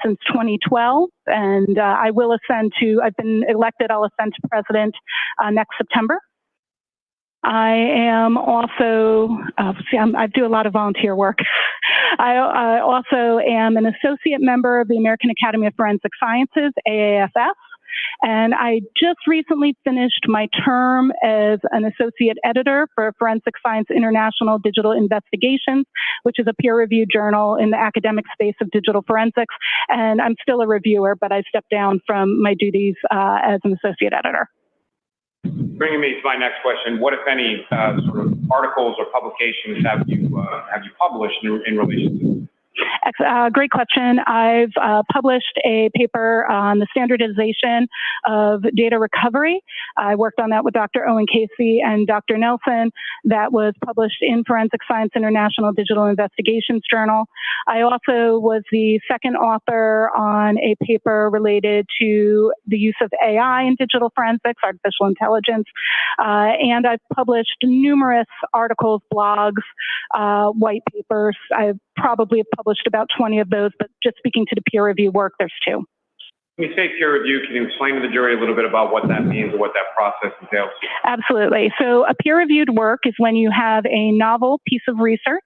since 2012, and I will ascend to, I've been elected, I'll ascend to president next September. I am also, I do a lot of volunteer work. I also am an associate member of the American Academy of Forensic Sciences, AAFS, and I just recently finished my term as an associate editor for Forensic Science International Digital Investigations, which is a peer-reviewed journal in the academic space of digital forensics. And I'm still a reviewer, but I stepped down from my duties as an associate editor. Bringing me to my next question, what, if any, sort of articles or publications have you published in relation to? Great question. I've published a paper on the standardization of data recovery. I worked on that with Dr. Owen Casey and Dr. Nelson. That was published in Forensic Science International Digital Investigations Journal. I also was the second author on a paper related to the use of AI in digital forensics, artificial intelligence, and I've published numerous articles, blogs, white papers. I probably have published about 20 of those, but just speaking to the peer review work, there's 2. When you say peer review, can you explain to the jury a little bit about what that means or what that process entails? Absolutely. So a peer-reviewed work is when you have a novel piece of research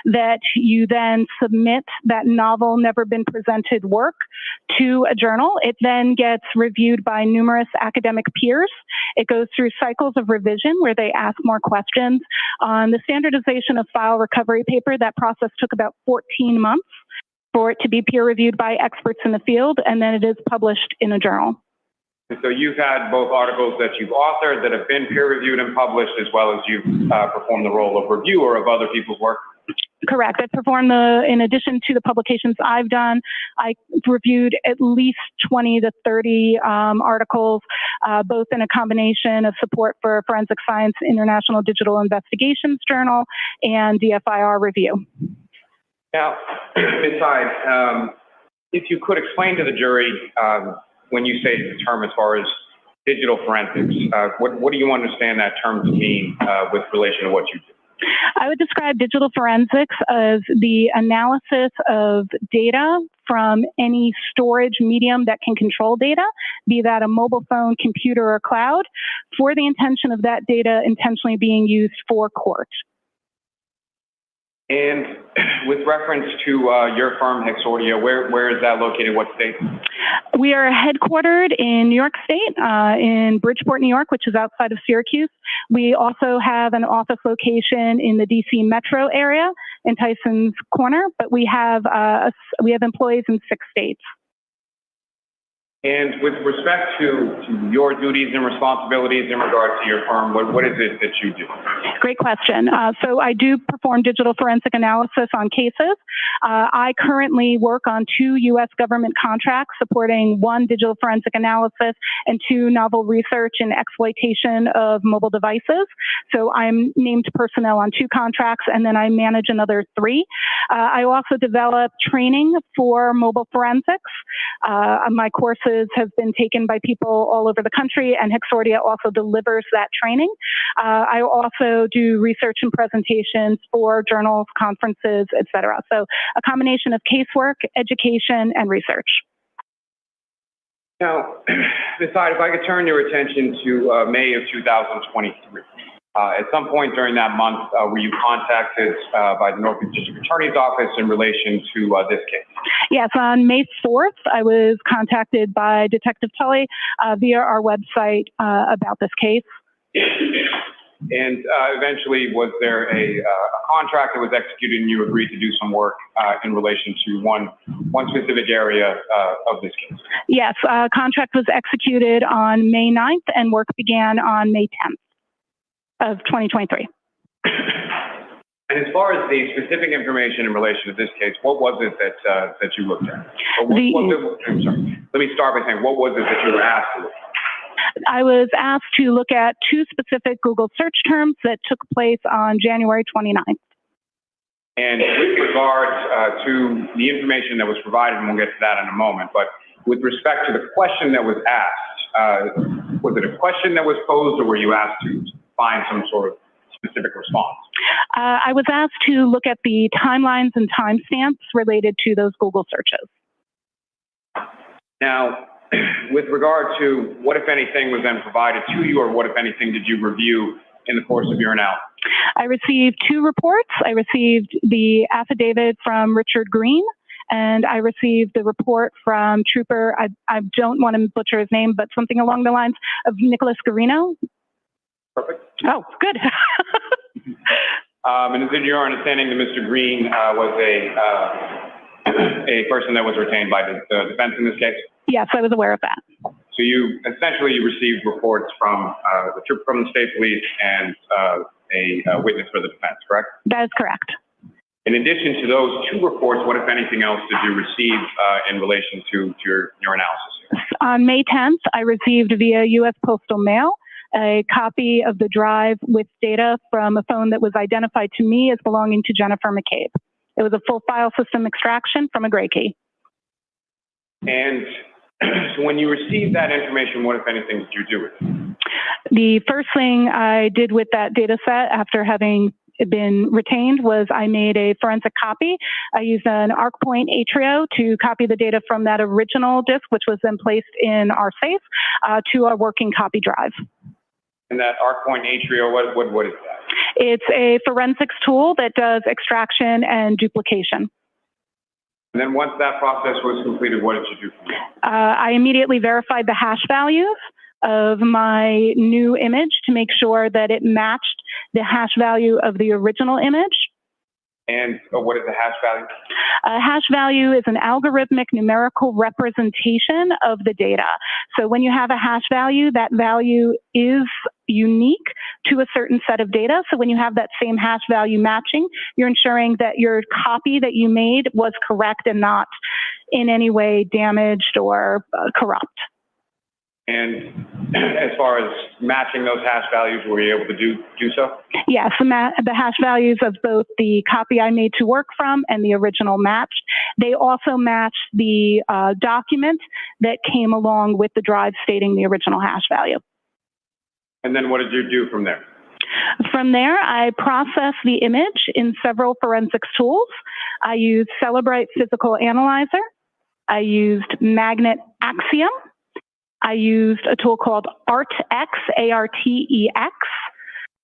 that you then submit that novel, never been presented work to a journal. It then gets reviewed by numerous academic peers. It goes through cycles of revision where they ask more questions. On the standardization of file recovery paper, that process took about 14 months for it to be peer-reviewed by experts in the field, and then it is published in a journal. And so you've had both articles that you've authored that have been peer-reviewed and published, as well as you've performed the role of reviewer of other people's work? Correct. I performed in addition to the publications I've done, I reviewed at least 20 to 30 articles, both in a combination of support for Forensic Science International Digital Investigations Journal and DFIR review. Now, Ms. Hyde, if you could explain to the jury, when you say the term as far as digital forensics, what do you understand that term to mean with relation to what you do? I would describe digital forensics as the analysis of data from any storage medium that can control data, be that a mobile phone, computer, or cloud, for the intention of that data intentionally being used for court. And with reference to your firm, Hexordia, where is that located? What state? We are headquartered in New York State, in Bridgeport, New York, which is outside of Syracuse. We also have an office location in the DC metro area in Tyson's Corner, but we have employees in 6 states. And with respect to your duties and responsibilities in regard to your firm, what is it that you do? Great question. So I do perform digital forensic analysis on cases. I currently work on 2 U.S. government contracts supporting 1 digital forensic analysis and 2 novel research and exploitation of mobile devices. So I'm named personnel on 2 contracts, and then I manage another 3. I also develop training for mobile forensics. My courses have been taken by people all over the country, and Hexordia also delivers that training. I also do research and presentations for journals, conferences, etc. So a combination of casework, education, and research. Now, Ms. Hyde, if I could turn your attention to May of 2023. At some point during that month, were you contacted by the Norfolk District Attorney's Office in relation to this case? Yes, on May 4th, I was contacted by Detective Tully via our website about this case. And eventually, was there a contract that was executed and you agreed to do some work in relation to one specific area of this case? Yes, contract was executed on May 9th and work began on May 10th. Of 2023. And as far as the specific information in relation to this case, what was it that you looked at? I'm sorry. Let me start by saying, what was it that you were asked to look at? I was asked to look at 2 specific Google search terms that took place on January 29th. And with regard to the information that was provided, and we'll get to that in a moment, but with respect to the question that was asked, was it a question that was posed, or were you asked to find some sort of specific response? I was asked to look at the timelines and timestamps related to those Google searches. Now, with regard to what, if anything, was then provided to you, or what, if anything, did you review in the course of your analysis? I received two reports. I received the affidavit from Richard Green, and I received the report from Trooper, I don't want to butcher his name, but something along the lines of Nicholas Garino. Perfect. Oh, good. And is it your understanding that Mr. Green was a person that was retained by the defense in this case? Yes, I was aware of that. So you essentially received reports from the trooper from the state police and a witness for the defense, correct? That is correct. In addition to those two reports, what, if anything else, did you receive in relation to your analysis here? On May 10th, I received via U.S. Postal Mail a copy of the drive with data from a phone that was identified to me as belonging to Jennifer McCabe. It was a full file system extraction from a gray key. And so when you received that information, what, if anything, did you do with it? The first thing I did with that data set after having been retained was I made a forensic copy. I used an ArcPoint Atrio to copy the data from that original disk, which was then placed in our safe, to our working copy drive. And that ArcPoint Atrio, what is that? It's a forensics tool that does extraction and duplication. And then once that process was completed, what did you do from there? I immediately verified the hash values of my new image to make sure that it matched the hash value of the original image. And what is the hash value? A hash value is an algorithmic numerical representation of the data. So when you have a hash value, that value is unique to a certain set of data. So when you have that same hash value matching, you're ensuring that your copy that you made was correct and not in any way damaged or corrupt. And as far as matching those hash values, were you able to do so? Yes, the hash values of both the copy I made to work from and the original matched. They also matched the document that came along with the drive stating the original hash value. And then what did you do from there? From there, I processed the image in several forensics tools. I used Celebrite Physical Analyzer. I used Magnet Axiom. I used a tool called ARTX, A-R-T-E-X.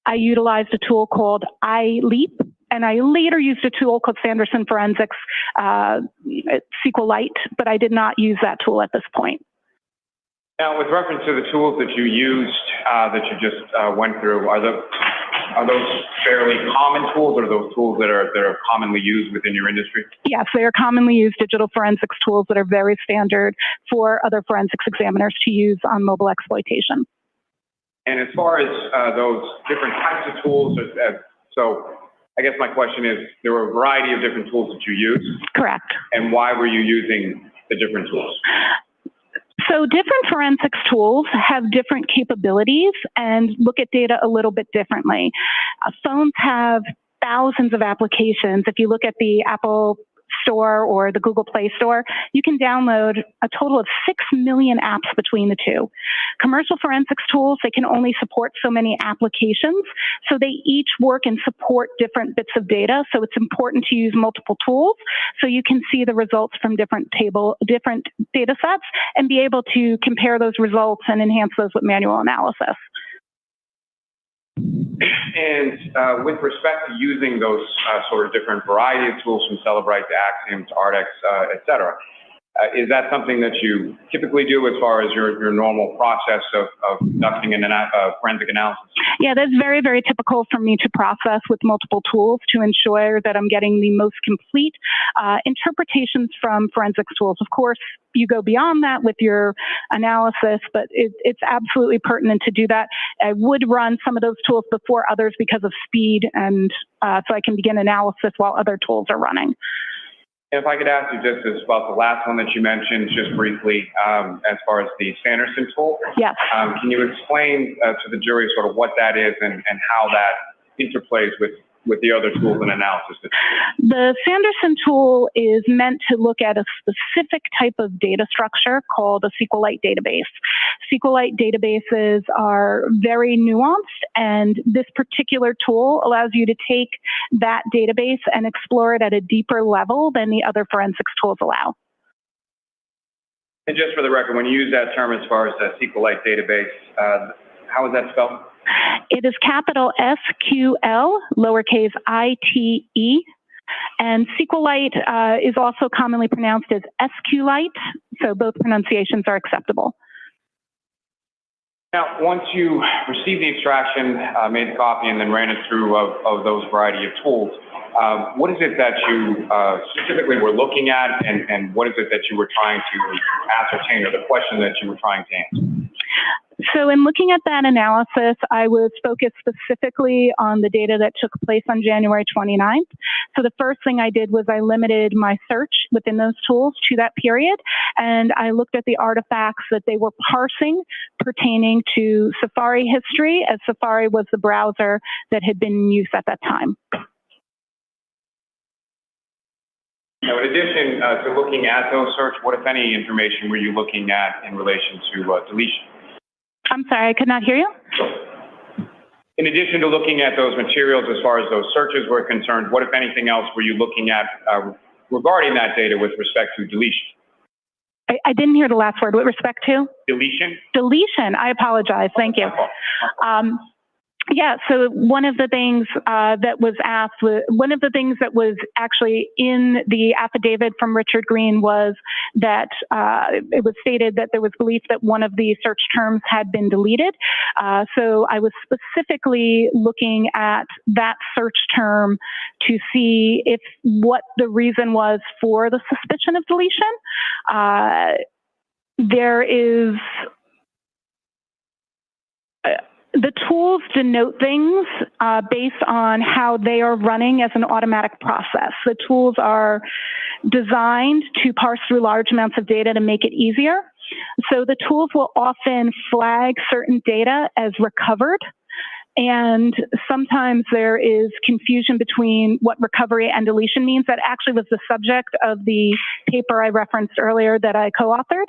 I utilized a tool called iLeap, and I later used a tool called Sanderson Forensics SQLite, but I did not use that tool at this point. Now, with reference to the tools that you used, that you just went through, are those fairly common tools, or are those tools that are commonly used within your industry? Yes, they are commonly used digital forensics tools that are very standard for other forensics examiners to use on mobile exploitation. And as far as those different types of tools, so I guess my question is, there were a variety of different tools that you used. Correct. And why were you using the different tools? So different forensics tools have different capabilities and look at data a little bit differently. Phones have thousands of applications. If you look at the Apple Store or the Google Play Store, you can download a total of 6 million apps between the two. Commercial forensics tools, they can only support so many applications, so they each work and support different bits of data. So it's important to use multiple tools so you can see the results from different data sets and be able to compare those results and enhance those with manual analysis. And with respect to using those sort of different variety of tools from Celebrite to Axiom to ARTX, et cetera, is that something that you typically do as far as your normal process of conducting a forensic analysis? Yeah, that's very, very typical for me to process with multiple tools to ensure that I'm getting the most complete interpretations from forensics tools. Of course, you go beyond that with your analysis, but it's absolutely pertinent to do that. I would run some of those tools before others because of speed, and so I can begin analysis while other tools are running. If I could ask you just about the last one that you mentioned, just briefly, as far as the Sanderson tool. Yes. Can you explain to the jury sort of what that is and how that interplays with the other tools and analysis? The Sanderson tool is meant to look at a specific type of data structure called a SQLite database. SQLite databases are very nuanced, and this particular tool allows you to take that database and explore it at a deeper level than the other forensics tools allow. And just for the record, when you use that term as far as the SQLite database, how is that spelled? It is capital SQL, lowercase ite, and SQLite is also commonly pronounced as SQLite, so both pronunciations are acceptable. Now, once you received the extraction, made the copy, and then ran it through of those variety of tools, what is it that you specifically were looking at, and what is it that you were trying to ascertain, or the question that you were trying to answer? So in looking at that analysis, I was focused specifically on the data that took place on January 29th. So the first thing I did was I limited my search within those tools to that period, and I looked at the artifacts that they were parsing pertaining to Safari history, as Safari was the browser that had been in use at that time. Now, in addition to looking at those search, what, if any, information were you looking at in relation to deletion? I'm sorry, I could not hear you. In addition to looking at those materials as far as those searches were concerned, what, if anything else, were you looking at regarding that data with respect to deletion? I didn't hear the last word. With respect to? Deletion. Deletion. I apologize. Thank you. Yeah, so one of the things that was asked, one of the things that was actually in the affidavit from Richard Green was that it was stated that there was belief that one of the search terms had been deleted. So I was specifically looking at that search term to see if what the reason was for the suspicion of deletion. There is... the tools denote things based on how they are running as an automatic process. The tools are designed to parse through large amounts of data to make it easier. So the tools will often flag certain data as recovered. And sometimes there is confusion between what recovery and deletion means. That actually was the subject of the paper I referenced earlier that I co-authored.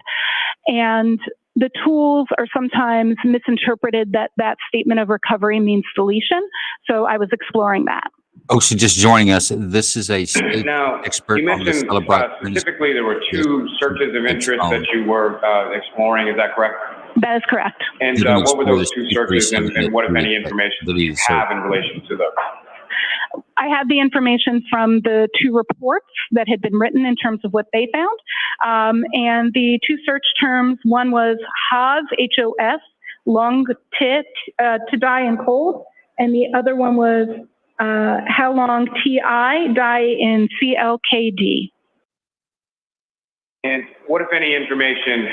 And the tools are sometimes misinterpreted that that statement of recovery means deletion. So I was exploring that. Oh, so just joining us, this is a state now, expert you on the mentioned celebrations. specifically there were two searches of interest that you were exploring. Is that correct? That is correct. And what were those two searches, and what, if any, information do you have in relation to those? I have the information from the two reports that had been written in terms of what they found. And the two search terms, one was HOS, H-O-S, long to die in cold, and the other one was how long T-I, die in C-L-K-D. And what, if any, information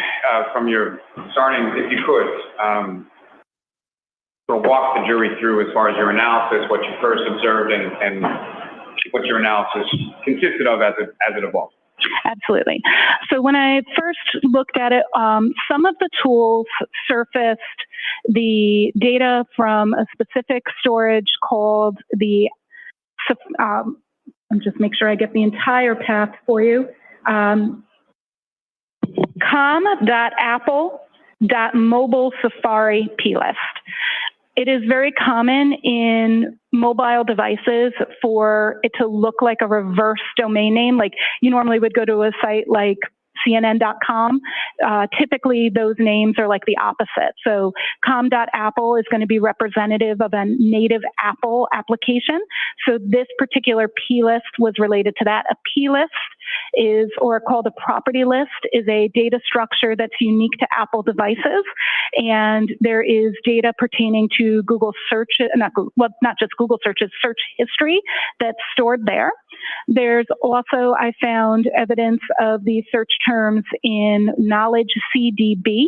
from your starting, if you could, sort of walk the jury through as far as your analysis, what you first observed, and what your analysis consisted of as it evolved? Absolutely. So when I first looked at it, some of the tools surfaced the data from a specific storage called the, I'll just make sure I get the entire path for you, com.apple.mobile Safari plist. It is very common in mobile devices for it to look like a reverse domain name. Like you normally would go to a site like CNN.com. Typically, those names are like the opposite. So com.apple is going to be representative of a native Apple application. So this particular plist was related to that. A plist is, or called a property list, is a data structure that's unique to Apple devices. And there is data pertaining to Google search, not just Google searches, search history that's stored there. There's also, I found evidence of the search terms in Knowledge CDB.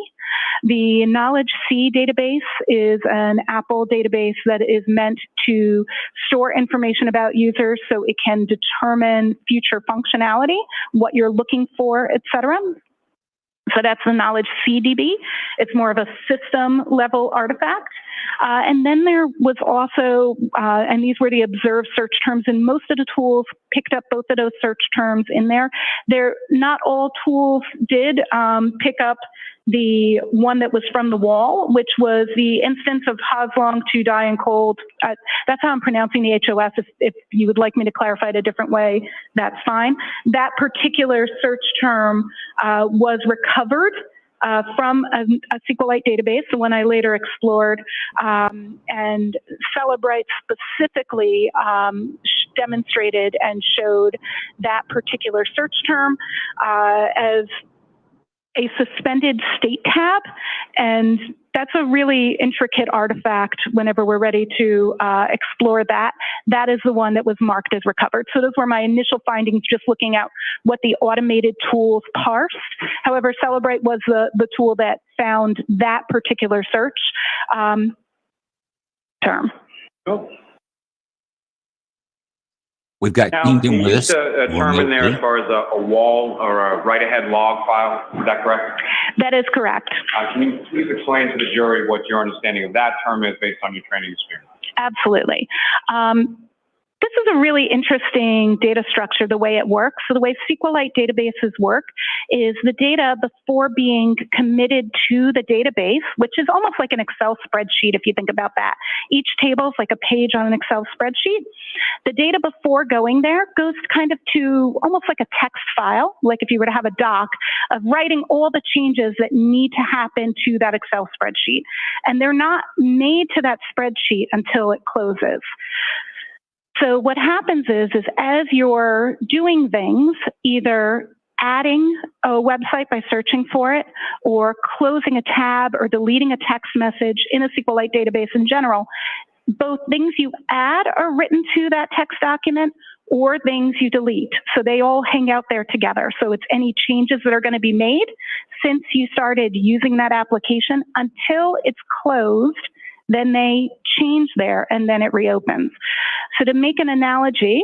The Knowledge C database is an Apple database that is meant to store information about users so it can determine future functionality, what you're looking for, etc. So that's the Knowledge CDB. It's more of a system level artifact. And then there was also, and these were the observed search terms, and most of the tools picked up both of those search terms in there. Not all tools did pick up the one that was from the wall, which was the instance of Haslong to die in cold. That's how I'm pronouncing the HOS. If you would like me to clarify it a different way, that's fine. That particular search term was recovered from a SQLite database, the one I later explored, and Celebrite specifically demonstrated and showed that particular search term as a suspended state tab, and that's a really intricate artifact whenever we're ready to explore that. That is the one that was marked as recovered. So those were my initial findings, just looking at what the automated tools parsed. However, Celebrite was the tool that found that particular search term. Cool. We've got Now, Kingdom you with used us. a term in there as far as a wall or a write-ahead log file. Is that correct? That is correct. Can you please explain to the jury what your understanding of that term is based on your training experience? Absolutely. This is a really interesting data structure, the way it works. So the way SQLite databases work is the data, before being committed to the database, which is almost like an Excel spreadsheet if you think about that. Each table is like a page on an Excel spreadsheet. The data before going there goes kind of to almost like a text file, like if you were to have a doc of writing all the changes that need to happen to that Excel spreadsheet. And they're not made to that spreadsheet until it closes. So what happens is as you're doing things, either adding a website by searching for it, or closing a tab or deleting a text message in a SQLite database in general, both things you add are written to that text document or things you delete. So they all hang out there together. So it's any changes that are going to be made since you started using that application until it's closed. Then they change there and then it reopens. So to make an analogy,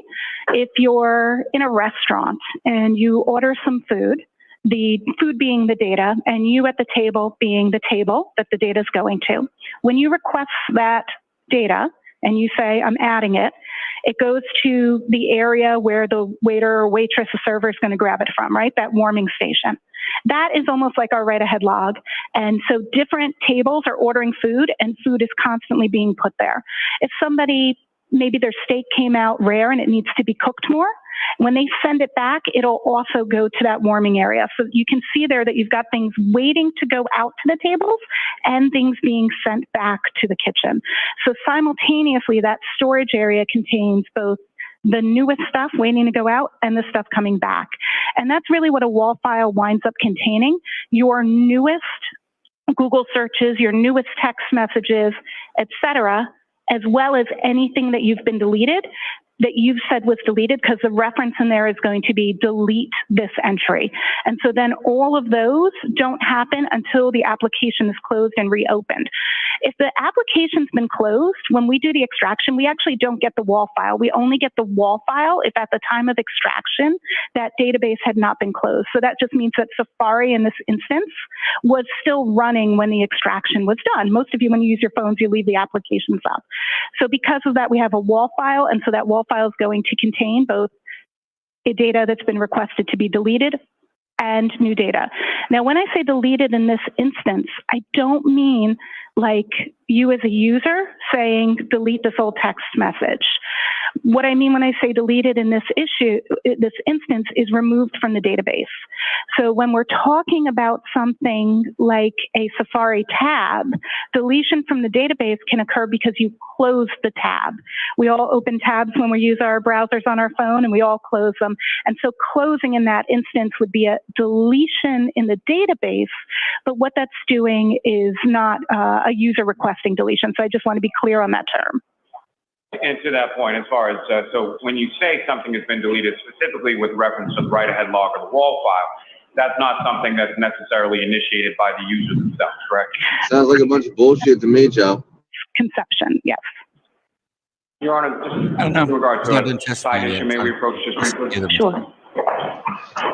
if you're in a restaurant and you order some food, the food being the data and you at the table being the table that the data is going to, when you request that data and you say, I'm adding it, it goes to the area where the waiter or waitress or server is going to grab it from, right? That warming station. That is almost like our write-ahead log. And so different tables are ordering food and food is constantly being put there. If somebody, maybe their steak came out rare and it needs to be cooked more, when they send it back, it'll also go to that warming area. So you can see there that you've got things waiting to go out to the tables and things being sent back to the kitchen. So simultaneously, that storage area contains both the newest stuff waiting to go out and the stuff coming back. And that's really what a wall file winds up containing: your newest Google searches, your newest text messages, etc., as well as anything that you've been deleted, that you've said was deleted, because the reference in there is going to be delete this entry. And so then all of those don't happen until the application is closed and reopened. If the application's been closed, when we do the extraction, we actually don't get the wall file. We only get the wall file if at the time of extraction, that database had not been closed. So that just means that Safari in this instance was still running when the extraction was done. Most of you, when you use your phones, you leave the applications up. So because of that, we have a wall file, and so that wall file is going to contain both a data that's been requested to be deleted and new data. Now, when I say deleted in this instance, I don't mean like you as a user saying delete this old text message. What I mean when I say deleted in this instance is removed from the database. So when we're talking about something like a Safari tab, deletion from the database can occur because you close the tab. We all open tabs when we use our browsers on our phone, and we all close them. And so closing in that instance would be a deletion in the database, but what that's doing is not a user requesting deletion. So I just want to be clear on that term. And to that point, as far as, so when you say something has been deleted, specifically with reference to the write-ahead log or the wall file, that's not something that's necessarily initiated by the user themselves, correct? Sounds like a bunch of bullshit to me, Joe. Conception, yes. Your Honor, just in regard to a side issue, may we approach this briefly? Sure.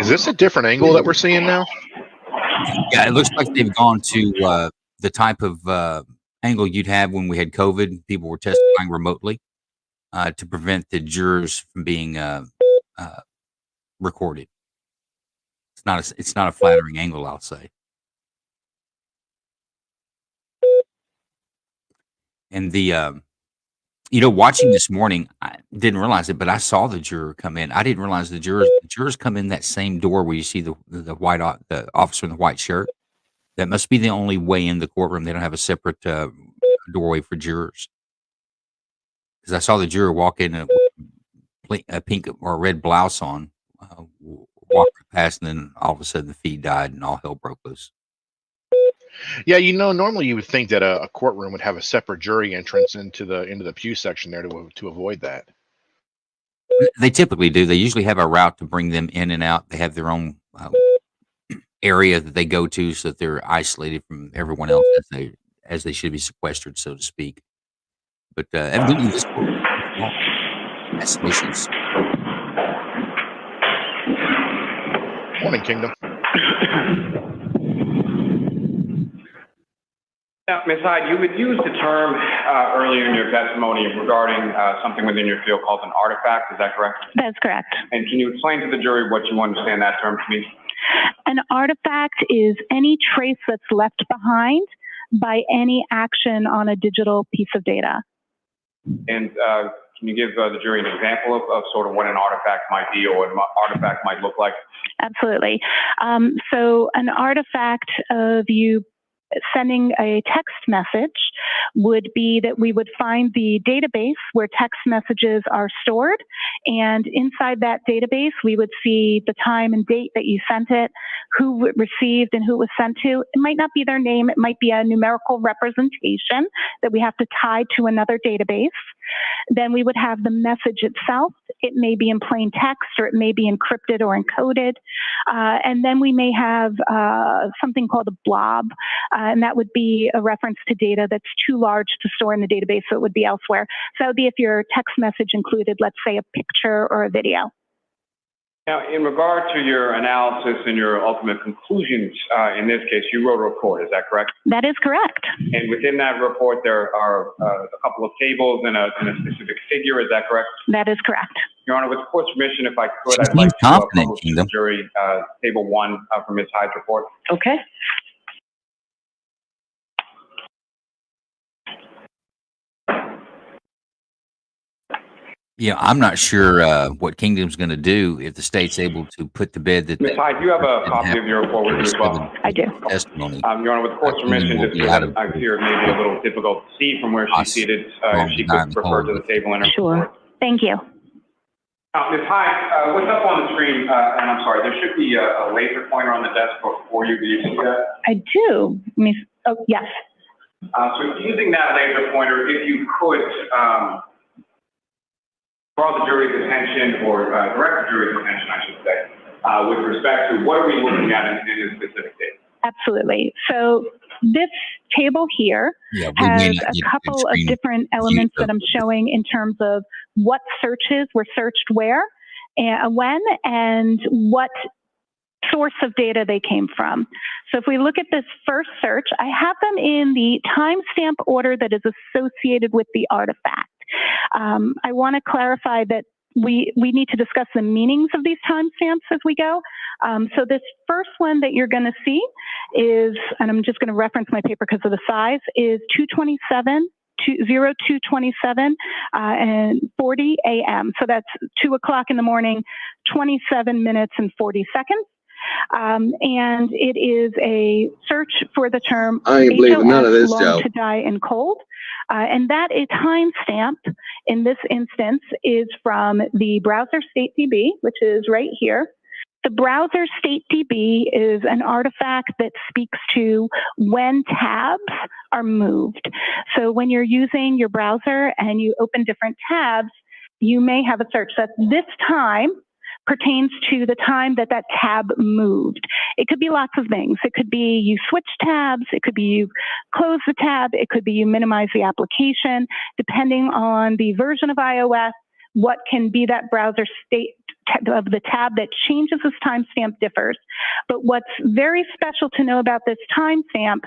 Is this a different angle that we're seeing now? Yeah, it looks like they've gone to the type of angle you'd have when we had COVID. People were testifying remotely to prevent the jurors from being recorded. It's not a flattering angle, I'll say. And the watching this morning, I didn't realize it, but I saw the juror come in. I didn't realize the jurors come in that same door where you see the officer in the white shirt. That must be the only way in the courtroom. They don't have a separate doorway for jurors. Because I saw the juror walk in a pink or red blouse on, walk past, and then all of a sudden the feed died and all hell broke loose. Yeah, normally you would think that a courtroom would have a separate jury entrance into the pew section there to avoid that. They typically do. They usually have a route to bring them in and out. They have their own area that they go to, so that they're isolated from everyone else as they should be sequestered, so to speak. But evidently, this has some issues. Morning, Kingdom. Now, Ms. Hyde, you had used the term earlier in your testimony regarding something within your field called an artifact. Is that correct? That's correct. And can you explain to the jury what you understand that term to mean? An artifact is any trace that's left behind by any action on a digital piece of data. And can you give the jury an example of sort of what an artifact might be or what an artifact might look like? Absolutely. So an artifact of you sending a text message would be that we would find the database where text messages are stored, and inside that database we would see the time and date that you sent it, who it received and who it was sent to. It might not be their name, it might be a numerical representation that we have to tie to another database. Then we would have the message itself. It may be in plain text or it may be encrypted or encoded. And then we may have something called a blob, and that would be a reference to data that's too large to store in the database, so it would be elsewhere. So that would be if your text message included, let's say, a picture or a video. Now, in regard to your analysis and your ultimate conclusions, in this case, you wrote a report, is that correct? That is correct. And within that report, there are a couple of tables and a specific figure, is that correct? That is correct. Your Honor, with the court's permission, if I could, She I'd like seems to confident, publish to Kingdom. the jury table 1 from Ms. Hyde's report. Okay. Yeah, I'm not sure what Kingdom's going to do if the state's able to put to bed that. Ms. Hyde, do you have a copy of your report with you as well? I do. Testimony. Your Honor, with the court's permission, just because I fear it may be a little difficult to see from where she's seated, if she could refer to the table in her Sure. report. Thank you. Ms. Hyde, what's up on the screen, and I'm sorry, there should be a laser pointer on the desk before you. Do you see that? I do. Oh, yes. So using that laser pointer, if you could draw the jury's attention, or direct the jury's attention, I should say, with respect to what are we looking at in this specific case? Absolutely. So this table here has a couple of different elements that I'm showing in terms of what searches were searched where, and when, and what source of data they came from. So if we look at this first search, I have them in the timestamp order that is associated with the artifact. I want to clarify that we need to discuss the meanings of these timestamps as we go. So this first one that you're going to see is, and I'm just going to reference my paper because of the size, is 0227 and 40 a.m. So that's 2 o'clock in the morning, 27 minutes and 40 seconds. And it is a search for the term I ain't believing none of this, long Joe. to die in cold. And that a timestamp in this instance is from the browser state DB, which is right here. The browser state DB is an artifact that speaks to when tabs are moved. So when you're using your browser and you open different tabs, you may have a search that this time pertains to the time that that tab moved. It could be lots of things. It could be you switch tabs. It could be you close the tab. It could be you minimize the application. Depending on the version of iOS, what can be that browser state of the tab that changes as timestamp differs. But what's very special to know about this timestamp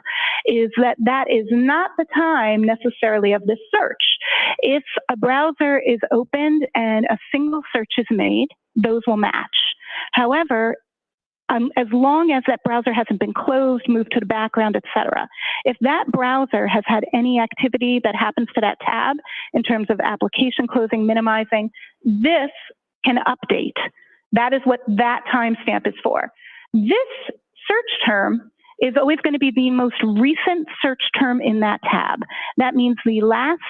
is that that is not the time necessarily of the search. If a browser is opened and a single search is made, those will match. However, as long as that browser hasn't been closed, moved to the background, etc. If that browser has had any activity that happens to that tab in terms of application closing, minimizing, this can update. That is what that timestamp is for. This search term is always going to be the most recent search term in that tab. That means the last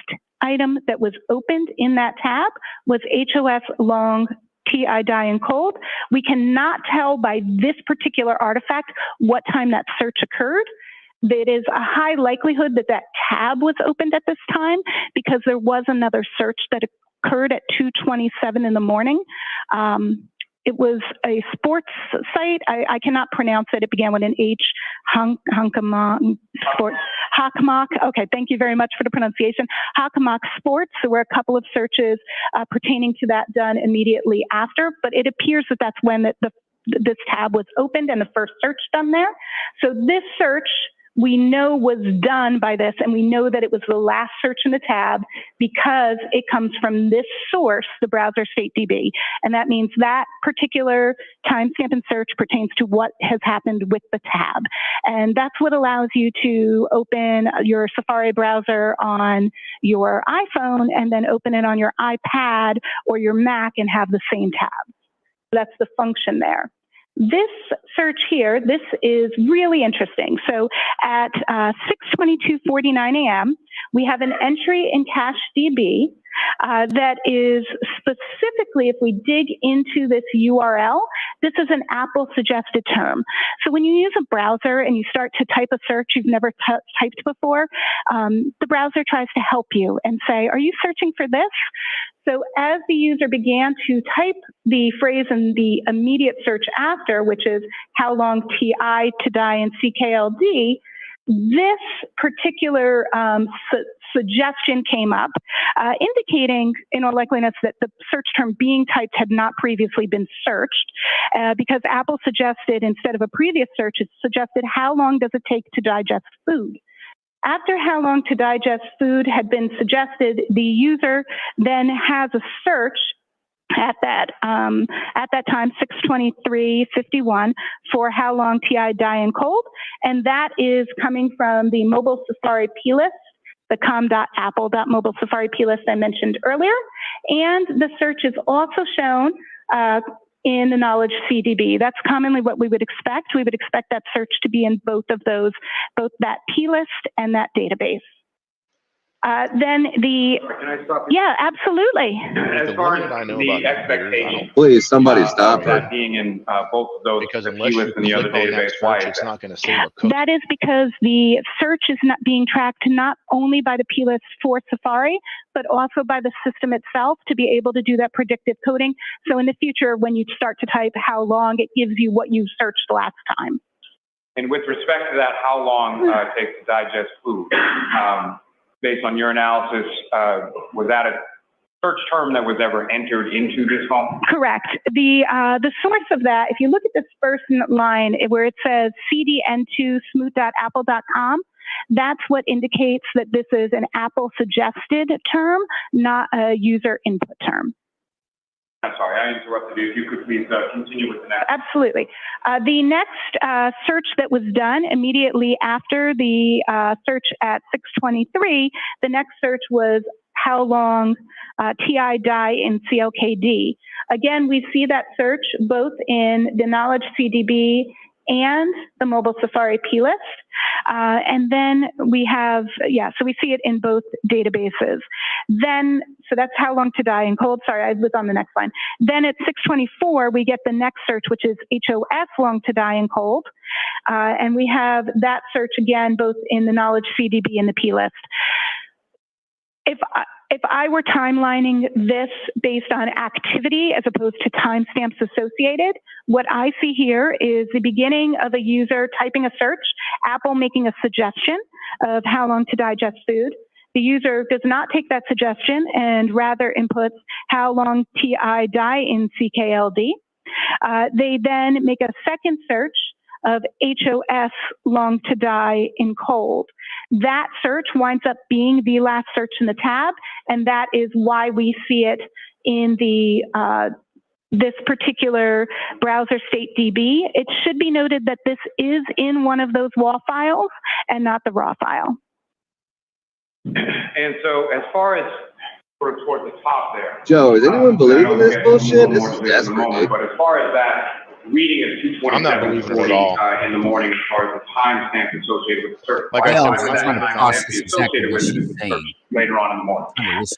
item that was opened in that tab was HOS long TI die and cold. We cannot tell by this particular artifact what time that search occurred. It is a high likelihood that that tab was opened at this time because there was another search that occurred at 2:27 in the morning. It was a sports site. I cannot pronounce it. It began with an H. Hockomock Sports. Hockomock. Okay, thank you very much for the pronunciation. Hockomock Sports. There were a couple of searches pertaining to that done immediately after, but it appears that that's when this tab was opened and the first search done there. So this search, we know was done by this, and we know that it was the last search in the tab because it comes from this source, the browser state DB. And that means that particular timestamp and search pertains to what has happened with the tab. And that's what allows you to open your Safari browser on your iPhone and then open it on your iPad or your Mac and have the same tab. That's the function there. This search here, this is really interesting. So at 6:22:49 a.m., we have an entry in CacheDB that is specifically, if we dig into this URL, this is an Apple suggested term. So when you use a browser and you start to type a search you've never typed before, the browser tries to help you and say, are you searching for this? So as the user began to type the phrase in the immediate search after, which is how long TI to die in CKLD, this particular suggestion came up, indicating in all likeliness that the search term being typed had not previously been searched, because Apple suggested, instead of a previous search, it suggested how long does it take to digest food. After how long to digest food had been suggested, the user then has a search at that time, 6:23:51, for how long TI die in cold, and that is coming from the mobile Safari plist, the com.apple.mobile Safari plist I mentioned earlier, and the search is also shown in the knowledge CDB. That's commonly what we would expect. We would expect that search to be in both of those, both that plist and that database. Then the, Can I stop you? yeah, absolutely. As far as the expectation, Please, somebody stop her. that being in both of those, Because the unless you keylist and the other click on that database, why search, is it's that? not going to save a code. That is because the search is not being tracked not only by the plist for Safari, but also by the system itself to be able to do that predictive coding. So in the future, when you start to type how long, it gives you what you searched last time. And with respect to that, how long it takes to digest food, based on your analysis, was that a search term that was ever entered into this phone? Correct. The source of that, if you look at this first line where it says cdn2 smooth.apple.com, that's what indicates that this is an Apple suggested term, not a user input term. I'm sorry, I interrupted you. If you could please continue with the next. Absolutely. The next search that was done immediately after the search at 6:23, the next search was how long TI die in CLKD. Again, we see that search both in the Knowledge CDB and the mobile Safari plist. And then we have, so we see it in both databases. Then, so that's how long to die in cold. Sorry, I was on the next line. Then at 6:24, we get the next search, which is HOS long to die in cold. And we have that search again, both in the Knowledge CDB and the plist. If I were timelining this based on activity as opposed to timestamps associated, what I see here is the beginning of a user typing a search, Apple making a suggestion of how long to digest food, the user does not take that suggestion and rather inputs how long TI die in CKLD. They then make a second search of HOS long to die in cold. That search winds up being the last search in the tab, and that is why we see it in the this particular browser state DB. It should be noted that this is in one of those WAL files and not the raw file. And so as far as sort of towards the top there. Joe, is anyone believing this bullshit? This is desperate, dude. But as far as that reading of 227 I'm not believing it at all. In the morning, as far as the timestamp associated with the search. Like I said, I'm trying to process exactly what she's saying. Later on in the morning.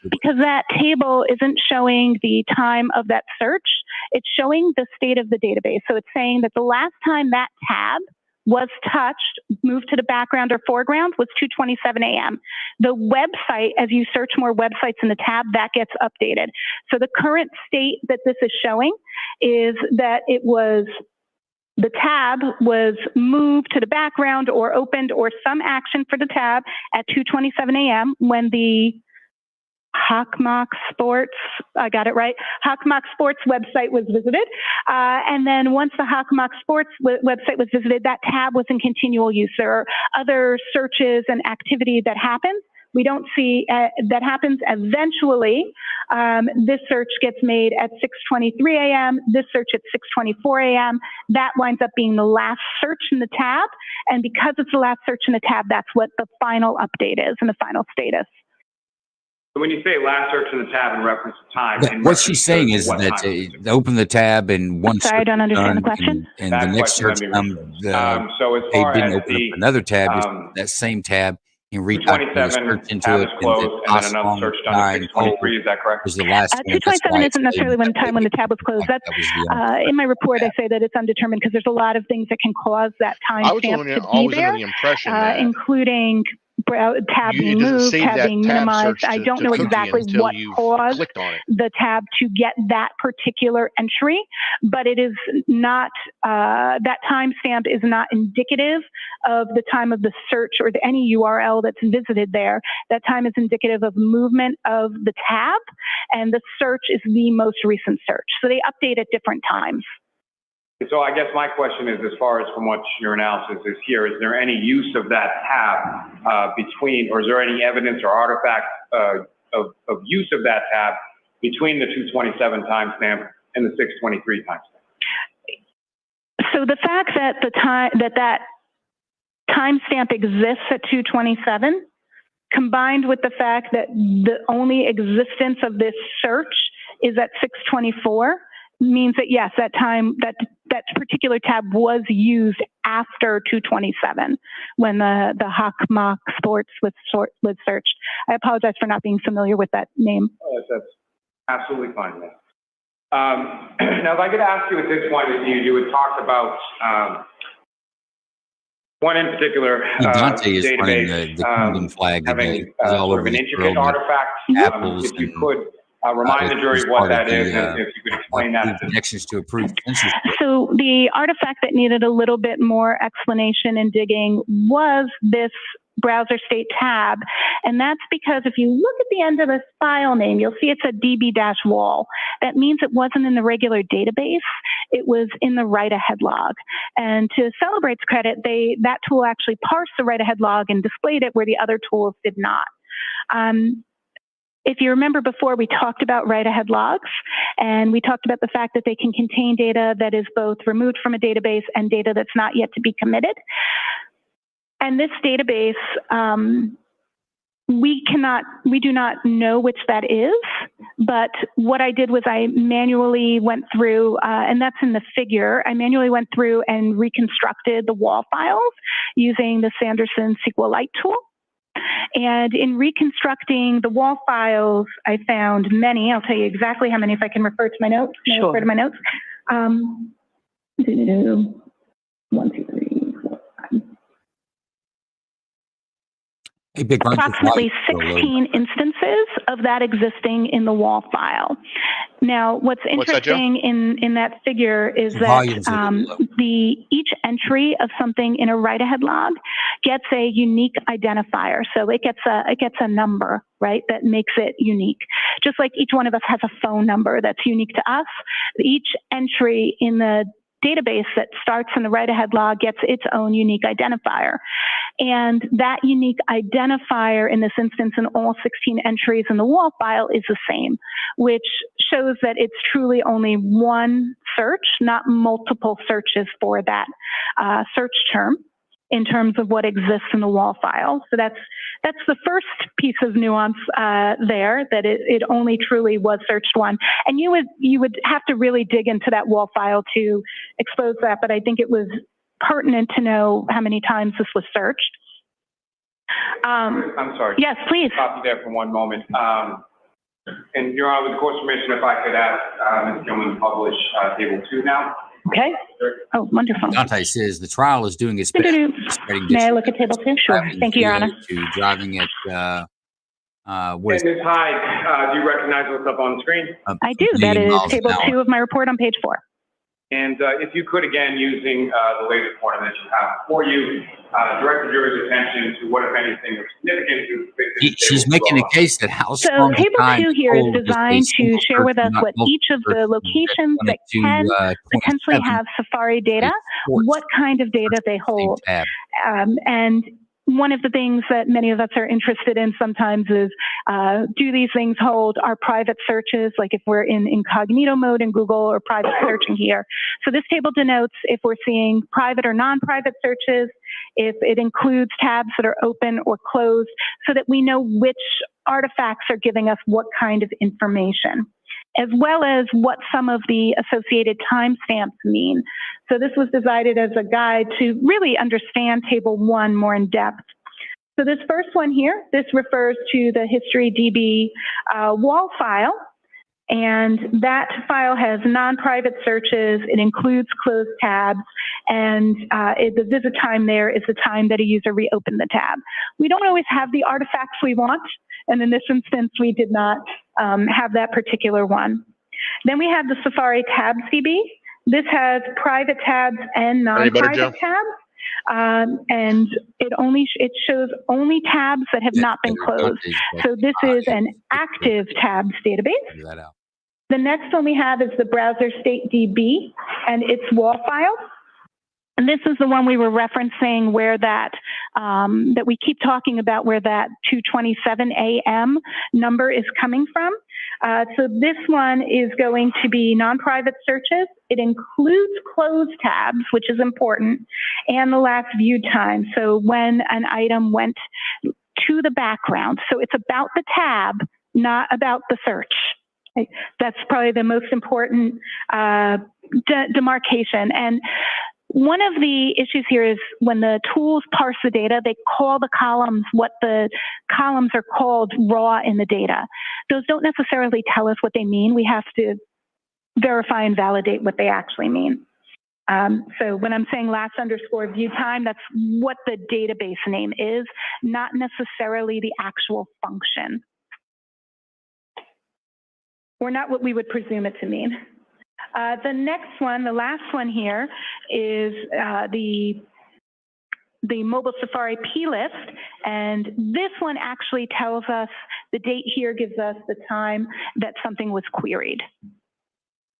Because that table isn't showing the time of that search, it's showing the state of the database. So it's saying that the last time that tab was touched, moved to the background or foreground, was 2:27 a.m. The website, as you search more websites in the tab, that gets updated. So the current state that this is showing is that it was, the tab was moved to the background or opened or some action for the tab at 2:27 a.m. when the Hawkmock Sports, I got it right, Hawkmock Sports website was visited. And then once the Hawkmock Sports website was visited, that tab was in continual use. There are other searches and activity that happens. We don't see, that happens eventually. This search gets made at 6:23 a.m., this search at 6:24 a.m. That winds up being the last search in the tab. And because it's the last search in the tab, that's what the final update is and the final status. So when you say last search in the tab in reference to time, what she's saying is that open the tab and one. Sorry, I don't understand the question. And the next search so as they far didn't as open up another tab, that same tab, and retype the search into it, closed, and then another search done at 6:23. Is that correct? Was the last 2:27 isn't necessarily when the tab was closed. That's in my report. I say that it's undetermined because there's a lot of things that can cause that timestamp to be there, the impression that including tab being moved, tab being minimized. I don't know exactly what caused the tab to get that particular entry, but it is not, that timestamp is not indicative of the time of the search or any URL that's visited there. That time is indicative of movement of the tab, and the search is the most recent search. So they update at different times. So I guess my question is, as far as from what your analysis is here, is there any use of that tab between, or is there any evidence or artifact of use of that tab between the 227 timestamp and the 623 timestamp? So the fact that that timestamp exists at 227, combined with the fact that the only existence of this search is at 624, means that yes, that time, that particular tab was used after 227 when the Hawkmock Sports was searched. I apologize for not being familiar with that name. Oh, that's absolutely fine. Now, if I could ask you at this point, you had talked about one in particular Dante is database running the kingdom flag having all sort over of an the intricate world, artifact. apples if you could remind the jury what that is, and if you could explain that. Connections to approved census. So the artifact that needed a little bit more explanation and digging was this browser state tab. And that's because if you look at the end of this file name, you'll see it's a db-wall. That means it wasn't in the regular database. It was in the write-ahead log. And to Celebrate's credit, that tool actually parsed the write-ahead log and displayed it where the other tools did not. If you remember before, we talked about write-ahead logs, and we talked about the fact that they can contain data that is both removed from a database and data that's not yet to be committed. And this database, we do not know which that is, but what I did was I manually went through, and that's in the figure, I manually went through and reconstructed the WAL files using the Sanderson SQLite tool. And in reconstructing the WAL files, I found many. I'll tell you exactly how many if I can refer to my notes. Sure. Refer to my notes. 1, 2, 3, 4, 5. Hey, Big Ron, just approximately light real low. 16 instances of that existing in the wall file. Now, what's What's that, Joe? interesting in that figure is The that volume's a little low. each entry of something in a write-ahead log gets a unique identifier. So it gets a number, right, that makes it unique. Just like each one of us has a phone number that's unique to us, each entry in the database that starts in the write-ahead log gets its own unique identifier. And that unique identifier in this instance in all 16 entries in the wall file is the same, which shows that it's truly only one search, not multiple searches for that search term in terms of what exists in the wall file. So that's the first piece of nuance there, that it only truly was searched one. And you would have to really dig into that wall file to expose that, but I think it was pertinent to know how many times this was searched. I'm sorry. Yes, please. Stop you there for one moment. And Your Honor, with the court's permission, if I could ask Ms. Gilman to publish Table 2 now. Okay. Oh, wonderful. Dante says the trial is doing its best. May I look at Table 2? Sure. Thank you, Your Honor. To driving at what is Ms. Hyde, do you recognize what's up on the screen? I do. That is Table 2 of my report on page 4. And if you could, again, using the latest form that you have before you, direct the jury's attention to what, if anything, is significant to she's making a case that how So strong Table 2 here is designed to share with us what each of the locations that can potentially have Safari data, what kind of data they hold. And one of the things that many of us are interested in sometimes is, do these things hold our private searches, like if we're in incognito mode in Google or private searching here. So this table denotes if we're seeing private or non-private searches, if it includes tabs that are open or closed, so that we know which artifacts are giving us what kind of information, as well as what some of the associated timestamps mean. So this was decided as a guide to really understand Table 1 more in depth. So this first one here, this refers to the History DB wall file. And that file has non-private searches. It includes closed tabs. And the visit time there is the time that a user reopened the tab. We don't always have the artifacts we want. And in this instance, we did not have that particular one. Then we have the Safari Tabs DB. This has private tabs and non-private tabs. And it shows only tabs that have not been closed. So this is an active tabs database. The next one we have is the Browser State DB and its wall file. And this is the one we were referencing where that we keep talking about, where that 2:27 a.m. number is coming from. So this one is going to be non-private searches. It includes closed tabs, which is important, and the last viewed time. So when an item went to the background. So it's about the tab, not about the search. That's probably the most important demarcation. And one of the issues here is when the tools parse the data, they call the columns what the columns are called raw in the data. Those don't necessarily tell us what they mean. We have to verify and validate what they actually mean. So when I'm saying last underscore view time, that's what the database name is, not necessarily the actual function, or not what we would presume it to mean. The next one, the last one here, is the mobile Safari plist, and this one actually tells us, the date here gives us the time that something was queried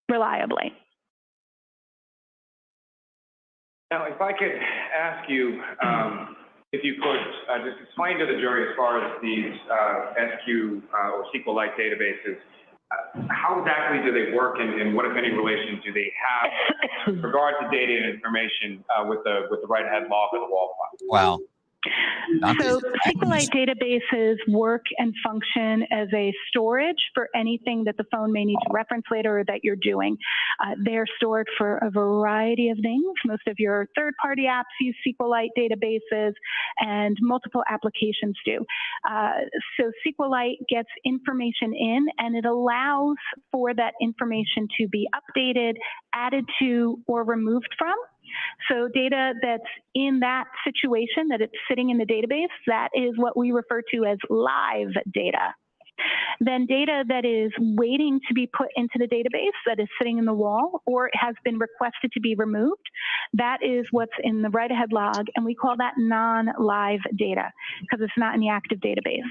reliably. Now, if I could ask you, if you could just explain to the jury as far as these SQ or SQLite databases, how exactly do they work, and what, if any, relation do they have with regard to data and information with the write-ahead log or the wall file? Wow. So SQLite databases work and function as a storage for anything that the phone may need to reference later or that you're doing. They're stored for a variety of things. Most of your third-party apps use SQLite databases, and multiple applications do. So SQLite gets information in, and it allows for that information to be updated, added to, or removed from. So data that's in that situation, that it's sitting in the database, that is what we refer to as live data. Then data that is waiting to be put into the database, that is sitting in the wall, or has been requested to be removed, that is what's in the write-ahead log, and we call that non-live data because it's not in the active database.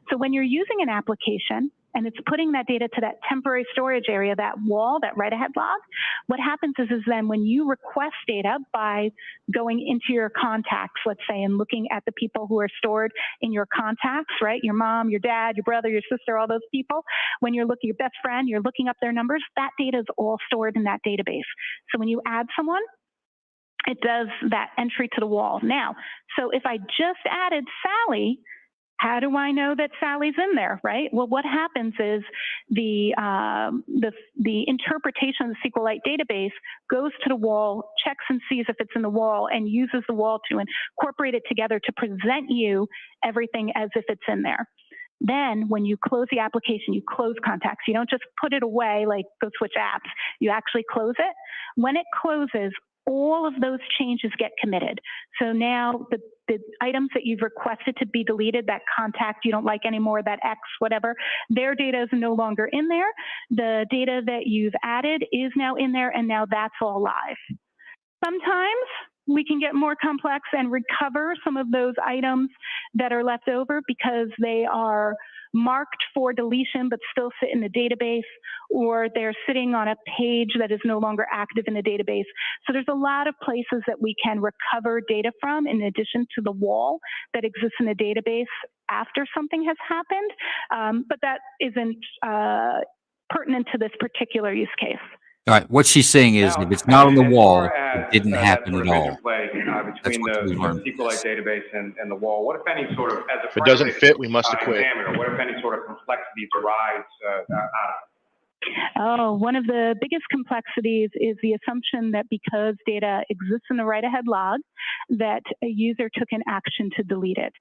So when you're using an application and it's putting that data to that temporary storage area, that wall, that write-ahead log, what happens is then when you request data by going into your contacts, let's say, and looking at the people who are stored in your contacts, right? Your mom, your dad, your brother, your sister, all those people. When you're looking, your best friend, you're looking up their numbers, that data is all stored in that database. So when you add someone, it does that entry to the wall. Now, so if I just added Sally, how do I know that Sally's in there, right? Well, what happens is the interpretation of the SQLite database goes to the wall, checks and sees if it's in the wall, and uses the wall to incorporate it together to present you everything as if it's in there. Then when you close the application, you close contacts. You don't just put it away like go switch apps. You actually close it. When it closes, all of those changes get committed. So now the items that you've requested to be deleted, that contact you don't like anymore, that X, whatever, their data is no longer in there. The data that you've added is now in there, and now that's all live. Sometimes we can get more complex and recover some of those items that are left over because they are marked for deletion but still sit in the database, or they're sitting on a page that is no longer active in the database. So there's a lot of places that we can recover data from in addition to the wall that exists in the database after something has happened, but that isn't pertinent to this particular use case. All right. What she's saying is, Now, if it's not on the as wall, far as, it didn't that happen sort at of all. interplay, between what we the learned. SQLite database and the wall, what if any sort of, as a If it doesn't forensic, fit, we must acquit. examiner, what if any sort of complexities arise out of it? Oh, one of the biggest complexities is the assumption that because data exists in the write-ahead log, that a user took an action to delete it.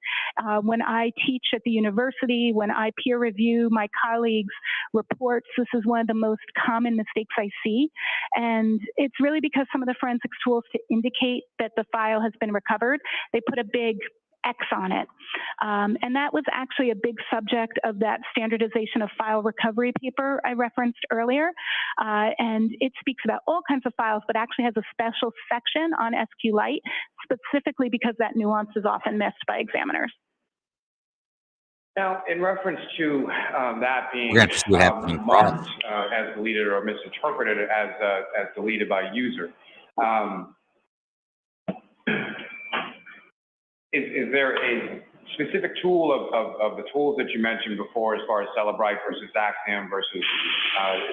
When I teach at the university, when I peer review my colleagues' reports, this is one of the most common mistakes I see. And it's really because some of the forensics tools to indicate that the file has been recovered, they put a big X on it. And that was actually a big subject of that standardization of file recovery paper I referenced earlier. And it speaks about all kinds of files, but actually has a special section on SQLite, specifically because that nuance is often missed by examiners. Now, in reference to that being We're going to have to see what happens in marked as deleted or misinterpreted as deleted by user, is there a specific tool of the tools that you mentioned before, as far as Celebrite versus Axiom versus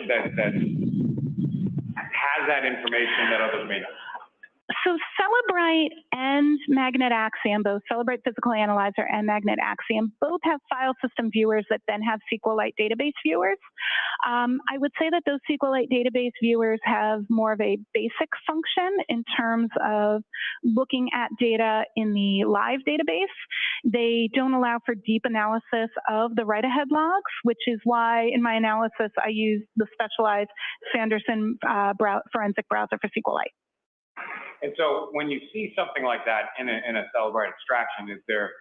that has that information that others may not? So Celebrite and Magnet Axiom, both Celebrite Physical Analyzer and Magnet Axiom, both have file system viewers that then have SQLite database viewers. I would say that those SQLite database viewers have more of a basic function in terms of looking at data in the live database. They don't allow for deep analysis of the write-ahead logs, which is why in my analysis I use the specialized Sanderson forensic browser for SQLite. And so when you see something like that in a Celebrite extraction, is there,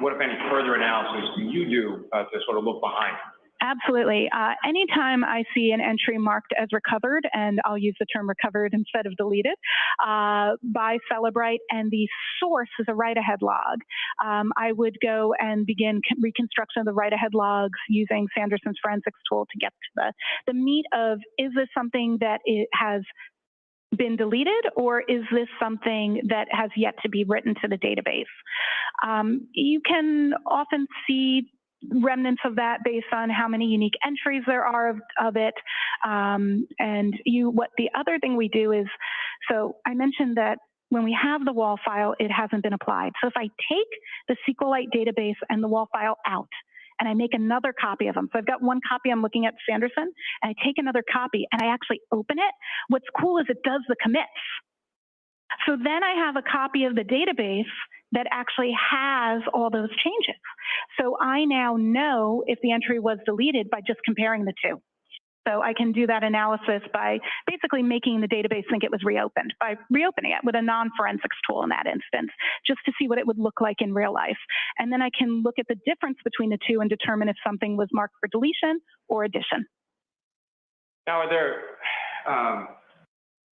what if any further analysis do you do to sort of look behind it? Absolutely. Anytime I see an entry marked as recovered, and I'll use the term recovered instead of deleted, by Celebrite, and the source is a write-ahead log, I would go and begin reconstruction of the write-ahead logs using Sanderson's forensics tool to get to the meat of, is this something that it has been deleted, or is this something that has yet to be written to the database? You can often see remnants of that based on how many unique entries there are of it. What the other thing we do is, so I mentioned that when we have the wall file, it hasn't been applied. So if I take the SQLite database and the wall file out, and I make another copy of them. So I've got one copy I'm looking at Sanderson, and I take another copy and I actually open it. What's cool is it does the commits. So then I have a copy of the database that actually has all those changes. So I now know if the entry was deleted by just comparing the two. So I can do that analysis by basically making the database think it was reopened, by reopening it with a non-forensics tool in that instance, just to see what it would look like in real life. And then I can look at the difference between the two and determine if something was marked for deletion or addition. Now, are there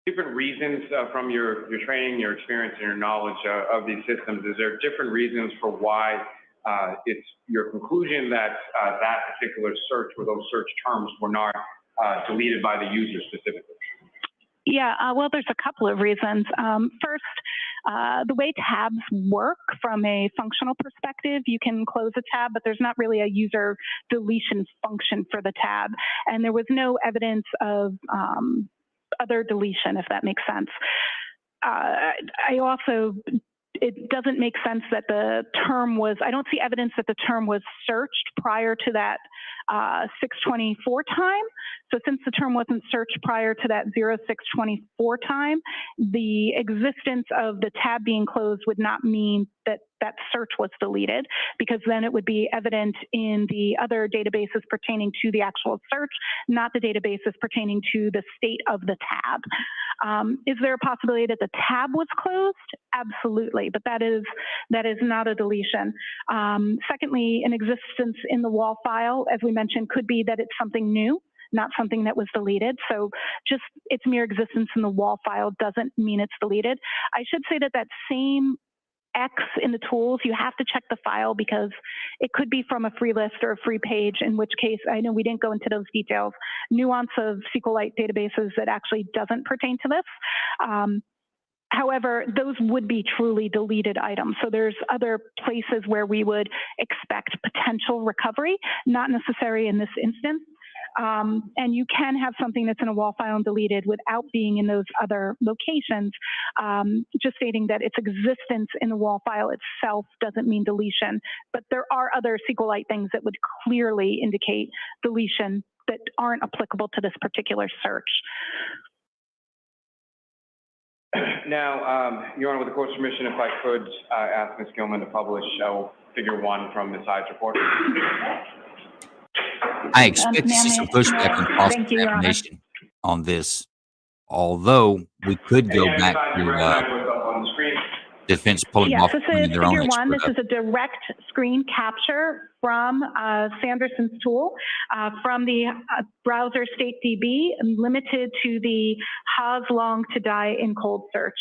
different reasons from your training, your experience, and your knowledge of these systems? Is there different reasons for why it's your conclusion that that particular search or those search terms were not deleted by the user specifically? Yeah, well, there's a couple of reasons. First, the way tabs work from a functional perspective, you can close a tab, but there's not really a user deletion function for the tab. And there was no evidence of other deletion, if that makes sense. I also, it doesn't make sense that the term was, I don't see evidence that the term was searched prior to that 624 time. So since the term wasn't searched prior to that 0624 time, the existence of the tab being closed would not mean that that search was deleted, because then it would be evident in the other databases pertaining to the actual search, not the databases pertaining to the state of the tab. Is there a possibility that the tab was closed? Absolutely, but that is not a deletion. Secondly, an existence in the WAL file, as we mentioned, could be that it's something new, not something that was deleted. So just its mere existence in the WAL file doesn't mean it's deleted. I should say that that same X in the tools, you have to check the file, because it could be from a free list or a free page, in which case, I know we didn't go into those details, nuance of SQLite databases that actually doesn't pertain to this. However, those would be truly deleted items. So there's other places where we would expect potential recovery, not necessary in this instance. And you can have something that's in a WAL file and deleted without being in those other locations. Just stating that its existence in the WAL file itself doesn't mean deletion, but there are other SQLite things that would clearly indicate deletion that aren't applicable to this particular search. Now, Your Honor, with the court's permission, if I could ask Ms. Gilman to publish figure 1 from Ms. Hyde's report. I expect to see some pushback on cross-examination on this, although we could go back to defense pulling off this is their own figure 1. This expert. is a direct screen capture from Sanderson's tool from the browser state DB, limited to the Haas long to die in cold search.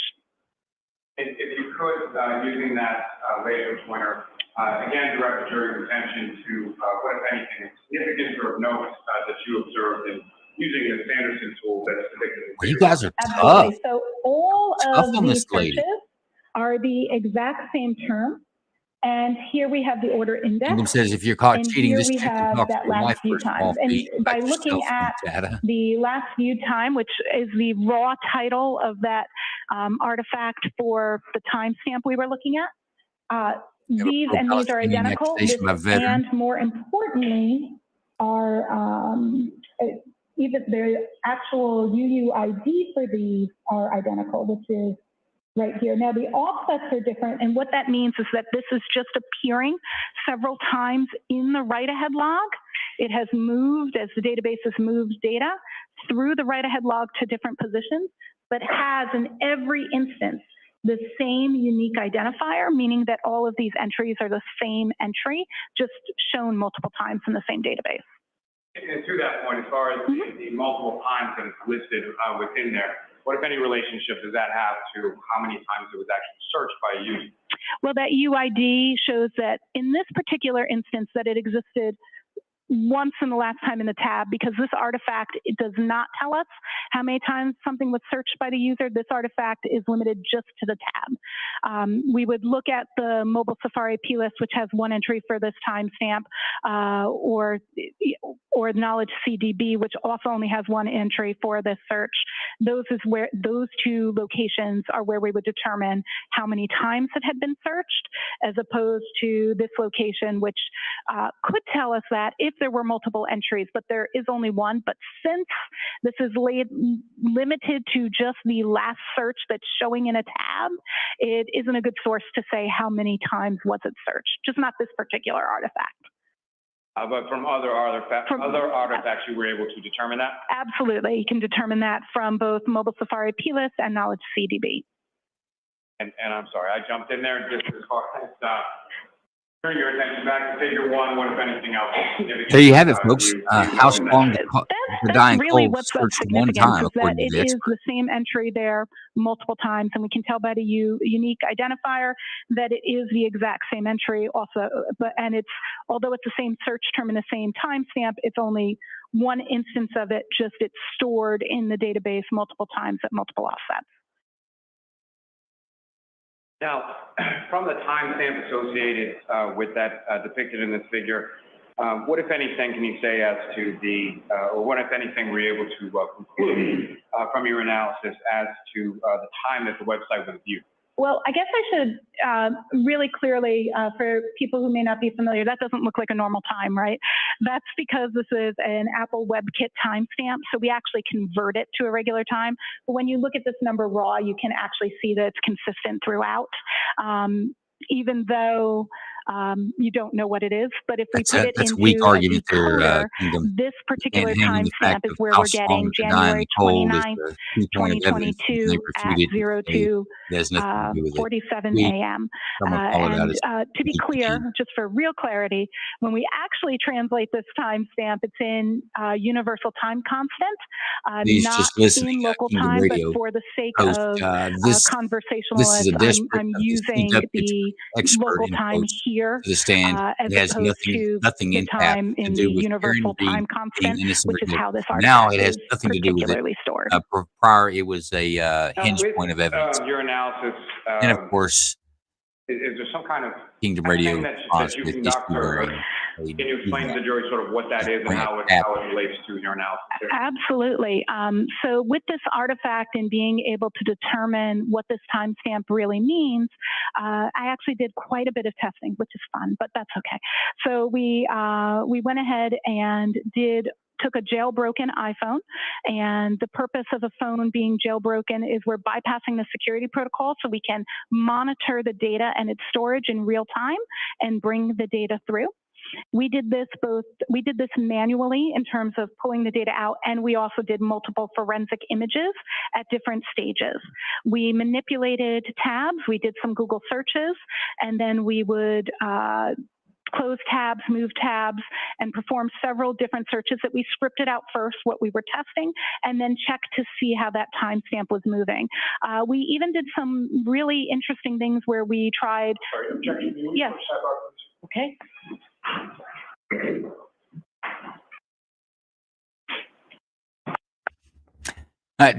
If you could, using that laser pointer, again, direct the jury's attention to what, if anything, significant or of note that you observed in using the Sanderson tool that's particularly. Well, you guys are Absolutely. tough. So all Tough of on these this lady. searches are the exact same term. And here we have the order index. Even says if you're caught and cheating, here this we chick can have talk to that your last wife view for a small time. And fee. by Back looking yourself at some data. the last view time, which is the raw title of that artifact for the timestamp we were looking at, these and these are identical. This, and more importantly, are even the actual UUID for these are identical, which is right here. Now the offsets are different, and what that means is that this is just appearing several times in the write-ahead log. It has moved as the database has moved data through the write-ahead log to different positions, but has in every instance the same unique identifier, meaning that all of these entries are the same entry, just shown multiple times in the same database. And to that point, as far as the multiple times that it's listed within there, what, if any, relationship does that have to how many times it was actually searched by a user? Well, that UID shows that in this particular instance that it existed once in the last time in the tab, because this artifact, it does not tell us how many times something was searched by the user. This artifact is limited just to the tab. We would look at the mobile Safari plist, which has one entry for this timestamp, or knowledge CDB, which also only has one entry for this search. Those two locations are where we would determine how many times it had been searched, as opposed to this location, which could tell us that if there were multiple entries, but there is only one. But since this is limited to just the last search that's showing in a tab, it isn't a good source to say how many times was it searched, just not this particular artifact. But from other artifacts, you were able to determine that? Absolutely. You can determine that from both Mobile Safari plist and Knowledge CDB. And I'm sorry, I jumped in there just as far as turn your attention back to figure 1. What, if anything, else? There you have it, folks. How long to die That's in really cold what's of search one significance, time, is that according to it the is expert. the same entry there multiple times, and we can tell by the unique identifier that it is the exact same entry also. And it's, although it's the same search term and the same timestamp, it's only one instance of it, just it's stored in the database multiple times at multiple offsets. Now, from the timestamp associated with that depicted in this figure, what, if anything, can you say as to or what, if anything, were you able to conclude from your analysis as to the time that the website was viewed? Well, I guess I should really clearly, for people who may not be familiar, that doesn't look like a normal time, right? That's because this is an Apple WebKit timestamp, so we actually convert it to a regular time. But when you look at this number raw, you can actually see that it's consistent throughout, even though you don't know what it is. But if we put it into weak argument a decoder, there, Kingdom. this particular And the timestamp fact is of where how we're getting strong to die in January the cold 29th, is the key point of evidence, and 2022 they at refuted it. 02 It has nothing to do with it. 47 a.m. To be clear, just for real clarity, when we actually translate this timestamp, it's in universal time constant, He's not just listening, in local Kingdom time, Radio but for the sake host, of this is a conversationalist, desperate, I'm using the expert local in time quotes here to the stand. as It has opposed to nothing the in tap time to in do the with universal Karen time Reed being constant, innocent which or is guilty. how this Now artifact it has is nothing to do with it. particularly stored. Prior, it was a hinge With point of evidence. your analysis, And of course, is there some kind of Kingdom Radio testing that response you with conduct, or issuing can you explain to the jury sort of what that is and how it relates to your analysis here? Absolutely. So with this artifact and being able to determine what this timestamp really means, I actually did quite a bit of testing, which is fun, but that's okay. So we went ahead and took a jailbroken iPhone, and the purpose of a phone being jailbroken is we're bypassing the security protocol so we can monitor the data and its storage in real time and bring the data through. We did this manually in terms of pulling the data out, and we also did multiple forensic images at different stages. We manipulated tabs, we did some Google searches, and then we would close tabs, move tabs, and perform several different searches that we scripted out first, what we were testing, and then checked to see how that timestamp was moving. We even did some really interesting things where we tried. Sorry, objection. Yes. Okay.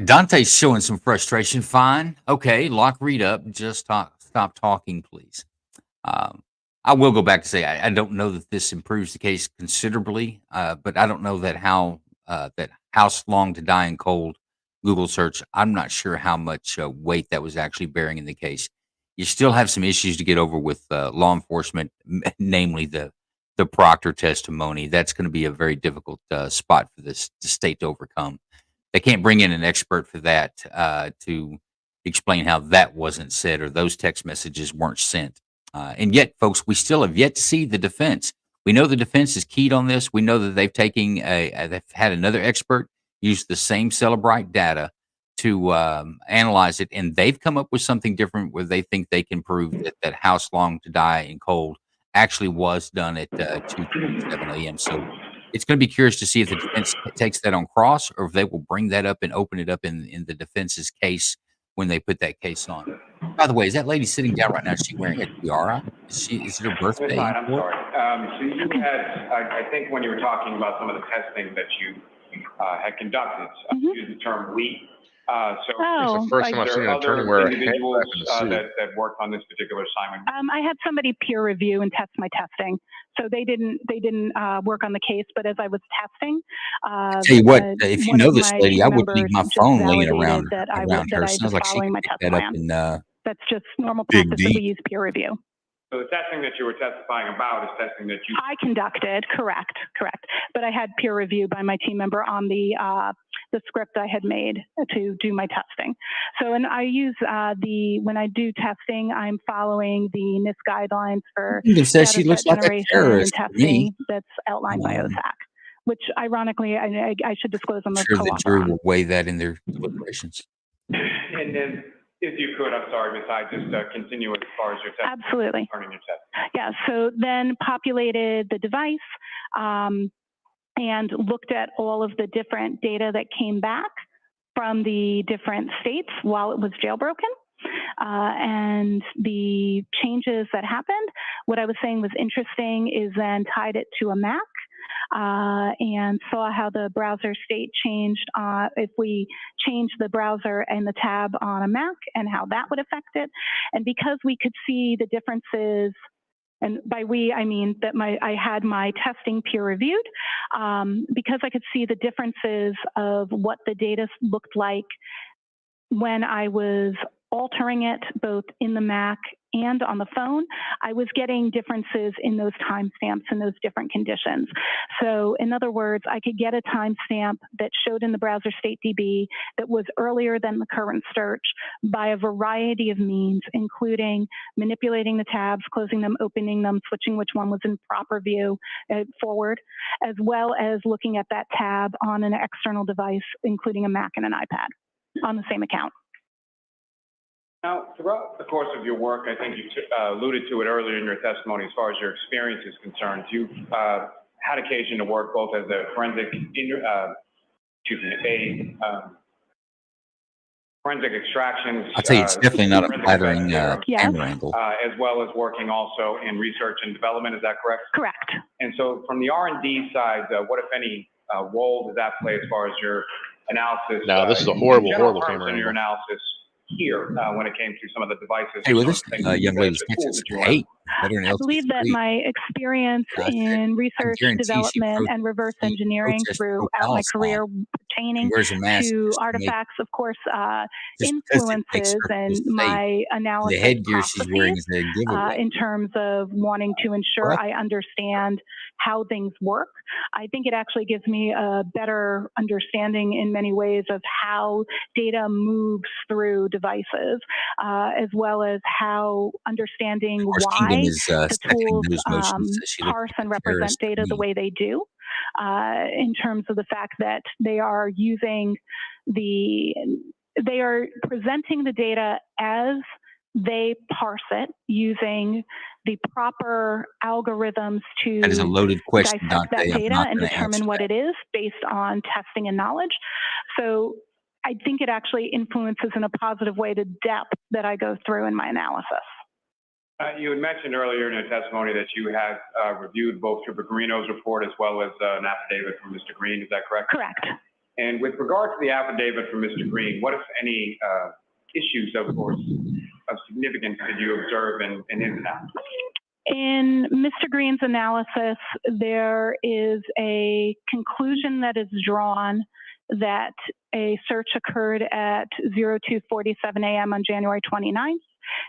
Dante's showing some frustration. Fine. Okay, lock Reed up. Just stop talking, please. I will go back to say I don't know that this improves the case considerably, but I don't know that how long to die in cold Google search. I'm not sure how much weight that was actually bearing in the case. You still have some issues to get over with law enforcement, namely the Proctor testimony. That's going to be a very difficult spot for the state to overcome. They can't bring in an expert for that to explain how that wasn't said or those text messages weren't sent. And yet, folks, we still have yet to see the defense. We know the defense is keyed on this. We know that they've had another expert use the same Celebrite data to analyze it, and they've come up with something different where they think they can prove that House Long to Die in Cold actually was done at 2:27 a.m. So it's going to be curious to see if the defense takes that on cross or if they will bring that up and open it up in the defense's case when they put that case on. By the way, is that lady sitting down right now? Is she wearing a tiara? Is it her birthday? I'm sorry. So you had, I think when you were talking about some of the testing that you had conducted, you used the term we. It's the first time I've seen an attorney wear a individuals suit. that worked on this particular assignment? I had somebody peer review and test my testing, so they didn't work on the case. But as I was testing, I tell you what, if you know this lady, I wouldn't leave my phone laying around that her. I Sounds like she following my could test pick that up plan. in That's just normal Big practice that we D. use peer review. So the testing that you were testifying about is testing that you... I conducted, correct. But I had peer review by my team member on the the script I had made to do my testing. So, and I use when I do testing, I'm following the NIST guidelines for You says she data looks set like a generation and terrorist to me. testing that's outlined by OSAC, which ironically, I should disclose I'm I'm a sure the co-author jury on. will weigh that in their deliberations. And then, if you could, I'm sorry, Ms. Hyde, just continue as far as your test. Absolutely. Concerning your test. Yeah, so then populated the device and looked at all of the different data that came back from the different states while it was jailbroken. And the changes that happened, what I was saying was interesting is then tied it to a Mac and saw how the browser state changed if we change the browser and the tab on a Mac and how that would affect it. And because we could see the differences, and by we, I mean that I had my testing peer reviewed, because I could see the differences of what the data looked like when I was altering it both in the Mac and on the phone, I was getting differences in those timestamps in those different conditions. So in other words, I could get a timestamp that showed in the browser state DB that was earlier than the current search by a variety of means, including manipulating the tabs, closing them, opening them, switching which one was in proper view forward, as well as looking at that tab on an external device, including a Mac and an iPad on the same account. Now, throughout the course of your work, I think you alluded to it earlier in your testimony as far as your experience is concerned. You've had occasion to work both as a forensic, forensic extractions. I'll tell you, it's definitely not a flattering Yes. camera angle. As well as working also in research and development, is that correct? Correct. And so from the R&D side, what, if any, role does that play as far as your analysis? No, this is a horrible, horrible camera in your angle. analysis here when it came to some of the devices. Hey, well, this young the lady's tools Texas that you State. I believe that my experience in research, development, and reverse engineering throughout my career pertaining to artifacts, of course, influences and my analysis the headgear she's wearing is a giveaway. In terms of wanting to ensure I understand how things work. I think it actually gives me a better understanding in many ways of how data moves through devices, as well as how understanding why the tools parse and represent data the way they do, in terms of the fact that they are presenting the data as they parse it using the proper algorithms to that is a loaded question, dissect that data and determine what it is based on testing and knowledge. So I think it actually influences in a positive way the depth that I go through in my analysis. You had mentioned earlier in your testimony that you had reviewed both Trooper Greeno's report as well as an affidavit from Mr. Green. Is that correct? Correct. And with regard to the affidavit from Mr. Green, what, if any, issues, of course, of significance did you observe in his analysis? In Mr. Green's analysis, there is a conclusion that is drawn that a search occurred at 02:47 a.m. on January 29th.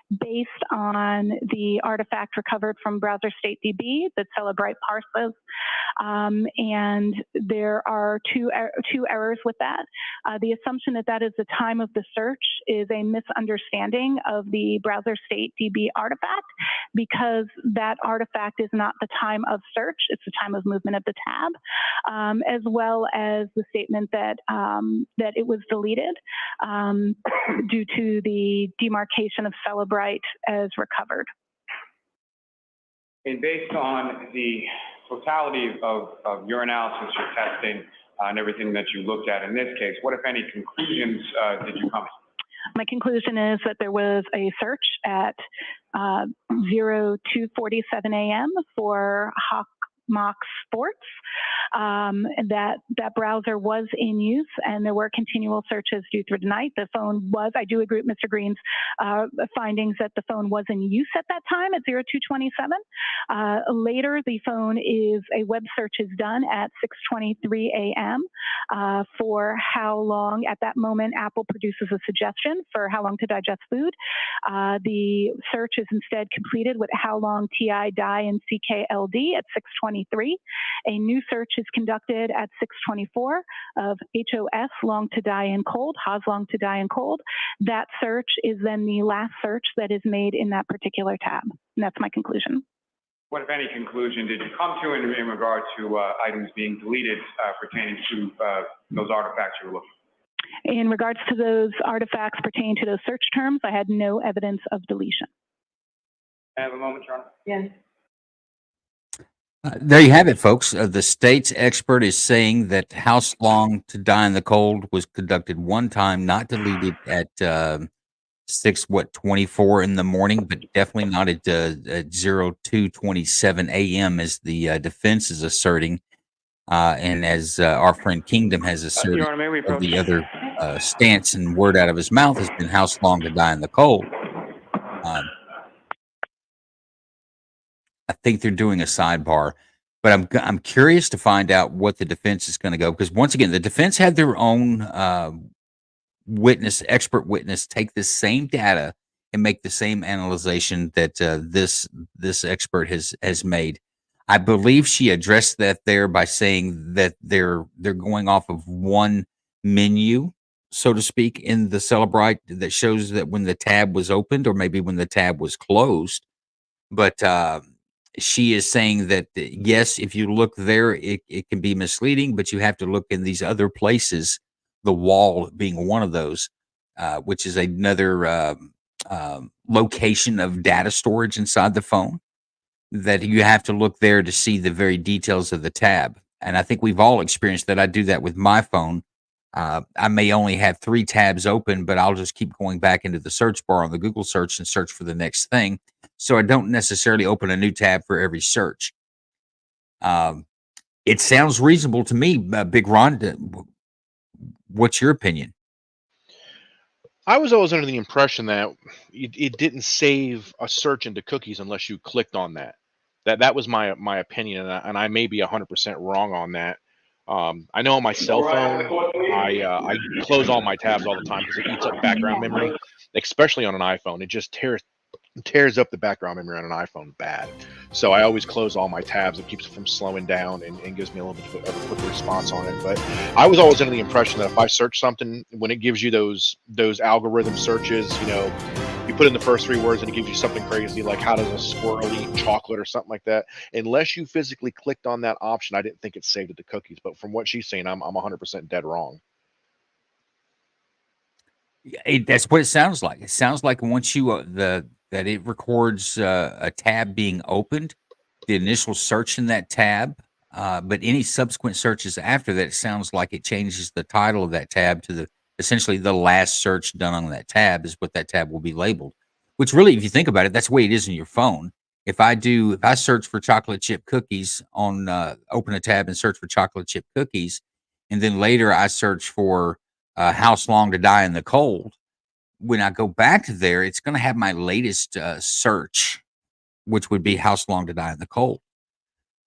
Based on the artifact recovered from browser state DB that Celebrite parses. And there are two errors with that. The assumption that that is the time of the search is a misunderstanding of the browser state DB artifact, because that artifact is not the time of search, it's the time of movement of the tab, as well as the statement that, that it was deleted due to the demarcation of Celebrite as recovered. And based on the totality of your analysis, your testing, and everything that you looked at in this case, what, if any, conclusions did you come to? My conclusion is that there was a search at 02:47 a.m. for Hawk Mock Sports. That browser was in use, and there were continual searches due through the night. The phone was, I do agree with Mr. Green's findings that the phone was in use at that time at 02:27. Later, the phone is, a web search is done at 6:23 a.m. For how long, at that moment, Apple produces a suggestion for how long to digest food. The search is instead completed with how long TI, die, and CKLD at 6:20 2023. A new search is conducted at 624 of HOS long to die in cold, Haas long to die in cold. That search is then the last search that is made in that particular tab. And that's my conclusion. What, if any, conclusion did you come to in regard to items being deleted pertaining to those artifacts you were looking for? In regards to those artifacts pertaining to those search terms, I had no evidence of deletion. I have a moment, Your Honor. Yes. There you have it, folks. The state's expert is saying that House Long to Die in the Cold was conducted one time, not deleted at 24 in the morning, but definitely not at 02:27 a.m. as the defense is asserting, and as our friend Kingdom has asserted. Your Honor, may we approach? The other stance and word out of his mouth has been House Long to Die in the Cold. I think they're doing a sidebar, but I'm curious to find out what the defense is going to go, because once again, the defense had their own expert witness, take the same data and make the same analyzation that this expert has made. I believe she addressed that there by saying that they're going off of one menu, so to speak, in the Celebrite that shows that when the tab was opened, or maybe when the tab was closed, but she is saying that yes, if you look there, it can be misleading, but you have to look in these other places, the wall being one of those, which is another location of data storage inside the phone, that you have to look there to see the very details of the tab. And I think we've all experienced that. I do that with my phone. I may only have 3 tabs open, but I'll just keep going back into the search bar on the Google search and search for the next thing. So I don't necessarily open a new tab for every search. It sounds reasonable to me, Big Ron. What's your opinion? I was always under the impression that it didn't save a search into cookies unless you clicked on that. That was my opinion, and I may be 100% wrong on that. I know on my cell phone, I close all my tabs all the time because it eats up background memory, especially on an iPhone. It just tears up the background memory on an iPhone bad. So I always close all my tabs. It keeps it from slowing down and gives me a little bit of a quicker response on it. But I was always under the impression that if I search something, when it gives you those algorithm searches, you put in the first 3 words and it gives you something crazy like how does a squirrel eat chocolate or something like that. Unless you physically clicked on that option, I didn't think it saved it to cookies. But from what she's saying, I'm 100% dead wrong. That's what it sounds like. It sounds like once you that it records a tab being opened, the initial search in that tab, but any subsequent searches after that, it sounds like it changes the title of that tab to essentially the last search done on that tab is what that tab will be labeled. Which really, if you think about it, that's the way it is in your phone. If I search for chocolate chip cookies on open a tab and search for chocolate chip cookies, and then later I search for House Long to Die in the Cold, when I go back to there, it's going to have my latest search, which would be House Long to Die in the Cold.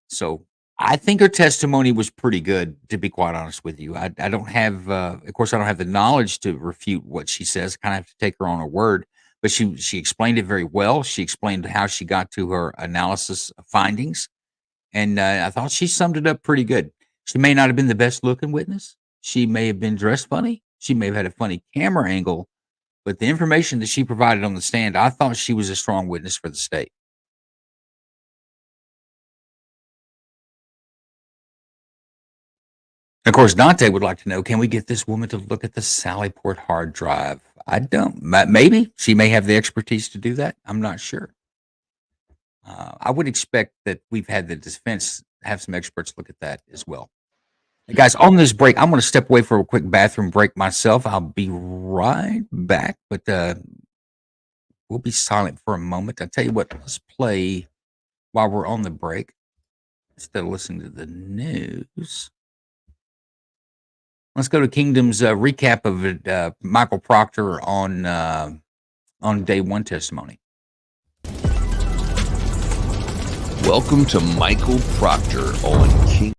So I think her testimony was pretty good, to be quite honest with you. I don't have, of course, I don't have the knowledge to refute what she says. I kind of have to take her on her word, but she explained it very well. She explained how she got to her analysis findings, and I thought she summed it up pretty good. She may not have been the best looking witness. She may have been dressed funny. She may have had a funny camera angle. But the information that she provided on the stand, I thought she was a strong witness for the state. Of course, Dante would like to know, can we get this woman to look at the Sallyport hard drive? I don't. Maybe. She may have the expertise to do that. I'm not sure. I would expect that we've had the defense have some experts look at that as well. Hey guys, on this break, I'm going to step away for a quick bathroom break myself. I'll be right back, but we'll be silent for a moment. I'll tell you what, let's play while we're on the break instead of listening to the news. Let's go to Kingdom's recap of Michael Proctor on day 1 testimony. Welcome to Michael Proctor on King.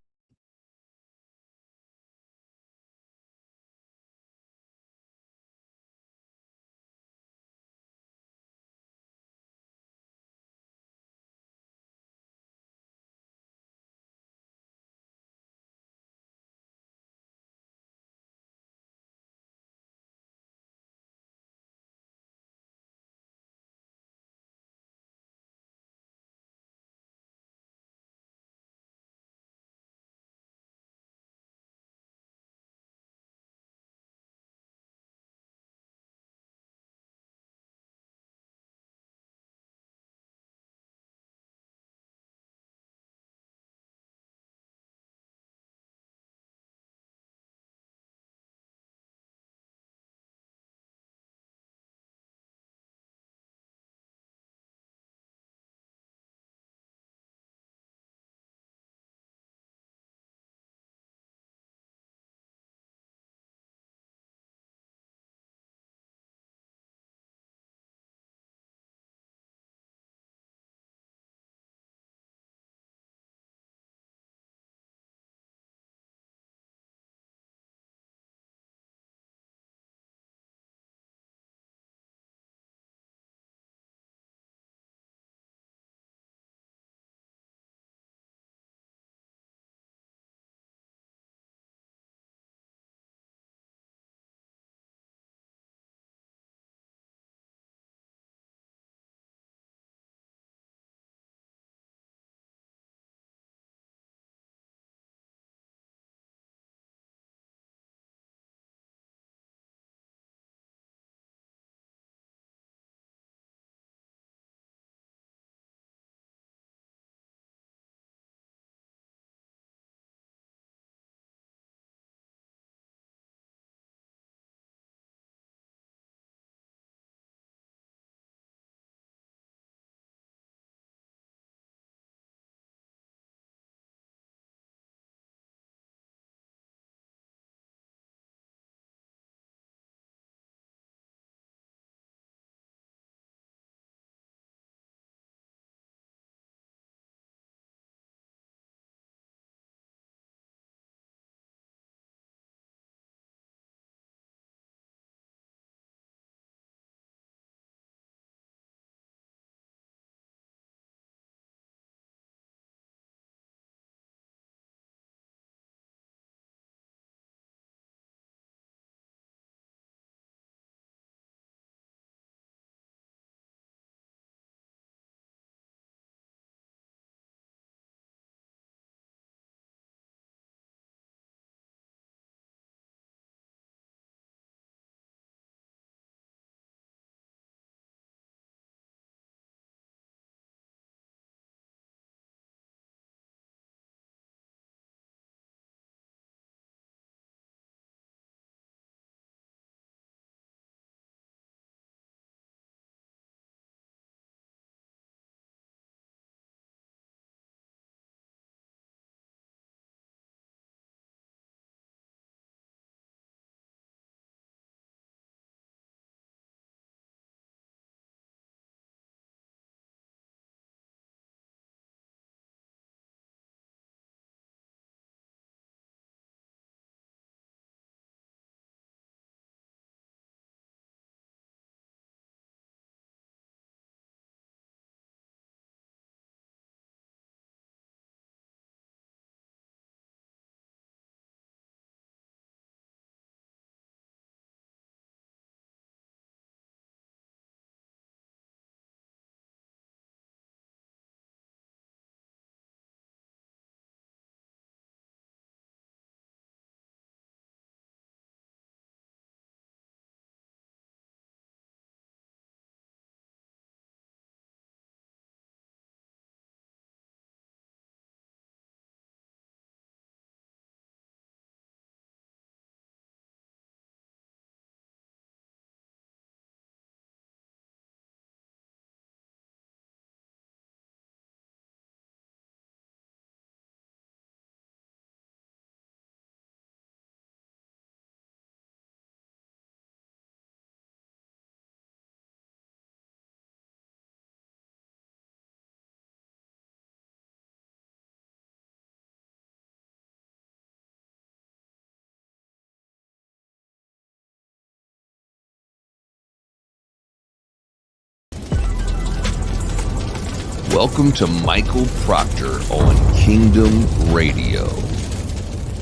Welcome to Michael Proctor on Kingdom Radio.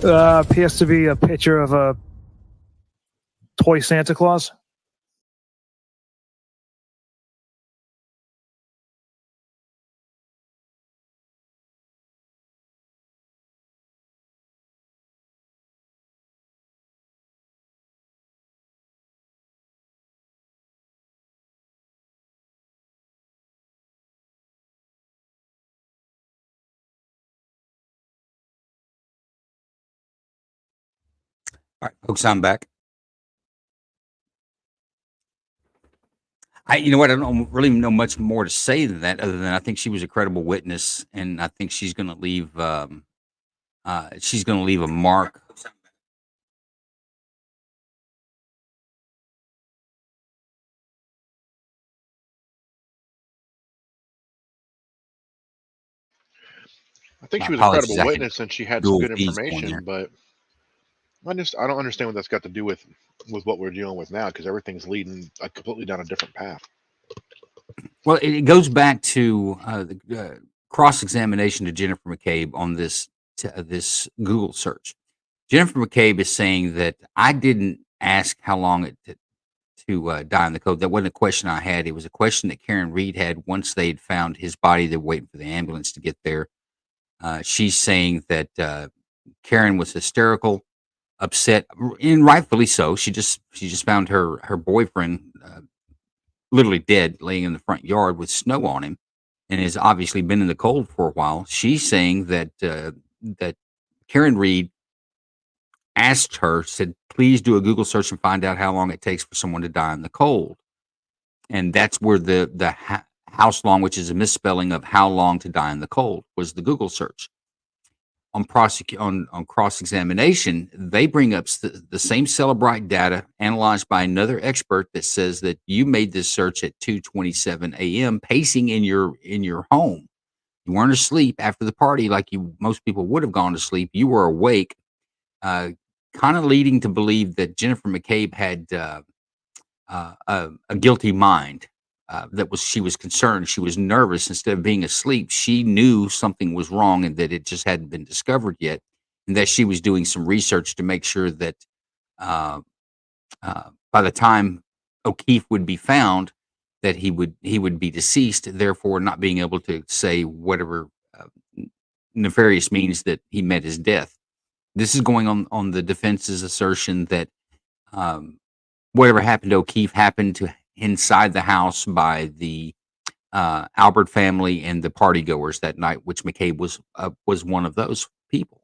Appears to be a picture of a toy Santa Claus. All right, folks, I'm back. You know what? I don't really know much more to say than that, other than I think she was a credible witness, and I think she's going to leave. She's going to leave a mark. I think My she was a apologies, credible I had witness and she had some dual good V's going information, there. but I don't understand what that's got to do with what we're dealing with now, because everything's leading completely down a different path. Well, it goes back to the cross-examination to Jennifer McCabe on this Google search. Jennifer McCabe is saying that I didn't ask how long it took to die in the cold. That wasn't a question I had. It was a question that Karen Reed had once they'd found his body. They were waiting for the ambulance to get there. She's saying that Karen was hysterical, upset, and rightfully so. She just found her boyfriend literally dead, laying in the front yard with snow on him, and has obviously been in the cold for a while. She's saying that that Karen Reed asked her, said, "Please do a Google search and find out how long it takes for someone to die in the cold." And that's where the house long, which is a misspelling of how long to die in the cold, was the Google search. On cross-examination, they bring up the same Celebrite data analyzed by another expert that says that you made this search at 2:27 a.m. pacing in your home. You weren't asleep after the party like most people would have gone to sleep. You were awake, kind of leading to believe that Jennifer McCabe had a guilty mind. She was concerned. She was nervous. Instead of being asleep, she knew something was wrong and that it just hadn't been discovered yet, and that she was doing some research to make sure that by the time O'Keefe would be found, that he would be deceased, therefore not being able to say whatever nefarious means that he met his death. This is going on the defense's assertion that whatever happened to O'Keefe happened to inside the house by the Albert family and the party goers that night, which McCabe was one of those people.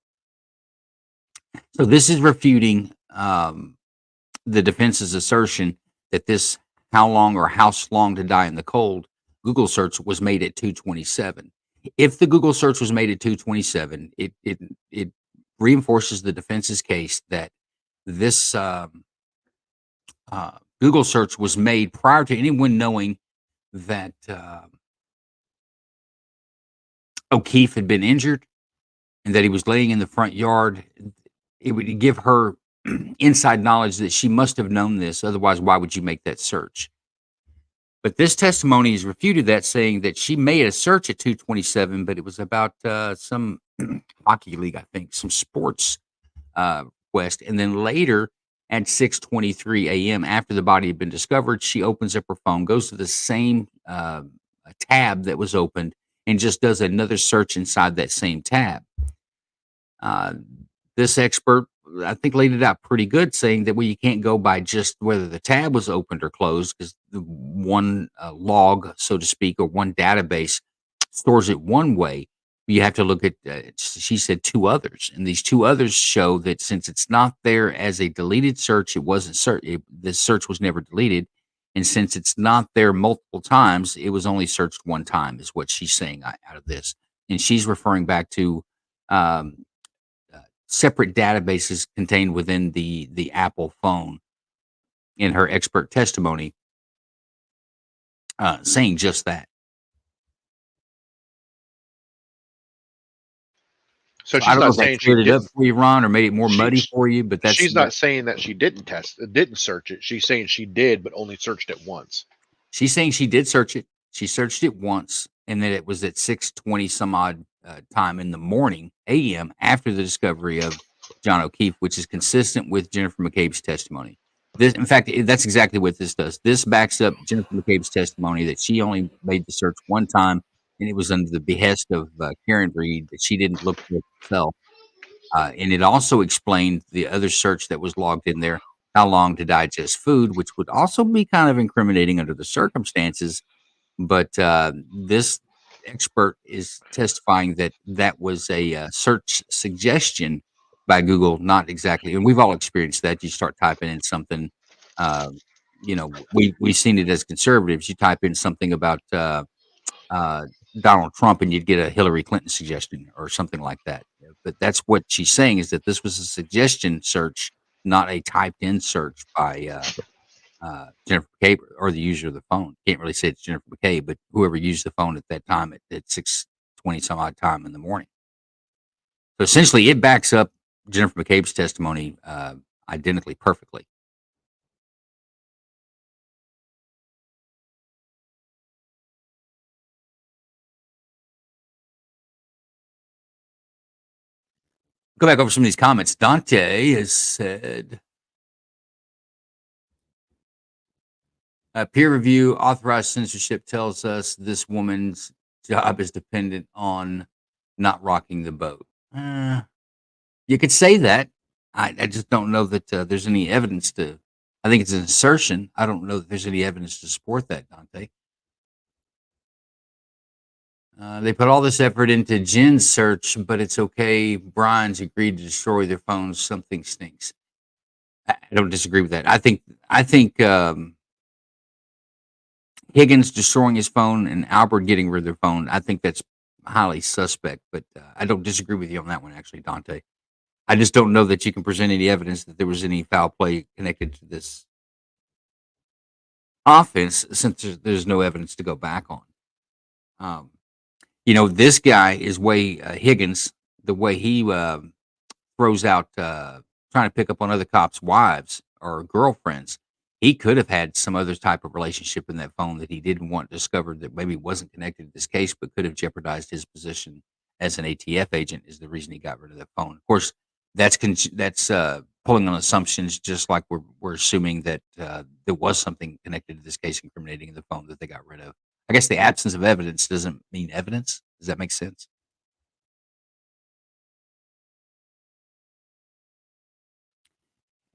So this is refuting the defense's assertion that this how long or how long to die in the cold Google search was made at 2:27. If the Google search was made at 2:27, it reinforces the defense's case that this Google search was made prior to anyone knowing that O'Keefe had been injured and that he was laying in the front yard. It would give her inside knowledge that she must have known this. Otherwise, why would you make that search? But this testimony has refuted that, saying that she made a search at 2:27, but it was about some hockey league, I think, some sports quest. And then later at 6:23 a.m., after the body had been discovered, she opens up her phone, goes to the same tab that was opened, and just does another search inside that same tab. This expert, I think, laid it out pretty good, saying that, well, you can't go by just whether the tab was opened or closed, because the one log, so to speak, or one database stores it one way. You have to look at, she said, two others. And these two others show that since it's not there as a deleted search, it wasn't the search was never deleted. And since it's not there multiple times, it was only searched one time, is what she's saying out of this. And she's referring back to separate databases contained within the Apple phone in her expert testimony, saying just that. So I she's don't know not if that saying she cleared it up didn't. for you, Ron, or made it more muddy for you, but She's not saying that she didn't search it. She's saying she did, but only searched it once. She's saying she did search it. She searched it once, and that it was at 6:20 some odd time in the morning, a.m., after the discovery of John O'Keefe, which is consistent with Jennifer McCabe's testimony. This, in fact, that's exactly what this does. This backs up Jennifer McCabe's testimony that she only made the search one time, and it was under the behest of Karen Reed, that she didn't look for it herself. And it also explained the other search that was logged in there, how long to digest food, which would also be kind of incriminating under the circumstances. But this expert is testifying that that was a search suggestion by Google, not exactly. And we've all experienced that. You start typing in something, uh, we've seen it as conservatives. You type in something about uh, Donald Trump, and you'd get a Hillary Clinton suggestion or something like that. But that's what she's saying, is that this was a suggestion search, not a typed in search by Jennifer McCabe or the user of the phone. Can't really say it's Jennifer McCabe, but whoever used the phone at that time at 6:20 some odd time in the morning. So essentially, it backs up Jennifer McCabe's testimony identically, perfectly. Go back over some of these comments. Dante has said, peer review, authorized censorship tells us this woman's job is dependent on not rocking the boat. You could say that. I just don't know that there's any evidence to. I think it's an assertion. I don't know that there's any evidence to support that, Dante. They put all this effort into Jen's search, but it's okay. Brian's agreed to destroy their phones. Something stinks. I don't disagree with that. I think Higgins destroying his phone and Albert getting rid of their phone, I think that's highly suspect. But I don't disagree with you on that one, actually, Dante. I just don't know that you can present any evidence that there was any foul play connected to this offense, since there's no evidence to go back on. This guy is way Higgins, the way he throws out trying to pick up on other cops' wives or girlfriends. He could have had some other type of relationship in that phone that he didn't want discovered, that maybe wasn't connected to this case, but could have jeopardized his position as an ATF agent, is the reason he got rid of that phone. Of course, that's pulling on assumptions, just like we're assuming that there was something connected to this case incriminating in the phone that they got rid of. I guess the absence of evidence doesn't mean evidence. Does that make sense?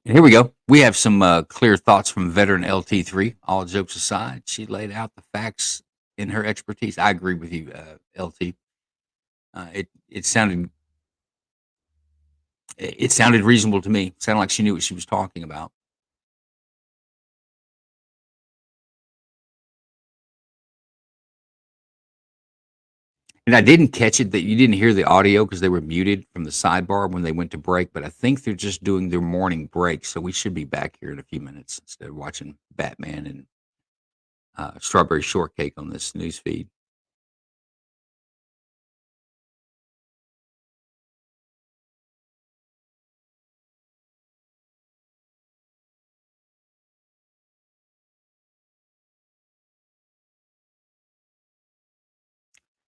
And here we go. We have some clear thoughts from veteran LT3. All jokes aside, she laid out the facts in her expertise. I agree with you, LT. It sounded reasonable to me. It sounded like she knew what she was talking about. And I didn't catch it that you didn't hear the audio because they were muted from the sidebar when they went to break, but I think they're just doing their morning break, so we should be back here in a few minutes instead of watching Batman and Strawberry Shortcake on this news feed.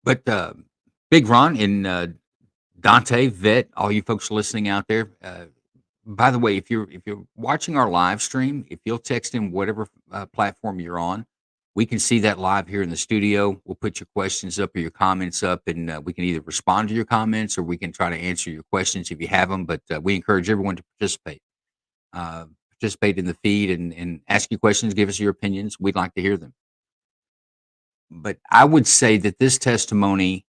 But Big Ron and Dante, Vet, all you folks listening out there. By the way, if you're watching our live stream, if you'll text in whatever platform you're on, we can see that live here in the studio. We'll put your questions up or your comments up, and we can either respond to your comments or we can try to answer your questions if you have them. But we encourage everyone to participate. Participate in the feed and ask you questions. Give us your opinions. We'd like to hear them. But I would say that this testimony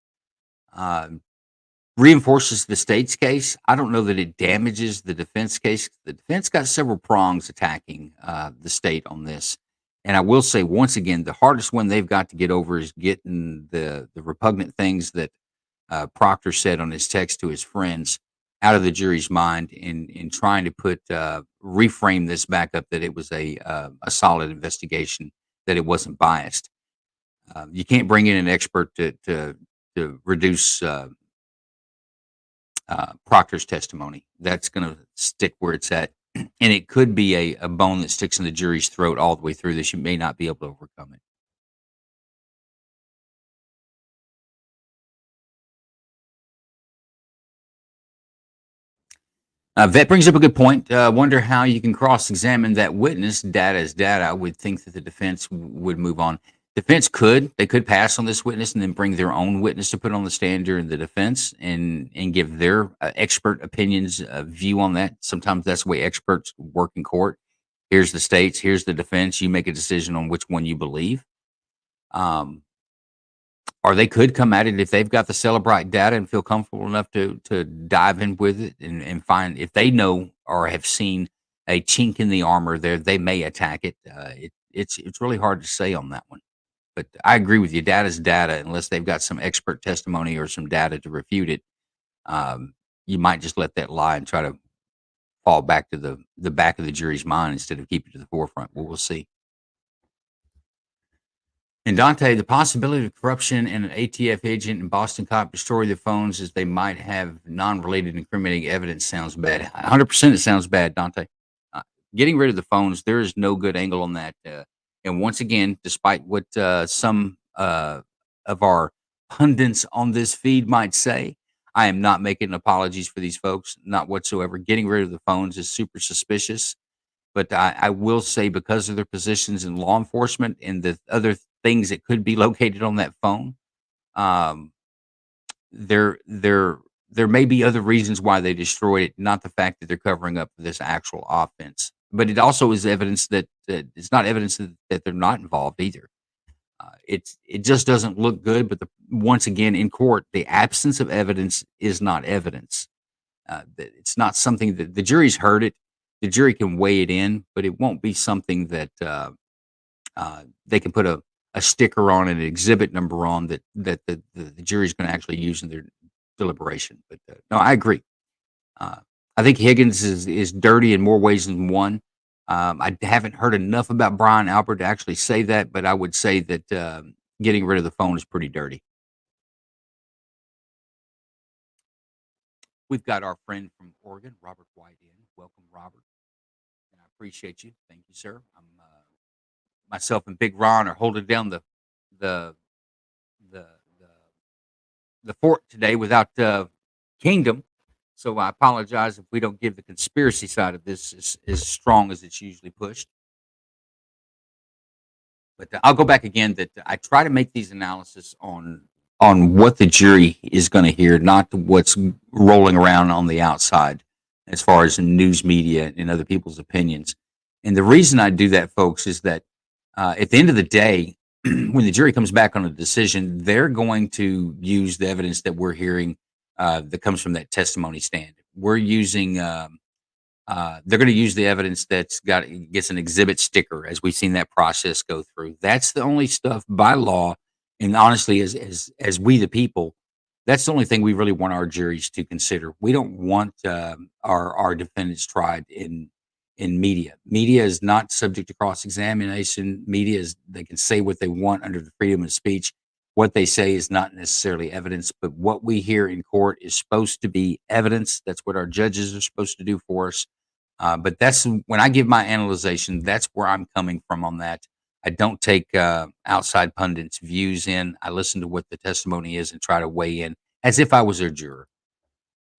reinforces the state's case. I don't know that it damages the defense case. The defense got several prongs attacking the state on this. And I will say, once again, the hardest one they've got to get over is getting the repugnant things that Proctor said on his text to his friends out of the jury's mind, in trying to reframe this back up, that it was a solid investigation, that it wasn't biased. You can't bring in an expert to reduce Proctor's testimony. That's going to stick where it's at, and it could be a bone that sticks in the jury's throat all the way through this. You may not be able to overcome it. Vet brings up a good point. Wonder how you can cross-examine that witness. Data is data. I would think that the defense would move on. Defense they could pass on this witness and then bring their own witness to put on the stand during the defense and give their expert opinions, view on that. Sometimes that's the way experts work in court. Here's the states, here's the defense. You make a decision on which one you believe. Or they could come at it if they've got the Celebrite data and feel comfortable enough to dive in with it and find if they know or have seen a chink in the armor there, they may attack it. It's really hard to say on that one. But I agree with you. Data is data, unless they've got some expert testimony or some data to refute it. You might just let that lie and try to fall back to the back of the jury's mind instead of keep it to the forefront. Well, we'll see. And Dante, the possibility of corruption and an ATF agent and Boston cop destroy their phones as they might have non-related incriminating evidence sounds bad. 100% it sounds bad, Dante. Getting rid of the phones, there is no good angle on that. And once again, despite what some of our pundits on this feed might say, I am not making apologies for these folks, not whatsoever. Getting rid of the phones is super suspicious. But I will say, because of their positions in law enforcement and the other things that could be located on that phone, there may be other reasons why they destroyed it, not the fact that they're covering up this actual offense. But it also is evidence that it's not evidence that they're not involved either. It just doesn't look good. But once again, in court, the absence of evidence is not evidence. It's not something that the jury's heard it. The jury can weigh it in, but it won't be something that they can put a sticker on and an exhibit number on that the jury's going to actually use in their deliberation. But no, I agree. I think Higgins is dirty in more ways than one. I haven't heard enough about Brian Albert to actually say that, but I would say that getting rid of the phone is pretty dirty. We've got our friend from Oregon, Robert White, in. Welcome, Robert. And I appreciate you. Thank you, sir. I'm myself and Big Ron are holding down the fort today without Kingdom. So I apologize if we don't give the conspiracy side of this as strong as it's usually pushed. But I'll go back again that I try to make these analysis on what the jury is going to hear, not what's rolling around on the outside as far as news media and other people's opinions. And the reason I do that, folks, is that at the end of the day, when the jury comes back on a decision, they're going to use the evidence that we're hearing that comes from that testimony stand. We're using, they're going to use the evidence gets an exhibit sticker, as we've seen that process go through. That's the only stuff by law, and honestly, as we the people, that's the only thing we really want our juries to consider. We don't want our defendants tried in media. Media is not subject to cross-examination. Media they can say what they want under the freedom of speech. What they say is not necessarily evidence, but what we hear in court is supposed to be evidence. That's what our judges are supposed to do for us. But that's when I give my analyzation, that's where I'm coming from on that. I don't take outside pundits' views in. I listen to what the testimony is and try to weigh in as if I was their juror.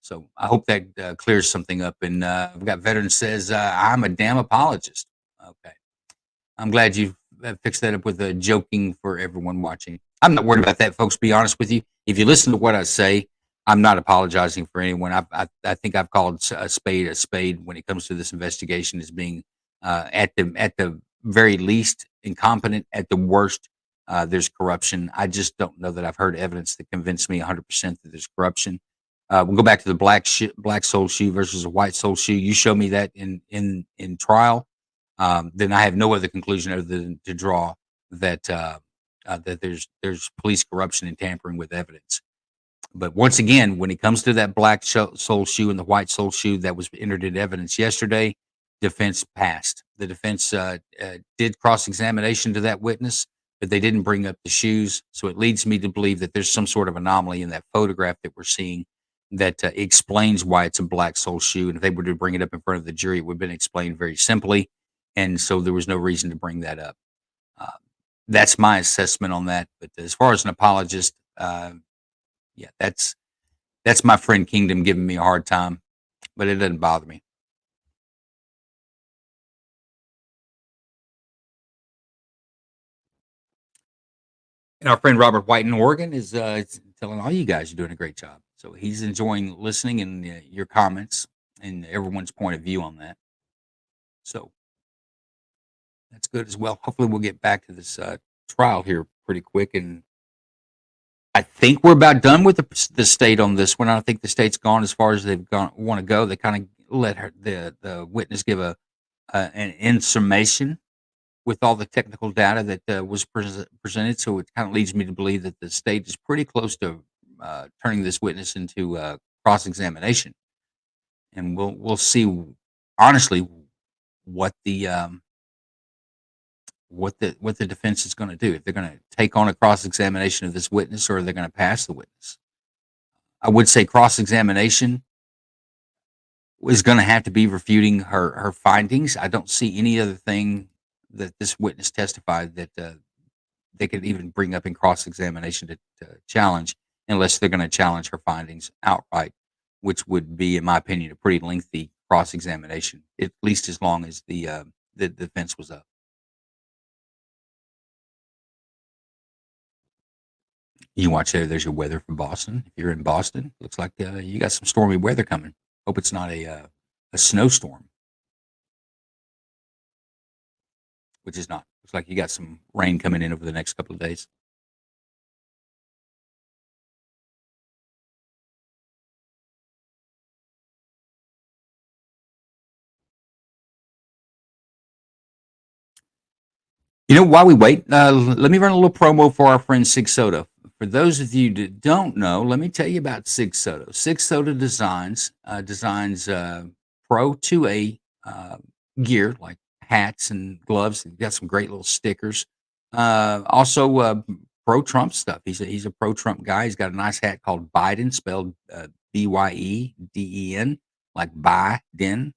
So I hope that clears something up. And I've got Veteran says, I'm a damn apologist. Okay. I'm glad you fixed that up with the joking for everyone watching. I'm not worried about that, folks, to be honest with you. If you listen to what I say, I'm not apologizing for anyone. I think I've called a spade when it comes to this investigation as being at the very least incompetent, at the worst there's corruption. I just don't know that I've heard evidence that convinced me 100% that there's corruption. We'll go back to the black sole shoe versus a white sole shoe. You show me that in trial, then I have no other conclusion other than to draw that that there's police corruption and tampering with evidence. But once again, when it comes to that black sole shoe and the white sole shoe that was entered into evidence yesterday, defense passed. The defense did cross-examination to that witness, but they didn't bring up the shoes. So it leads me to believe that there's some sort of anomaly in that photograph that we're seeing that explains why it's a black sole shoe. And if they were to bring it up in front of the jury, it would have been explained very simply. And so there was no reason to bring that up. That's my assessment on that. But as far as an apologist, yeah, that's my friend Kingdom giving me a hard time. but it doesn't bother me. And our friend Robert White in Oregon is telling all you guys you're doing a great job. So he's enjoying listening and your comments and everyone's point of view on that. So that's good as well. Hopefully, we'll get back to this trial here pretty quick. And I think we're about done with the state on this one. I think the state's gone as far as they've gone want to go. They kind of let the witness give an in summation with all the technical data that was presented. So it kind of leads me to believe that the state is pretty close to turning this witness into cross examination, and we'll see honestly what the what the defense is going to do, if they're going to take on a cross examination of this witness or they're going to pass the witness. I would say cross examination is going to have to be refuting her findings. I don't see any other thing that this witness testified that they could even bring up in cross examination to challenge, unless they're going to challenge her findings outright, which would be, in my opinion, a pretty lengthy cross examination, at least as long as the defense was up. You watch there. There's your weather from Boston. If you're in Boston, looks like you got some stormy weather coming. Hope it's not a snowstorm, which is not. Looks like you got some rain coming in over the next couple of days. While we wait, let me run a little promo for our friend Sig Soda. For those of you that don't know, let me tell you about Sig Soda. Sig Soda designs Pro 2A gear like hats and gloves. He's got some great little stickers. Also, pro Trump stuff. He's a pro Trump guy. He's got a nice hat called Biden, spelled Byeden, like Biden.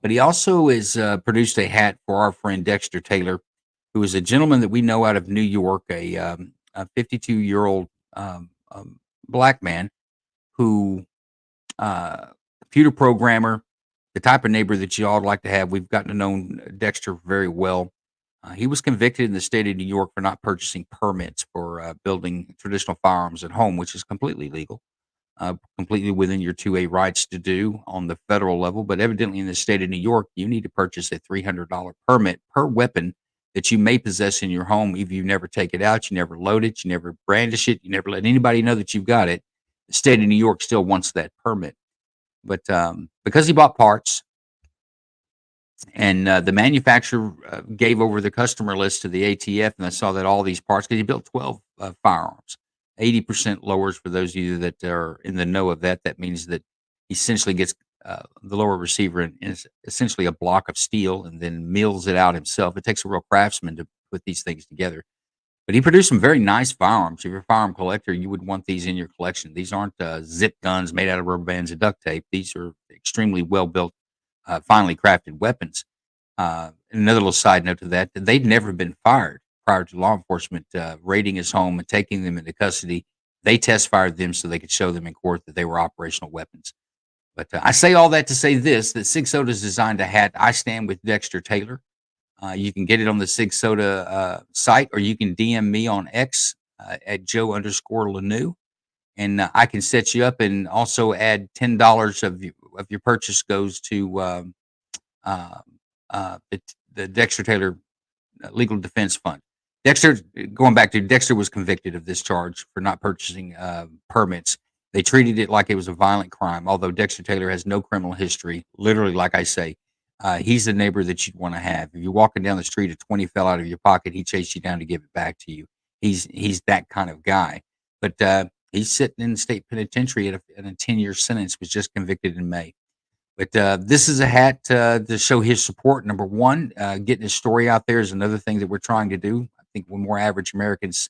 But he also has produced a hat for our friend Dexter Taylor, who is a gentleman that we know out of New York, a 52-year-old black man who, computer programmer, the type of neighbor that you all would like to have. We've gotten to know Dexter very well. He was convicted in the state of New York for not purchasing permits for building traditional firearms at home, which is completely legal, completely within your 2A rights to do on the federal level. But evidently in the state of New York, you need to purchase a $300 permit per weapon that you may possess in your home. If you never take it out, you never load it, you never brandish it, you never let anybody know that you've got it, the state of New York still wants that permit. But because he bought parts and the manufacturer gave over the customer list to the ATF, and I saw that all these parts, because he built 12 firearms, 80% lowers. For those of you that are in the know of that, that means that he essentially gets the lower receiver and is essentially a block of steel and then mills it out himself. It takes a real craftsman to put these things together. But he produced some very nice firearms. If you're a firearm collector, you would want these in your collection. These aren't zip guns made out of rubber bands and duct tape. These are extremely well-built, finely crafted weapons. Another little side note to that, they'd never been fired prior to law enforcement raiding his home and taking them into custody. They test fired them so they could show them in court that they were operational weapons. But I say all that to say this, that Sig Soda's designed a hat. I stand with Dexter Taylor. You can get it on the Sig Soda site, or you can DM me on X at Joe_Lanou, and I can set you up and also add $10 of your purchase goes to the Dexter Taylor Legal Defense Fund. Going back to Dexter was convicted of this charge for not purchasing permits. They treated it like it was a violent crime, although Dexter Taylor has no criminal history. Literally, like I say, he's the neighbor that you'd want to have. If you're walking down the street, a 20 fell out of your pocket, he chased you down to give it back to you. He's that kind of guy. But he's sitting in the state penitentiary at a 10-year sentence, was just convicted in May. But this is a hat to show his support. Number one, getting his story out there is another thing that we're trying to do. I think when more average Americans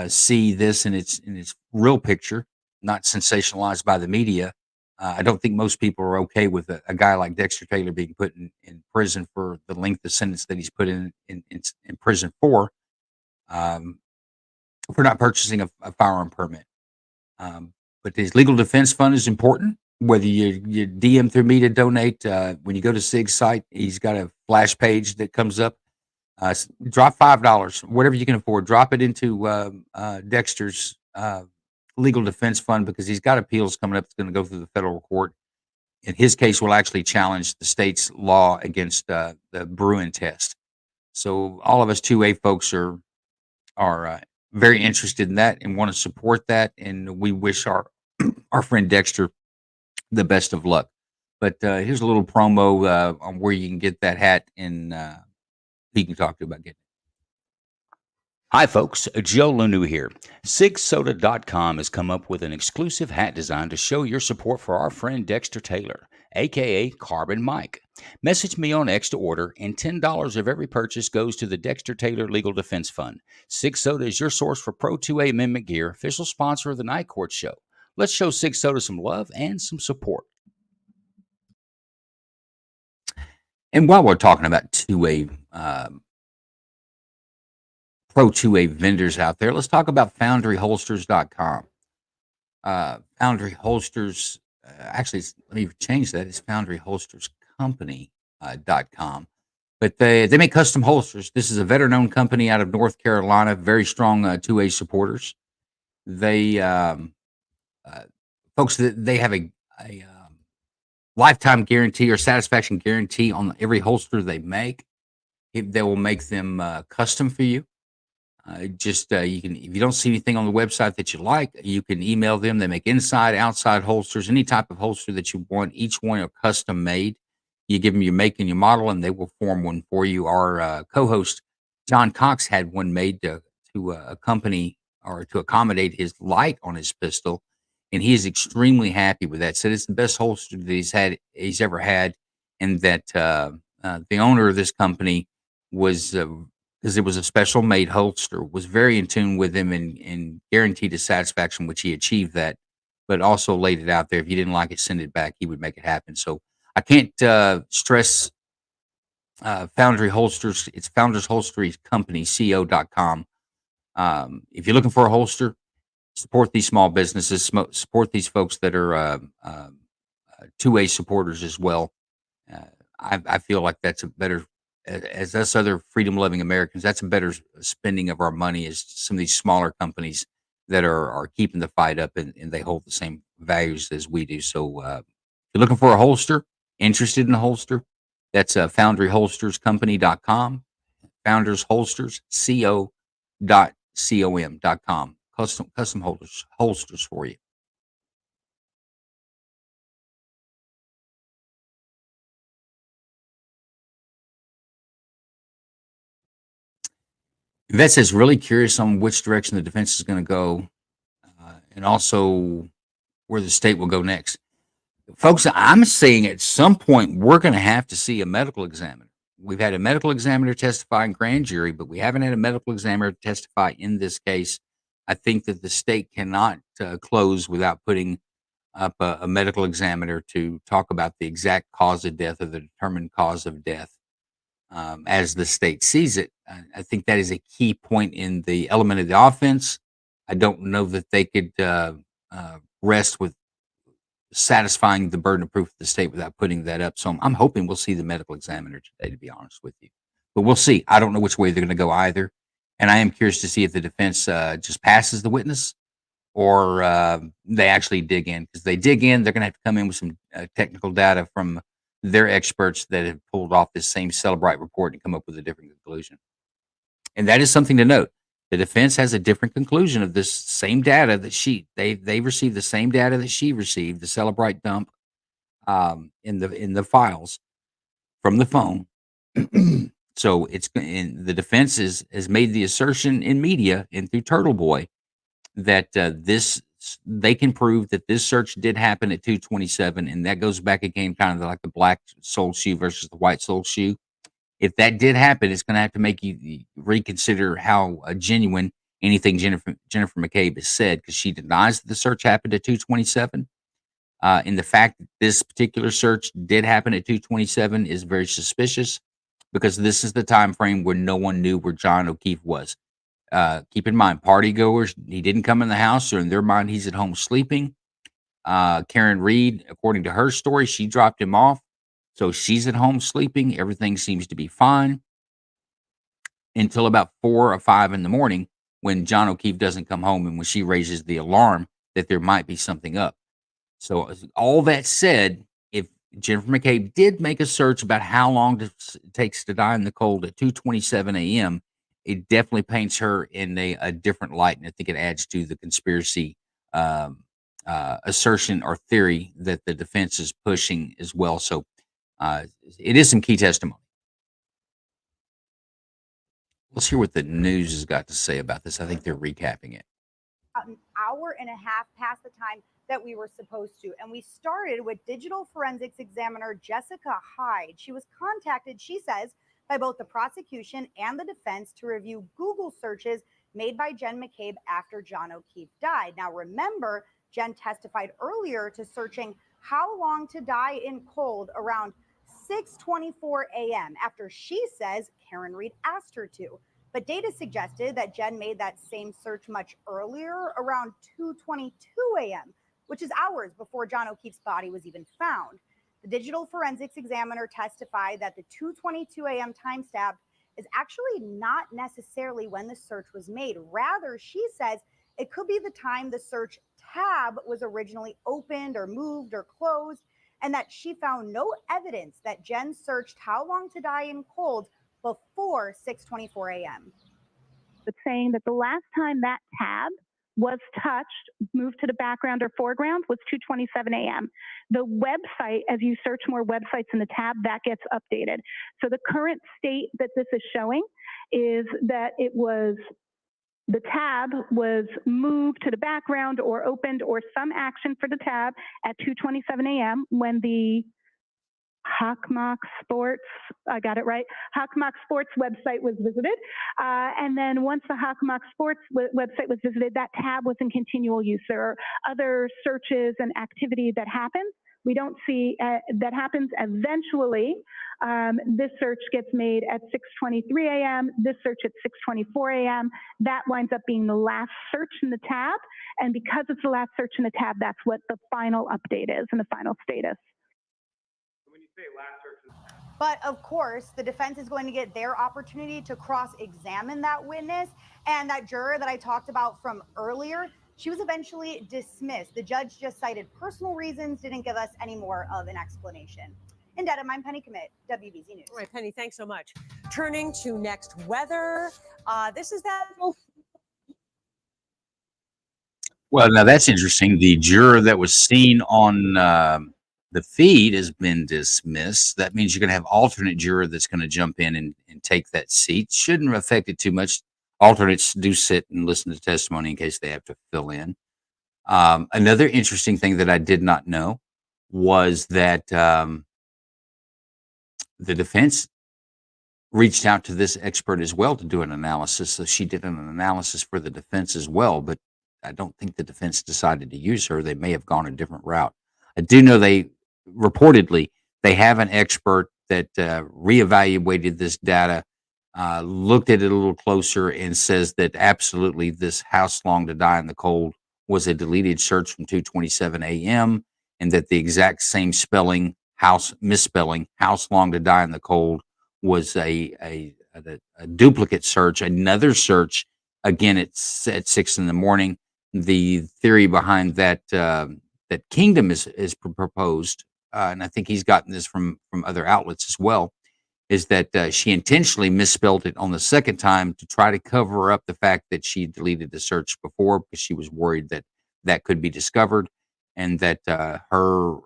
see this in its real picture, not sensationalized by the media, I don't think most people are okay with a guy like Dexter Taylor being put in prison for the length of sentence that he's put in prison for not purchasing a firearm permit. But his legal defense fund is important. whether you DM through me to donate, when you go to Sig's site, he's got a flash page that comes up. Drop $5, whatever you can afford. Drop it into Dexter's legal defense fund because he's got appeals coming up. It's going to go through the federal court. In his case, will actually challenge the state's law against the Bruin test. So all of us 2A folks are very interested in that and want to support that, and we wish our our friend Dexter the best of luck. But here's a little promo on where you can get that hat, and he can talk to you about getting it. Hi, folks. Joe Lanu here. SigSoda.com has come up with an exclusive hat design to show your support for our friend Dexter Taylor, aka Carbon Mike. Message me on X to order, and $10 of every purchase goes to the Dexter Taylor Legal Defense Fund. Sig Soda is your source for Pro 2A Amendment gear, official sponsor of the Night Court Show. Let's show Sig Soda some love and some support. And while we're talking about 2A Pro 2A vendors out there, let's talk about FoundryHolsters.com. Foundry Holsters, actually, let me change that. It's FoundryHolstersCompany.com. But they make custom holsters. This is a veteran-owned company out of North Carolina, very strong 2A supporters. They, folks, they have a lifetime guarantee or satisfaction guarantee on every holster they make. They will make them custom for you. You can, if you don't see anything on the website that you like, you can email them. They make inside, outside holsters, any type of holster that you want. Each one are custom made. You give them your make and your model, and they will form one for you. Our co-host John Cox had one made to accompany or to accommodate his light on his pistol, and he is extremely happy with that. Said it's the best holster that he's ever had, and that the owner of this company was. Because it was a special made holster, was very in tune with him and guaranteed his satisfaction, which he achieved that, but also laid it out there. If you didn't like it, send it back. He would make it happen. So I can't stress Foundry Holsters. It's Founders Holstery Company, co.com. If you're looking for a holster, support these small businesses, support these folks that are 2A supporters as well. I feel like that's a better, as us other freedom-loving Americans, that's a better spending of our money is some of these smaller companies that are keeping the fight up and they hold the same values as we do. So if you're looking for a holster, interested in a holster, that's FoundryHolstersCompany.com, FoundersHolsters.com. Custom holsters for you. Vet says really curious on which direction the defense is going to go, and also where the state will go next. Folks, I'm saying at some point we're going to have to see a medical examiner. We've had a medical examiner testify in grand jury, but we haven't had a medical examiner testify in this case. I think that the state cannot close without putting up a medical examiner to talk about the exact cause of death or the determined cause of death. As the state sees it, I think that is a key point in the element of the offense. I don't know that they could rest with satisfying the burden of proof of the state without putting that up. So I'm hoping we'll see the medical examiner today, to be honest with you. But we'll see. I don't know which way they're going to go either. And I am curious to see if the defense just passes the witness or they actually dig in. Because they dig in, they're going to have to come in with some technical data from their experts that have pulled off this same Celebrite report and come up with a different conclusion. And that is something to note. The defense has a different conclusion of this same data that they received the same data that she received, the Celebrite dump in the files from the phone. So the defense has made the assertion in media and through Turtle Boy that they can prove that this search did happen at 227, and that goes back again, kind of like the black sole shoe versus the white sole shoe. If that did happen, it's going to have to make you reconsider how genuine anything Jennifer McCabe has said, because she denies that the search happened at 227. And the fact that this particular search did happen at 227 is very suspicious, because this is the time frame where no one knew where John O'Keefe was. Keep in mind, party goers, he didn't come in the house, or in their mind, he's at home sleeping. Karen Reed, according to her story, she dropped him off. So she's at home sleeping. Everything seems to be fine until about 4 or 5 in the morning when John O'Keefe doesn't come home and when she raises the alarm that there might be something up. So all that said, if Jennifer McCabe did make a search about how long it takes to die in the cold at 2:27 a.m., it definitely paints her in a different light, and I think it adds to the conspiracy assertion or theory that the defense is pushing as well. So it is some key testimony. Let's hear what the news has got to say about this. I think they're recapping it. An hour and a half past the time that we were supposed to. And we started with digital forensics examiner Jessica Hyde. She was contacted, she says, by both the prosecution and the defense to review Google searches made by Jen McCabe after John O'Keefe died. Now, remember, Jen testified earlier to searching how long to die in cold around 6:24 a.m. after she says Karen Reed asked her to. But data suggested that Jen made that same search much earlier, around 2:22 a.m., which is hours before John O'Keefe's body was even found. The digital forensics examiner testified that the 2:22 a.m. timestamp is actually not necessarily when the search was made. Rather, she says it could be the time the search tab was originally opened or moved or closed, and that she found no evidence that Jen searched how long to die in cold before 6:24 a.m. But saying that the last time that tab was touched, moved to the background or foreground, was 2:27 a.m. The website, as you search more websites in the tab, that gets updated. So the current state that this is showing is that the tab was moved to the background or opened or some action for the tab at 2:27 a.m. when the Hawkmock Sports, I got it right, Hawkmock Sports website was visited. And then once the Hawkmock Sports website was visited, that tab was in continual use. There are other searches and activity that happens. We don't see that happens eventually. This search gets made at 6:23 a.m., this search at 6:24 a.m. That winds up being the last search in the tab. And because it's the last search in the tab, that's what the final update is and the final status. But of course, the defense is going to get their opportunity to cross-examine that witness. And that juror that I talked about from earlier, she was eventually dismissed. The judge just cited personal reasons, didn't give us any more of an explanation. In Dedham, I'm Penny Commit, WBZ News. All right, Penny, thanks so much. Turning to next weather. This is that. Well, now that's interesting. The juror that was seen on the feed has been dismissed. That means you're going to have alternate juror that's going to jump in and take that seat. Shouldn't affect it too much. Alternates do sit and listen to testimony in case they have to fill in. Another interesting thing that I did not know was that the defense reached out to this expert as well to do an analysis. So she did an analysis for the defense as well, but I don't think the defense decided to use her. They may have gone a different route. I do know they reportedly they have an expert that reevaluated this data, looked at it a little closer, and says that absolutely this house long to die in the cold was a deleted search from 2:27 a.m. and that the exact same spelling, misspelling, house long to die in the cold was a duplicate search, another search. Again, it's at 6 in the morning. The theory behind that that Kingdom is proposed, and I think he's gotten this from other outlets as well, is that she intentionally misspelled it on the second time to try to cover up the fact that she deleted the search before because she was worried that that could be discovered, and that her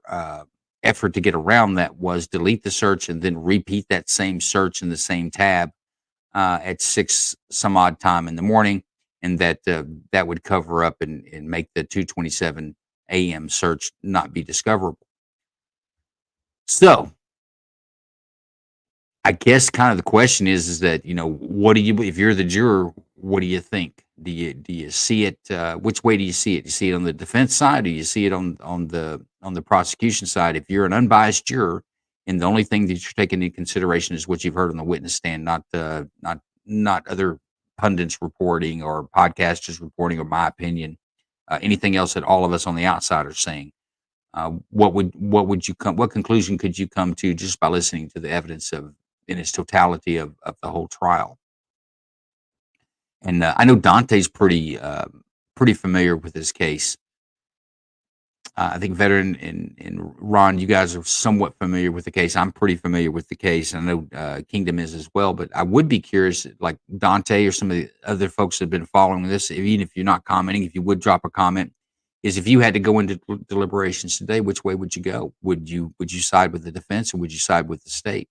effort to get around that was delete the search and then repeat that same search in the same tab at 6 some odd time in the morning, and that that would cover up and make the 2:27 a.m. search not be discoverable. So I guess kind of the question is that, what do you, if you're the juror, what do you think? Do you see it? Which way do you see it? Do you see it on the defense side, or do you see it on the prosecution side? If you're an unbiased juror, and the only thing that you're taking into consideration is what you've heard on the witness stand, not other pundits reporting or podcasters reporting or my opinion, anything else that all of us on the outside are saying. What conclusion could you come to just by listening to the evidence in its totality of the whole trial? And I know Dante's pretty familiar with this case. I think Veteran and Ron, you guys are somewhat familiar with the case. I'm pretty familiar with the case. I know Kingdom is as well. But I would be curious, like Dante or some of the other folks that have been following this, even if you're not commenting, if you would drop a comment, is if you had to go into deliberations today, which way would you go? Would you side with the defense or would you side with the state?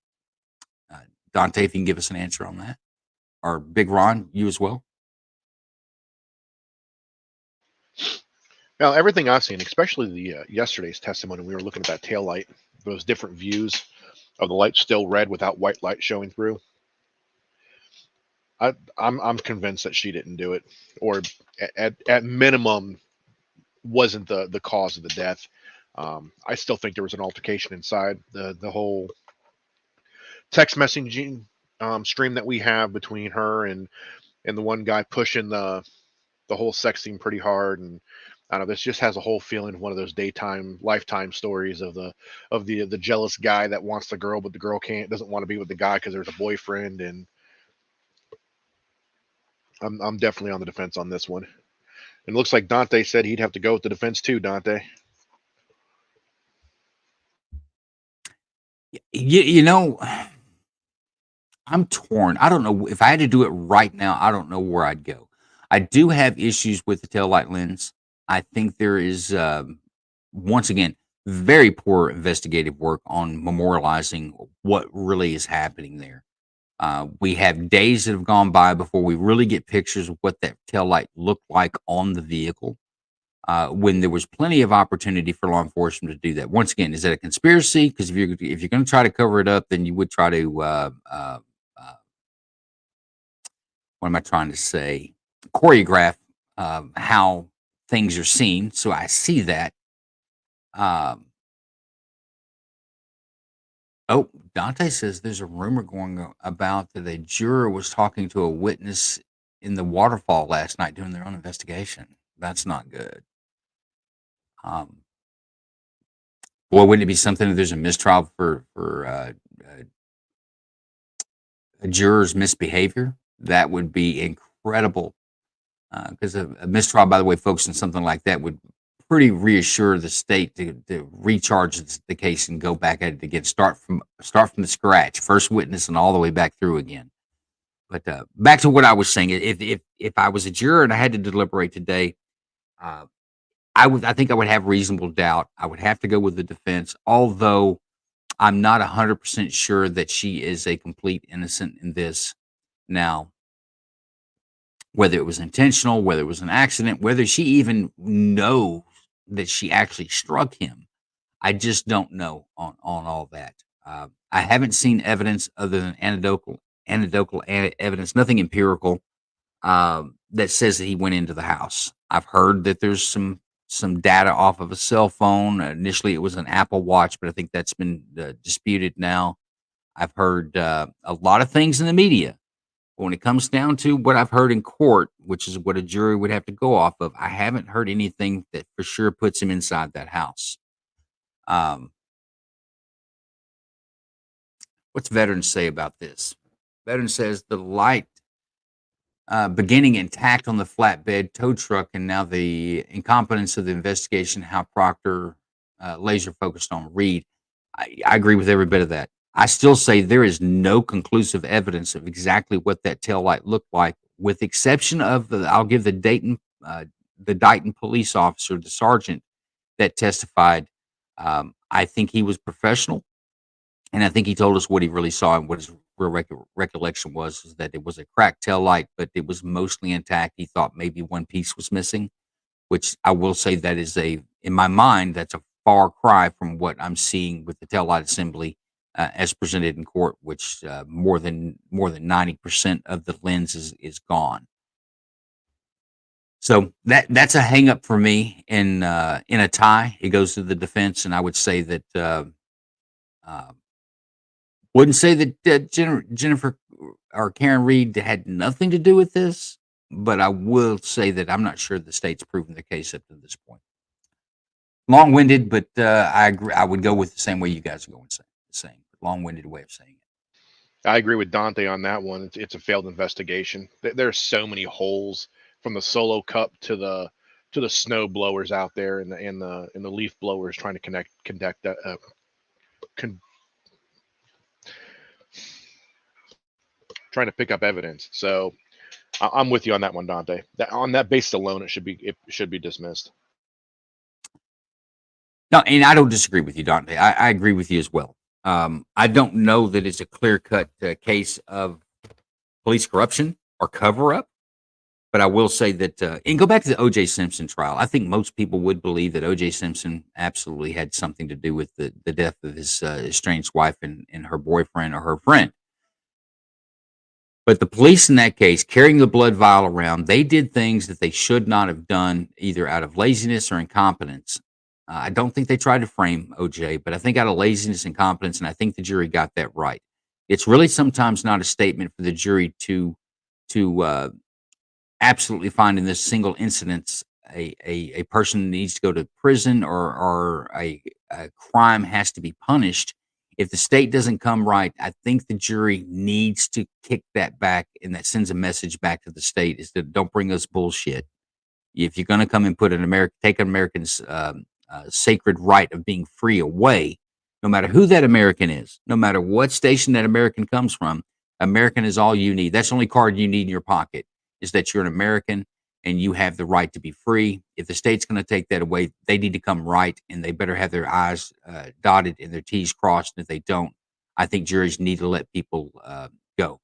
Dante, if you can give us an answer on that, or Big Ron, you as well. Now, everything I've seen, especially the yesterday's testimony, we were looking at that tail light, those different views of the light still red without white light showing through. I'm convinced that she didn't do it, or at minimum wasn't the cause of the death. I still think there was an altercation inside the whole text messaging stream that we have between her and the one guy pushing the whole sex scene pretty hard. And I don't know, this just has a whole feeling of one of those lifetime stories of the jealous guy that wants the girl, but the girl doesn't want to be with the guy because there's a boyfriend. And I'm definitely on the defense on this one. And it looks like Dante said he'd have to go with the defense too, Dante. You know, I'm torn. I don't know if I had to do it right now. I don't know where I'd go. I do have issues with the taillight lens. I think there is, once again, very poor investigative work on memorializing what really is happening there. We have days that have gone by before we really get pictures of what that taillight looked like on the vehicle, when there was plenty of opportunity for law enforcement to do that. Once again, is that a conspiracy? Because if you're going to try to cover it up, then you would try to what am I trying to say? Choreograph how things are seen. So I see that. Oh, Dante says there's a rumor going about that a juror was talking to a witness in the waterfall last night doing their own investigation. That's not good. Boy, wouldn't it be something if there's a mistrial for a juror's misbehavior? That would be incredible. Because a mistrial, by the way, folks, and something like that would pretty reassure the state to recharge the case and go back at it again, start from the scratch, first witness and all the way back through again. But back to what I was saying, if I was a juror and I had to deliberate today, I think I would have reasonable doubt. I would have to go with the defense, although I'm not 100% sure that she is a complete innocent in this. Now, whether it was intentional, whether it was an accident, whether she even knows that she actually struck him, I just don't know on all that. I haven't seen evidence other than anecdotal evidence, nothing empirical, that says that he went into the house. I've heard that there's some data off of a cell phone. Initially, it was an Apple Watch, but I think that's been disputed now. I've heard a lot of things in the media. But when it comes down to what I've heard in court, which is what a jury would have to go off of, I haven't heard anything that for sure puts him inside that house. What's Veteran say about this? Veteran says the light beginning intact on the flatbed tow truck, and now the incompetence of the investigation, how Proctor laser focused on Reed. I agree with every bit of that. I still say there is no conclusive evidence of exactly what that tail light looked like, with exception of I'll give the Dayton police officer, the sergeant that testified. I think he was professional, and I think he told us what he really saw, and what his recollection was is that it was a cracked tail light, but it was mostly intact. He thought maybe one piece was missing, which I will say that is in my mind, that's a far cry from what I'm seeing with the tail light assembly as presented in court, which more than 90% of the lens is gone. So that's a hang up for me in a tie. It goes to the defense, and I would say that wouldn't say that Jennifer or Karen Reed had nothing to do with this, but I will say that I'm not sure the state's proven the case up to this point. Long-winded, but I agree. I would go with the same way you guys are going. Same long-winded way of saying it. I agree with Dante on that one. It's a failed investigation. There's so many holes from the Solo Cup to the snow blowers out there and the leaf blowers trying to trying to pick up evidence. So I'm with you on that one, Dante. On that basis alone, it should be dismissed. No, and I don't disagree with you, Dante. I agree with you as well. I don't know that it's a clear-cut case of police corruption or cover-up, but I will say that, and go back to the O.J. Simpson trial. I think most people would believe that O.J. Simpson absolutely had something to do with the death of his estranged wife and her boyfriend or her friend. But the police in that case, carrying the blood vial around, they did things that they should not have done, either out of laziness or incompetence. I don't think they tried to frame OJ, but I think out of laziness and incompetence, and I think the jury got that right. It's really sometimes not a statement for the jury to absolutely find in this single incident a person needs to go to prison or a crime has to be punished. If the state doesn't come right, I think the jury needs to kick that back, and that sends a message back to the state: is that don't bring us bullshit. If you're going to come and put take an American's sacred right of being free away, no matter who that American is, no matter what station that American comes from, American is all you need. That's the only card you need in your pocket, is that you're an American and you have the right to be free. If the state's going to take that away, they need to come right, and they better have their I's dotted and their T's crossed. And if they don't, I think juries need to let people go.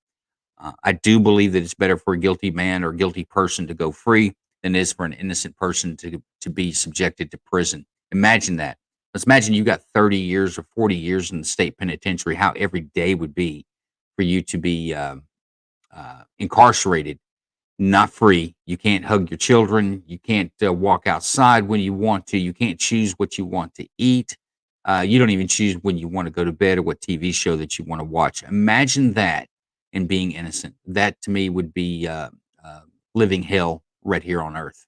I do believe that it's better for a guilty man or guilty person to go free than it is for an innocent person to be subjected to prison. Imagine that. Let's imagine you got 30 years or 40 years in the state penitentiary, how every day would be for you to be incarcerated, not free. You can't hug your children. You can't walk outside when you want to. You can't choose what you want to eat. You don't even choose when you want to go to bed or what TV show that you want to watch. Imagine that and being innocent. That to me would be living hell right here on earth.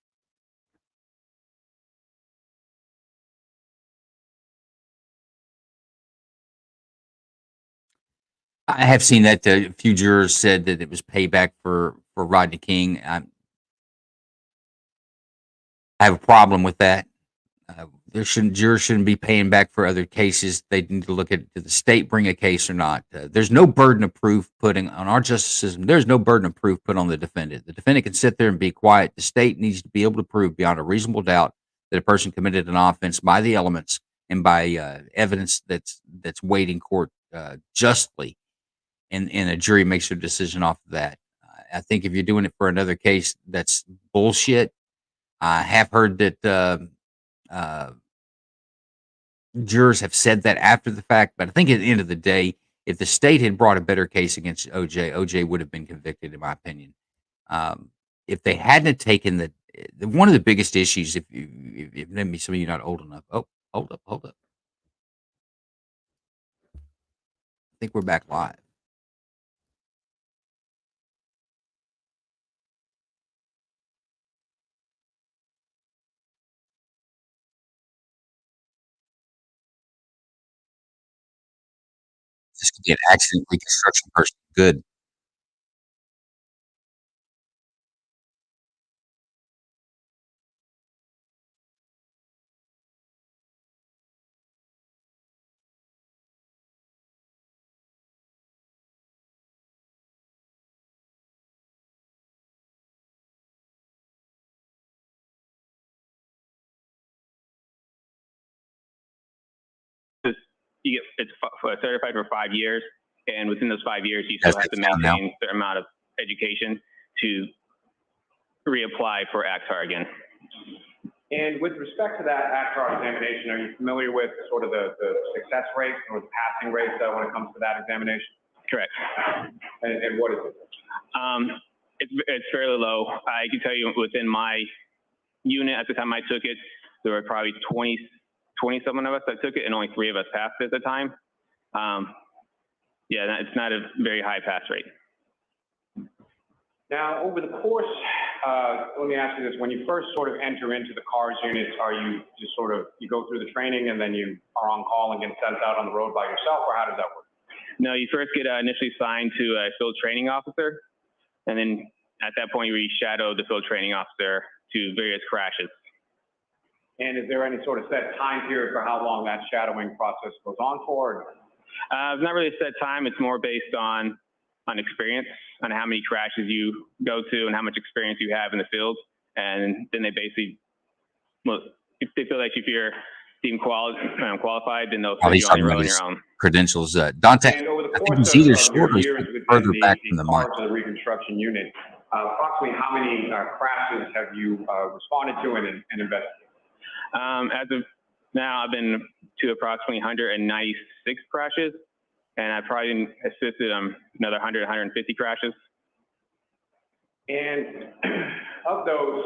I have seen that a few jurors said that it was payback for Rodney King. I have a problem with that. Jurors shouldn't be paying back for other cases. They need to look at, did the state bring a case or not? There's no burden of proof putting on our justice system. There's no burden of proof put on the defendant. The defendant can sit there and be quiet. The state needs to be able to prove beyond a reasonable doubt that a person committed an offense by the elements and by evidence that's weighed in court justly, and a jury makes their decision off of that. I think if you're doing it for another case, that's bullshit. I have heard that jurors have said that after the fact, but I think at the end of the day, if the state had brought a better case against OJ would have been convicted, in my opinion. If they hadn't taken one of the biggest issues, if maybe some of you not old enough. Oh, hold up. I think we're back live. This could be an accident reconstruction person. Good. It's certified for 5 years, and within those 5 years, you still have to maintain a certain amount of education to reapply for ACTAR again. And with respect to that ACTAR examination, are you familiar with sort of the success rate or the passing rate when it comes to that examination? Correct. And what is it? It's fairly low. I can tell you within my unit at the time I took it, there were probably 20-something of us that took it, and only 3 of us passed it at the time. Yeah, it's not a very high pass rate. Now, over the course let me ask you this. When you first sort of enter into the cars units, are you just sort of, you go through the training and then you are on call and get sent out on the road by yourself, or how does that work? No, you first get initially assigned to a field training officer, and then at that point you shadow the field training officer to various crashes. And is there any sort of set time period for how long that shadowing process goes on for? It's not really a set time. It's more based on experience, on how many crashes you go to and how much experience you have in the field. And then they basically, well, if they feel like if you're deemed qualified, then they'll send you on the road on your own. Credentials. Dante, And over the I think course it's either of short your or years within further back from the mic. cars of the reconstruction unit, approximately how many crashes have you responded to and investigated? As of now, I've been to approximately 196 crashes, and I've probably assisted another 100, 150 crashes. And of those,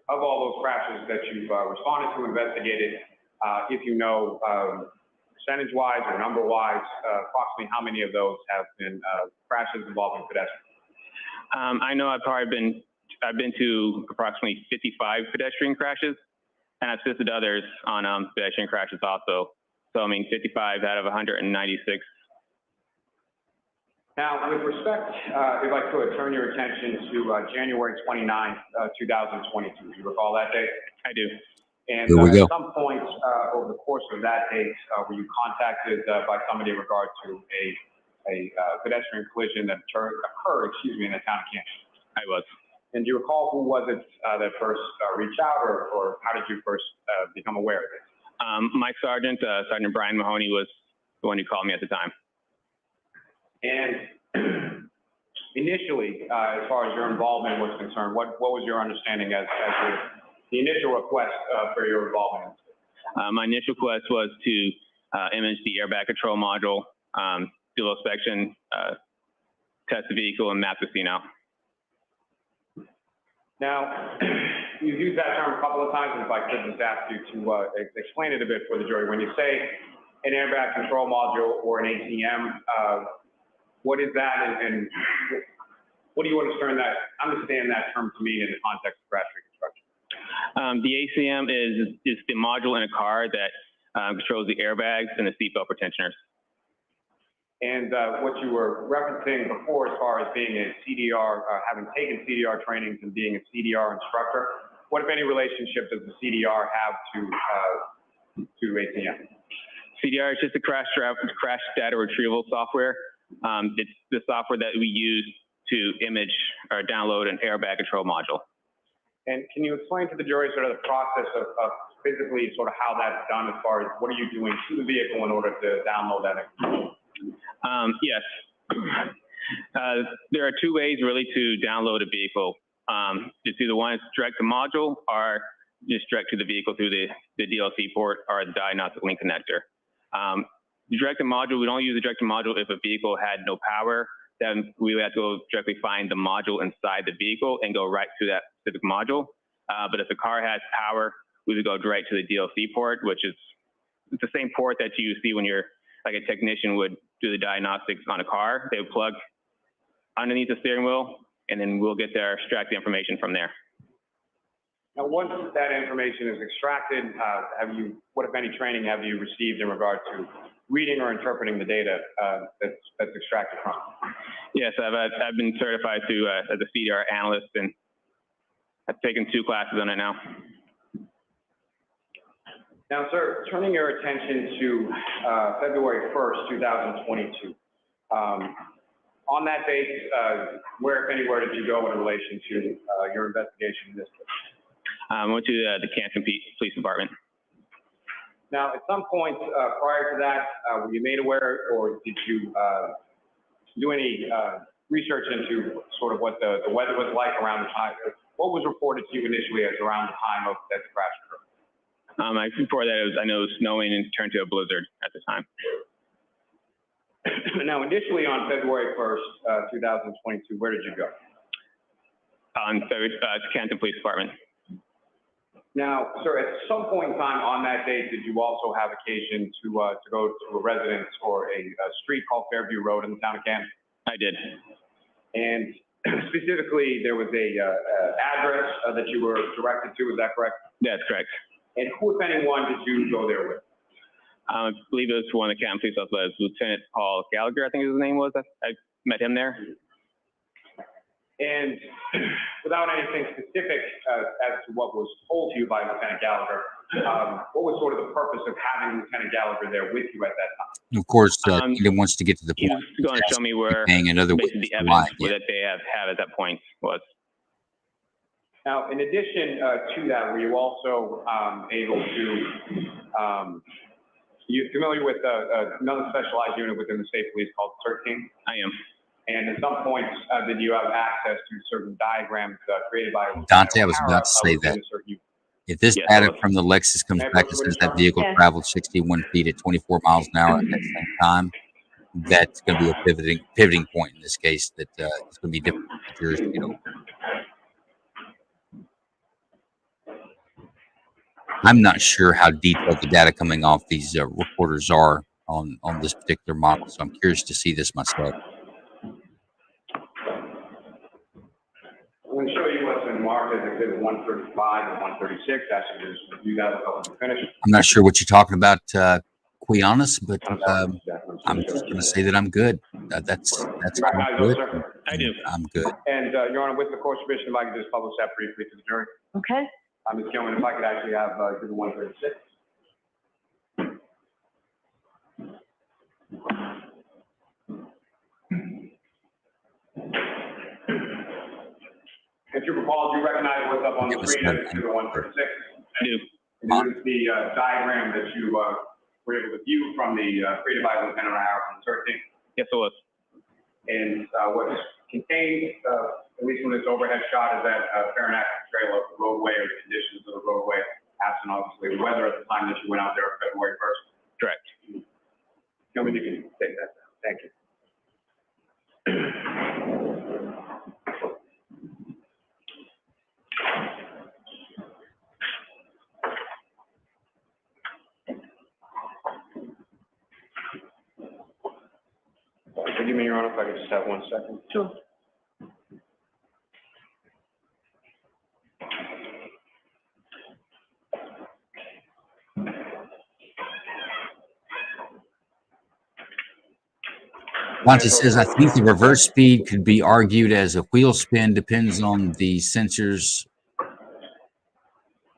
of all those crashes that you've responded to, investigated, if you know percentage-wise or number-wise, approximately how many of those have been crashes involving pedestrians? I know I've been to approximately 55 pedestrian crashes, and I've assisted others on pedestrian crashes also. So, I mean, 55 out of 196. Now, with respect, if I could turn your attention to January 29th, 2022. Do you recall that date? I do. And Here we go. at some point over the course of that date, were you contacted by somebody in regard to a pedestrian collision that occurred, in the town of Canton? I was. And do you recall who was it that first reached out, or how did you first become aware of it? My sergeant, Sergeant Brian Mahoney, was the one who called me at the time. And initially, as far as your involvement was concerned, what was your understanding as the initial request for your involvement? My initial request was to image the airbag control module, do a inspection, test the vehicle, and map the scene out. Now, you've used that term a couple of times, and if I could just ask you to explain it a bit for the jury. When you say an airbag control module or an ACM, what is that, and what do you understand that term to mean in the context of crash reconstruction? The ACM is the module in a car that controls the airbags and the seatbelt pretensioners. And what you were referencing before as far as being a CDR, having taken CDR trainings and being a CDR instructor, what, if any, relationship does the CDR have to ACM? CDR is just a crash data retrieval software. It's the software that we use to image or download an airbag control module. And can you explain to the jury sort of the process of physically sort of how that's done as far as what are you doing to the vehicle in order to download that information? Yes. There are two ways really to download a vehicle. It's either one is direct to module or just direct to the vehicle through the DLC port or the diagnostic link connector. Direct to module, we don't use the direct to module if a vehicle had no power. Then we would have to go directly find the module inside the vehicle and go right to that specific module. But if the car has power, we would go direct to the DLC port, which is it's the same port that you see when you're like a technician would do the diagnostics on a car. They would plug underneath the steering wheel, and then we'll get there, extract the information from there. Now, once that information is extracted, what, if any, training have you received in regard to reading or interpreting the data that's extracted from? Yes, I've been certified as a CDR analyst, and I've taken 2 classes on it now. Now, sir, turning your attention to February 1st, 2022. On that date, where, if anywhere, did you go in relation to your investigation in this case? I went to the Canton Police Department. Now, at some point prior to that, were you made aware, or did you do any research into sort of what the weather was like around the time? What was reported to you initially as around the time of that crash occurred? Before that, I know it was snowing and turned to a blizzard at the time. Now, initially on February 1st, 2022, where did you go? To Canton Police Department. Now, sir, at some point in time on that date, did you also have occasion to go to a residence or a street called Fairview Road in the town of Canton? I did. And specifically, there was a address that you were directed to. Is that correct? That's correct. And who, if anyone, did you go there with? I believe it was one of the captain police officers, Lieutenant Paul Gallagher, I think his name was. I met him there. And without anything specific as to what was told to you by Lieutenant Gallagher, what was sort of the purpose of having Lieutenant Gallagher there with you at that time? Of course, he wants to get to the He point. was going to show me where Paying another basically the witness evidence that they have at that point was. Now, in addition to that, were you also able to, you familiar with another specialized unit within the state police called 13? I am. And at some point, did you have access to certain diagrams created by Dante, I was about to say that. If this data from the Lexus comes back and says that vehicle traveled 61 feet at 24 miles an hour at that same time, that's going to be a pivoting point in this case that it's going to be difficult for jurors to get over. I'm not sure how detailed the data coming off these recorders are on this particular model, so I'm curious to see this myself. I'm going to show you what's been marked as Exhibit 135 and 136. Actually, just review that until we finish. I'm not sure what you're talking about, Quianis, but I'm just going to say that I'm good. That's I'm good. I do. I'm good. And Your Honor, with the court's permission, if I could just publish that briefly to the jury. Okay. Ms. Gilman, if I could actually have Exhibit 136. If you recall, do you recognize what's up on the screen as Exhibit 136? I do. This is the diagram that you were able to view from the created by Lieutenant O'Hara from 13. Yes, it was. And what's contained, at least when it's overhead shot, is that fair and accurate portrayal of the roadway or the conditions of the roadway, absent obviously the weather at the time that you went out there on February 1st. Correct. Tell me you can take that down. Thank you. Forgive me, Your Honor, if I could just have 1 second. Sure. Monty says, I think the reverse speed could be argued as a wheel spin, depends on the sensors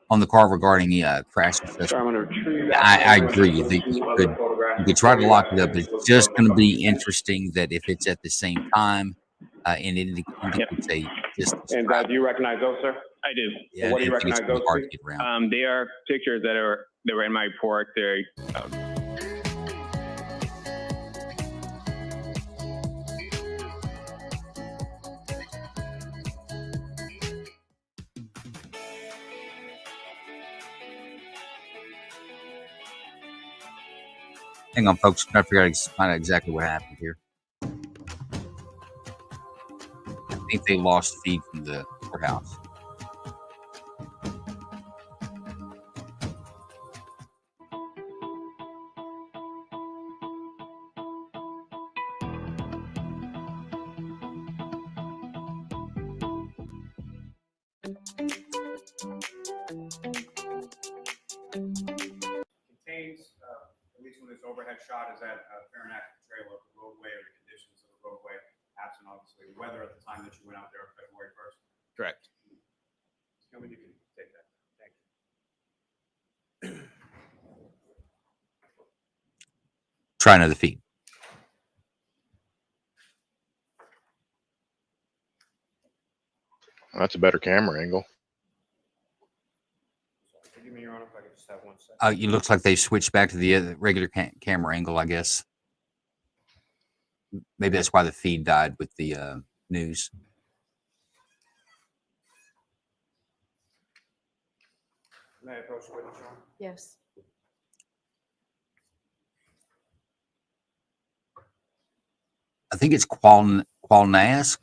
on the car regarding the crash assessment. I agree. You could try to lock it up. It's just going to be interesting that if it's at the same time and it indicates a distance. And do you recognize those, sir? I do. Yeah, what do you recognize those? Hard to get around. They are pictures that were in my report. They're Hang on, folks. I'm trying to figure out find out exactly what happened here. I think they lost feed from the courthouse. Contains, at least when this overhead shot, is that fair and accurate portrayal of the roadway or the conditions of the roadway, absent obviously the weather at the time that you went out there on February 1st. correct. Tell me you can take that. Thank you. Try another feed. That's a better camera angle. Forgive me, Your Honor, if I could just have 1 second. It looks like they switched back to the regular camera angle, I guess. Maybe that's why the feed died with the news. May I approach the witness, Your Honor? Yes. I think it's Qualnius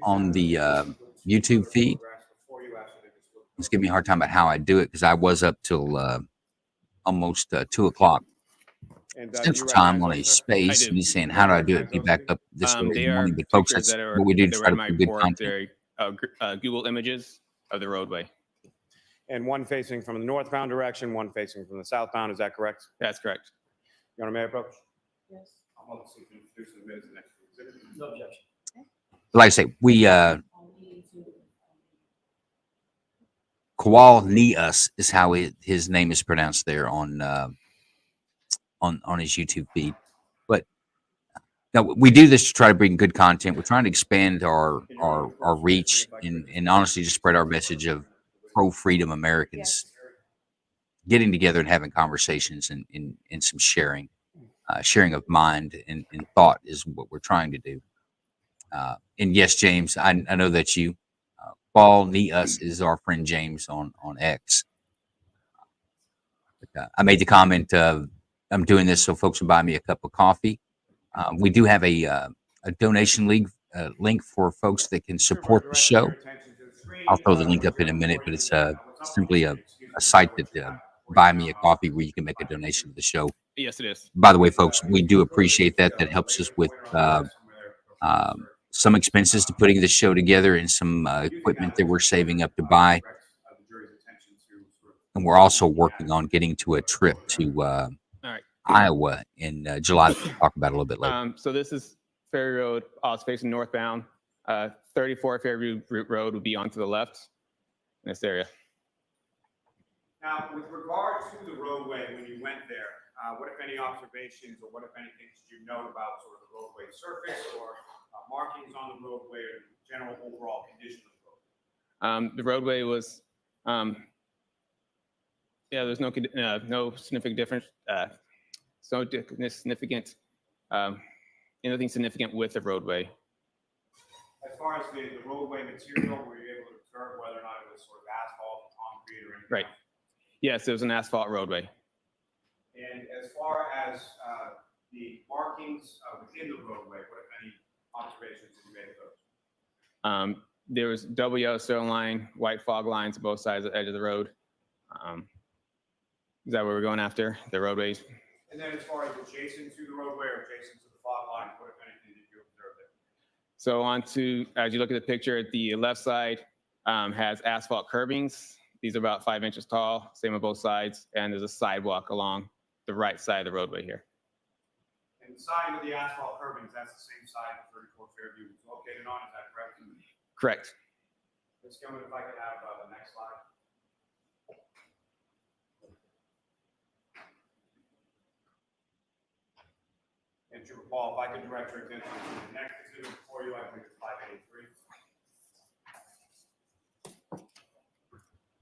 on the YouTube feed. It's giving me a hard time about how I do it because I was up till almost 2 o'clock And Central Time on a space, and he's saying, "How do I do it? Be back up this early in They the are morning." But folks, pictures that's that are what we do to that were try in to my put good report. content. They're Google images of the roadway. And one facing from the northbound direction, one facing from the southbound. Is that correct? That's correct. Your Honor, may I approach? Yes. I'm also seeking to introduce the minutes of the next exhibit. No objection. Like I say, we Kowal Nias is how his name is pronounced there on his YouTube feed. But no, we do this to try to bring good content. We're trying to expand our reach and honestly just spread our message of pro freedom Americans getting together and having conversations and some sharing of mind and thought is what we're trying to do. And yes, James, I know that you Paul Nias is our friend James on X. I made the comment of I'm doing this so folks can buy me a cup of coffee. We do have a donation link for folks that can support the show. I'll throw the link up in a minute, but it's simply a site that buy me a coffee where you can make a donation to the show. Yes, it is. By the way, folks, we do appreciate that. That helps us with some expenses to putting the show together and some equipment that we're saving up to buy. And we're also working on getting to a trip to All right. Iowa in July. We'll talk about it a little bit later. So this is Ferry Road. It's facing northbound. 34 Fairview Road would be onto the left in this area. Now, with regard to the roadway, when you went there, what if any observations or what if anything did you note about sort of the roadway surface or markings on the roadway or general overall condition of the roadway? The roadway was, there's no significant difference. Anything significant with the roadway. As far as the roadway material, were you able to observe whether or not it was sort of asphalt, concrete, or anything? Right. else? Yes, it was an asphalt roadway. And as far as the markings within the roadway, what if any observations did you make of those? There was double yellow stone line, white fog lines on both sides of the edge of the road. Is that what we're going after? The roadways? And then as far as adjacent to the roadway or adjacent to the fog line, what if anything did you observe there? So as you look at the picture, the left side has asphalt curbings. These are about 5 inches tall, same on both sides. And there's a sidewalk along the right side of the roadway here. And the side with the asphalt curbings, that's the same side that 34 Fairview is located on, is that correct? Correct. Ms. Gilman, if I could have the next slide. And Trooper Paul, if I could direct your attention to the next exhibit before you, I believe it's 583.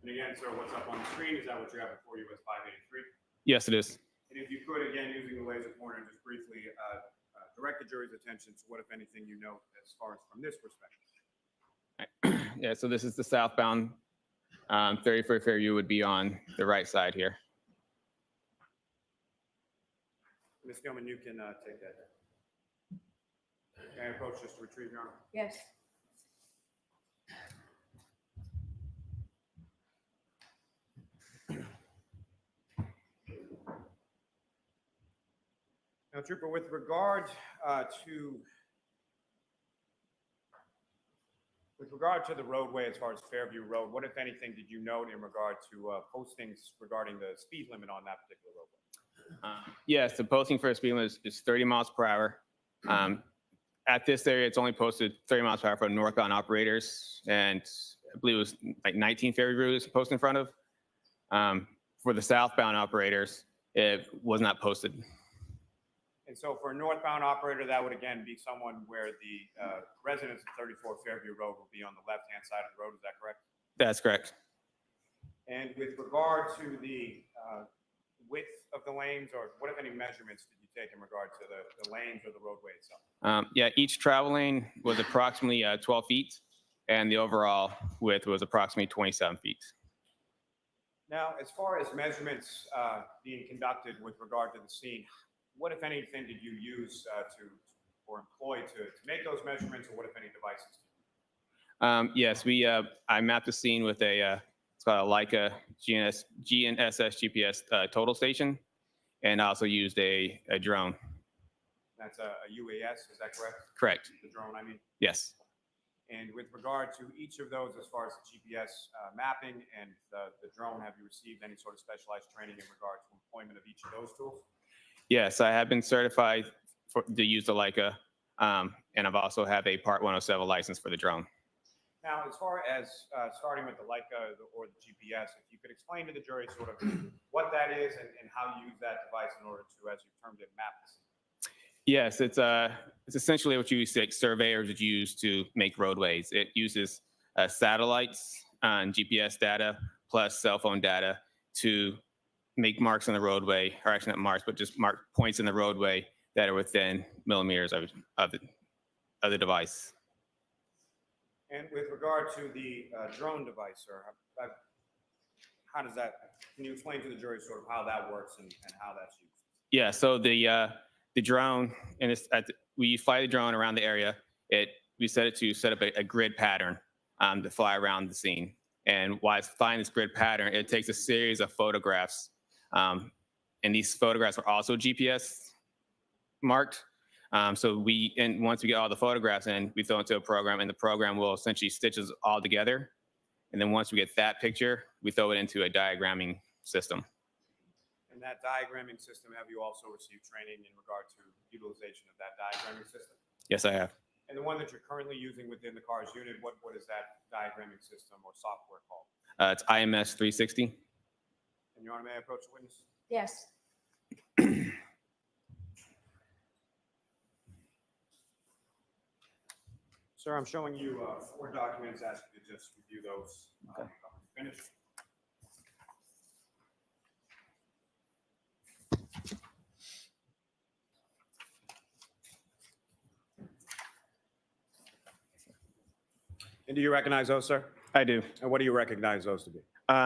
And again, sir, what's up on the screen? Is that what you have before you as 583? Yes, it is. And if you could, again, using the laser pointer, just briefly direct the jury's attention to what, if anything, you know as far as from this perspective. Yeah, so this is the southbound. 34 Fairview would be on the right side here. Ms. Gilman, you can take that. Can I approach just to retrieve your honor? Yes. Now, Trooper, with regard to the roadway as far as Fairview Road, what, if anything, did you note in regard to postings regarding the speed limit on that particular roadway? Yes, the posting for a speed limit is 30 miles per hour. At this area, it's only posted 30 miles per hour for northbound operators, and I believe it was like 19 Fairview Road is posted in front of. For the southbound operators, it was not posted. And so for a northbound operator, that would again be someone where the residents of 34 Fairview Road will be on the left-hand side of the road. Is that correct? That's correct. And with regard to the width of the lanes, or what, if any, measurements did you take in regard to the lanes or the roadway itself? Yeah, each travel lane was approximately 12 feet, and the overall width was approximately 27 feet. Now, as far as measurements being conducted with regard to the scene, what, if anything, did you use or employ to make those measurements, or what, if any, devices? Yes, I mapped the scene with it's called a Leica GNSS GPS total station, and also used a drone. That's a UAS, is that correct? Correct. The drone, I mean. Yes. And with regard to each of those, as far as the GPS mapping and the drone, have you received any sort of specialized training in regard to employment of each of those tools? Yes, I have been certified to use the Leica, and I've also have a Part 107 license for the drone. Now, as far as starting with the Leica or the GPS, if you could explain to the jury sort of what that is and how you use that device in order to, as you termed it, map the scene. Yes, it's essentially what surveyors would use to make roadways. It uses satellites and GPS data plus cell phone data to make marks on the roadway, or actually not marks, but just mark points in the roadway that are within millimeters of the device. And with regard to the drone device, sir, how does that, can you explain to the jury sort of how that works and how that's used? Yeah, so the drone, and we fly the drone around the area. We set it to set up a grid pattern to fly around the scene. And while it's flying this grid pattern, it takes a series of photographs. And these photographs are also GPS marked. So once we get all the photographs in, we throw it into a program, and the program will essentially stitch us all together. And then once we get that picture, we throw it into a diagramming system. And that diagramming system, have you also received training in regard to utilization of that diagramming system? Yes, I have. And the one that you're currently using within the CARS unit, what is that diagramming system or software called? It's IMS 360. And Your Honor, may I approach the witness? Yes. Sir, I'm showing you 4 documents. Ask you to just review those. Okay. Finish. And do you recognize those, sir? I do. And what do you recognize those to be?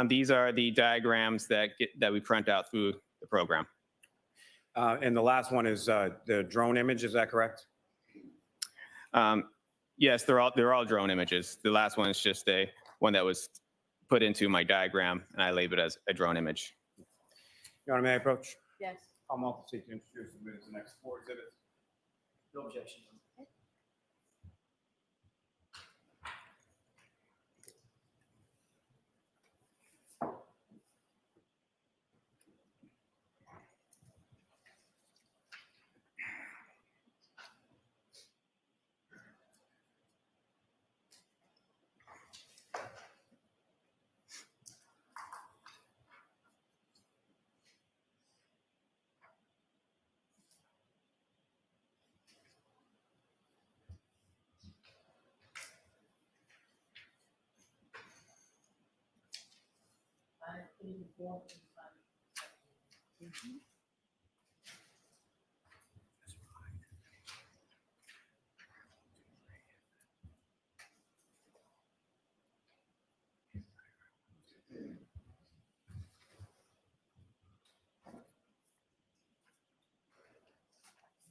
These are the diagrams that we print out through the program. And the last one is the drone image, is that correct? Yes, they're all drone images. The last one is just one that was put into my diagram, and I labeled it as a drone image. Your Honor, may I approach? Yes. I'm also seeking to introduce the witness to the next 4 exhibits. No objection.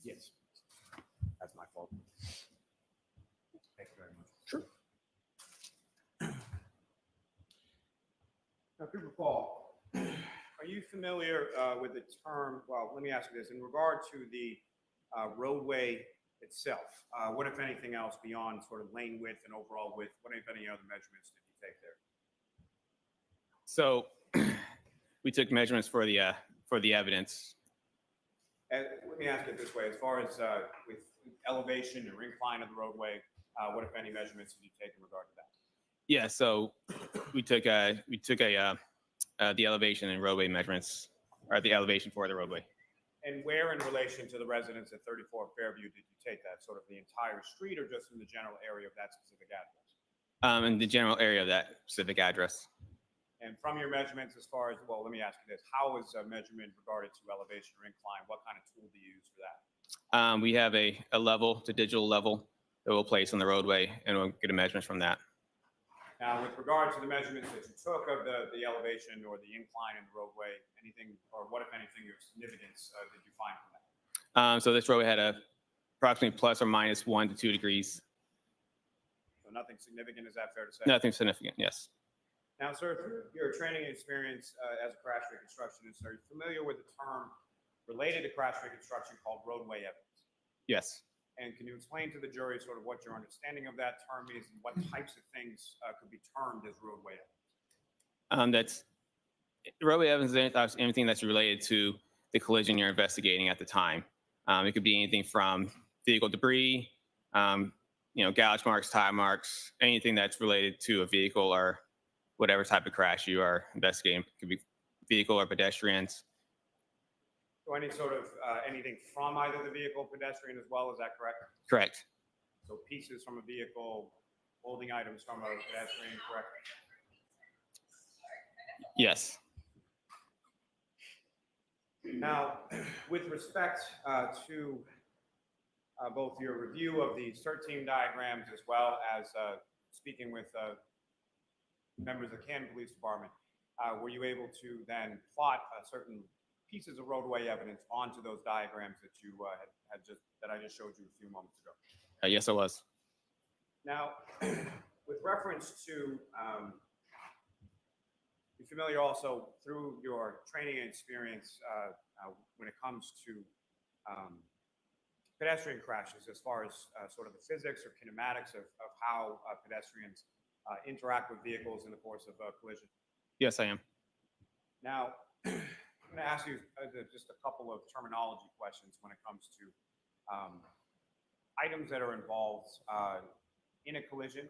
Yes. That's my fault. Thank you very much. Sure. Now, Cooper Paul, are you familiar with the term, well, let me ask you this, in regard to the roadway itself, what, if anything else, beyond sort of lane width and overall width, what, if any, other measurements did you take there? So we took measurements for the evidence. Let me ask it this way, as far as with elevation or incline of the roadway, what, if any, measurements did you take in regard to that? Yeah, so we took the elevation and roadway measurements, or the elevation for the roadway. And where in relation to the residents at 34 Fairview did you take that? Sort of the entire street or just in the general area of that specific address? In the general area of that specific address. And from your measurements as far as, well, let me ask you this, how is a measurement regarded to elevation or incline? What kind of tool do you use for that? We have a level, the digital level that we'll place on the roadway, and we'll get a measurement from that. Now, with regard to the measurements that you took of the elevation or the incline in the roadway, anything, or what, if anything, of significance did you find from that? So this roadway had approximately plus or minus 1 to 2 degrees. So nothing significant, is that fair to say? Nothing significant, yes. Now, sir, through your training and experience as a crash reconstructionist, are you familiar with the term related to crash reconstruction called roadway evidence. Yes. And can you explain to the jury sort of what your understanding of that term is and what types of things could be termed as roadway evidence? That's roadway evidence is anything that's related to the collision you're investigating at the time. It could be anything from vehicle debris, gouge marks, tire marks, anything that's related to a vehicle or whatever type of crash you are investigating. It could be vehicle or pedestrians. So any sort of anything from either the vehicle or pedestrian as well, is that correct? Correct. So pieces from a vehicle, holding items from a pedestrian, correct? Yes. Now, with respect to both your review of the CERT team diagrams as well as speaking with members of the Canton Police Department, were you able to then plot certain pieces of roadway evidence onto those diagrams that you that I just showed you a few moments ago? Yes, I was. Now, with reference to, you're familiar also through your training and experience when it comes to pedestrian crashes, as far as sort of the physics or kinematics of how pedestrians interact with vehicles in the course of a collision. Yes, I am. Now, I'm going to ask you just a couple of terminology questions when it comes to items that are involved in a collision,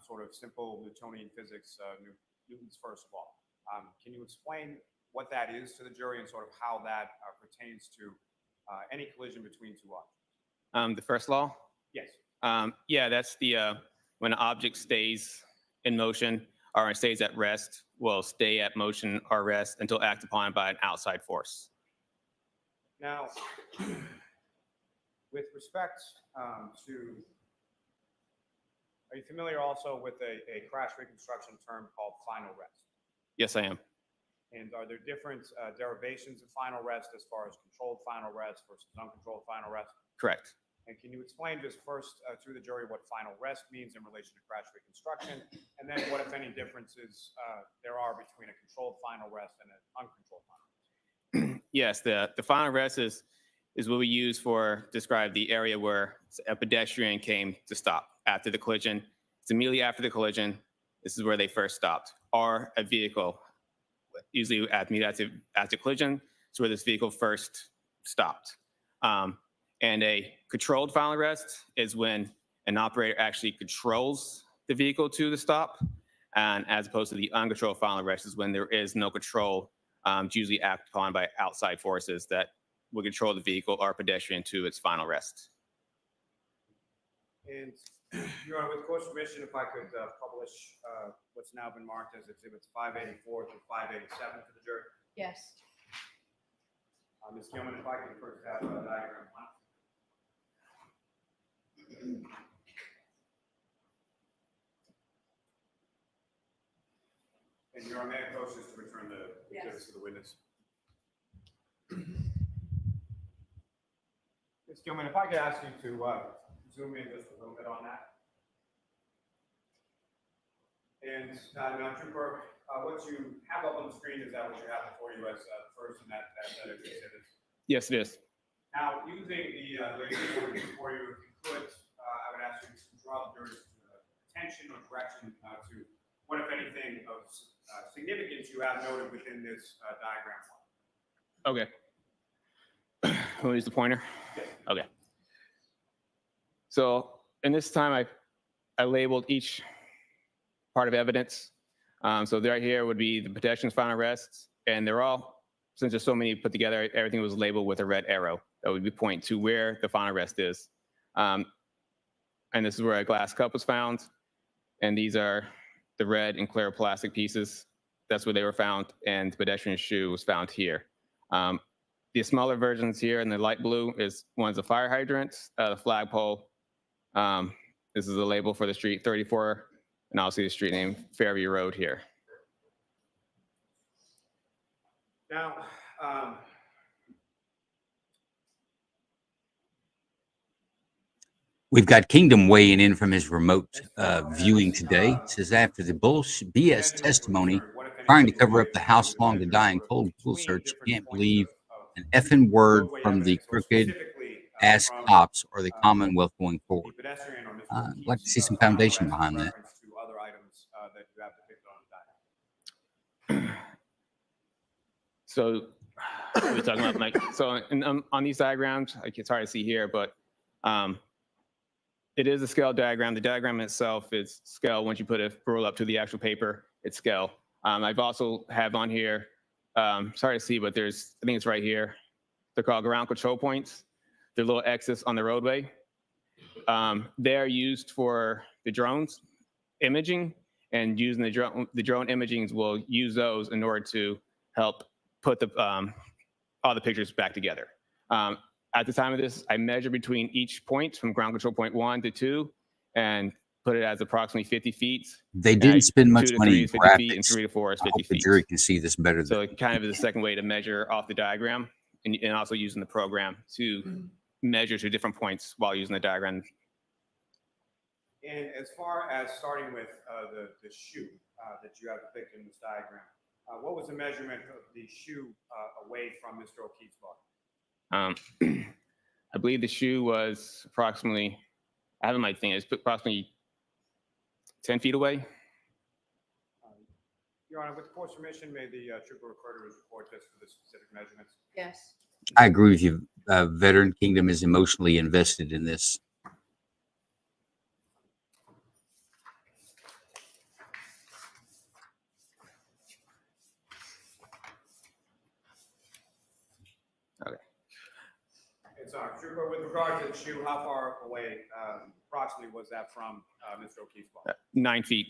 sort of simple Newtonian physics, Newton's first law. Can you explain what that is to the jury and sort of how that pertains to any collision between two objects? The first law? Yes. Yeah, that's the when an object stays in motion or stays at rest, will stay at motion or rest until acted upon by an outside force. Now, with respect to, are you familiar also with a crash reconstruction term called final rest? Yes, I am. And are there different derivations of final rest as far as controlled final rest versus uncontrolled final rest? Correct. And can you explain just first to the jury what final rest means in relation to crash reconstruction, and then what, if any, differences there are between a controlled final rest and an uncontrolled final rest? Yes, the final rest is what we use for describe the area where a pedestrian came to stop after the collision. It's immediately after the collision. This is where they first stopped, or a vehicle. Usually after collision, it's where this vehicle first stopped. And a controlled final rest is when an operator actually controls the vehicle to the stop, and as opposed to the uncontrolled final rest is when there is no control, usually acted upon by outside forces that will control the vehicle or pedestrian to its final rest. And, Your Honor, with court's permission, if I could publish what's now been marked as Exhibits 584 through 587 to the jury. Yes. Ms. Gilman, if I could first have diagram 1. And Your Honor, may I approach this to return the exhibits to the witness? Ms. Gilman, if I could ask you to zoom in just a little bit on that. And now, Trooper, what you have up on the screen, is that what you have before you as first in that set of exhibits? Yes, it is. Now, using the exhibit before you, if you could, I would ask you to draw the jury's attention or direction to what, if anything, of significance you have noted within this diagram. Okay. Who is the pointer? Yes. Okay. So in this time, I labeled each part of evidence. So right here would be the pedestrian's final rest, and they're all, since there's so many put together, everything was labeled with a red arrow that would be pointing to where the final rest is. And this is where a glass cup was found, and these are the red and clear plastic pieces. That's where they were found, and the pedestrian shoe was found here. The smaller versions here in the light blue one's a fire hydrant, the flagpole. This is a label for the street 34, and I'll see the street name Fairview Road here. Now, we've got Kingdom weighing in from his remote viewing today. It says after the BS testimony, trying to cover up the house long to die in cold pool search, can't believe an effing word roadway from the evidence, or crooked specifically ass from cops or the uh, Commonwealth going the forward. pedestrian or Mr. I'd O'Keefe's like to see some final foundation arrest behind in that. reference to other items that you have depicted on the diagram. So we're talking about like, so on these diagrams, like it's hard to see here, but it is a scale diagram. The diagram itself is scale. Once you put a roll up to the actual paper, it's scale. I've also have on here, sorry to see, but there's, I think it's right here. They're called ground control points. They're little X's on the roadway. They're used for the drones imaging, and using the drone imagings will use those in order to help put the all the pictures back together. At the time of this, I measured between each point from ground control point 1 to 2 and put it as approximately 50 feet. They didn't spend much 2 to money 3 in is 50 feet, and graphics. 3 to 4 is I 50 hope the feet. jury can see this better So than it kind of is a second way to measure off the diagram, and also using the program to measure to different points while using the diagram. And as far as starting with the shoe that you have depicted in this diagram, what was the measurement of the shoe away from Mr. O'Keefe's body? I believe the shoe was approximately, I have my thing, it's approximately 10 feet away. Your Honor, with the court's permission, may the trooper refer to his report just for the specific measurements? Yes. I agree with you. Veteran Kingdom is emotionally invested in this. Okay. It's trooper, with regard to the shoe, how far away approximately was that from Mr. O'Keefe's body? 9 feet.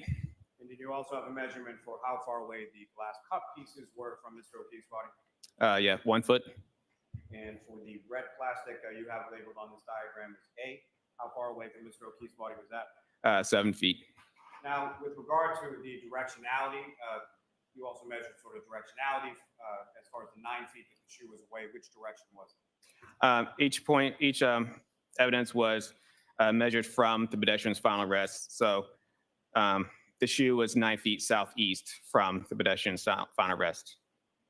And did you also have a measurement for how far away the glass cup pieces were from Mr. O'Keefe's body? Yeah, 1 foot. And for the red plastic you have labeled on this diagram as A, how far away from Mr. O'Keefe's body was that? 7 feet. Now, with regard to the directionality, you also measured sort of directionality as far as the 9 feet that the shoe was away. Which direction was it? Each evidence was measured from the pedestrian's final rest. So the shoe was 9 feet southeast from the pedestrian's final rest.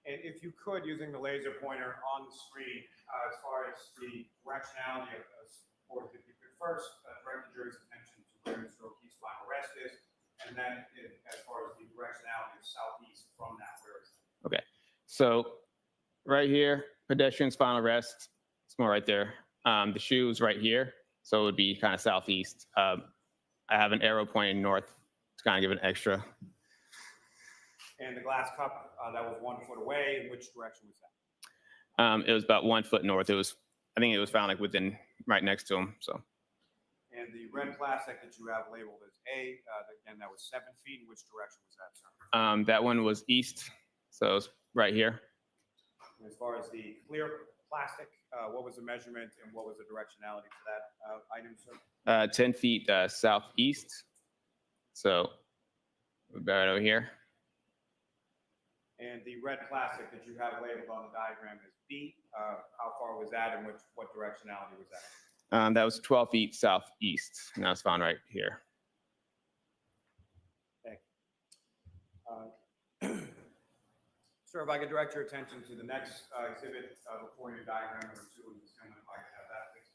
And if you could, using the laser pointer on the screen, as far as the directionality of the support, if you could first direct the jury's attention to where Mr. O'Keefe's final rest is, and then as far as the directionality of southeast from that, where is it? Okay, so right here, pedestrian's final rest, it's more right there. The shoe is right here, so it would be kind of southeast. I have an arrow pointing north to kind of give an extra. And the glass cup that was 1 foot away, in which direction was that? It was about 1 foot north. It was, I think it was found like within, right next to him, so. And the red plastic that you have labeled as A, again, that was 7 feet. In which direction was that, sir? That one was east, so it was right here. And as far as the clear plastic, what was the measurement and what was the directionality for that item, sir? 10 feet southeast, so about over here. And the red plastic that you have labeled on the diagram as B, how far was that and what directionality was that? That was 12 feet southeast, and that was found right here. Thank you. Sir, if I could direct your attention to the next exhibit before your diagram number 2, and just if I could have that, please.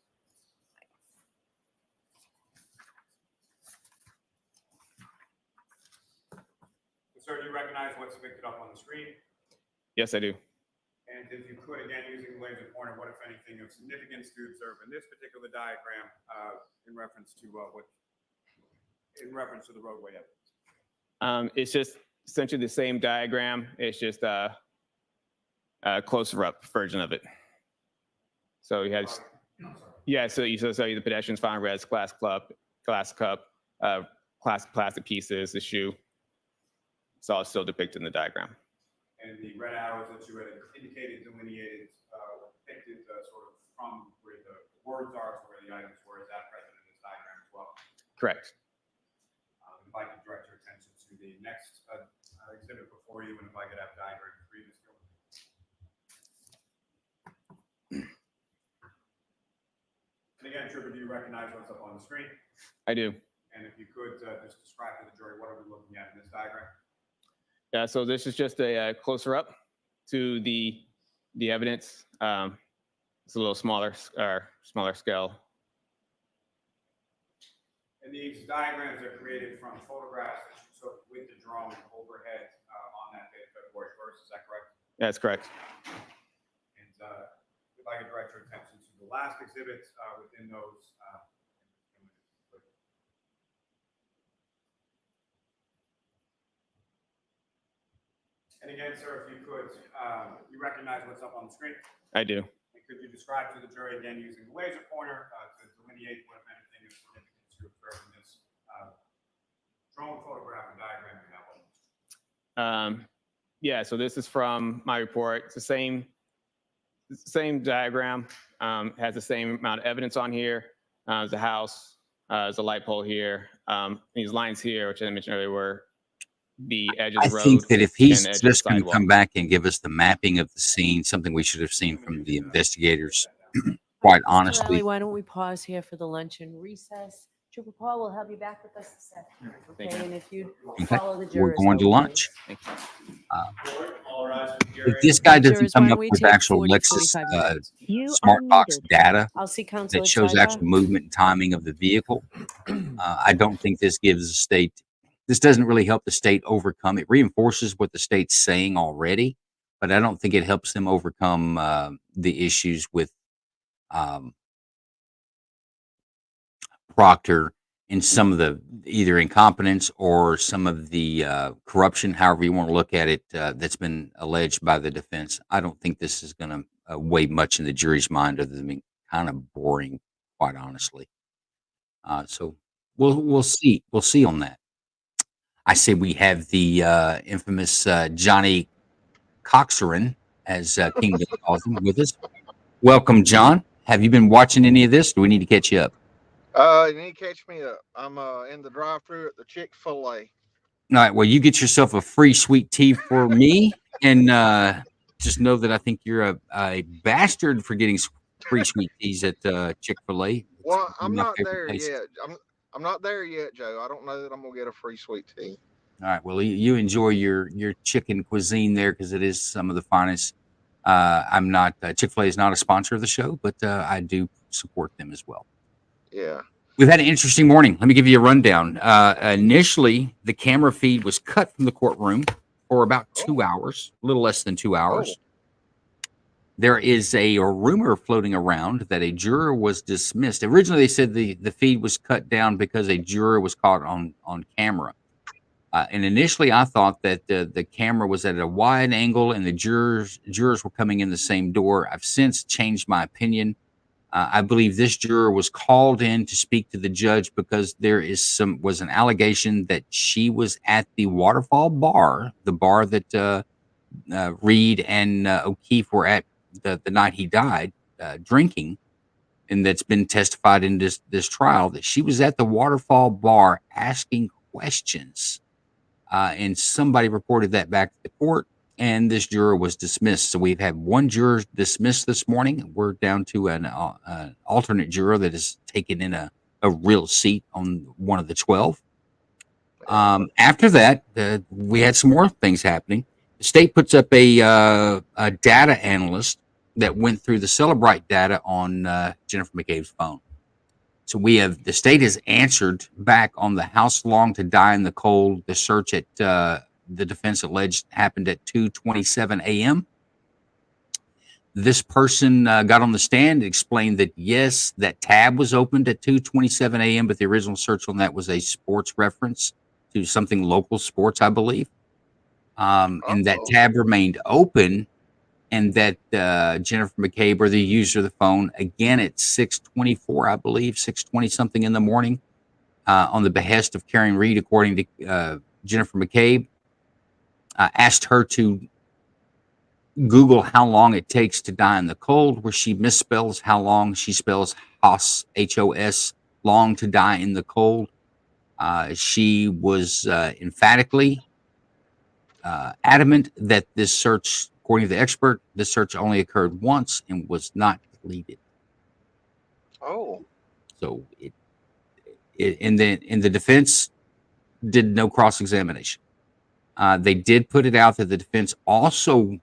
Sir, do you recognize what's depicted up on the screen? Yes, I do. And if you could, again, using the laser pointer, what, if anything, of significance to observe in this particular diagram in reference to the roadway evidence? It's just essentially the same diagram. It's just a closer up version of it. So you had, yeah. So you saw the pedestrian's final rest, glass cup, plastic pieces, the shoe. It's all still depicted in the diagram. And the red arrows that you had indicated, delineated, depicted sort of from where the words are to where the items were. Is that present in this diagram as well? Correct. If I could direct your attention to the next exhibit before you, and if I could have diagram 3, Ms. Gilman. And again, Trooper, do you recognize what's up on the screen? I do. And if you could just describe to the jury, what are we looking at in this diagram? Yeah, so this is just a closer up to the the evidence. It's a little smaller scale. And these diagrams are created from photographs that you took with the drone overhead on that day, February 1st. Is that correct? That's correct. And if I could direct your attention to the last exhibit within those. And again, sir, if you could, you recognize what's up on the screen? I do. And could you describe to the jury again using the laser pointer to delineate what, if anything, is significant to observe in this drone photograph and diagram you have? Yeah, so this is from my report. It's the same diagram. Has the same amount of evidence on here. There's a house, there's a light pole here. These lines here, which I mentioned earlier, were the edge of the road. I think that if he's and the edge of the just going to sidewalk. come back and give us the mapping of the scene, something we should have seen from the investigators, quite honestly. Riley, why don't we pause here for the luncheon recess? Trooper Paul will have you back with us this afternoon. Thank Okay, you. and if you Okay, follow the we're jurors, going to that would be- lunch. Thank you. If this guy doesn't Jurors, why come don't up we with take actual 40 to Lexus 45 minutes? smart box data I'll see counsel that at shows sidebar. actual movement and timing of the vehicle, I don't think this gives the state. This doesn't really help the state overcome. It reinforces what the state's saying already, but I don't think it helps them overcome the issues with Proctor and some of the either incompetence or some of the corruption, however you want to look at it, that's been alleged by the defense. I don't think this is going to weigh much in the jury's mind, other than being kind of boring, quite honestly. So we'll see. We'll see on that. I say we have the infamous Johnny Coxerin, as King Bill calls him, with us. Welcome, John. Have you been watching any of this? Do we need to catch you up? You need to catch me up. I'm in the drive-thru at the Chick-fil-A. All right. Well, you get yourself a free sweet tea for me, and just know that I think you're a bastard for getting free sweet teas at Chick-fil-A. Well, I'm not there yet. I'm not there yet, Joe. I don't know that I'm gonna get a free sweet tea. All right. Well, you enjoy your chicken cuisine there, because it is some of the finest. I'm not Chick-fil-A is not a sponsor of the show, but I do support them as well. Yeah. We've had an interesting morning. Let me give you a rundown. Initially, the camera feed was cut from the courtroom for about 2 hours, a little less than 2 hours. There is a rumor floating around that a juror was dismissed. Originally, they said the feed was cut down because a juror was caught on camera. And initially, I thought that the camera was at a wide angle and the jurors were coming in the same door. I've since changed my opinion. I believe this juror was called in to speak to the judge because there was an allegation that she was at the Waterfall Bar, the bar that Reed and O'Keefe were at the night he died, drinking, and that's been testified in this trial, that she was at the Waterfall Bar asking questions. And somebody reported that back to the court, and this juror was dismissed. So we've had one juror dismissed this morning. We're down to an alternate juror that has taken in a real seat on one of the 12. After that, we had some more things happening. The state puts up a data analyst that went through the Celebrite data on Jennifer McCabe's phone. So the state has answered back on the how long to die in the cold. The search at the defense alleged happened at 2:27 a.m. This person got on the stand and explained that, yes, that tab was opened at 2:27 a.m., but the original search on that was a sports reference to something local sports, I believe. And that tab remained open, and that Jennifer McCabe, or the user of the phone, again at 6:24, I believe, 6:20 something in the morning, on the behest of Karen Reed, according to Jennifer McCabe, asked her to Google how long it takes to die in the cold, where she misspells how long. She spells Hos, H-O-S, long to die in the cold. She was emphatically adamant that this search, according to the expert, this search only occurred once and was not deleted. Oh. So in the defense did no cross-examination. They did put it out that the defense also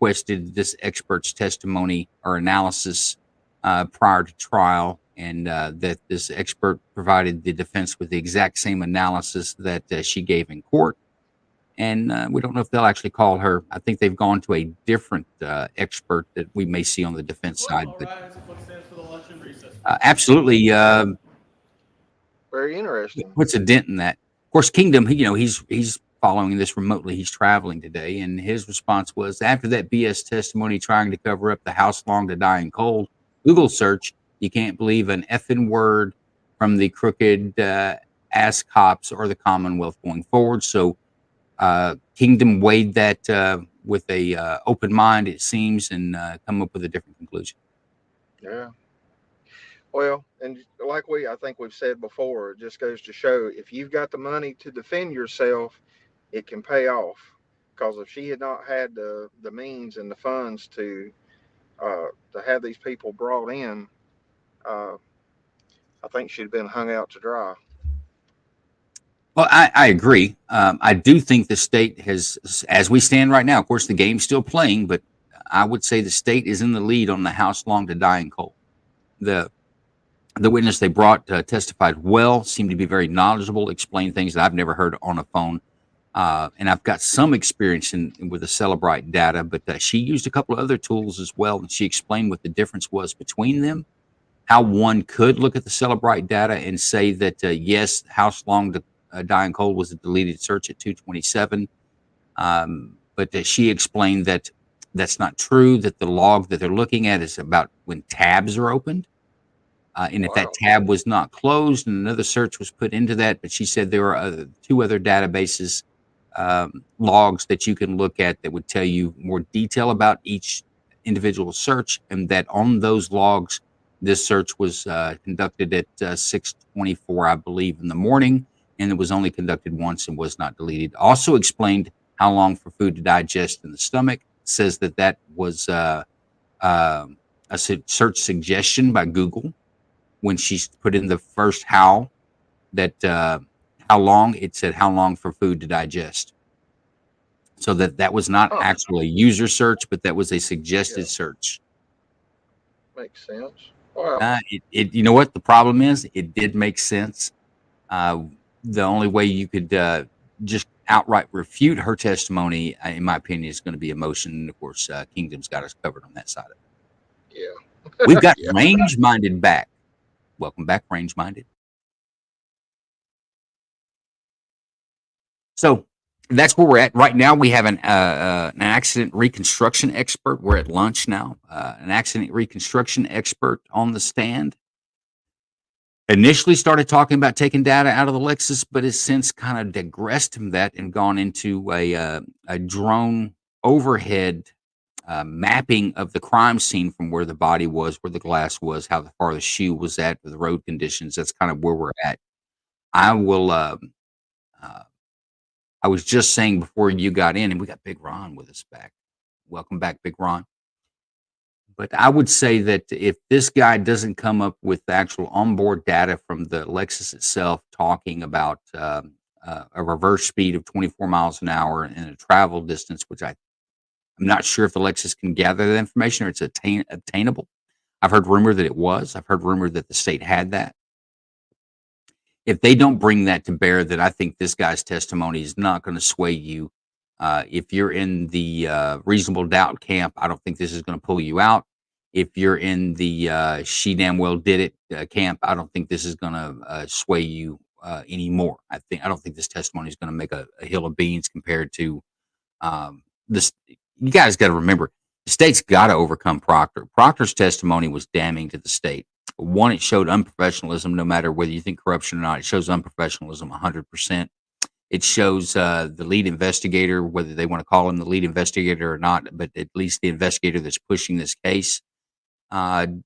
requested this expert's testimony or analysis prior to trial, and that this expert provided the defense with the exact same analysis that she gave in court. And we don't know if they'll actually call her. I think they've gone to a different expert that we may see on the defense side. But absolutely, Very interesting. puts a dent in that. Of course, Kingdom, he's following this remotely. He's traveling today, and his response was, after that BS testimony trying to cover up the house long to dying cold Google search, you can't believe an effing word from the crooked ass cops or the Commonwealth going forward. So Kingdom weighed that with a open mind, it seems, and come up with a different conclusion. Yeah. Well, and like I think we've said before, it just goes to show if you've got the money to defend yourself, it can pay off. Because if she had not had the means and the funds to have these people brought in, I think she'd have been hung out to dry. Well, I agree. I do think the state has, as we stand right now, of course, the game's still playing, but I would say the state is in the lead on the house long to dying cold. The witness they brought testified well, seemed to be very knowledgeable, explained things that I've never heard on a phone. And I've got some experience with the Celebrite data, but she used a couple of other tools as well. And she explained what the difference was between them, how one could look at the Celebrite data and say that, yes, house long to dying cold was a deleted search at 227. But she explained that that's not true, that the log that they're looking at is about when tabs are opened. And if that tab was not closed and another search was put into that, but she said there were two other databases logs that you can look at that would tell you more detail about each individual search, and that on those logs, this search was conducted at 6:24, I believe, in the morning, and it was only conducted once and was not deleted. Also explained how long for food to digest in the stomach. Says that was a search suggestion by Google. When she put in the first how long, it said how long for food to digest. So that was not actually a user search, but that was a suggested search. Makes sense. Wow. You know what the problem is? It did make sense. The only way you could just outright refute her testimony, in my opinion, is going to be emotion. And of course, Kingdom's got us covered on that side of it. Yeah. We've got Range Minded back. Welcome back, Range Minded. So that's where we're at right now. We have an accident reconstruction expert. We're at lunch now. An accident reconstruction expert on the stand. Initially started talking about taking data out of the Lexus, but has since kind of digressed from that and gone into a drone overhead mapping of the crime scene from where the body was, where the glass was, how far the shoe was at, the road conditions. That's kind of where we're at. I was just saying before you got in, and we got Big Ron with us back. Welcome back, Big Ron. But I would say that if this guy doesn't come up with the actual onboard data from the Lexus itself, talking about a reverse speed of 24 miles an hour and a travel distance, which I'm not sure if the Lexus can gather that information or it's obtainable. I've heard rumor that it was. I've heard rumor that the state had that. If they don't bring that to bear, then I think this guy's testimony is not going to sway you. If you're in the reasonable doubt camp, I don't think this is going to pull you out. If you're in the she damn well did it camp, I don't think this is going to sway you anymore. I don't think this testimony is going to make a hill of beans compared to this. You guys got to remember, the state's got to overcome Proctor. Proctor's testimony was damning to the state. One, it showed unprofessionalism, no matter whether you think corruption or not. It shows unprofessionalism 100%. It shows the lead investigator, whether they want to call him the lead investigator or not, but at least the investigator that's pushing this case did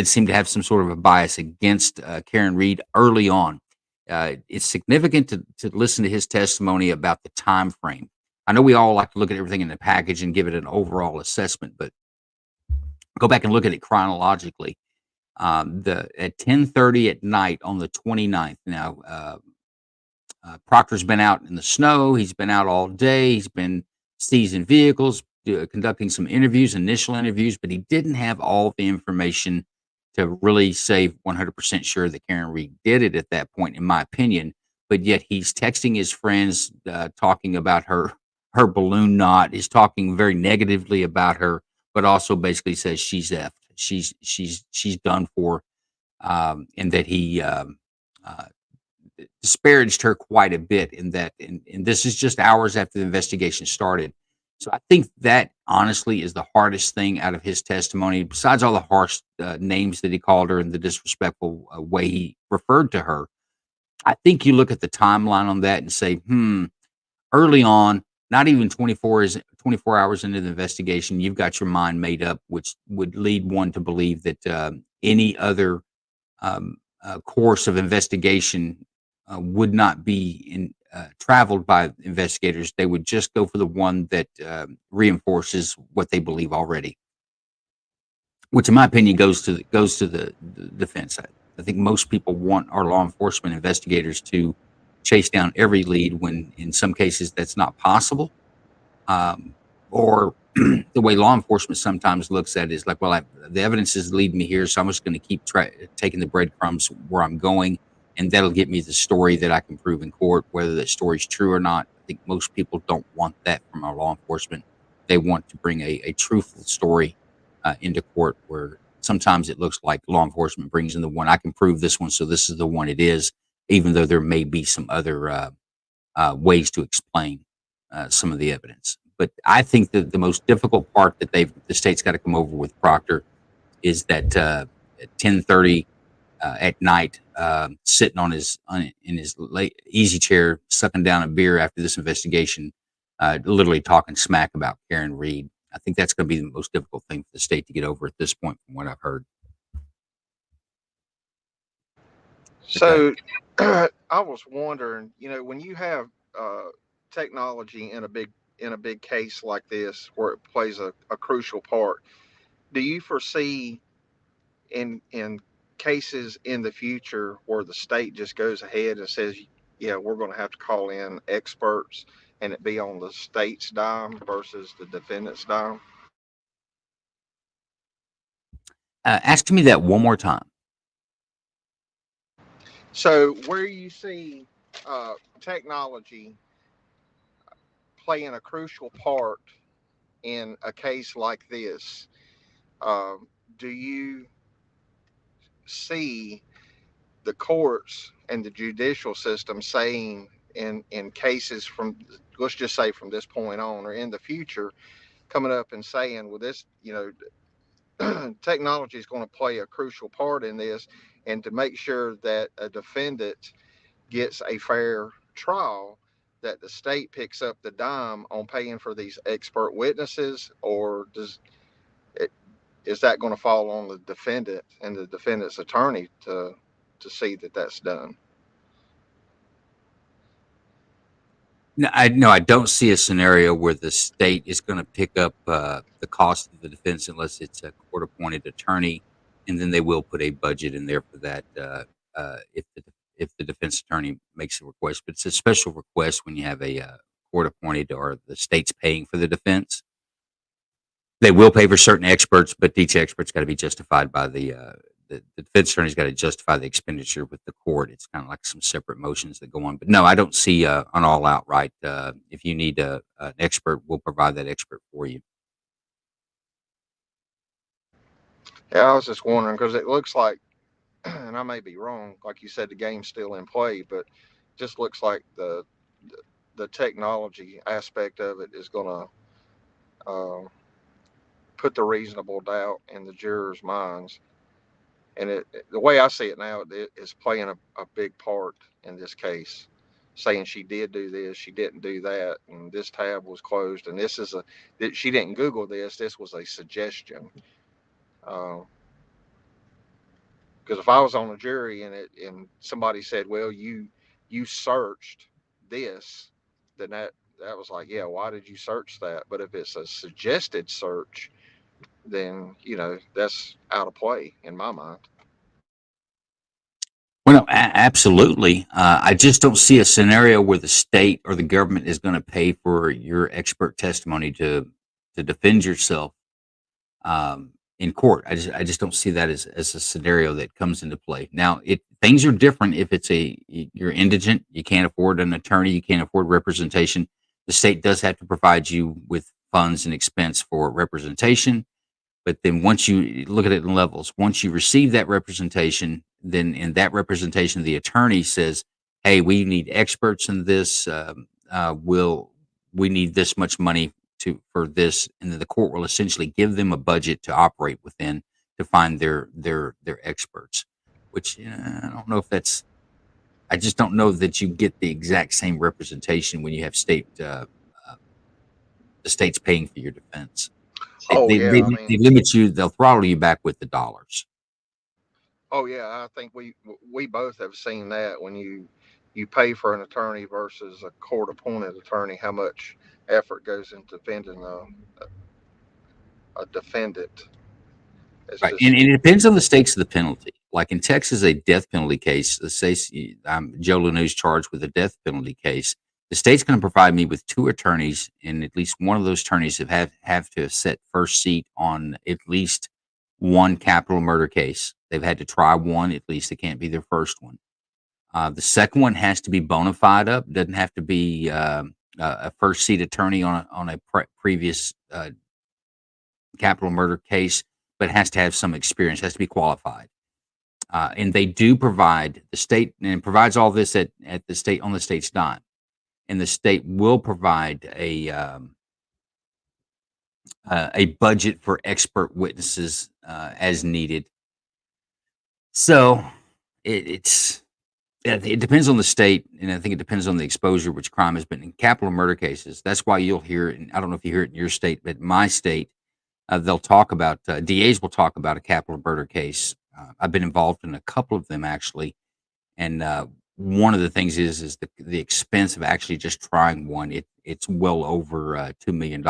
seem to have some sort of a bias against Karen Reed early on. It's significant to listen to his testimony about the time frame. I know we all like to look at everything in the package and give it an overall assessment, but go back and look at it chronologically. At 10:30 at night on the 29th. Now, Proctor's been out in the snow. He's been out all day. He's been seizing vehicles, conducting some interviews, initial interviews, but he didn't have all the information to really say 100% sure that Karen Reed did it at that point, in my opinion. But yet he's texting his friends, talking about her balloon knot. He's talking very negatively about her, but also basically says she's effed. She's done for, and that he disparaged her quite a bit in that. And this is just hours after the investigation started. So I think that honestly is the hardest thing out of his testimony, besides all the harsh names that he called her and the disrespectful way he referred to her. I think you look at the timeline on that and say, early on, not even 24 hours into the investigation, you've got your mind made up, which would lead one to believe that any other course of investigation would not be traveled by investigators. They would just go for the one that reinforces what they believe already, which, in my opinion, goes to the defense. I think most people want our law enforcement investigators to chase down every lead, when in some cases that's not possible. Or the way law enforcement sometimes looks at it is like, well, the evidence is leading me here, so I'm just going to keep taking the breadcrumbs where I'm going, and that'll get me the story that I can prove in court, whether that story's true or not. I think most people don't want that from our law enforcement. They want to bring a truthful story into court, where sometimes it looks like law enforcement brings in the one, I can prove this one, so this is the one it is, even though there may be some other ways to explain some of the evidence. But I think that the most difficult part that the state's got to come over with Proctor is that at 10:30 at night, sitting in his easy chair, sucking down a beer after this investigation, literally talking smack about Karen Reed. I think that's going to be the most difficult thing for the state to get over at this point, from what I've heard. So I was wondering, when you have technology in a big case like this, where it plays a crucial part, do you foresee in cases in the future where the state just goes ahead and says, yeah, we're going to have to call in experts, and it be on the state's dime versus the defendant's dime? Ask me that one more time. So where you see technology playing a crucial part in a case like this, do you see the courts and the judicial system saying in cases from, let's just say from this point on or in the future, coming up and saying, well, this, technology is going to play a crucial part in this, and to make sure that a defendant gets a fair trial, that the state picks up the dime on paying for these expert witnesses? Or is that going to fall on the defendant and the defendant's attorney to see that that's done? No, I don't see a scenario where the state is going to pick up the cost of the defense unless it's a court-appointed attorney, and then they will put a budget in there for that if the defense attorney makes a request. But it's a special request when you have a court-appointed or the state's paying for the defense. They will pay for certain experts, but each expert's got to be justified by the defense attorney's got to justify the expenditure with the court. It's kind of like some separate motions that go on. But no, I don't see an all outright. If you need an expert, we'll provide that expert for you. Yeah, I was just wondering, because it looks like, and I may be wrong, like you said, the game's still in play, but just looks like the technology aspect of it is going to put the reasonable doubt in the jurors' minds. And the way I see it now, it is playing a big part in this case, saying she did do this, she didn't do that, and this tab was closed, and she didn't Google this. This was a suggestion. Because if I was on a jury and somebody said, "Well, you searched this," then that was like, yeah, why did you search that? But if it's a suggested search, then that's out of play in my mind. Well, no, absolutely. I just don't see a scenario where the state or the government is going to pay for your expert testimony to defend yourself in court. I just don't see that as a scenario that comes into play. Now, things are different if you're indigent, you can't afford an attorney, you can't afford representation. The state does have to provide you with funds and expense for representation. But then once you look at it in levels, once you receive that representation, then in that representation, the attorney says, "Hey, we need experts in this. We need this much money for this," and then the court will essentially give them a budget to operate within to find their experts. Which I don't know if that's. I just don't know that you get the exact same representation when you have the state's paying for your defense. Oh They, yeah, they, I they mean, limit you. They'll throttle you back with the dollars. oh yeah, I think we both have seen that when you pay for an attorney versus a court appointed attorney, how much effort goes into defending a defendant. It's Right, just and it depends on the stakes of the penalty. Like in Texas, a death penalty case. Let's say Joe Lanu's charged with a death penalty case. The state's going to provide me with 2 attorneys, and at least one of those attorneys have to set first seat on at least one capital murder case. They've had to try one at least. It can't be their first one. The second one has to be bona fide up. Doesn't have to be a first seat attorney on a previous capital murder case, but has to have some experience. Has to be qualified. And they do provide the state, and it provides all this at the state on the state's dime. And the state will provide a budget for expert witnesses as needed. So it depends on the state, and I think it depends on the exposure which crime has been in capital murder cases. That's why you'll hear it. And I don't know if you hear it in your state, but my state, they'll talk about DAs will talk about a capital murder case. I've been involved in a couple of them actually, and one of the things is the expense of actually just trying one. It's well over $2 million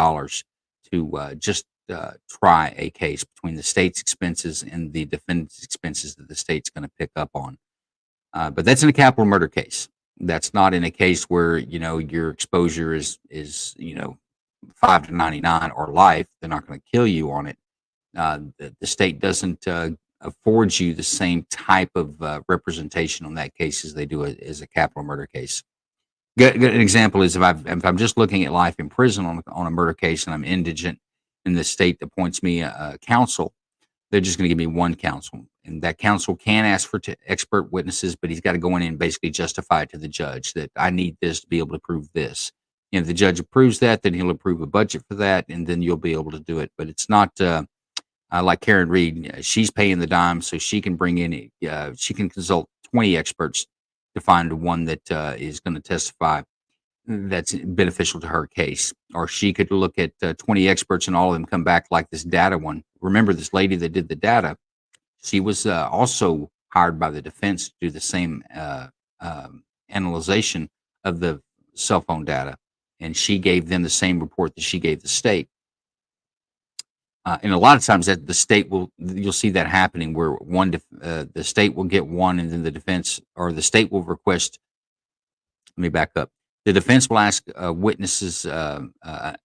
to just try a case between the state's expenses and the defendant's expenses that the state's going to pick up on. But that's in a capital murder case. That's not in a case where your exposure is 5 to 99 or life. They're not going to kill you on it. The state doesn't afford you the same type of representation on that case as they do as a capital murder case. Good example is if I'm just looking at life in prison on a murder case and I'm indigent, and the state appoints me a counsel, they're just going to give me one counsel, and that counsel can ask for expert witnesses, but he's got to go in and basically justify it to the judge that I need this to be able to prove this. If the judge approves that, then he'll approve a budget for that, and then you'll be able to do it. But it's not like Karen Reed. She's paying the dime, so she can bring in, she can consult 20 experts to find one that is going to testify that's beneficial to her case. Or she could look at 20 experts and all of them come back like this data one. Remember, this lady that did the data, she was also hired by the defense to do the same analyzation of the cell phone data. And she gave them the same report that she gave the state. And a lot of times that the state you'll see that happening where the state will get one, and then the defense or the state will request. Let me back up. The defense will ask witnesses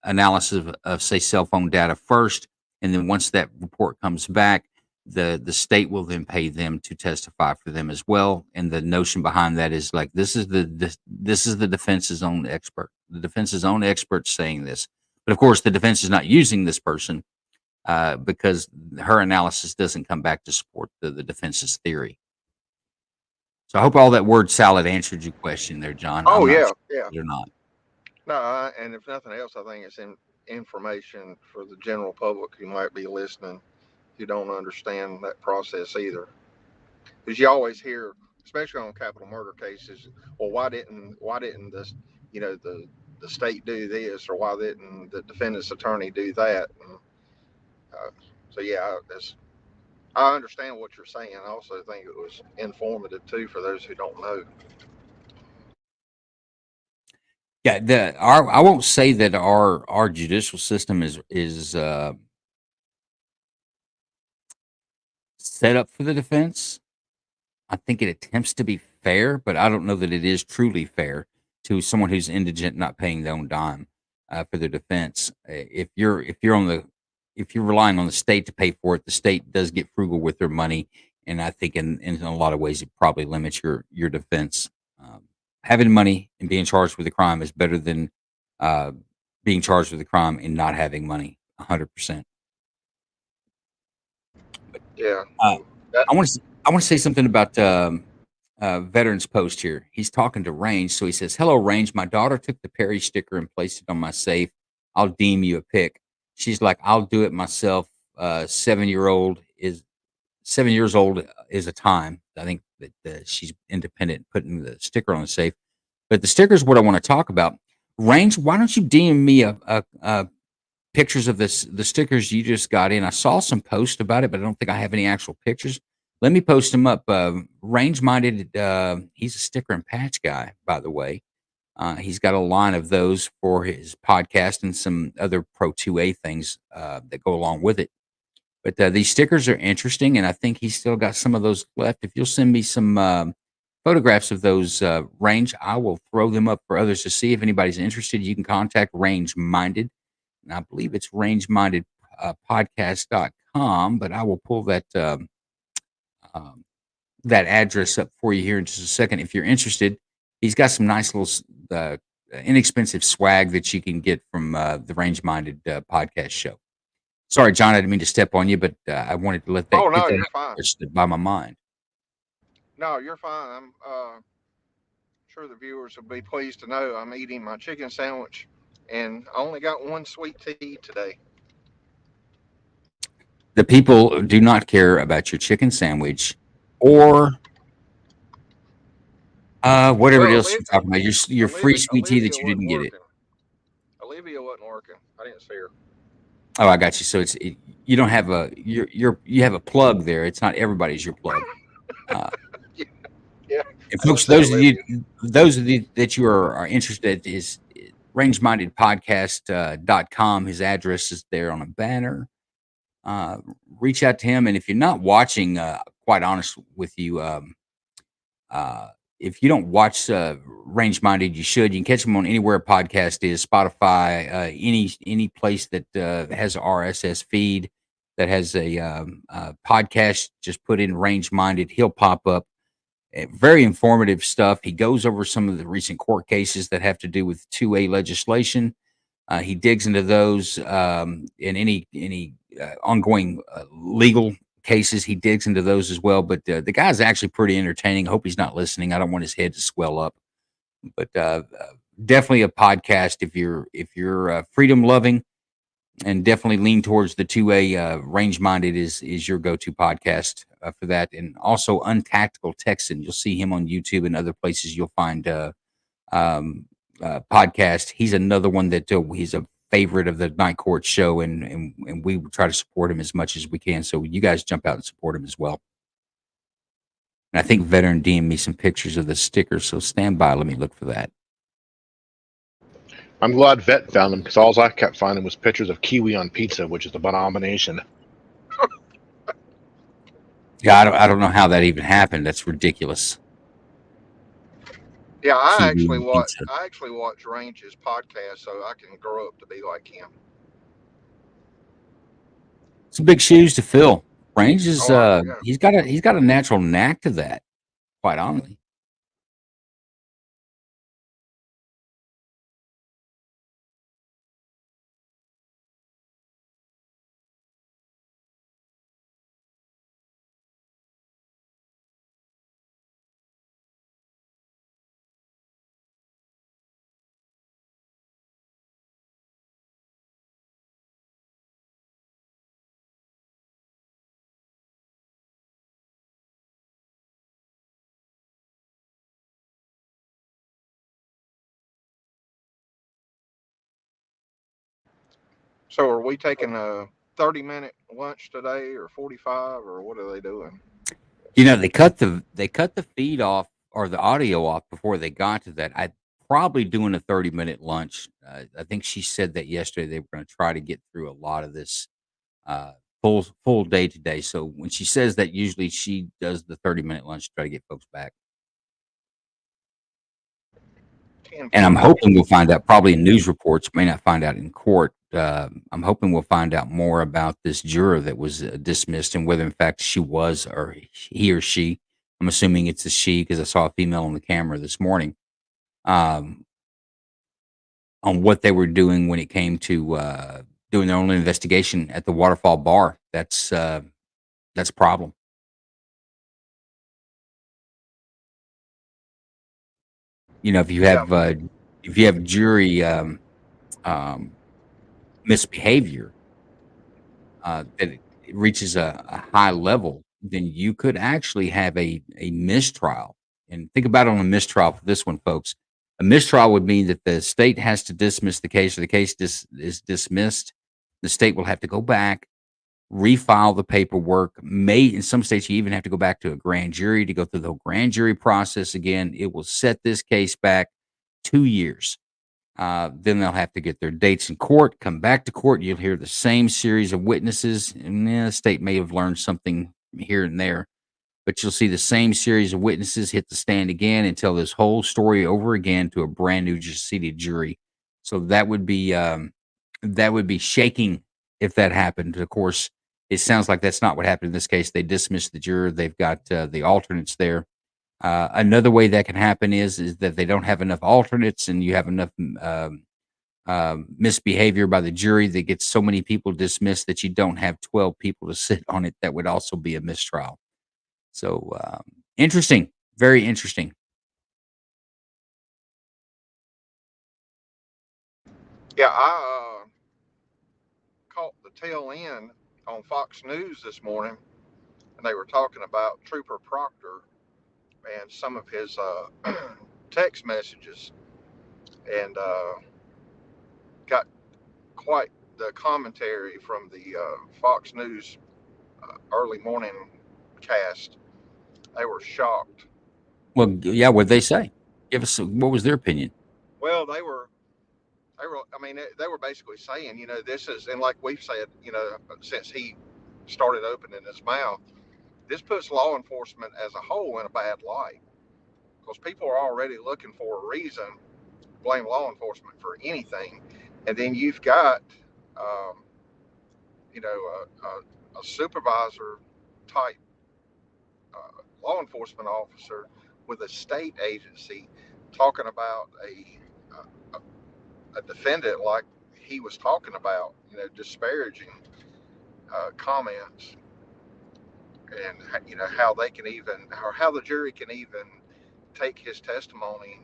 analysis of say cell phone data first, and then once that report comes back, the state will then pay them to testify for them as well. And the notion behind that is like this is the defense's own expert. The defense's own expert saying this, but of course the defense is not using this person because her analysis doesn't come back to support the defense's theory. So I hope all that word salad answered your question there, John. oh yeah, Sure yeah. you're not. No, and if nothing else, I think it's information for the general public who might be listening who don't understand that process either. Because you always hear, especially on capital murder cases, well, why didn't this, the state do this, or why didn't the defendant's attorney do that? And, so yeah, I understand what you're saying. I also think it was informative too for those who don't know. Yeah, I won't say that our judicial system is set up for the defense, I think it attempts to be fair, but I don't know that it is truly fair to someone who's indigent not paying their own dime for their defense. If you're relying on the state to pay for it, the state does get frugal with their money, and I think in a lot of ways it probably limits your defense. Um, Having money and being charged with a crime is better than uh, being charged with a crime and not having money. 100%. Yeah. Uh, That, I want to say something about Veterans Post here. He's talking to Range, so he says, "Hello, Range. My daughter took the Perry sticker and placed it on my safe. I'll deem you a pick." She's like, "I'll do it myself." 7 years old is a time. I think that she's independent, putting the sticker on the safe. But the sticker is what I want to talk about. Range, why don't you DM me a pictures of the stickers you just got in? I saw some posts about it, but I don't think I have any actual pictures. Let me post them up. Range Minded, he's a sticker and patch guy, by the way. He's got a line of those for his podcast and some other Pro 2A things that go along with it. But these stickers are interesting, and I think he's still got some of those left. If you'll send me some photographs of those Range, I will throw them up for others to see. If anybody's interested, you can contact Range Minded, and I believe it's rangeminded podcast.com, but I will pull um, that address up for you here in just a second. If you're interested, he's got some nice little inexpensive swag that you can get from the Range Minded podcast show. Sorry, John, I didn't mean to step on you, but I wanted to let that oh get no, that you're fine. stood by my mind. No, you're fine. I'm sure the viewers will be pleased to know I'm eating my chicken sandwich, and I only got one sweet tea today. The people do not care about your chicken sandwich or whatever Well, else you're talking about. Your free sweet tea that you didn't get it. Olivia wasn't working. I didn't see her. Oh, I got you. So you don't have you have a plug there. It's not everybody's your plug. Yeah. And folks, those of you that you are interested is rangemindedpodcast.com. His address is there on a banner. Reach out to him, and if you're not watching, quite honest with you, if you don't watch Range Minded, you should. You can catch him on anywhere a podcast is, Spotify, any place that has a RSS feed that has a podcast. Just put in Range Minded, he'll pop up. Very informative stuff. He goes over some of the recent court cases that have to do with 2A legislation. He digs into those in any ongoing legal cases. He digs into those as well. But the guy's actually pretty entertaining. I hope he's not listening. I don't want his head to swell up. But definitely a podcast if you're freedom loving, and definitely lean towards the 2A. Range Minded is your go-to podcast for that. And also Untactical Texan. You'll see him on YouTube and other places. You'll find podcast. He's another one that he's a favorite of the Night Court show, and we try to support him as much as we can. So you guys jump out and support him as well. And I think Veteran DM'd me some pictures of the stickers, so stand by. Let me look for that. I'm glad Vet found them, because all I kept finding was pictures of kiwi on pizza, which is an abomination. Yeah, I don't know how that even happened. That's ridiculous. Yeah, I Kiwi actually on watch pizza. Range's podcast so I can grow up to be like him. Some big shoes to fill. Range is Oh, yeah. he's got a natural knack to that, quite honestly. So are we taking a 30-minute lunch today, or 45, or what are they doing? You know, they cut the feed off or the audio off before they got to that. I probably doing a 30-minute lunch. I think she said that yesterday they were going to try to get through a lot of this full day today. So when she says that, usually she does the 30-minute lunch to try to get folks back. And I'm hoping we'll find out, probably in news reports, may not find out in court. I'm hoping we'll find out more about this juror that was dismissed and whether, in fact, she was, or he or she. I'm assuming it's a she because I saw a female on the camera this morning. On what they were doing when it came to doing their own investigation at the Waterfall Bar. That's a problem. You know, if you have jury misbehavior that it reaches a high level, then you could actually have a mistrial. And think about it on a mistrial for this one, folks. A mistrial would mean that the state has to dismiss the case, or the case is dismissed. The state will have to go back, refile the paperwork. In some states, you even have to go back to a grand jury to go through the whole grand jury process again. It will set this case back 2 years. Then they'll have to get their dates in court, come back to court. You'll hear the same series of witnesses, and the state may have learned something here and there, but you'll see the same series of witnesses hit the stand again and tell this whole story over again to a brand new seated jury. So that would be shaking if that happened. Of course, it sounds like that's not what happened in this case. They dismissed the juror. They've got the alternates there. Another way that can happen is that they don't have enough alternates, and you have enough misbehavior by the jury that gets so many people dismissed that you don't have 12 people to sit on it. That would also be a mistrial. So interesting, very interesting. Yeah, I caught the tail end on Fox News this morning, and they were talking about Trooper Proctor and some of his text messages, and got quite the commentary from the Fox News early morning cast. They were shocked. Well, yeah, what'd they say? Give us what was their opinion? Well, they were. I mean, they were basically saying, you know, this is, and like we've said, you know, since he started opening his mouth, this puts law enforcement as a whole in a bad light, because people are already looking for a reason to blame law enforcement for anything, and then you've got, you know, a supervisor type law enforcement officer with a state agency talking about a defendant like he was talking about, you know, disparaging comments, and you know how they can even, or how the jury can even take his testimony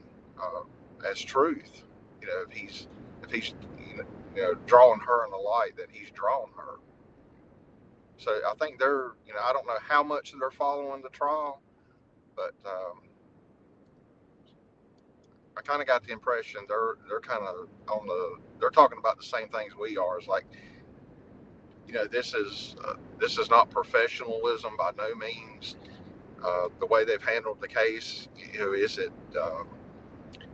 as truth. You know, if he's you know drawing her in the light that he's drawn her. So I think they're, you know, I don't know how much they're following the trial, but I kind of got the impression they're kind of they're talking about the same things we are. It's like, you know, this is not professionalism by no means. The way they've handled the case, you know, is it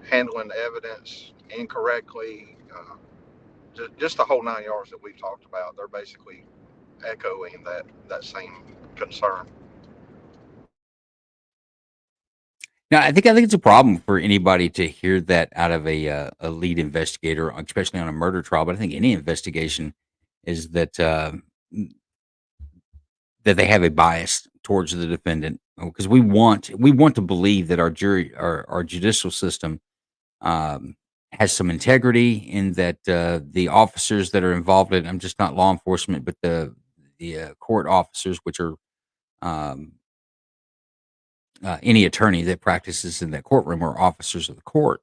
handling the evidence incorrectly? Just the whole 9 yards that we've talked about. They're basically echoing that same concern. Now, I think it's a problem for anybody to hear that out of a lead investigator, especially on a murder trial. But I think any investigation is that that they have a bias towards the defendant, because we want to believe that our jury, our judicial system, has some integrity, and that the officers that are involved in, I'm just not law enforcement, but the court officers, which are any attorney that practices in that courtroom, or officers of the court.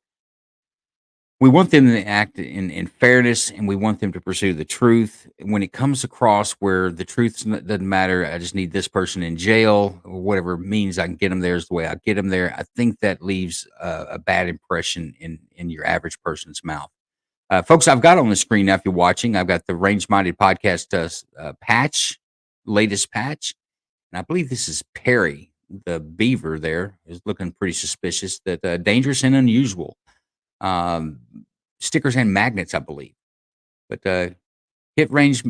We want them to act in fairness, and we want them to pursue the truth. When it comes across where the truth doesn't matter, I just need this person in jail, or whatever means I can get them there is the way I get them there. I think that leaves a bad impression in your average person's mouth. Folks, I've got on the screen now, if you're watching, I've got the Range Minded Podcast patch, latest patch. And I believe this is Perry. The beaver there is looking pretty suspicious. That dangerous and unusual. Stickers and magnets, I believe. But hit Range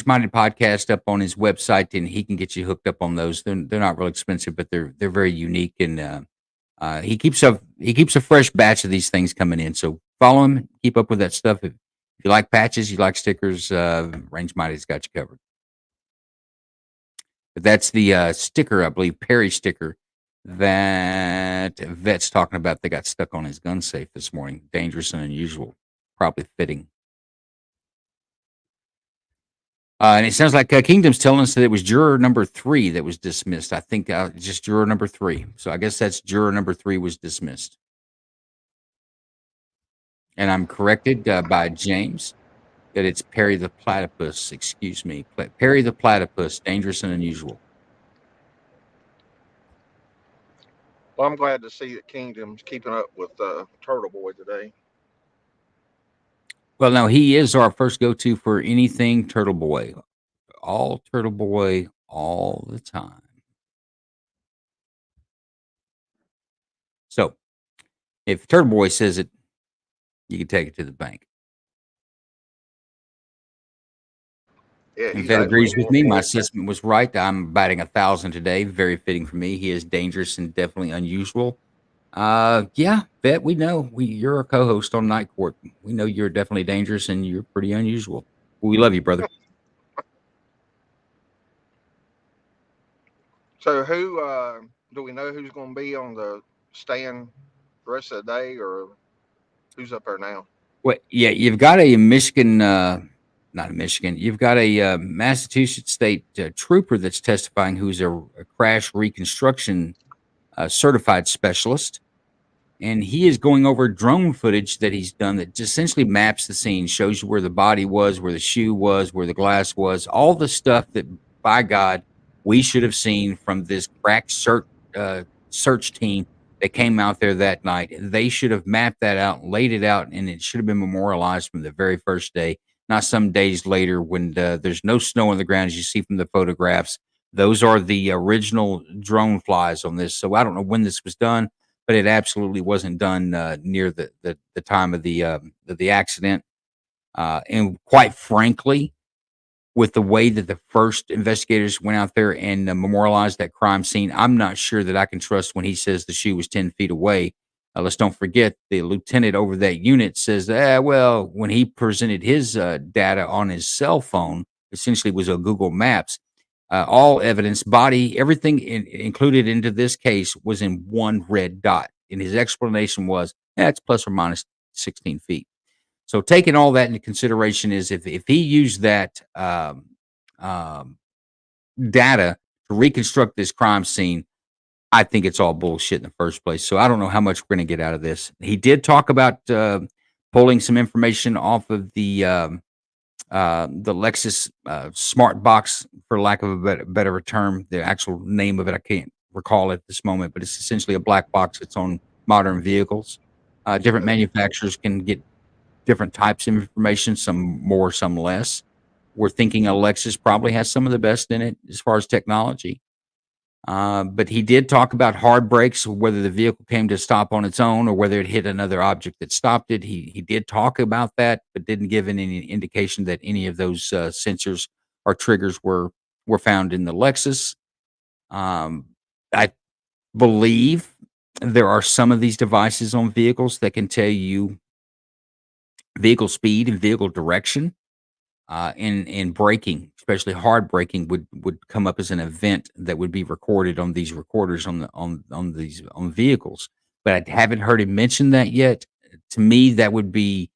Minded Podcast up on his website, and he can get you hooked up on those. They're not real expensive, but they're very unique, and he keeps a fresh batch of these things coming in. So follow him, keep up with that stuff. If you like patches, you like stickers, Range Minded's got you covered. But that's the sticker, I believe, Perry sticker that Vet's talking about. They got stuck on his gun safe this morning. Dangerous and unusual. Probably fitting. And it sounds like Kingdom's telling us that it was juror number 3 that was dismissed. I think just juror number 3. So I guess that's juror number 3 was dismissed. And I'm corrected by James that it's Perry the Platypus. Excuse me. Perry the Platypus, dangerous and unusual. Well, I'm glad to see that Kingdom's keeping up with Turtle Boy today. Well, no, he is our first go-to for anything Turtle Boy. All Turtle Boy, all the time. So, if Turtle Boy says it, you can take it to the bank. Yeah, If that agrees with me, my assessment was right. I'm batting 1,000 today. Very fitting for me. He is dangerous and definitely unusual. Yeah, Bet, we know. You're a co-host on Night Court. We know you're definitely dangerous and you're pretty unusual. We love you, brother. So who do we know who's going to be on the stand the rest of the day, or who's up there now? Well, yeah, you've got a Michigan, not a Michigan. You've got a Massachusetts State trooper that's testifying, who's a crash reconstruction certified specialist, and he is going over drone footage that he's done that just essentially maps the scene, shows you where the body was, where the shoe was, where the glass was, all the stuff that, by God, we should have seen from this crack search team that came out there that night. They should have mapped that out, laid it out, and it should have been memorialized from the very first day, not some days later when there's no snow on the ground, as you see from the photographs. Those are the original drone flies on this. So I don't know when this was done, but it absolutely wasn't done near the time of the accident. And quite frankly, with the way that the first investigators went out there and memorialized that crime scene, I'm not sure that I can trust when he says the shoe was 10 feet away. Let's don't forget the lieutenant over that unit says, well, when he presented his data on his cell phone, essentially was a Google Maps, all evidence, body, everything included into this case was in one red dot. And his explanation was, it's plus or minus 16 feet. So taking all that into consideration is if he used that data to reconstruct this crime scene, I think it's all bullshit in the first place. So I don't know how much we're going to get out of this. He did talk about pulling some information off of the Lexus smart box, for lack of a better term. The actual name of it, I can't recall at this moment, but it's essentially a black box that's on modern vehicles. Different manufacturers can get different types of information, some more, some less. We're thinking a Lexus probably has some of the best in it as far as technology. But he did talk about hard brakes, whether the vehicle came to stop on its own or whether it hit another object that stopped it. He did talk about that, but didn't give any indication that any of those sensors or triggers were found in the Lexus. I believe there are some of these devices on vehicles that can tell you vehicle speed and vehicle direction, and braking, especially hard braking, would come up as an event that would be recorded on these recorders on vehicles. But I haven't heard him mention that yet. To me, that would be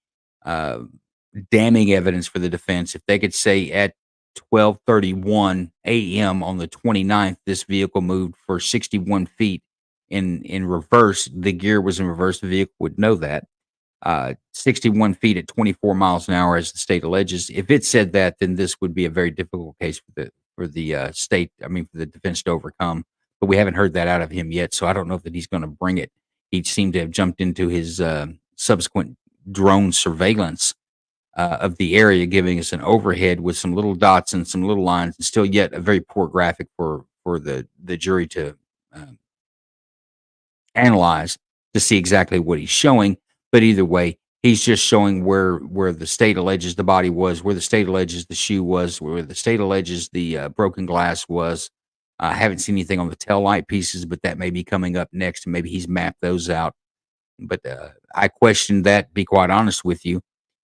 damning evidence for the defense if they could say at 12:31 a.m. on the 29th, this vehicle moved for 61 feet in reverse. The gear was in reverse. The vehicle would know that. 61 feet at 24 miles an hour, as the state alleges. If it said that, then this would be a very difficult case for the state. I mean, for the defense to overcome. But we haven't heard that out of him yet, so I don't know that he's going to bring it. He seemed to have jumped into his subsequent drone surveillance of the area, giving us an overhead with some little dots and some little lines, and still yet a very poor graphic for the jury to analyze to see exactly what he's showing. But either way, He's just showing where the state alleges the body was, where the state alleges the shoe was, where the state alleges the broken glass was. I haven't seen anything on the tail light pieces, but that may be coming up next, and maybe he's mapped those out. But I questioned that, to be quite honest with you.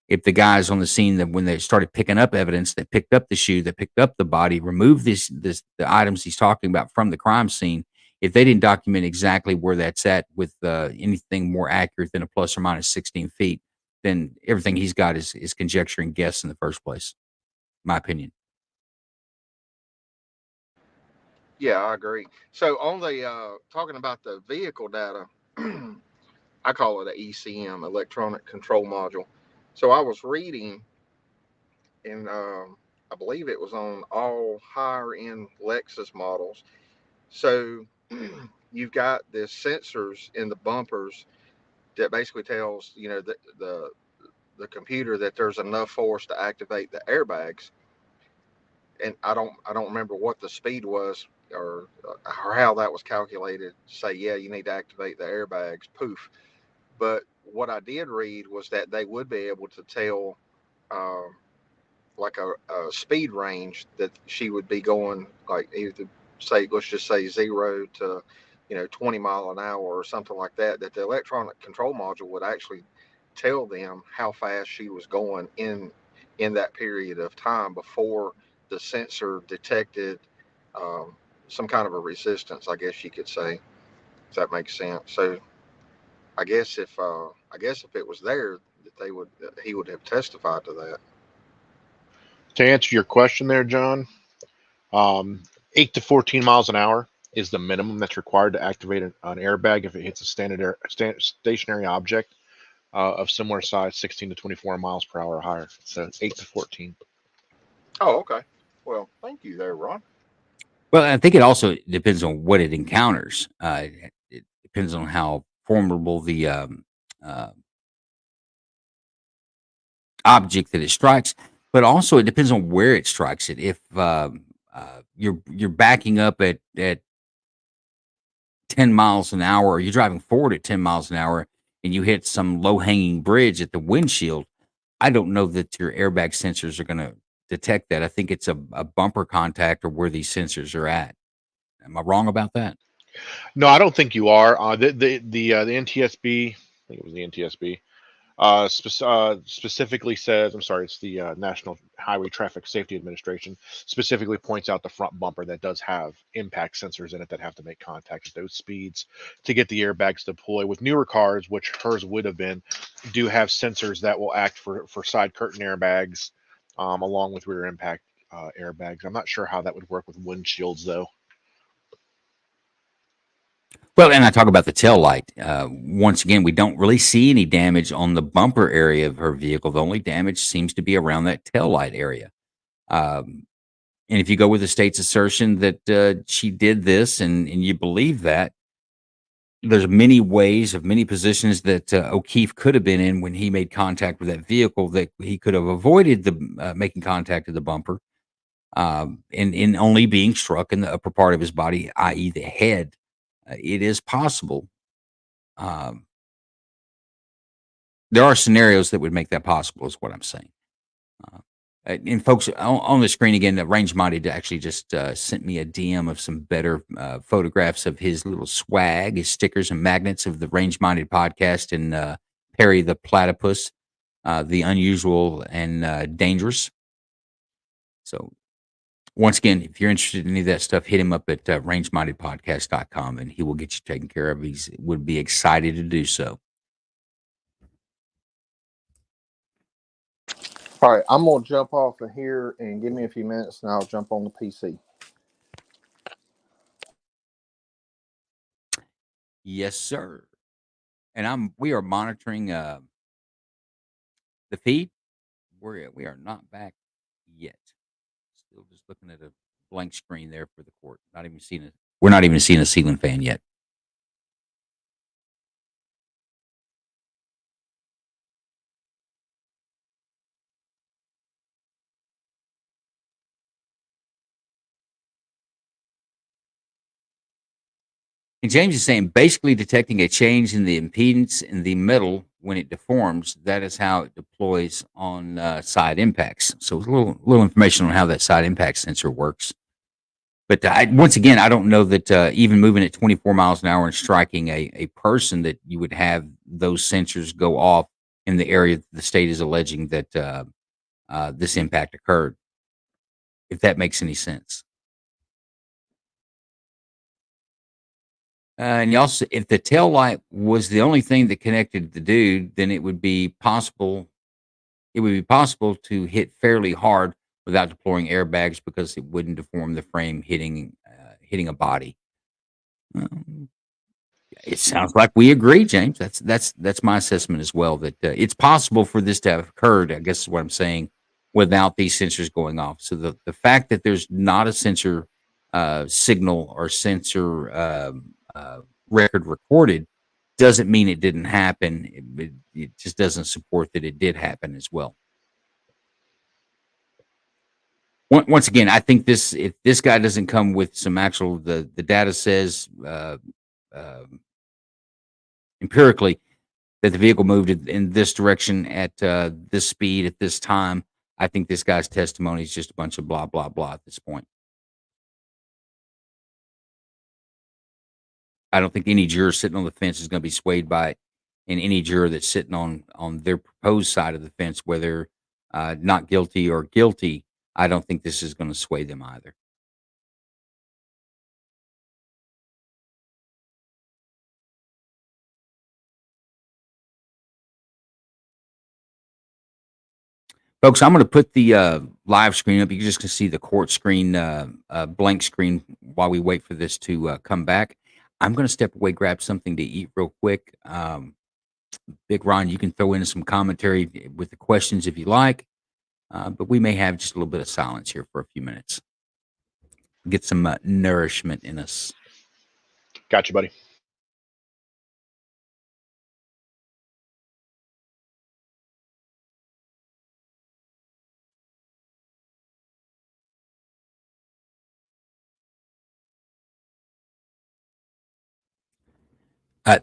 If the guys on the scene that when they started picking up evidence that picked up the shoe, that picked up the body, removed the items he's talking about from the crime scene, if they didn't document exactly where that's at with anything more accurate than a plus or minus 16 feet, then everything he's got is conjecture and guess in the first place. My opinion. Yeah, I agree. So on the talking about the vehicle data, I call it an ECM, electronic control module. So I was reading, and I believe it was on all higher end Lexus models. So you've got the sensors in the bumpers that basically tells the computer that there's enough force to activate the airbags. And I don't remember what the speed was or how that was calculated. Say, yeah, you need to activate the airbags. Poof. But what I did read was that they would be able to tell, like a speed range that she would be going, like either say, let's just say 0 to 20 mile an hour or something like that. That the electronic control module would actually tell them how fast she was going in that period of time before the sensor detected some kind of a resistance, I guess you could say, if that makes sense. So I guess if it was there, that he would have testified to that. To answer your question there, John, 8 to 14 miles an hour is the minimum that's required to activate an airbag if it hits a stationary object of similar size, 16 to 24 miles per hour or higher. So 8 to 14. Oh, okay. Well, thank you there, Ron. Well, I think it also depends on what it encounters. It depends on how formidable the object that it strikes, but also it depends on where it strikes it. If you're backing up at 10 miles an hour, or you're driving forward at 10 miles an hour, and you hit some low hanging bridge at the windshield, I don't know that your airbag sensors are going to detect that. I think it's a bumper contact or where these sensors are at. Am I wrong about that? No, I don't think you are. The NTSB, I think it was the NTSB, specifically says, I'm sorry, it's the National Highway Traffic Safety Administration, specifically points out the front bumper that does have impact sensors in it that have to make contact at those speeds to get the airbags to deploy. With newer cars, which hers would have been, do have sensors that will act for side curtain airbags, along with rear impact airbags. I'm not sure how that would work with windshields, though. Well, and I talk about the tail light. Once again, we don't really see any damage on the bumper area of her vehicle. The only damage seems to be around that tail light area. And if you go with the state's assertion that she did this, and you believe that, there's many ways of many positions that O'Keefe could have been in when he made contact with that vehicle that he could have avoided the making contact with the bumper, in only being struck in the upper part of his body, i.e., the head. It is possible. There are scenarios that would make that possible, is what I'm saying. And folks, on the screen again, Range Minded actually just sent me a DM of some better photographs of his little swag, his stickers and magnets of the Range Minded podcast, and Perry the Platypus, the unusual and dangerous. So once again, if you're interested in any of that stuff, hit him up at rangemindedpodcast.com, and he will get you taken care of. He would be excited to do so. All right, I'm going to jump off of here and give me a few minutes, and I'll jump on the PC. Yes, sir. And we are monitoring the feed. We are not back yet. Still just looking at a blank screen there for the court. We're not even seeing a ceiling fan yet. And James is saying basically detecting a change in the impedance in the metal when it deforms, that is how it deploys on side impacts. So a little information on how that side impact sensor works. But once again, I don't know that even moving at 24 miles an hour and striking a person, that you would have those sensors go off in the area that the state is alleging that this impact occurred, if that makes any sense. And you also, if the tail light was the only thing that connected the dude, then it would be possible. It would be possible to hit fairly hard without deploying airbags because it wouldn't deform the frame hitting a body. Um, it sounds like we agree, James. That's my assessment as well. That it's possible for this to have occurred. I guess is what I'm saying, without these sensors going off. So the fact that there's not a sensor signal or sensor record recorded doesn't mean it didn't happen. It just doesn't support that it did happen as well. Once again, I think if this guy doesn't come with some actual the data says empirically that the vehicle moved in this direction at this speed at this time, I think this guy's testimony is just a bunch of blah blah blah at this point. I don't think any juror sitting on the fence is going to be swayed by it, and any juror that's sitting on their proposed side of the fence, whether not guilty or guilty, I don't think this is going to sway them either. Folks, I'm going to put the live screen up. You can just see the court screen, blank screen, while we wait for this to come back. I'm going to step away, grab something to eat real quick. Big Ron, you can throw in some commentary with the questions if you like, but we may have just a little bit of silence here for a few minutes. Get some nourishment in us. Gotcha, buddy.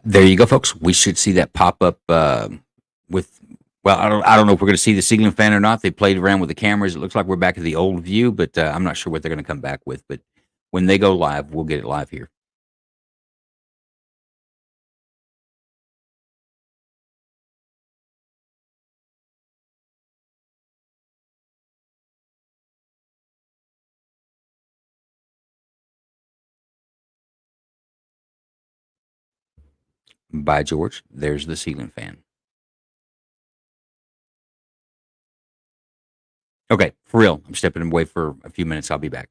There you go, folks. We should see that pop up with. Well, I don't know if we're going to see the ceiling fan or not. They played around with the cameras. It looks like we're back to the old view, but I'm not sure what they're going to come back with. But when they go live, we'll get it live here. By George, there's the ceiling fan. Okay, for real. I'm stepping away for a few minutes. I'll be back.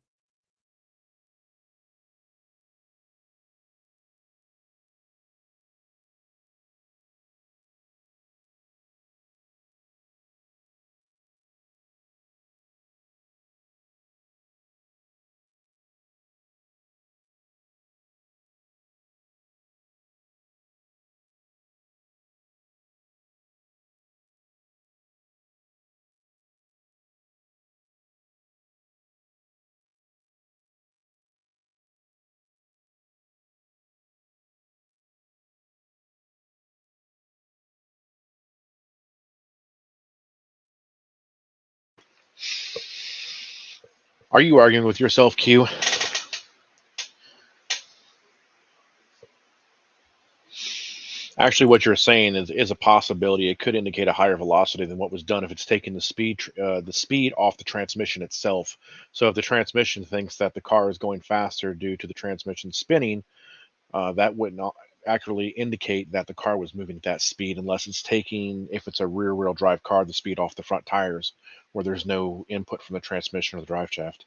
Are you arguing with yourself, Q? Actually, what you're saying is a possibility. It could indicate a higher velocity than what was done if it's taking the speed off the transmission itself. So if the transmission thinks that the car is going faster due to the transmission spinning, that would not accurately indicate that the car was moving at that speed, unless it's taking, if it's a rear-wheel drive car, the speed off the front tires, where there's no input from the transmission or the drive shaft.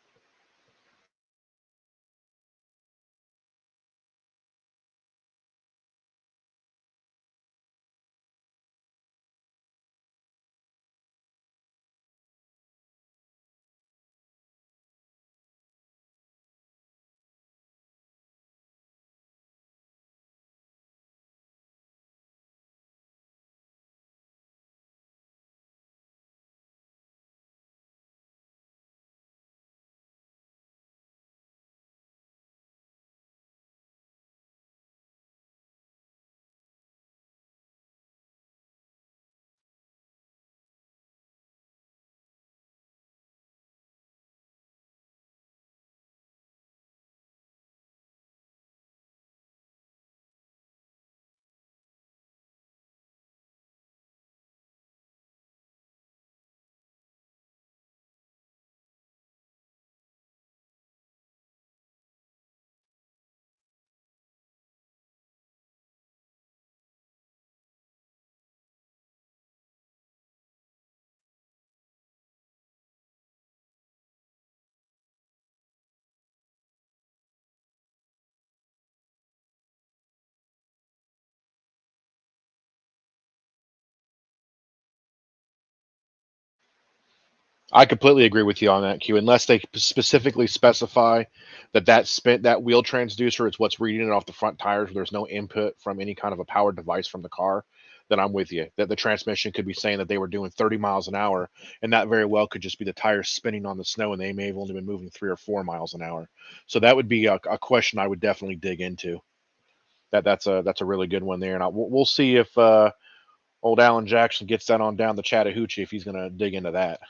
I completely agree with you on that, Q. Unless they specifically specify that wheel transducer is what's reading it off the front tires, where there's no input from any kind of a powered device from the car, then I'm with you. That the transmission could be saying that they were doing 30 miles an hour, and that very well could just be the tires spinning on the snow, and they may have only been moving 3 or 4 miles an hour. So that would be a question I would definitely dig into. That's a really good one there, and we'll see if old Alan Jackson gets that on down the Chattahoochee if he's going to dig into that.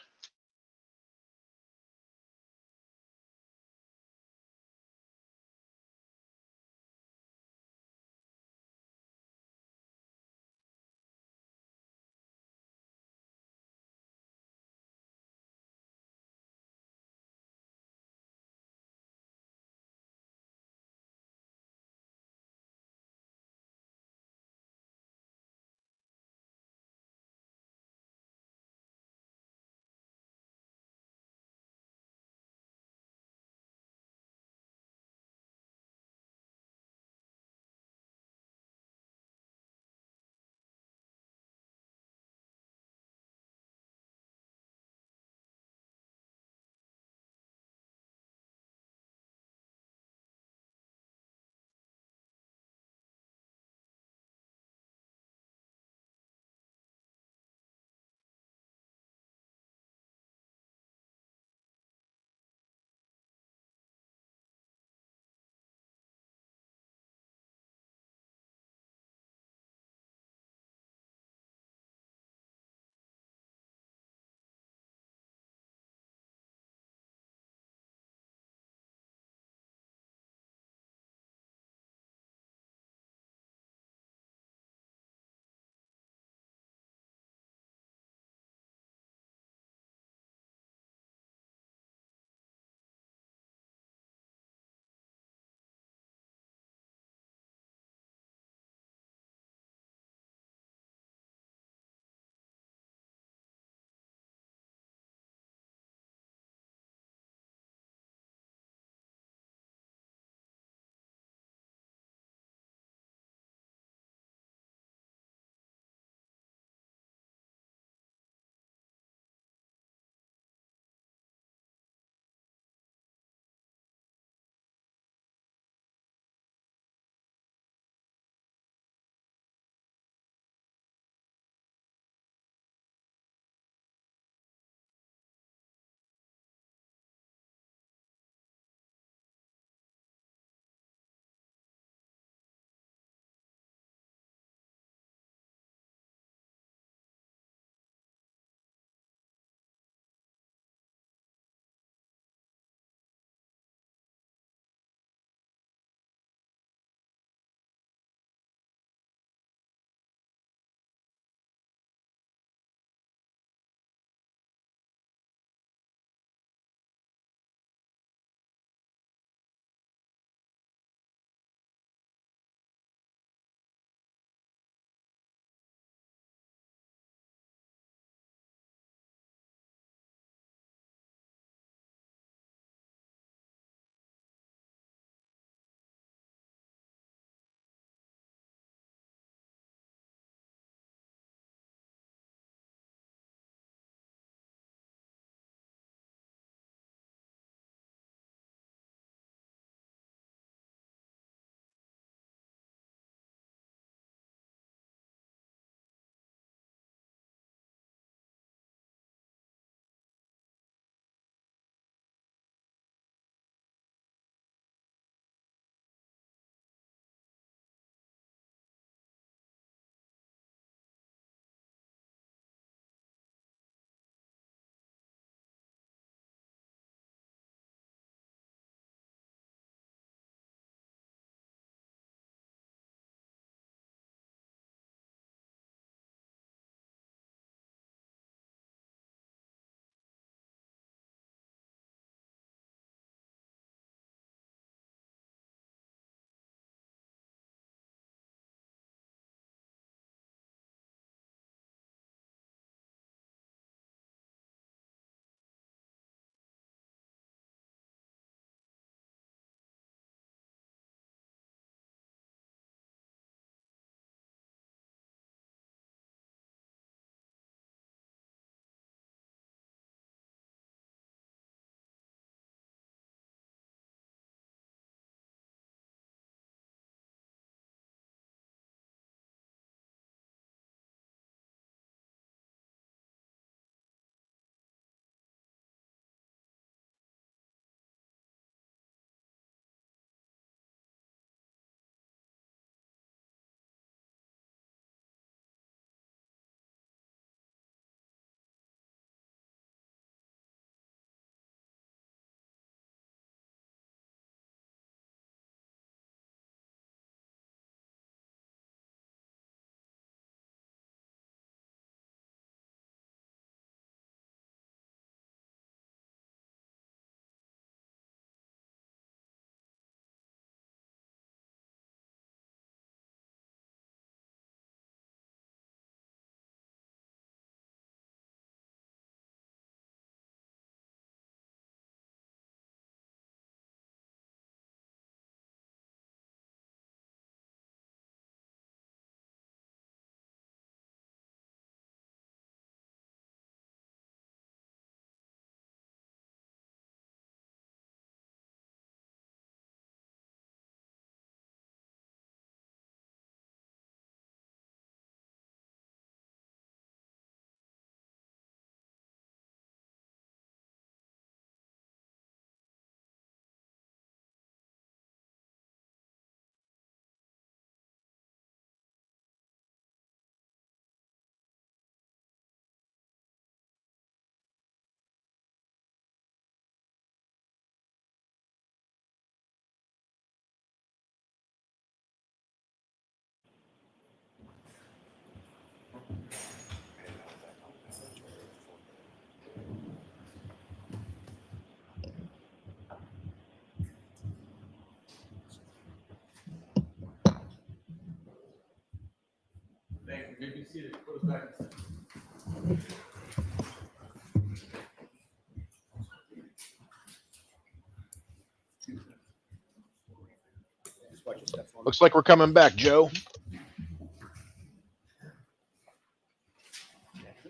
Looks like we're coming back, Joe.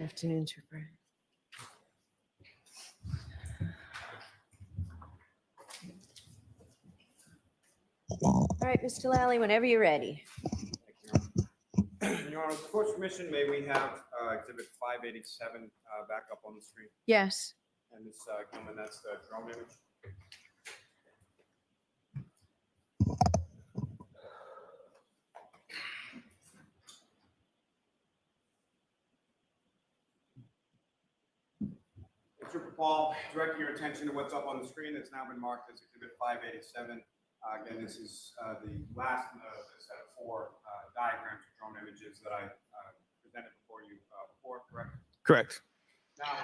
Afternoon, Trooper. All right, Mr. Lally, whenever you're ready. Your Honor, with the court's permission, may we have Exhibit 587 back up on the screen? Yes. And Ms. Gilman, that's the drone image. Trooper Paul, direct your attention to what's up on the screen that's now been marked as Exhibit 587. Again, this is the last in the set of 4 diagrams of drone images that I presented before you before, correct? Correct. Now,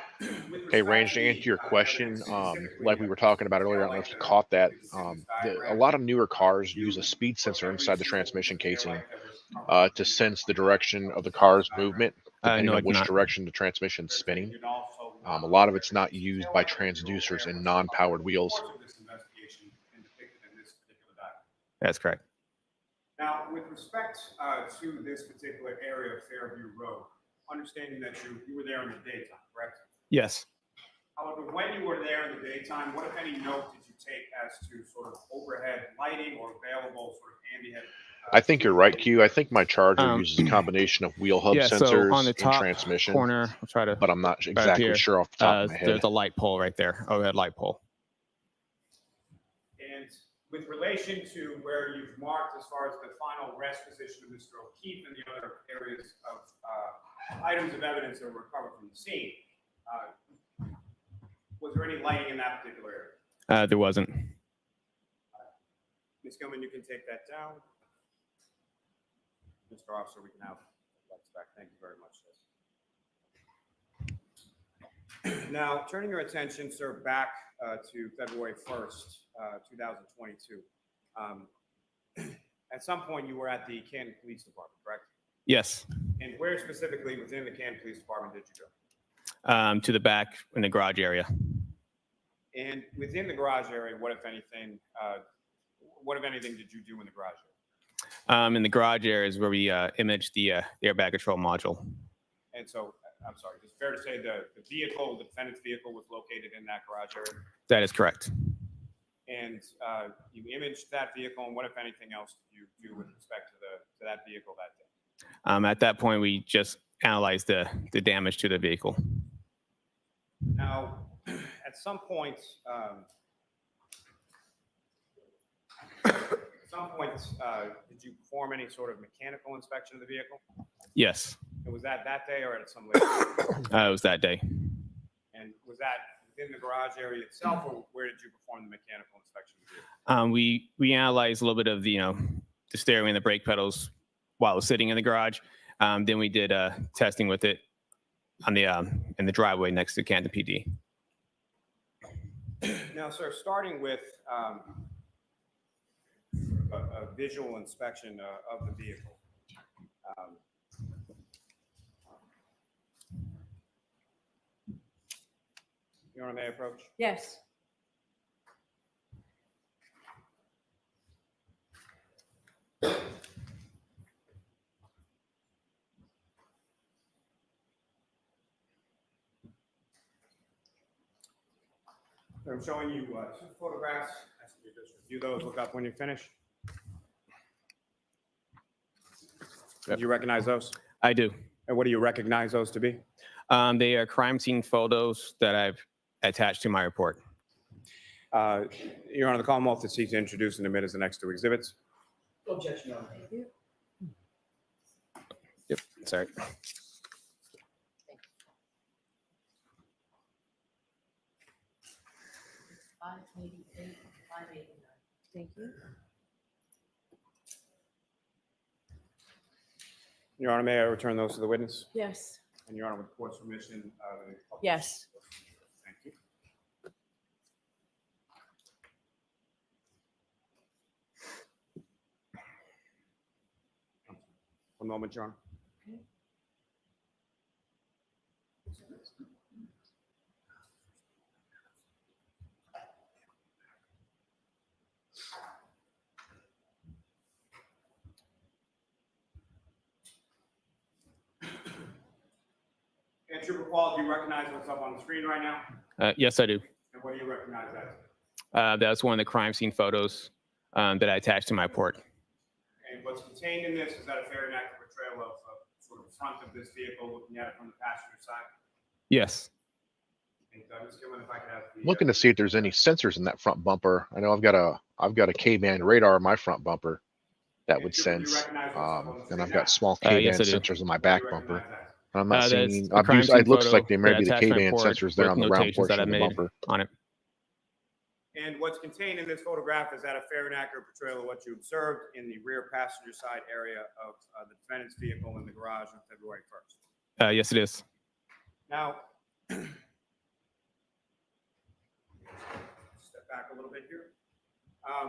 with Hey, respect Range, to the, answer your question, evidence specifically, like we were talking about earlier, I don't know if you caught that. A lot of newer cars use a speed sensor inside the transmission casing to sense the direction of the car's movement, depending no, on it's which not. direction the transmission's spinning. A lot of it's not used by transducers in non-powered wheels. That's correct. Now, with respect to this particular area of Fairview Road, understanding that you were there in the daytime, correct? Yes. However, when you were there in the daytime, what, if any, note did you take as to sort of overhead lighting or available sort of ambient? I think you're right, Q. I think my Charger uses a combination of wheel hub Yeah, sensors so on the top in transmission, corner, I'll try to, but I'm not right exactly here, sure off the top of my head. there's a light pole right there, overhead light pole. And with relation to where you've marked as far as the final rest position of Mr. O'Keefe and the other areas of items of evidence that were recovered from the scene, was there any lighting in that particular area? There wasn't. Ms. Gilman, you can take that down. Mr. Officer, we can have lights back. Thank you very much. Sis. Now, turning your attention, sir, back to February 1st, 2022. At some point, you were at the Canton Police Department, correct? Yes. And where specifically within the Canton Police Department did you go? To the back in the garage area. And within the garage area, what, if anything, did you do in the garage area? In the garage area is where we imaged the airbag control module. And so, I'm sorry, is it fair to say the vehicle, the defendant's vehicle, was located in that garage area? That is correct. And you imaged that vehicle, and what, if anything, else did you do with respect to that vehicle that day? At that point, we just analyzed the damage to the vehicle. Now, at some point, did you perform any sort of mechanical inspection of the vehicle? Yes. And was that day or at some later? It was that day. And was that within the garage area itself, or where did you perform the mechanical inspection of the vehicle? We analyzed a little bit of the steering wheel and the brake pedals while it was sitting in the garage. Then we did testing with it on the in the driveway next to Canton PD. Now, sir, starting with a visual inspection of the vehicle. Your Honor, may I approach? Yes. I'm showing you 2 photographs. Ask you to just review those. Look up when you finish. Yep. Do you recognize those? I do. And what do you recognize those to be? They are crime scene photos that I've attached to my report. Your Honor, the Commonwealth is seeking to introduce and admit as the next 2 exhibits. Objection, Your Honor. Thank you. Yep. Sorry. Thank you. Your Honor, may I return those to the witness? Yes. And Your Honor, with the court's permission. Yes. Thank you. 1 moment, Your Honor. And Trooper Paul, do you recognize what's up on the screen right now? Yes, I do. And what do you recognize as? That's one of the crime scene photos that I attached to my report. And what's contained in this, is that a fair and accurate portrayal of sort of the front of this vehicle, looking at it from the passenger side? Yes. And Ms. Gilman, if I could have the, Looking to see if there's any sensors in that front bumper. I know I've got a K-band radar on my front bumper that would sense, and I've got small K-band yes, I do. sensors in my back bumper. I'm not seeing. The crime scene It looks photo like there may that be the attached to my K-band report sensors there with on the round notations that portion I of the made bumper. on it. and what's contained in this photograph, is that a fair and accurate portrayal of what you observed in the rear passenger side area of the defendant's vehicle in the garage on February 1st? Yes, it is. Now, step back a little bit here.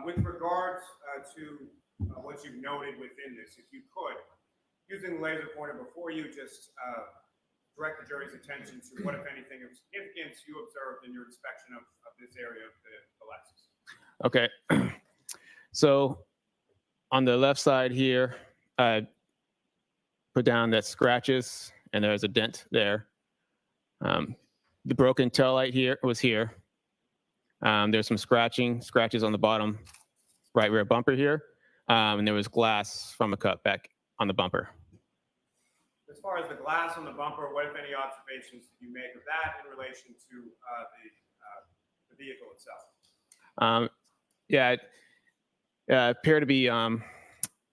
With regards to what you've noted within this, if you could, using the laser pointer before you, just direct the jury's attention to what, if anything, of significance you observed in your inspection of this area of the Lexus. Okay. So on the left side here, I put down that scratches, and there's a dent there. The broken taillight here was here. There's some scratches on the bottom right rear bumper here. And there was glass from a cut back on the bumper. As far as the glass on the bumper, what, if any, observations did you make of that in relation to the vehicle itself? Yeah, it appeared to be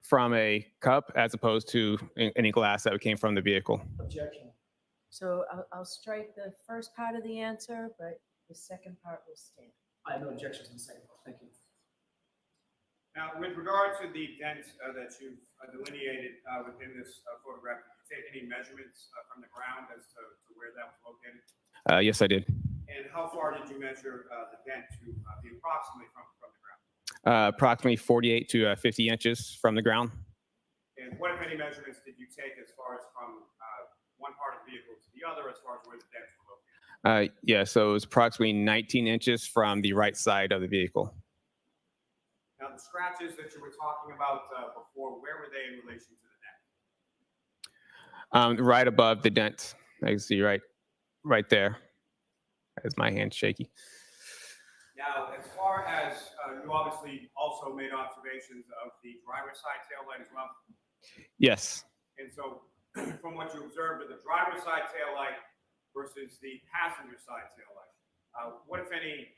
from a cup as opposed to any glass that came from the vehicle. Objection. So I'll strike the first part of the answer, but the second part will stand. I have no objections to the second part. Thank you. Now, with regard to the dent that you've delineated within this photograph, did you take any measurements from the ground as to where that was located? Yes, I did. And how far did you measure the dent to be approximately from the ground? Approximately 48 to 50 inches from the ground. And what, if any, measurements did you take as far as from one part of the vehicle to the other, as far as where the dents were located? Yeah, so it was approximately 19 inches from the right side of the vehicle. Now, the scratches that you were talking about before, where were they in relation to the dent? Right above the dent. I can see right there. As my hand's shaky. Now, as far as you obviously also made observations of the driver's side taillight as well. Yes. And so, from what you observed of the driver's side taillight versus the passenger side taillight, what, if any,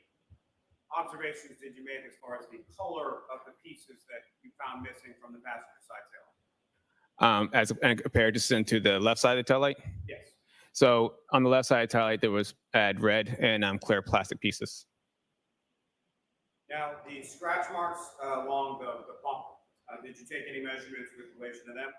observations did you make as far as the color of the pieces that you found missing from the passenger side taillight? As compared to the left side of the taillight? Yes. So on the left side of the taillight, there was red and clear plastic pieces. Now, the scratch marks along the bumper, did you take any measurements with relation to them?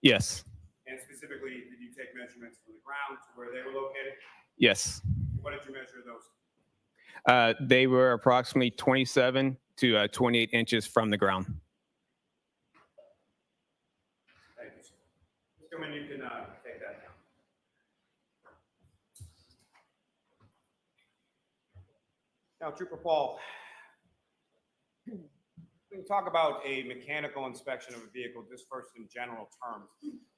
Yes. And specifically, did you take measurements from the ground to where they were located? Yes. What did you measure those? They were approximately 27 to 28 inches from the ground. Thank you, sir. Mr. Gilman, you can take that down. Now, Trooper Paul, when you talk about a mechanical inspection of a vehicle, just first in general terms,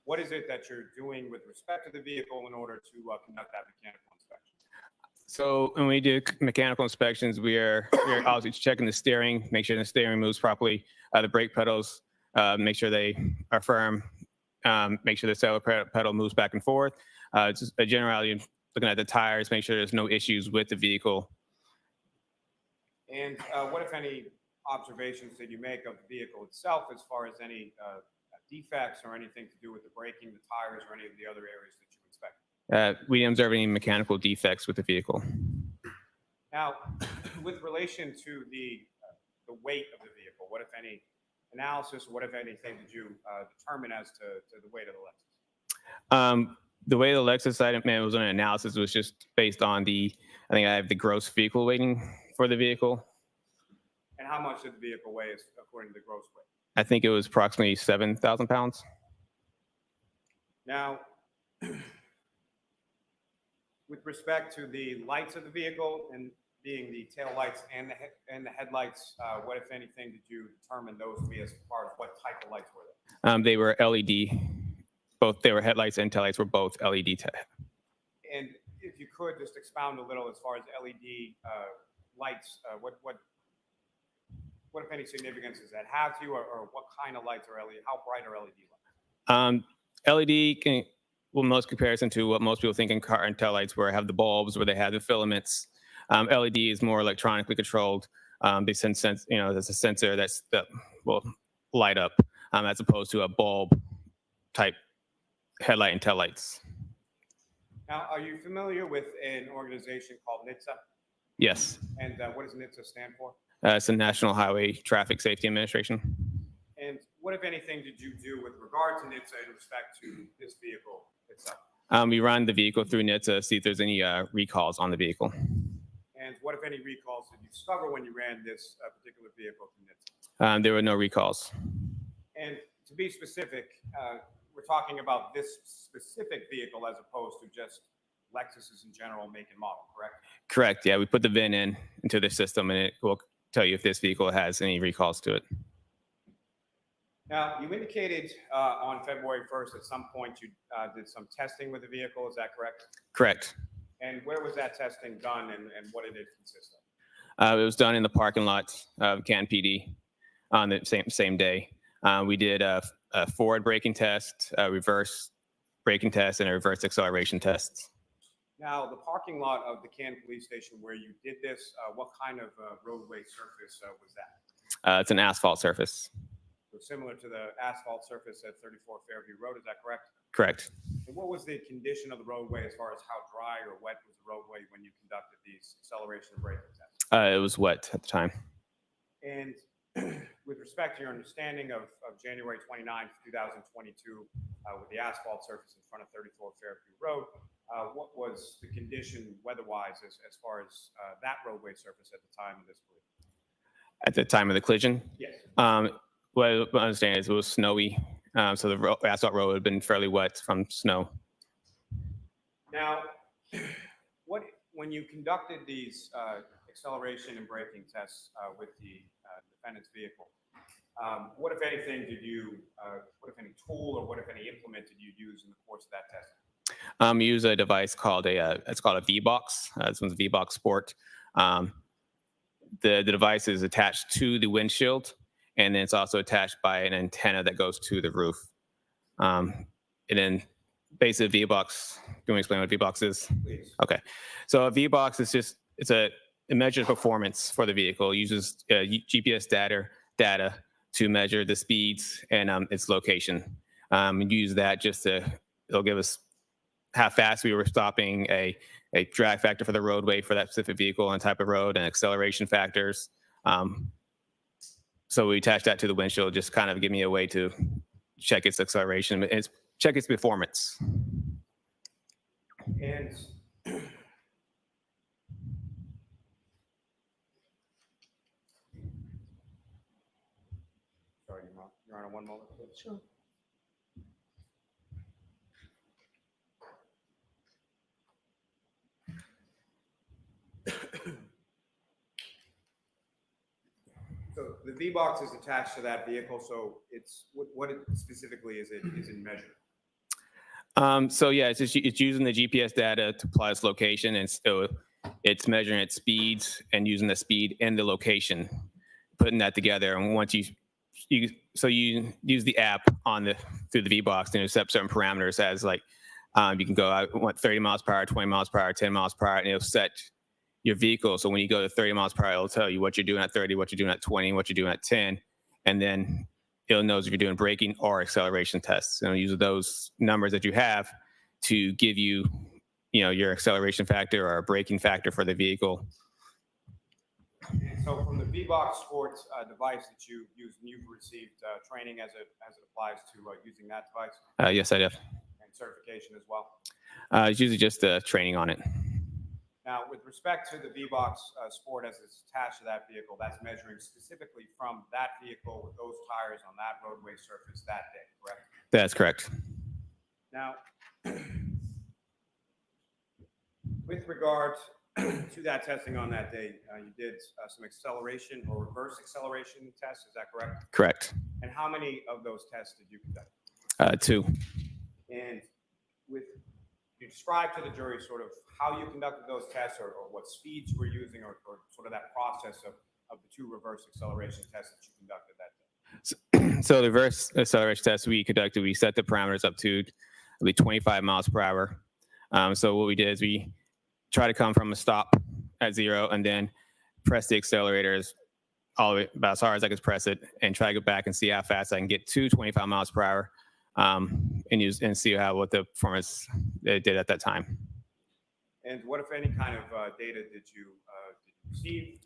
what is it that you're doing with respect to the vehicle in order to conduct that mechanical inspection? So when we do mechanical inspections, we're obviously checking the steering, make sure the steering moves properly, the brake pedals, make sure they are firm, make sure the accelerator pedal moves back and forth. Just generally looking at the tires, make sure there's no issues with the vehicle. And what, if any, observations did you make of the vehicle itself as far as any defects or anything to do with the braking, the tires, or any of the other areas that you inspected? We didn't observe any mechanical defects with the vehicle. Now, with relation to the weight of the vehicle, what, if any, analysis, or what, if anything, did you determine as to the weight of the Lexus? The way the Lexus side was on an analysis was just based on I think I have the gross vehicle weighting for the vehicle. And how much did the vehicle weigh according to the gross weight? I think it was approximately 7,000 pounds. Now, with respect to the lights of the vehicle and being the tail lights and the headlights, what, if anything, did you determine those to be as far as what type of lights were they? They were LED. Both they were headlights and taillights were both LED. And if you could just expound a little as far as LED lights, what if any significance does that have to you, or what kind of lights are LED? How bright are LED lights? LED will most comparison to what most people think in car and taillights, where I have the bulbs, where they have the filaments. LED is more electronically controlled. They sense, there's a sensor that will light up, as opposed to a bulb type headlight and taillights. Now, are you familiar with an organization called NHTSA? Yes. And what does NHTSA stand for? It's the National Highway Traffic Safety Administration. And what, if anything, did you do with regard to NHTSA in respect to this vehicle itself? We run the vehicle through NHTSA to see if there's any recalls on the vehicle. And what, if any, recalls did you discover when you ran this particular vehicle through NHTSA? There were no recalls. And to be specific, we're talking about this specific vehicle as opposed to just Lexuses in general, make and model, correct? Correct. Yeah, we put the VIN into the system, and it will tell you if this vehicle has any recalls to it. Now, you indicated on February 1st at some point you did some testing with the vehicle. Is that correct? Correct. And where was that testing done, and what did it consist of? It was done in the parking lot of Canton PD on the same day. We did a forward braking test, a reverse braking test, and a reverse acceleration test. Now, the parking lot of the Canton Police Station where you did this, what kind of roadway surface was that? It's an asphalt surface. So similar to the asphalt surface at 34 Fairview Road, is that correct? Correct. And what was the condition of the roadway as far as how dry or wet was the roadway when you conducted these acceleration and braking tests? It was wet at the time. And with respect to your understanding of January 29th, 2022, with the asphalt surface in front of 34 Fairview Road, what was the condition weather-wise as far as that roadway surface at the time of this collision? At the time of the collision? Yes. What I understand is it was snowy, so the asphalt road had been fairly wet from snow. Now, when you conducted these acceleration and braking tests with the defendant's vehicle, what, if anything, what, if any, tool or what, if any, implement did you use in the course of that testing? We use a device called it's called a V-Box. This one's a V-Box Sport. The device is attached to the windshield, and then it's also attached by an antenna that goes to the roof. And then basically V-Box, do you want to explain what V-Box is? Please. Okay. So a V-Box is just, it measures performance for the vehicle. It uses GPS data to measure the speeds and its location. And use that just it'll give us how fast we were stopping, a drag factor for the roadway for that specific vehicle and type of road, and acceleration factors. So we attach that to the windshield, just kind of give me a way to check its acceleration, check its performance. And sorry, Your Honor, one moment, please. Sure. So the V-Box is attached to that vehicle, so it's what specifically is it measured? So yeah, it's using the GPS data to apply its location, and so it's measuring its speeds and using the speed and the location, putting that together. And once you use the app through the V-Box and set certain parameters as like you can go, I want 30 miles per hour, 20 miles per hour, 10 miles per hour, and it'll set your vehicle. So when you go to 30 miles per hour, it'll tell you what you're doing at 30, what you're doing at 20, what you're doing at 10. And then it'll know if you're doing braking or acceleration tests. And it'll use those numbers that you have to give you, your acceleration factor or braking factor for the vehicle. And so from the V-Box Sports device that you use, and you've received training as it applies to using that device? Yes, I have. And certification as well? It's usually just training on it. Now, with respect to the V-Box Sport as it's attached to that vehicle, that's measuring specifically from that vehicle with those tires on that roadway surface that day, correct? That's correct. Now, With regard to that testing on that day, you did some acceleration or reverse acceleration tests, is that correct? Correct. And how many of those tests did you conduct? 2. And you describe to the jury sort of how you conducted those tests or what speeds you were using or sort of that process of the 2 reverse acceleration tests that you conducted that day. So the reverse acceleration test we conducted, we set the parameters up to, I believe, 25 miles per hour. So what we did is we try to come from a stop at 0 and then press the accelerators all the way about as hard as I could press it and try to go back and see how fast I can get to 25 miles per hour and see what the performance it did at that time. And what, if any, kind of data did you receive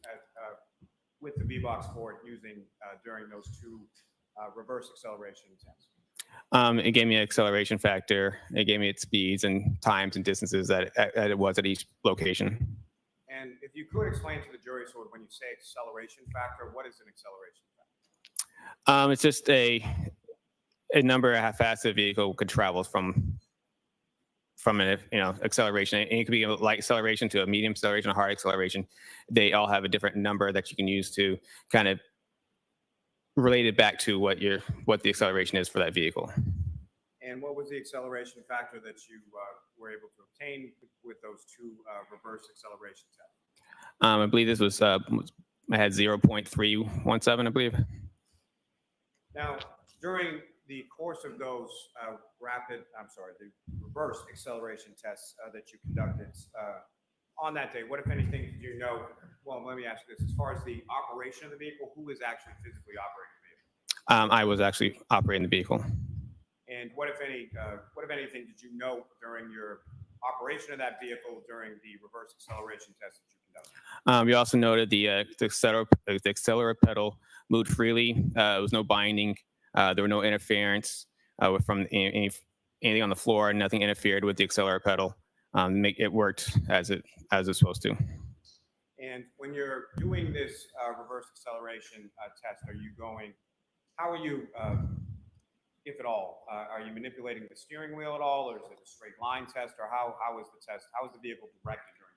with the VBox Sport using during those 2 reverse acceleration tests? It gave me an acceleration factor. It gave me its speeds and times and distances that it was at each location. And if you could explain to the jury, sort of when you say acceleration factor, what is an acceleration factor? It's just a number of how fast the vehicle could travel from an acceleration. And it could be a light acceleration to a medium acceleration, a hard acceleration. They all have a different number that you can use to kind of relate it back to what the acceleration is for that vehicle. And what was the acceleration factor that you were able to obtain with those 2 reverse acceleration tests? I believe this was I had 0.317, I believe. Now, during the course of those the reverse acceleration tests that you conducted on that day, what, if anything, did you know? Well, let me ask you this: as far as the operation of the vehicle, who was actually physically operating the vehicle? I was actually operating the vehicle. And what, if anything, did you know during your operation of that vehicle during the reverse acceleration test that you conducted? We also noted the accelerator pedal moved freely. There was no binding. There were no interference from anything on the floor. Nothing interfered with the accelerator pedal. It worked as it's supposed to. And when you're doing this reverse acceleration test, how are you, if at all, are you manipulating the steering wheel at all, or is it a straight line test, or how is the test? How is the vehicle directed during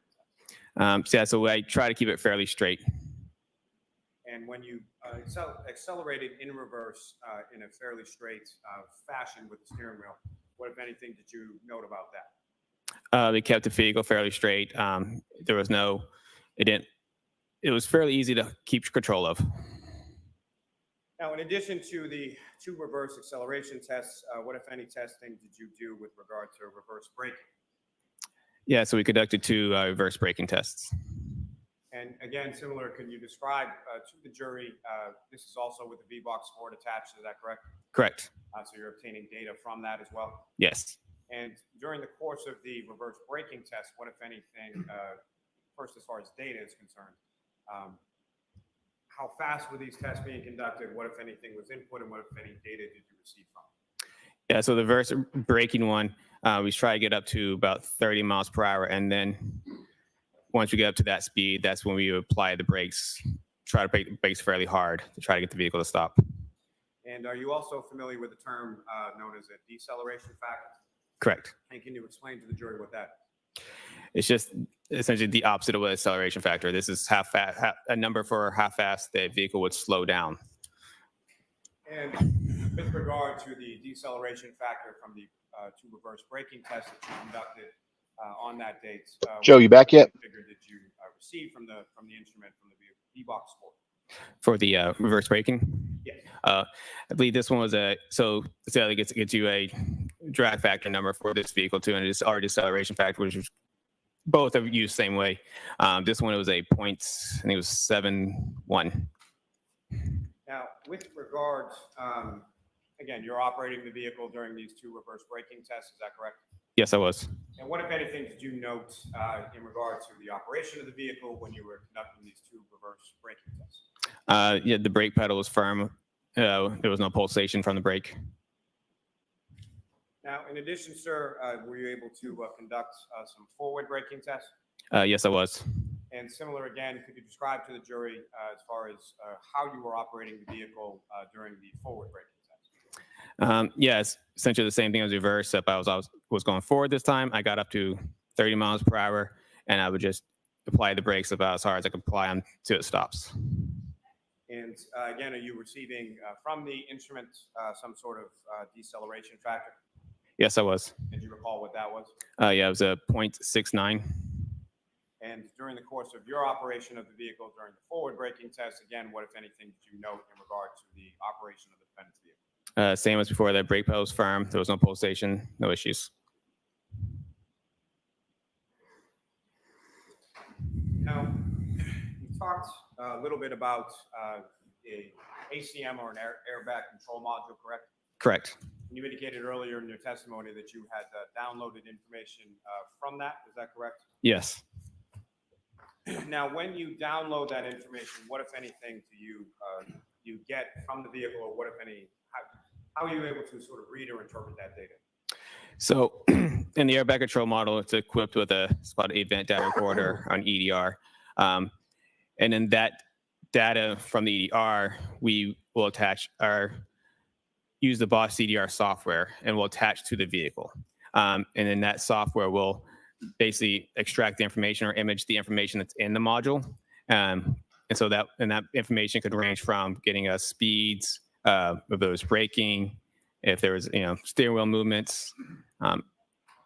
the test? So I try to keep it fairly straight. And when you accelerated in reverse in a fairly straight fashion with the steering wheel, what, if anything, did you note about that? They kept the vehicle fairly straight. It was fairly easy to keep control of. Now, in addition to the 2 reverse acceleration tests, what, if any, testing did you do with regard to reverse braking? Yeah, so we conducted 2 reverse braking tests. And again, similar, can you describe to the jury, this is also with the VBox Sport attached, is that correct? Correct. So you're obtaining data from that as well? Yes. And during the course of the reverse braking test, what, if anything, first as far as data is concerned, how fast were these tests being conducted? What, if anything, was input, and what, if any, data did you receive from? Yeah, so the reverse braking one, we try to get up to about 30 miles per hour. And then once we get up to that speed, that's when we apply the brakes, try to brake the brakes fairly hard to try to get the vehicle to stop. And are you also familiar with the term known as a deceleration factor? Correct. And can you explain to the jury what that is? It's just essentially the opposite of what acceleration factor. This is a number for how fast the vehicle would slow down. And with regard to the deceleration factor from the 2 reverse braking tests that you conducted on that date, Joe, you back yet? What figure did you receive from the instrument from the VBox Sport? For the reverse braking? Yes. I believe this one was so it gets you a drag factor number for this vehicle too, and it's our deceleration factor, which is both are used the same way. This one, it was I think it was 7.1. Now, with regards, again, you're operating the vehicle during these 2 reverse braking tests, is that correct? Yes, I was. And what, if anything, did you note in regard to the operation of the vehicle when you were conducting these 2 reverse braking tests? Yeah, the brake pedal was firm. There was no pulsation from the brake. Now, in addition, sir, were you able to conduct some forward braking tests? Yes, I was. And similar again, could you describe to the jury as far as how you were operating the vehicle during the forward braking test? Yes, essentially the same thing as reverse. If I was going forward this time, I got up to 30 miles per hour, and I would just apply the brakes about as hard as I could apply them till it stops. And again, are you receiving from the instrument some sort of deceleration factor? Yes, I was. And do you recall what that was? Yeah, it was a 0.69. And during the course of your operation of the vehicle during the forward braking test, again, what, if anything, did you note in regard to the operation of the defendant's vehicle? Same as before, the brake pedal was firm. There was no pulsation, no issues. Now, you talked a little bit about a ACM or an airbag control module, correct? Correct. And you indicated earlier in your testimony that you had downloaded information from that. Is that correct? Yes. Now, when you download that information, what, if anything, do you get from the vehicle, or what, if any, how are you able to sort of read or interpret that data? So in the airbag control model, it's equipped with a spot event data recorder on EDR. And then that data from the EDR, we will use the BOSS EDR software and we'll attach to the vehicle. And then that software will basically extract the information or image the information that's in the module. And so that information could range from getting us speeds, if there was braking, if there was, steering wheel movements,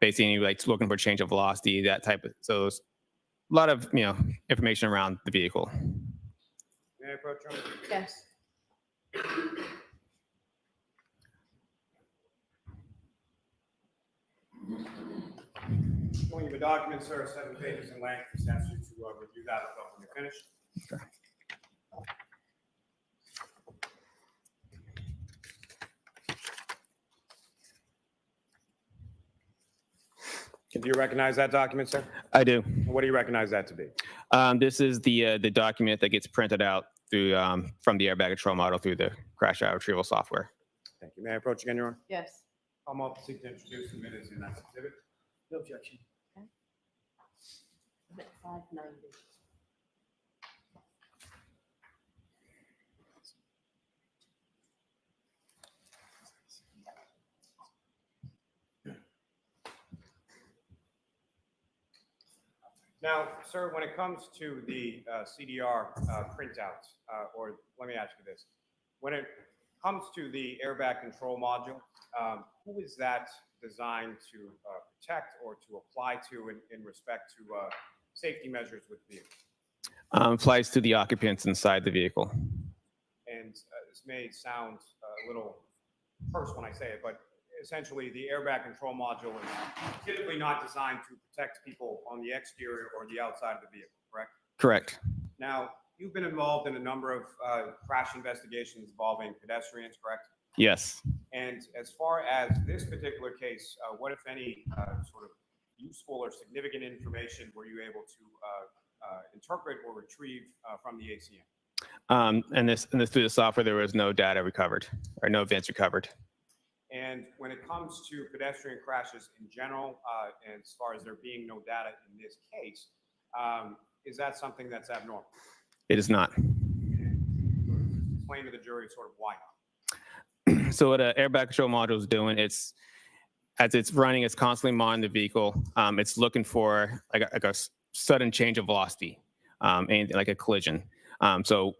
basically like looking for change of velocity, that type of, so a lot of, information around the vehicle. May I approach you? Yes. Showing you the document, sir, 7 pages in length. Just ask you to review that when you're finished. Okay. Do you recognize that document, sir? I do. What do you recognize that to be? This is the document that gets printed out through from the airbag control model through the crash out retrieval software. Thank you. May I approach again, Your Honor? Yes. I'm up to seek to introduce the minutes in that exhibit. No objection. At 590. Now, sir, when it comes to the CDR printouts, or let me ask you this. When it comes to the airbag control module, who is that designed to protect or to apply to in respect to safety measures with the vehicle? Applies to the occupants inside the vehicle. And this may sound a little terse when I say it, but essentially the airbag control module is typically not designed to protect people on the exterior or the outside of the vehicle, correct? Correct. Now, you've been involved in a number of crash investigations involving pedestrians, correct? Yes. And as far as this particular case, what, if any, sort of useful or significant information were you able to interpret or retrieve from the ACM? And this through the software, there was no data recovered or no events recovered. And when it comes to pedestrian crashes in general, and as far as there being no data in this case, is that something that's abnormal? It is not. Explain to the jury sort of why not. So what an airbag control module is doing, as it's running, it's constantly monitoring the vehicle. It's looking for like a sudden change of velocity, and like a collision. So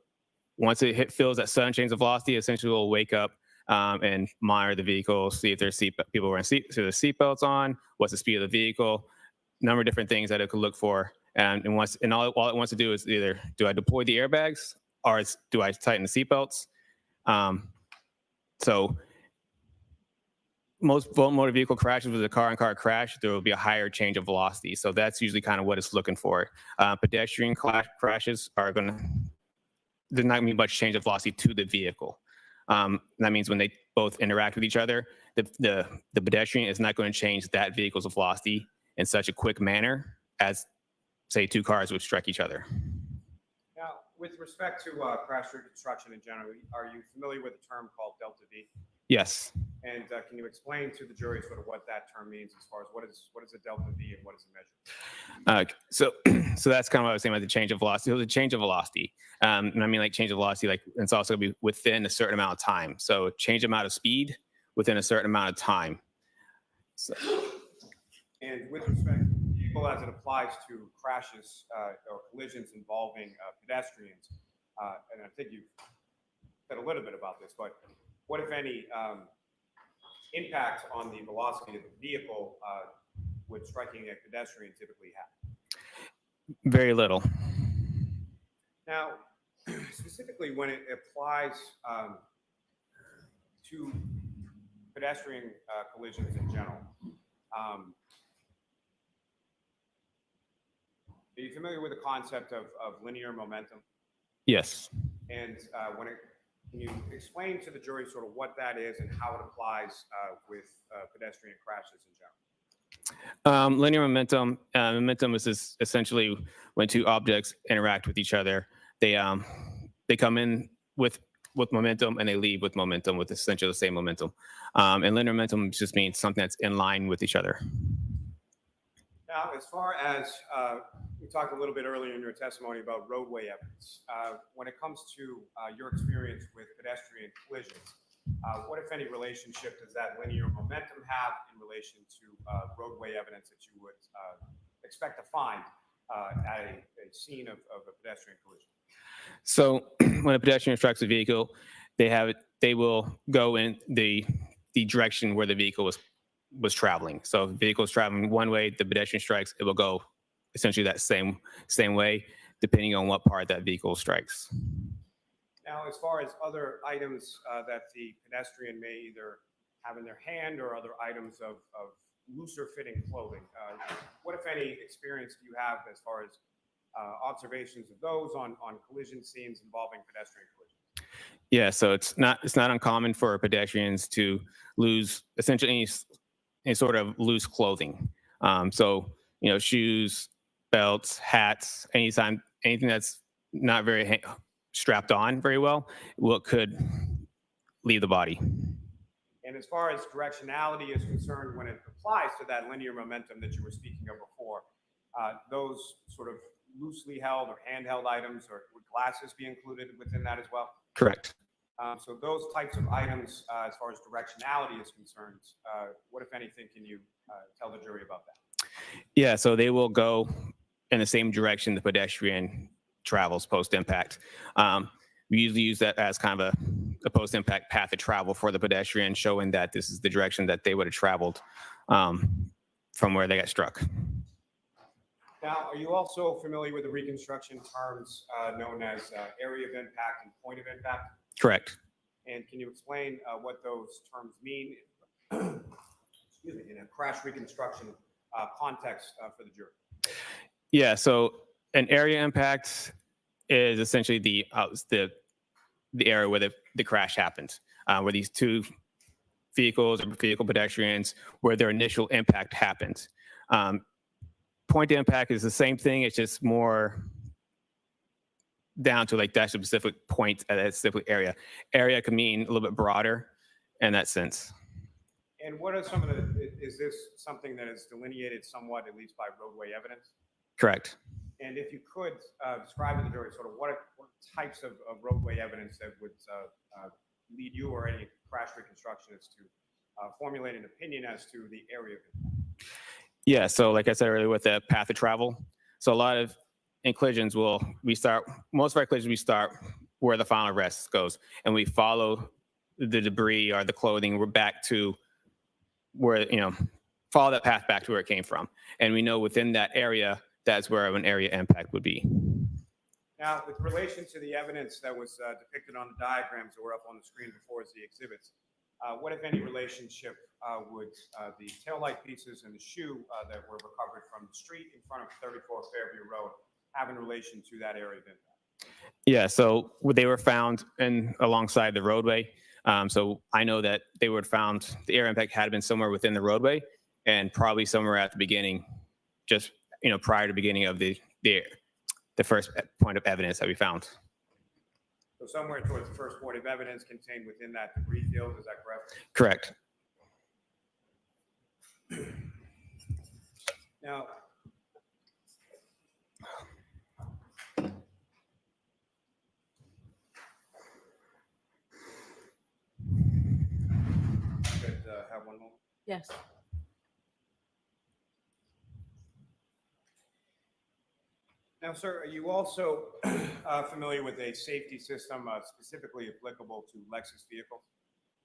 once it feels that sudden change of velocity, essentially will wake up and monitor the vehicle, see if there's people wearing the seatbelts on, what's the speed of the vehicle, number of different things that it could look for. And all it wants to do is either do I deploy the airbags or do I tighten the seatbelts? So most motor vehicle crashes with a car-on-car crash, there will be a higher change of velocity. So that's usually kind of what it's looking for. Pedestrian crashes there's not going to be much change of velocity to the vehicle. That means when they both interact with each other, the pedestrian is not going to change that vehicle's velocity in such a quick manner as, say, two cars would strike each other. Now, with respect to crash reconstruction in general, are you familiar with a term called delta V? Yes. And can you explain to the jury sort of what that term means as far as what is a delta V and what is it measured? So that's kind of what I was saying about the change of velocity. It was a change of velocity. And I mean like change of velocity, like it's also going to be within a certain amount of time. So change amount of speed within a certain amount of time. So. And with respect to the vehicle as it applies to crashes or collisions involving pedestrians, and I think you've said a little bit about this, but what, if any, impact on the velocity of the vehicle would striking a pedestrian typically have? Very little. Now, specifically when it applies to pedestrian collisions in general, are you familiar with the concept of linear momentum? Yes. And can you explain to the jury sort of what that is and how it applies with pedestrian crashes in general? Linear momentum. Momentum is just essentially when two objects interact with each other. They come in with momentum and they leave with momentum, with essentially the same momentum. And linear momentum just means something that's in line with each other. Now, as far as we talked a little bit earlier in your testimony about roadway evidence, when it comes to your experience with pedestrian collisions, what, if any, relationship does that linear momentum have in relation to roadway evidence that you would expect to find at a scene of a pedestrian collision? So when a pedestrian strikes a vehicle, they will go in the direction where the vehicle was traveling. So if the vehicle is traveling one way, the pedestrian strikes, it will go essentially that same way, depending on what part that vehicle strikes. Now, as far as other items that the pedestrian may either have in their hand or other items of looser fitting clothing, what, if any, experience do you have as far as observations of those on collision scenes involving pedestrian collisions? Yeah, so it's not uncommon for pedestrians to lose essentially any sort of loose clothing. So shoes, belts, hats, anything that's not very strapped on very well, could leave the body. And as far as directionality is concerned, when it applies to that linear momentum that you were speaking of before, those sort of loosely held or handheld items, or would glasses be included within that as well? Correct. So those types of items, as far as directionality is concerned, what, if anything, can you tell the jury about that? Yeah, so they will go in the same direction the pedestrian travels post-impact. We usually use that as kind of a post-impact path of travel for the pedestrian, showing that this is the direction that they would have traveled from where they got struck. Now, are you also familiar with the reconstruction terms known as area of impact and point of impact? Correct. And can you explain what those terms mean excuse me, in a crash reconstruction context for the jury? Yeah, so an area impact is essentially the area where the crash happened, where these two vehicles or vehicle pedestrians, where their initial impact happened. Point to impact is the same thing. It's just more down to like that specific point at that specific area. Area can mean a little bit broader in that sense. And what are is this something that is delineated somewhat, at least by roadway evidence? Correct. And if you could describe to the jury sort of what types of roadway evidence that would lead you or any crash reconstructionists to formulate an opinion as to the area of impact? Yeah, so like I said earlier with the path of travel, so a lot of collisions most of our collisions we start where the final arrest goes, and we follow the debris or the clothing, we're back to where, follow that path back to where it came from. And we know within that area, that's where an area impact would be. Now, with relation to the evidence that was depicted on the diagrams that were up on the screen before as the exhibits, what, if any, relationship would the taillight pieces and the shoe that were recovered from the street in front of 34 Fairview Road have in relation to that area of impact? Yeah, so they were found alongside the roadway. So I know that they were found, the area impact had been somewhere within the roadway and probably somewhere at the beginning, just prior to the beginning of the first point of evidence that we found. So somewhere towards the first point of evidence contained within that debris field, is that correct? Correct. Now, could have one moment? Yes. Now, sir, are you also familiar with a safety system specifically applicable to Lexus vehicles?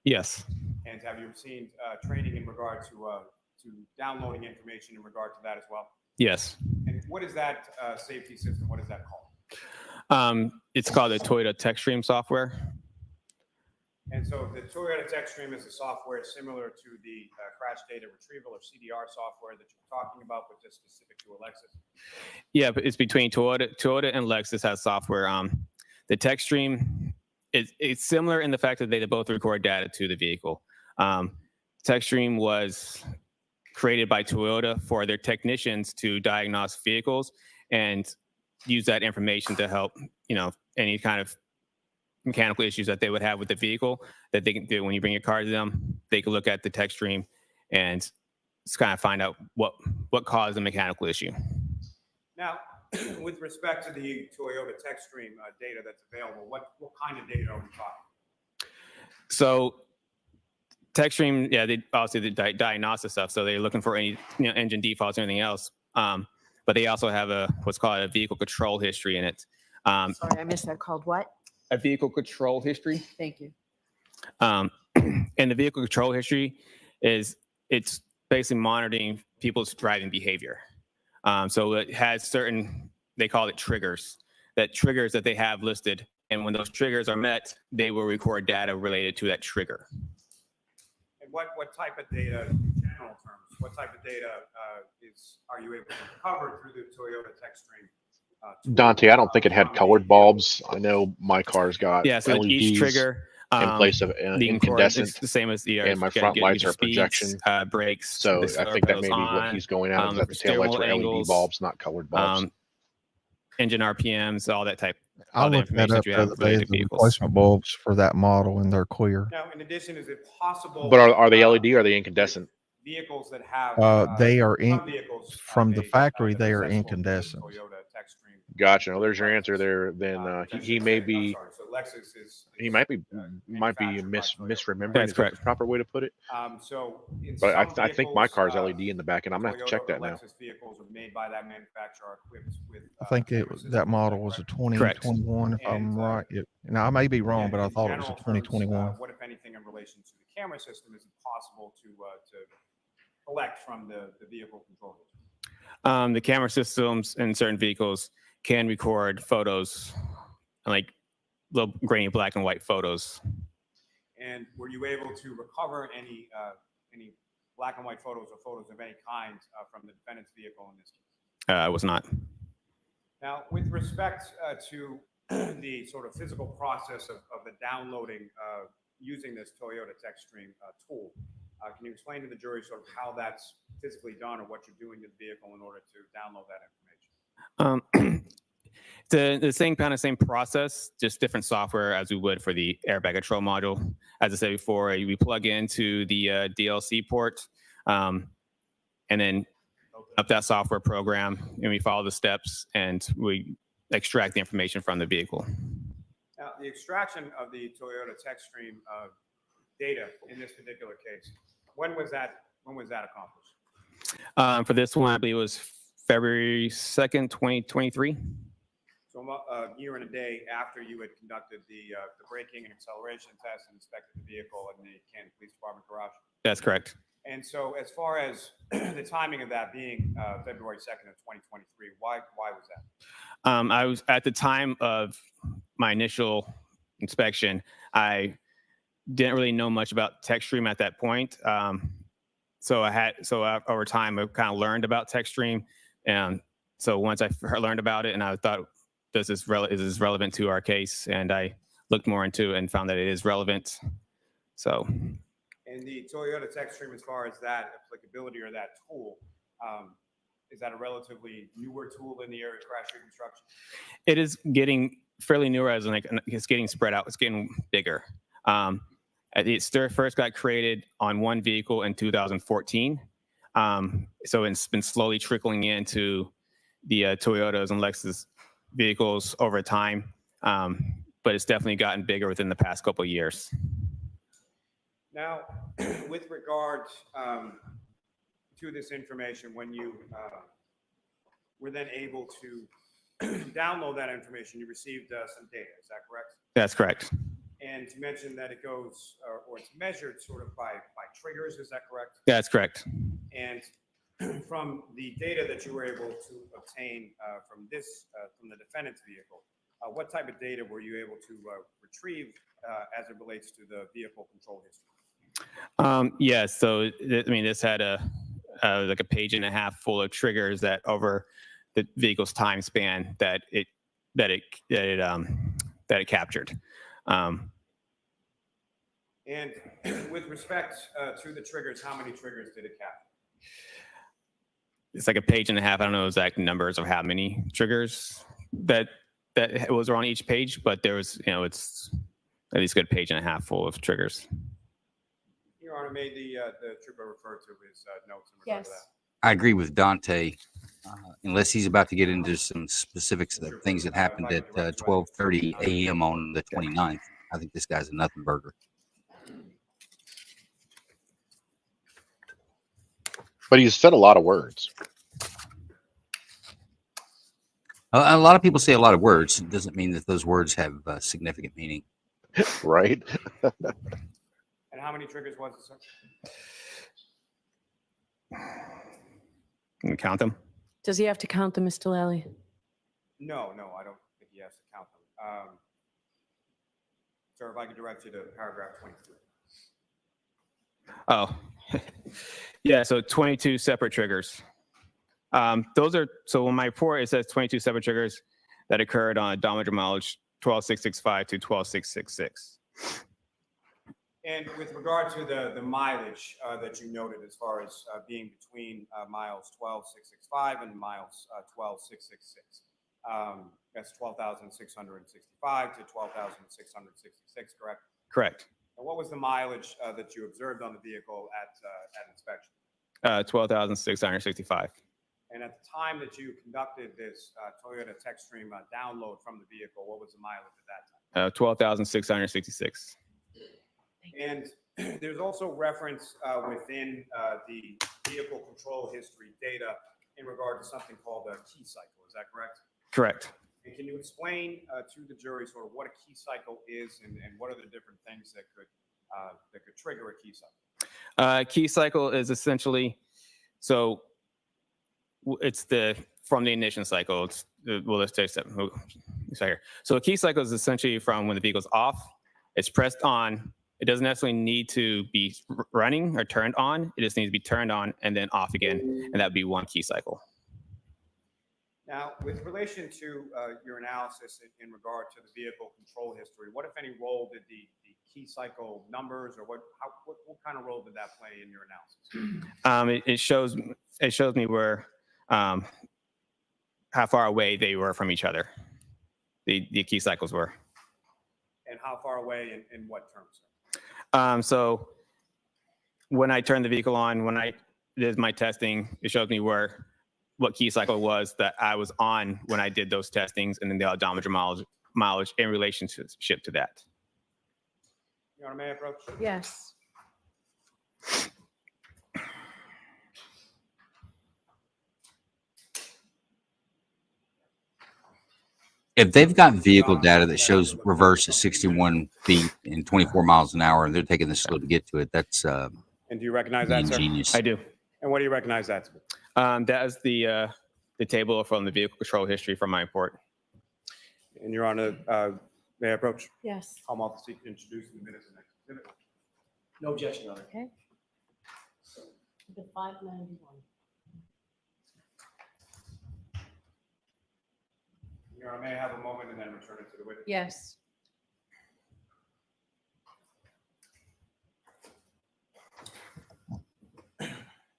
Yes. And have you seen training in regard to downloading information in regard to that as well? Yes. And what is that safety system? What is that called? It's called the Toyota TechStream software. And so the Toyota TechStream is a software similar to the crash data retrieval or CDR software that you're talking about, but just specific to a Lexus. Yeah, but it's between Toyota and Lexus has software. The TechStream it's similar in the fact that they both record data to the vehicle. TechStream was created by Toyota for their technicians to diagnose vehicles and use that information to help, any kind of mechanical issues that they would have with the vehicle that they can do when you bring your car to them. They can look at the TechStream and just kind of find out what caused the mechanical issue. Now, with respect to the Toyota TechStream data that's available, what kind of data are we talking? So TechStream, yeah, they obviously the diagnostic stuff. So they're looking for any engine defaults or anything else. But they also have what's called a vehicle control history in it. Sorry, I missed that. Called what? A vehicle control history. Thank you. And the vehicle control history it's basically monitoring people's driving behavior. So it has certain, they call it triggers that they have listed. And when those triggers are met, they will record data related to that trigger. And what type of data, in general terms, what type of data are you able to recover through the Toyota TechStream? Dante, I don't think it had colored bulbs. I know my car's got so LEDs each trigger in place of incandescent. It's the same as the and my front lights are projection. Brakes. So I think that may be what he's going at. Is that the tail lights were LED bulbs, not colored bulbs. Engine RPMs, all that type. I looked that up the other day. The replacement bulbs for that model, and they're clear. Now, in addition, is it possible? But are they LED or are they incandescent? Vehicles that have they are from the made, factory. They are accessible to incandescent. Toyota TechStream. Gotcha. Well, there's your answer there. Then he may be. So Lexus He might be misremembering. That's Is that correct. the proper way to put it? So in But some I think my vehicles, car's LED in the back, and I'm gonna have to check Toyota that or now. Lexus vehicles are made by that manufacturer are equipped with. I think that model was a 2021, if I'm right. Now I may be wrong, but I thought it was a 2021. What, if anything, in relation to the camera system, is it possible to collect from the vehicle control system? The camera systems in certain vehicles can record photos, like little grainy black and white photos. And were you able to recover any black and white photos or photos of any kind from the defendant's vehicle in this case? I was not. Now, with respect to the sort of physical process of the downloading using this Toyota TechStream tool, can you explain to the jury sort of how that's physically done or what you're doing to the vehicle in order to download that information? The same process, just different software as we would for the airbag control module. As I said before, we plug into the DLC port and then open up that software program, and we follow the steps and we extract the information from the vehicle. Now, the extraction of the Toyota TechStream data in this particular case, when was that accomplished? For this one, I believe it was February 2nd, 2023. So a year and a day after you had conducted the braking and acceleration test and inspected the vehicle in the Canton Police Department garage? That's correct. And so as far as the timing of that being February 2nd of 2023, why was that? I was at the time of my initial inspection, I didn't really know much about TechStream at that point. So over time, I kind of learned about TechStream. And so once I learned about it and I thought, is this relevant to our case? And I looked more into it and found that it is relevant. So. And the Toyota TechStream, as far as that applicability or that tool, is that a relatively newer tool in the area of crash reconstruction? It is getting fairly newer, as in it's getting spread out. It's getting bigger. It first got created on one vehicle in 2014. So it's been slowly trickling into the Toyotas and Lexus vehicles over time. But it's definitely gotten bigger within the past couple of years. Now, with regard to this information, when you were then able to download that information, you received some data. Is that correct? That's correct. And you mentioned that it goes, or it's measured sort of by triggers. Is that correct? That's correct. And from the data that you were able to obtain from the defendant's vehicle, what type of data were you able to retrieve as it relates to the vehicle control history? Yeah, so this had like a page and a half full of triggers that over the vehicle's time span that it captured. And with respect to the triggers, how many triggers did it capture? It's like a page and a half. I don't know exact numbers of how many triggers that was on each page, but there was, it's at least a good page and a half full of triggers. Your Honor, may the trooper refer to his notes in regard to that? I agree with Dante, unless he's about to get into some specifics of things that happened at 12:30 a.m. on the 29th. I think this guy's a nothing burger. But he's said a lot of words. A lot of people say a lot of words. It doesn't mean that those words have significant meaning. Right. And how many triggers was it, sir? Can we count them? Does he have to count them, Mr. Lally? No, I don't think he has to count them. Sir, if I could direct you to paragraph 23. Oh, yeah. So 22 separate triggers. So in my report, it says 22 separate triggers that occurred on odometer mileage 12665 to 12666. And with regard to the mileage that you noted as far as being between miles 12665 and miles 12666, that's 12,665 to 12,666, correct? Correct. And what was the mileage that you observed on the vehicle at inspection? 12,665. And at the time that you conducted this Toyota TechStream download from the vehicle, what was the mileage at that time? 12,666. And there's also reference within the vehicle control history data in regard to something called a key cycle. Is that correct? Correct. And can you explain to the jury sort of what a key cycle is and what are the different things that could trigger a key cycle? Key cycle is essentially, so it's from the ignition cycle. Let's take a here. So a key cycle is essentially from when the vehicle's off, it's pressed on. It doesn't necessarily need to be running or turned on. It just needs to be turned on and then off again, and that would be one key cycle. Now, with relation to your analysis in regard to the vehicle control history, what, if any, role did the key cycle numbers, or what kind of role did that play in your analysis? It shows me where how far away they were from each other. The key cycles were. And how far away in what terms? So when I turned the vehicle on, when I did my testing, it shows me what key cycle was that I was on when I did those testings, and then the odometer mileage in relationship to that. Your Honor, may I approach? Yes. If they've got vehicle data that shows reverse at 61 feet and 24 miles an hour, and they're taking this slow to get to it, that's And do you recognize that, sir? ingenious. I do. And what do you recognize that to be? That is the table from the vehicle control history from my report. And Your Honor, may I approach? Yes. I'm off to seek to introduce in the minutes the next exhibit. No objection, Your Honor. Okay. The 591. Your Honor, may I have a moment and then return it to the witness? Yes.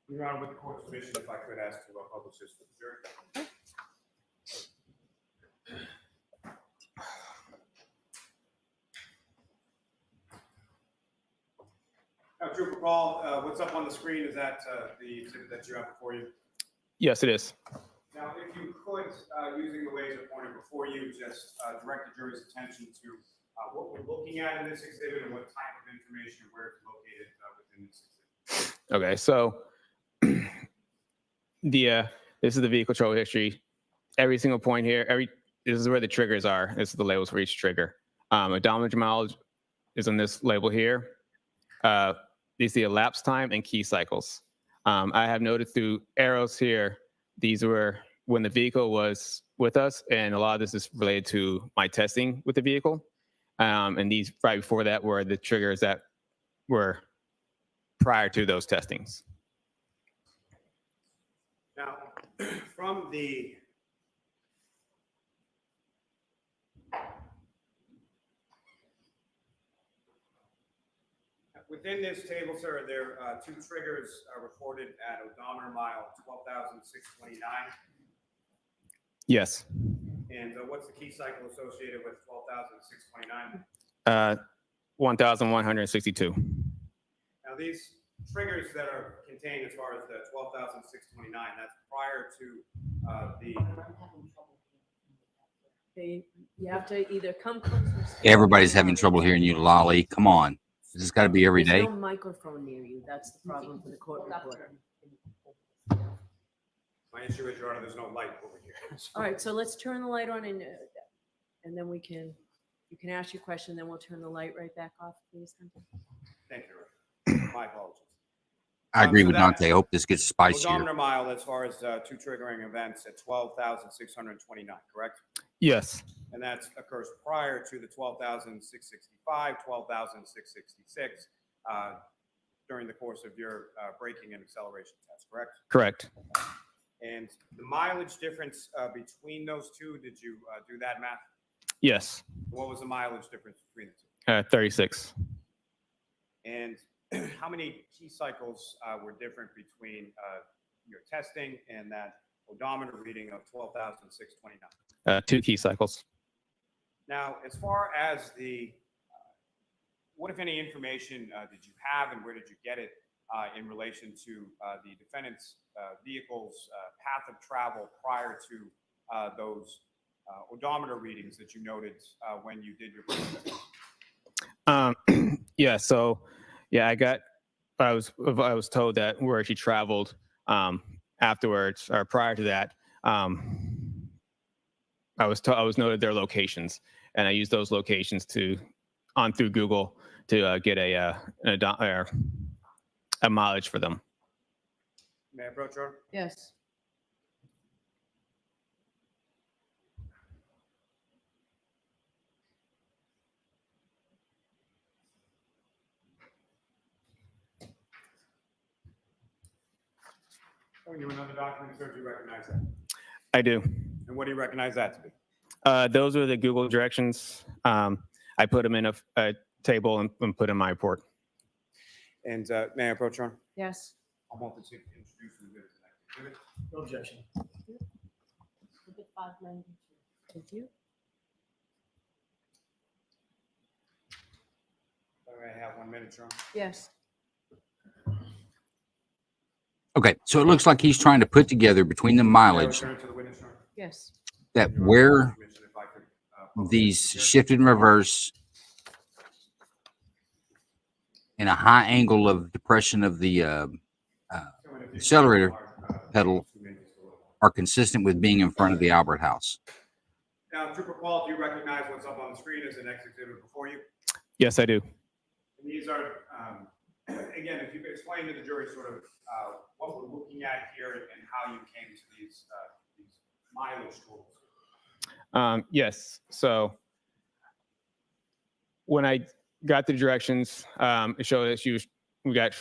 Your Honor, with the court's permission, if I could ask to publish this for the jury. Now, Trooper Paul, what's up on the screen? Is that the exhibit that you have before you? Yes, it is. Now, if you could, using the laser pointer before you, just direct the jury's attention to what we're looking at in this exhibit and what type of information where it's located within this exhibit. Okay, so this is the vehicle control history. every single point here, this is where the triggers are. This is the labels for each trigger. Odometer mileage is on this label here. You see elapsed time and key cycles. I have noted through arrows here, these were when the vehicle was with us, and a lot of this is related to my testing with the vehicle. And these right before that were the triggers that were prior to those testings. Now, from the within this table, sir, there are 2 triggers reported at odometer mile 12,629. Yes. And what's the key cycle associated with 12,629? 1,162. Now, these triggers that are contained as far as the 12,629, that's prior to the. You have to either come closer. Everybody's having trouble hearing you, Lolly. Come on. This has got to be every day. There's no microphone near you. That's the problem for the court reporter. My issue is, Your Honor, there's no light over here. All right, so let's turn the light on and then you can ask your question, then we'll turn the light right back off, please. Thank you, Your Honor. My apologies. I agree So with that Dante. I hope this gets spicier. Odometer mile, as far as 2 triggering events at 12,629, correct? Yes. And that occurs prior to the 12,665, 12,666 during the course of your braking and acceleration test, correct? Correct. And the mileage difference between those two, did you do that math? Yes. What was the mileage difference between the two? 36. And how many key cycles were different between your testing and that odometer reading of 12,629? 2 key cycles. Now, as far as what if any information did you have and where did you get it in relation to the defendant's vehicle's path of travel prior to those odometer readings that you noted when you did your braking? Yeah. So, yeah, I was told that where she traveled afterwards or prior to that. I was noted their locations, and I used those locations through Google to get a mileage for them. May I approach her? Yes. Showing you another document, sir, do you recognize that? I do. And what do you recognize that to be? Those are the Google directions. I put them in a table and put in my report. And may I approach her? Yes. I'm wanting to introduce you to the next exhibit. No objection. Exhibit 592. Thank you. I have 1 minute, John. Yes. Okay, so it looks like he's trying to put together between the mileage Yes. that where these shifted in reverse and a high angle of depression of the accelerator pedal are consistent with being in front of the Albert House. Now, Trooper Paul, do you recognize what's up on the screen as the next exhibit before you? Yes, I do. And these are, again, if you could explain to the jury sort of what we're looking at here and how you came to these mileage tools. Yes. So when I got the directions, it showed that we got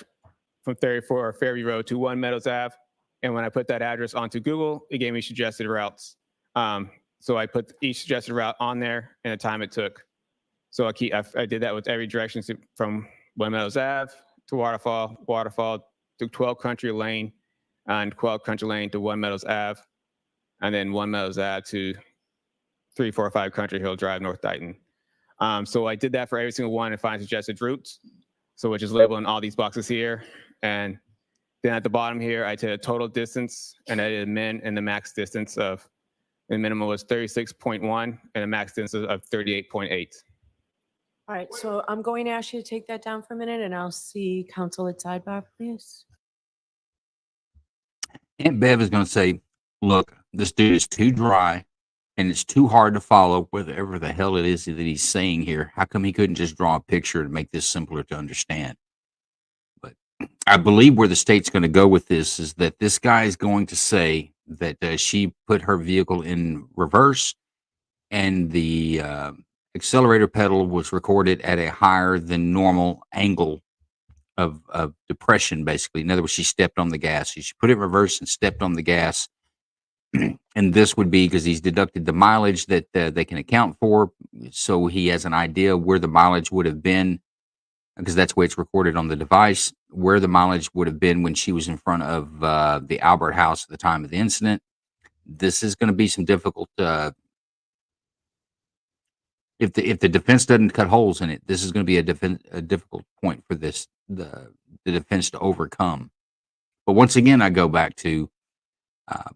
from 34 Fairview Road to 1 Meadows Ave. And when I put that address onto Google, it gave me suggested routes. So I put each suggested route on there and the time it took. So I did that with every direction from 1 Meadows Ave to Waterfall to 12 Country Lane, and 12 Country Lane to 1 Meadows Ave, and then 1 Meadows Ave to 345 Country Hill Drive, North Dighton. So I did that for every single one and find suggested routes, so which is labeled in all these boxes here. And then at the bottom here, I did a total distance, and I did a min and the max distance of, the minimum was 36.1 and the max distance of 38.8. All right, so I'm going to ask you to take that down for a minute, and I'll see counsel at sidebar, please. Aunt Bev is going to say, look, This dude is too dry, and it's too hard to follow whatever the hell it is that he's saying here. How come he couldn't just draw a picture to make this simpler to understand? But I believe where the state's going to go with this is that this guy is going to say that she put her vehicle in reverse, and the accelerator pedal was recorded at a higher than normal angle of depression, basically. In other words, she stepped on the gas. She put it in reverse and stepped on the gas. And this would be because he's deducted the mileage that they can account for. So he has an idea where the mileage would have been, because that's the way it's recorded on the device, where the mileage would have been when she was in front of the Albert House at the time of the incident. This is going to be some difficult. If the defense doesn't cut holes in it, this is going to be a difficult point for the defense to overcome. But once again, I go back to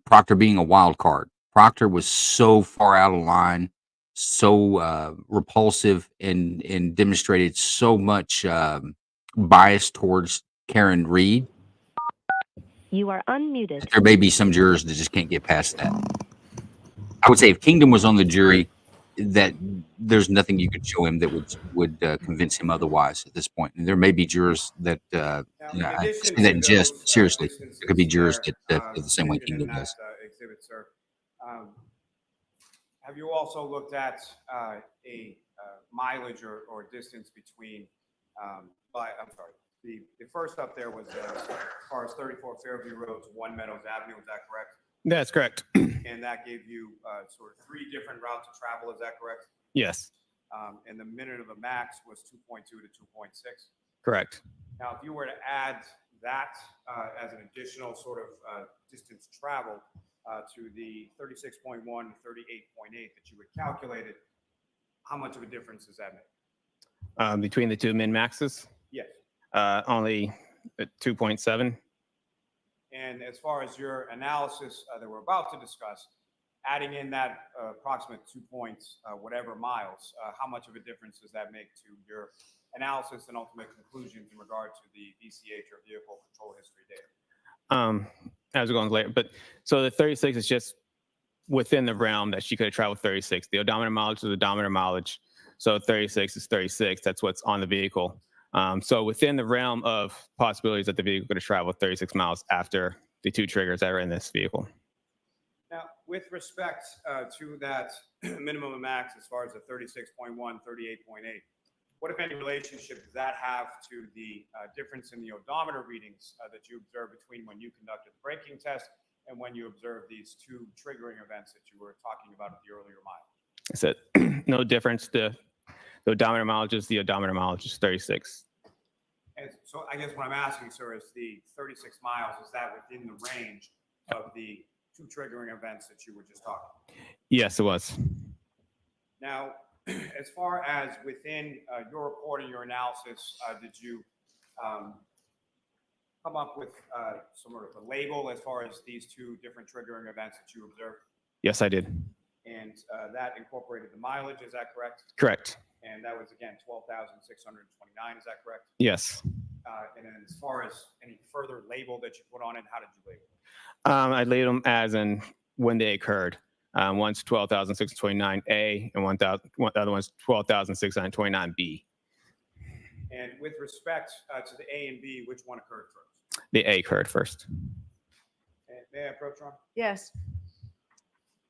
Proctor being a wild card. Proctor was so far out of line, so repulsive, and demonstrated so much bias towards Karen Reed. You are unmuted. There may be some jurors that just can't get past that. I would say if Kingdom was on the jury, that there's nothing you could show him that would convince him otherwise at this point. And there may be jurors that, I say that in jest, seriously, there could be jurors that feel the same way Kingdom does. Exhibit, sir. Have you also looked at a mileage or distance between, I'm sorry, the first up there was as far as 34 Fairview Road to 1 Meadows Avenue, is that correct? That's correct. And that gave you sort of 3 different routes of travel, is that correct? Yes. And the minute of the max was 2.2 to 2.6. Correct. Now, if you were to add that as an additional sort of distance travel to the 36.1 to 38.8 that you had calculated, how much of a difference does that make? Between the two min maxes? Yes. Only 2.7. And as far as your analysis that we're about to discuss, adding in that approximate 2 points, whatever miles, how much of a difference does that make to your analysis and ultimate conclusions in regard to the VCH or vehicle control history data? As we're going later, but so the 36 is just within the realm that she could have traveled 36. The odometer mileage is odometer mileage. So 36 is 36. That's what's on the vehicle. So within the realm of possibilities that the vehicle could have traveled 36 miles after the 2 triggers that are in this vehicle. Now, with respect to that minimum and max, as far as the 36.1, 38.8, what, if any, relationship does that have to the difference in the odometer readings that you observed between when you conducted the braking test and when you observed these 2 triggering events that you were talking about at the earlier mile? I said no difference. The odometer mileage is 36. And so I guess what I'm asking, sir, is the 36 miles, is that within the range of the 2 triggering events that you were just talking about? Yes, it was. Now, as far as within your report and your analysis, did you come up with sort of a label as far as these 2 different triggering events that you observed? Yes, I did. And that incorporated the mileage, is that correct? Correct. And that was, again, 12,629, is that correct? Yes. And then as far as any further label that you put on it, how did you label it? I labeled them as in when they occurred. One's 12,629A and the other one's 12,629B. And with respect to the A and B, which one occurred first? The A occurred first. And may I approach, Ron? Yes.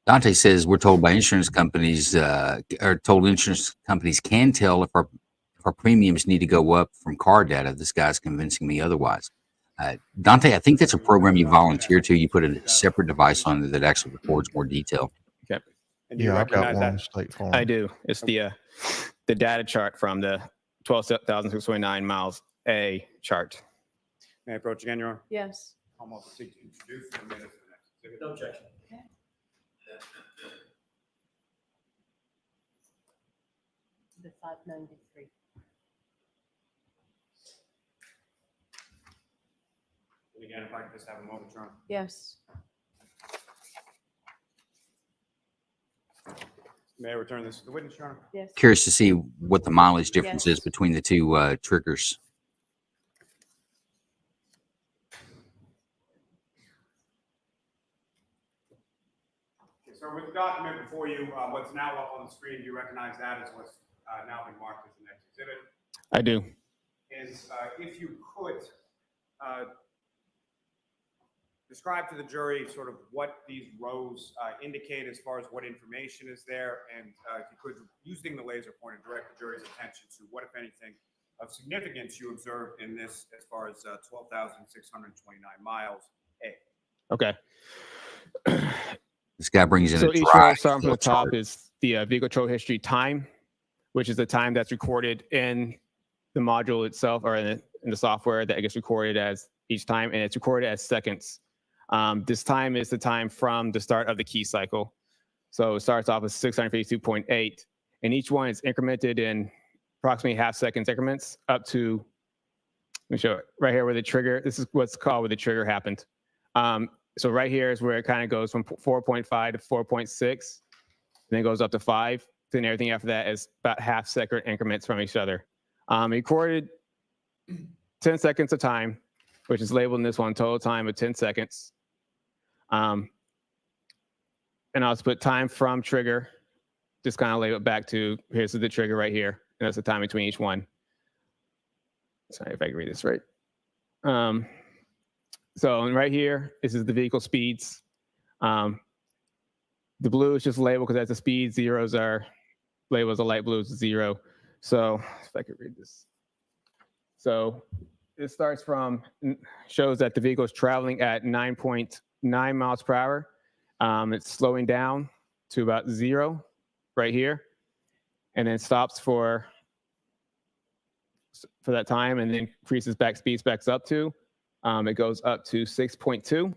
Dante says we're told by insurance companies, or told insurance companies can tell if our premiums need to go up from car data. This guy's convincing me otherwise. Dante, I think that's a program you volunteer to. You put a separate device on it that actually records more detail. Okay. Yeah, I've got one State Farm. I do. It's the data chart from the 12,629 miles A chart. May I approach again, Your Honor? Yes. Almost seek to introduce the minutes of the next exhibit. No objection. Okay. The 593. And again, if I could just have a moment, Your Honor. Yes. May I return this to the witness, Your Honor? Yes. Curious to see what the mileage difference Yes. is between the 2 triggers. So with the document before you, what's now up on the screen, do you recognize that as what's now been marked as the next exhibit? I do. Is if you could describe to the jury sort of what these rows indicate as far as what information is there, and if you could, using the laser pointer, direct the jury's attention to what, if anything, of significance you observed in this as far as 12,629 miles A. Okay. This guy brings in So a each dry row starting from the top chart. is the vehicle control history time, which is the time that's recorded in the module itself, or in the software that gets recorded as each time, and it's recorded as seconds. This time is the time from the start of the key cycle. So it starts off with 652.8, and each one is incremented in approximately half-second increments up to, let me show it, right here where the trigger, this is what's called where the trigger happened. So right here is where it kind of goes from 4.5 to 4.6, and then goes up to 5. Then everything after that is about half-second increments from each other. Recorded 10 seconds of time, which is labeled in this one, total time of 10 seconds. And I'll just put time from trigger, just kind of label it back to, here's the trigger right here, and that's the time between each one. Sorry if I can read this right. So right here, this is the vehicle speeds. The blue is just labeled because that's the speed. Zeros are labeled as a light blue is 0. So if I could read this. So it starts from, shows that the vehicle is traveling at 9.9 miles per hour. It's slowing down to about 0 right here, and then stops for that time, and then increases back, speeds backs up to. It goes up to 6.2,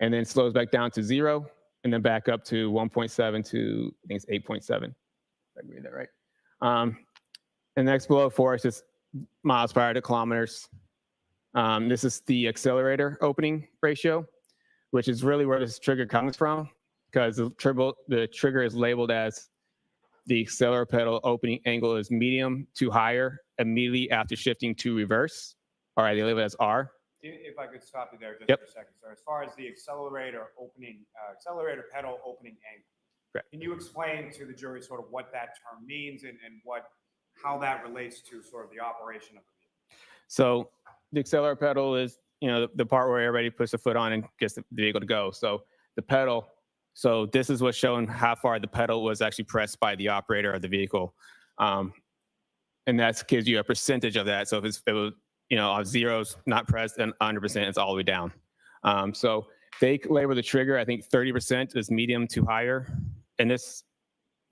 and then slows back down to 0, and then back up to 1.7 to, I think it's 8.7. If I can read that right. And next below 4 is just miles per hour to kilometers. This is the accelerator opening ratio, which is really where this trigger comes from, because the trigger is labeled as the accelerator pedal opening angle is medium to higher immediately after shifting to reverse. All right, they label it as R. If I could stop you there just Yep. for a second, sir. As far as the accelerator pedal opening angle, correct. Can you explain to the jury sort of what that term means and how that relates to sort of the operation of the vehicle? So the accelerator pedal is, the part where everybody puts the foot on and gets the vehicle to go. So the pedal, so this is what's showing how far the pedal was actually pressed by the operator of the vehicle. And that gives you a percentage of that. So if it was, on zeros not pressed, and 100% it's all the way down. So they label the trigger, I think 30% is medium to higher. In this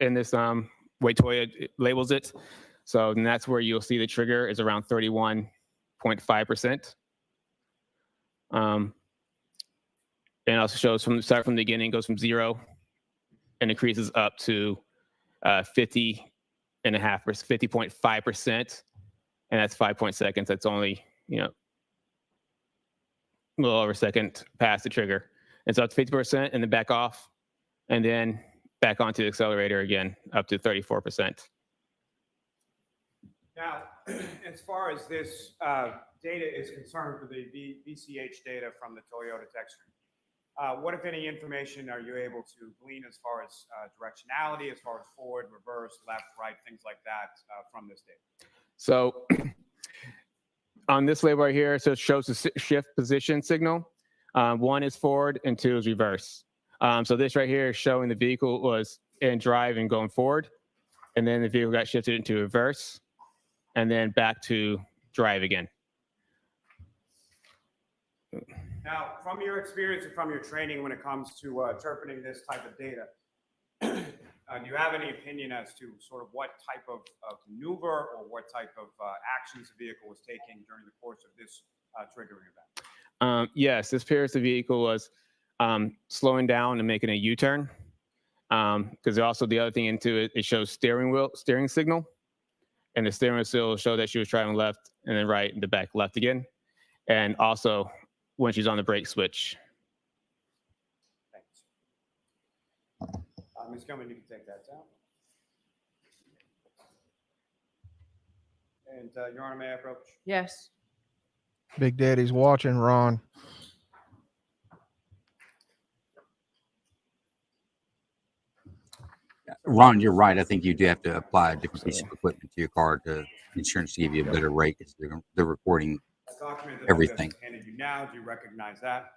way Toyota labels it. So then that's where you'll see the trigger is around 31.5%. And also shows start from the beginning, goes from 0 and increases up to 50.5%, and that's 5 seconds. That's only, a little over a second past the trigger. And so up to 50% and then back off, and then back onto the accelerator again, up to 34%. Now, as far as this data is concerned for the VCH data from the Toyota tech stream, what, if any, information are you able to glean as far as directionality, as far as forward, reverse, left, right, things like that from this data? So on this label right here, so it shows the shift position signal. 1 is forward and 2 is reverse. So this right here is showing the vehicle was in drive and going forward, and then the vehicle got shifted into reverse, and then back to drive again. Now, from your experience and from your training when it comes to interpreting this type of data, do you have any opinion as to sort of what type of maneuver or what type of actions the vehicle was taking during the course of this triggering event? Yes, this appears the vehicle was slowing down and making a U-turn. Because also the other thing into it, it shows steering signal. And the steering wheel will show that she was driving left and then right and the back left again. And also when she's on the brake switch. Thanks. Ms. Gilman, you can take that down. And Your Honor, may I approach? Yes. Big Daddy's watching, Ron. Ron, you're right. I think you do have to apply a different piece of equipment to your car to insurance to give you a better rate because they're recording A document that I everything. just handed you now, do you recognize that?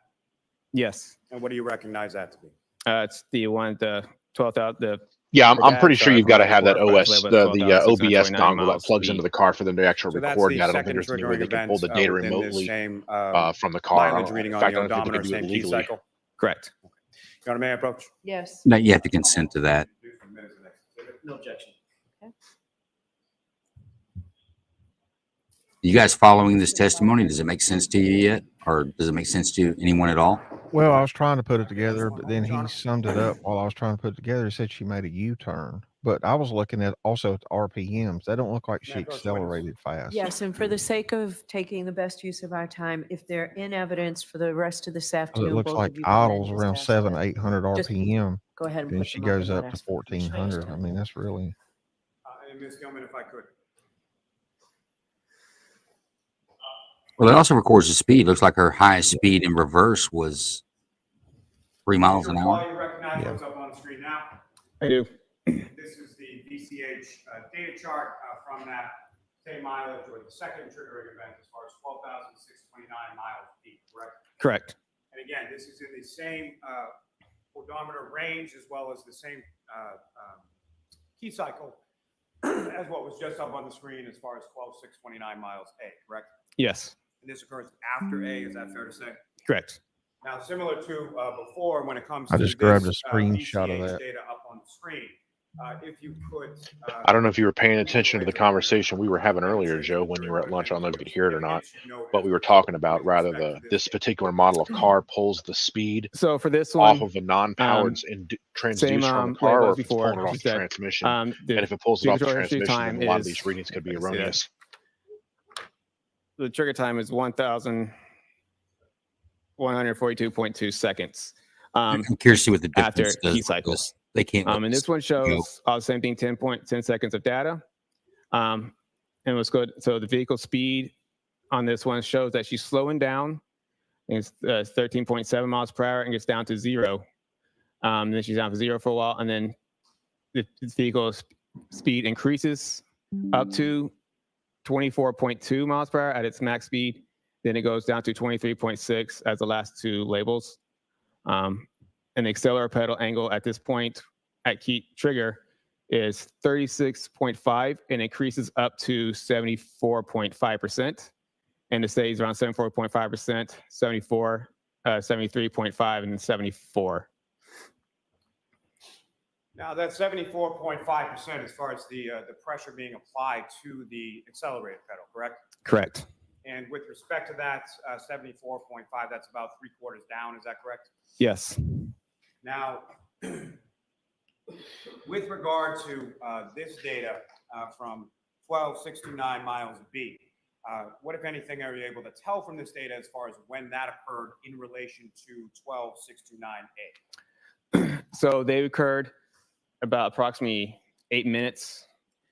Yes. And what do you recognize that to be? It's the one, the 12,000, the. Yeah, I'm the pretty DAT, sure sorry, you've got to from have that before, OS, labeled the OBS 12,629 dongle that miles plugs speed. into the car for them to actually So that's record the that. I don't think second there's any way triggering they can pull event the data within this remotely same from the car. mileage reading In on fact, the I don't think they odometer, can do it same key legally. cycle. Correct. You want a may approach? Yes. No, you have to consent to that. No objection. You guys following this testimony? Does it make sense to you yet, or does it make sense to anyone at all? Well, I was trying to put it together, but then he summed it up while I was trying to put it together. He said she made a U-turn, but I was looking at also at the RPMs. They don't look like she accelerated fast. Yes, and for the sake of taking the best use of our time, if they're in evidence for the rest of this 'Cause afternoon, it looks both like of you can then idles around discuss 700, that. 800 Just RPM. go ahead and Then put she them up goes and up not to ask for 1400. I mean, that's really. And Ms. Gilman, if I could. Well, it also records the speed. Looks like her highest speed in reverse was 3 miles an hour. You recognize what's up on the screen now? I do. This is the VCH data chart from that same mileage or the second triggering event as far as 12,629 miles peak, correct? Correct. And again, this is in the same odometer range as well as the same key cycle as what was just up on the screen as far as 12,629 miles A, correct? Yes. And this occurs after A, is that fair to say? Correct. Now, similar to before, when it comes I to just grabbed a this screenshot of VCH that. data up on the screen, if you could. I don't know if you were paying attention to the conversation we were having earlier, Joe, when you were at lunch. I don't know if you could hear it or not, but we were talking about rather this particular model of car pulls the speed So for this one, off of a non-powered transducer from the car, label or as if it's before, pulling it off just the that, transmission. the And if it pulls it off the trigger entry transmission, then time a lot of is- these readings could be let's see that. erroneous. The trigger time is 1,142.2 seconds. I'm curious to see what the after difference key does with cycle. this. They can't. And this one shows the same thing, 10 seconds of data. And what's good, so the vehicle speed on this one shows that she's slowing down. It's 13.7 miles per hour and gets down to 0. Then she's down to 0 for a while, and then the vehicle's speed increases up to 24.2 miles per hour at its max speed. Then it goes down to 23.6 as the last two labels. And the accelerator pedal angle at this point at key trigger is 36.5 and increases up to 74.5%. And it stays around 74.5%, 74, 73.5, and 74. Now, that's 74.5% as far as the pressure being applied to the accelerator pedal, correct? Correct. And with respect to that 74.5, that's about 3/4 down, is that correct? Yes. Now, with regard to this data from 12,629 miles B, what, if anything, are you able to tell from this data as far as when that occurred in relation to 12,629A? So they occurred about approximately 8 minutes.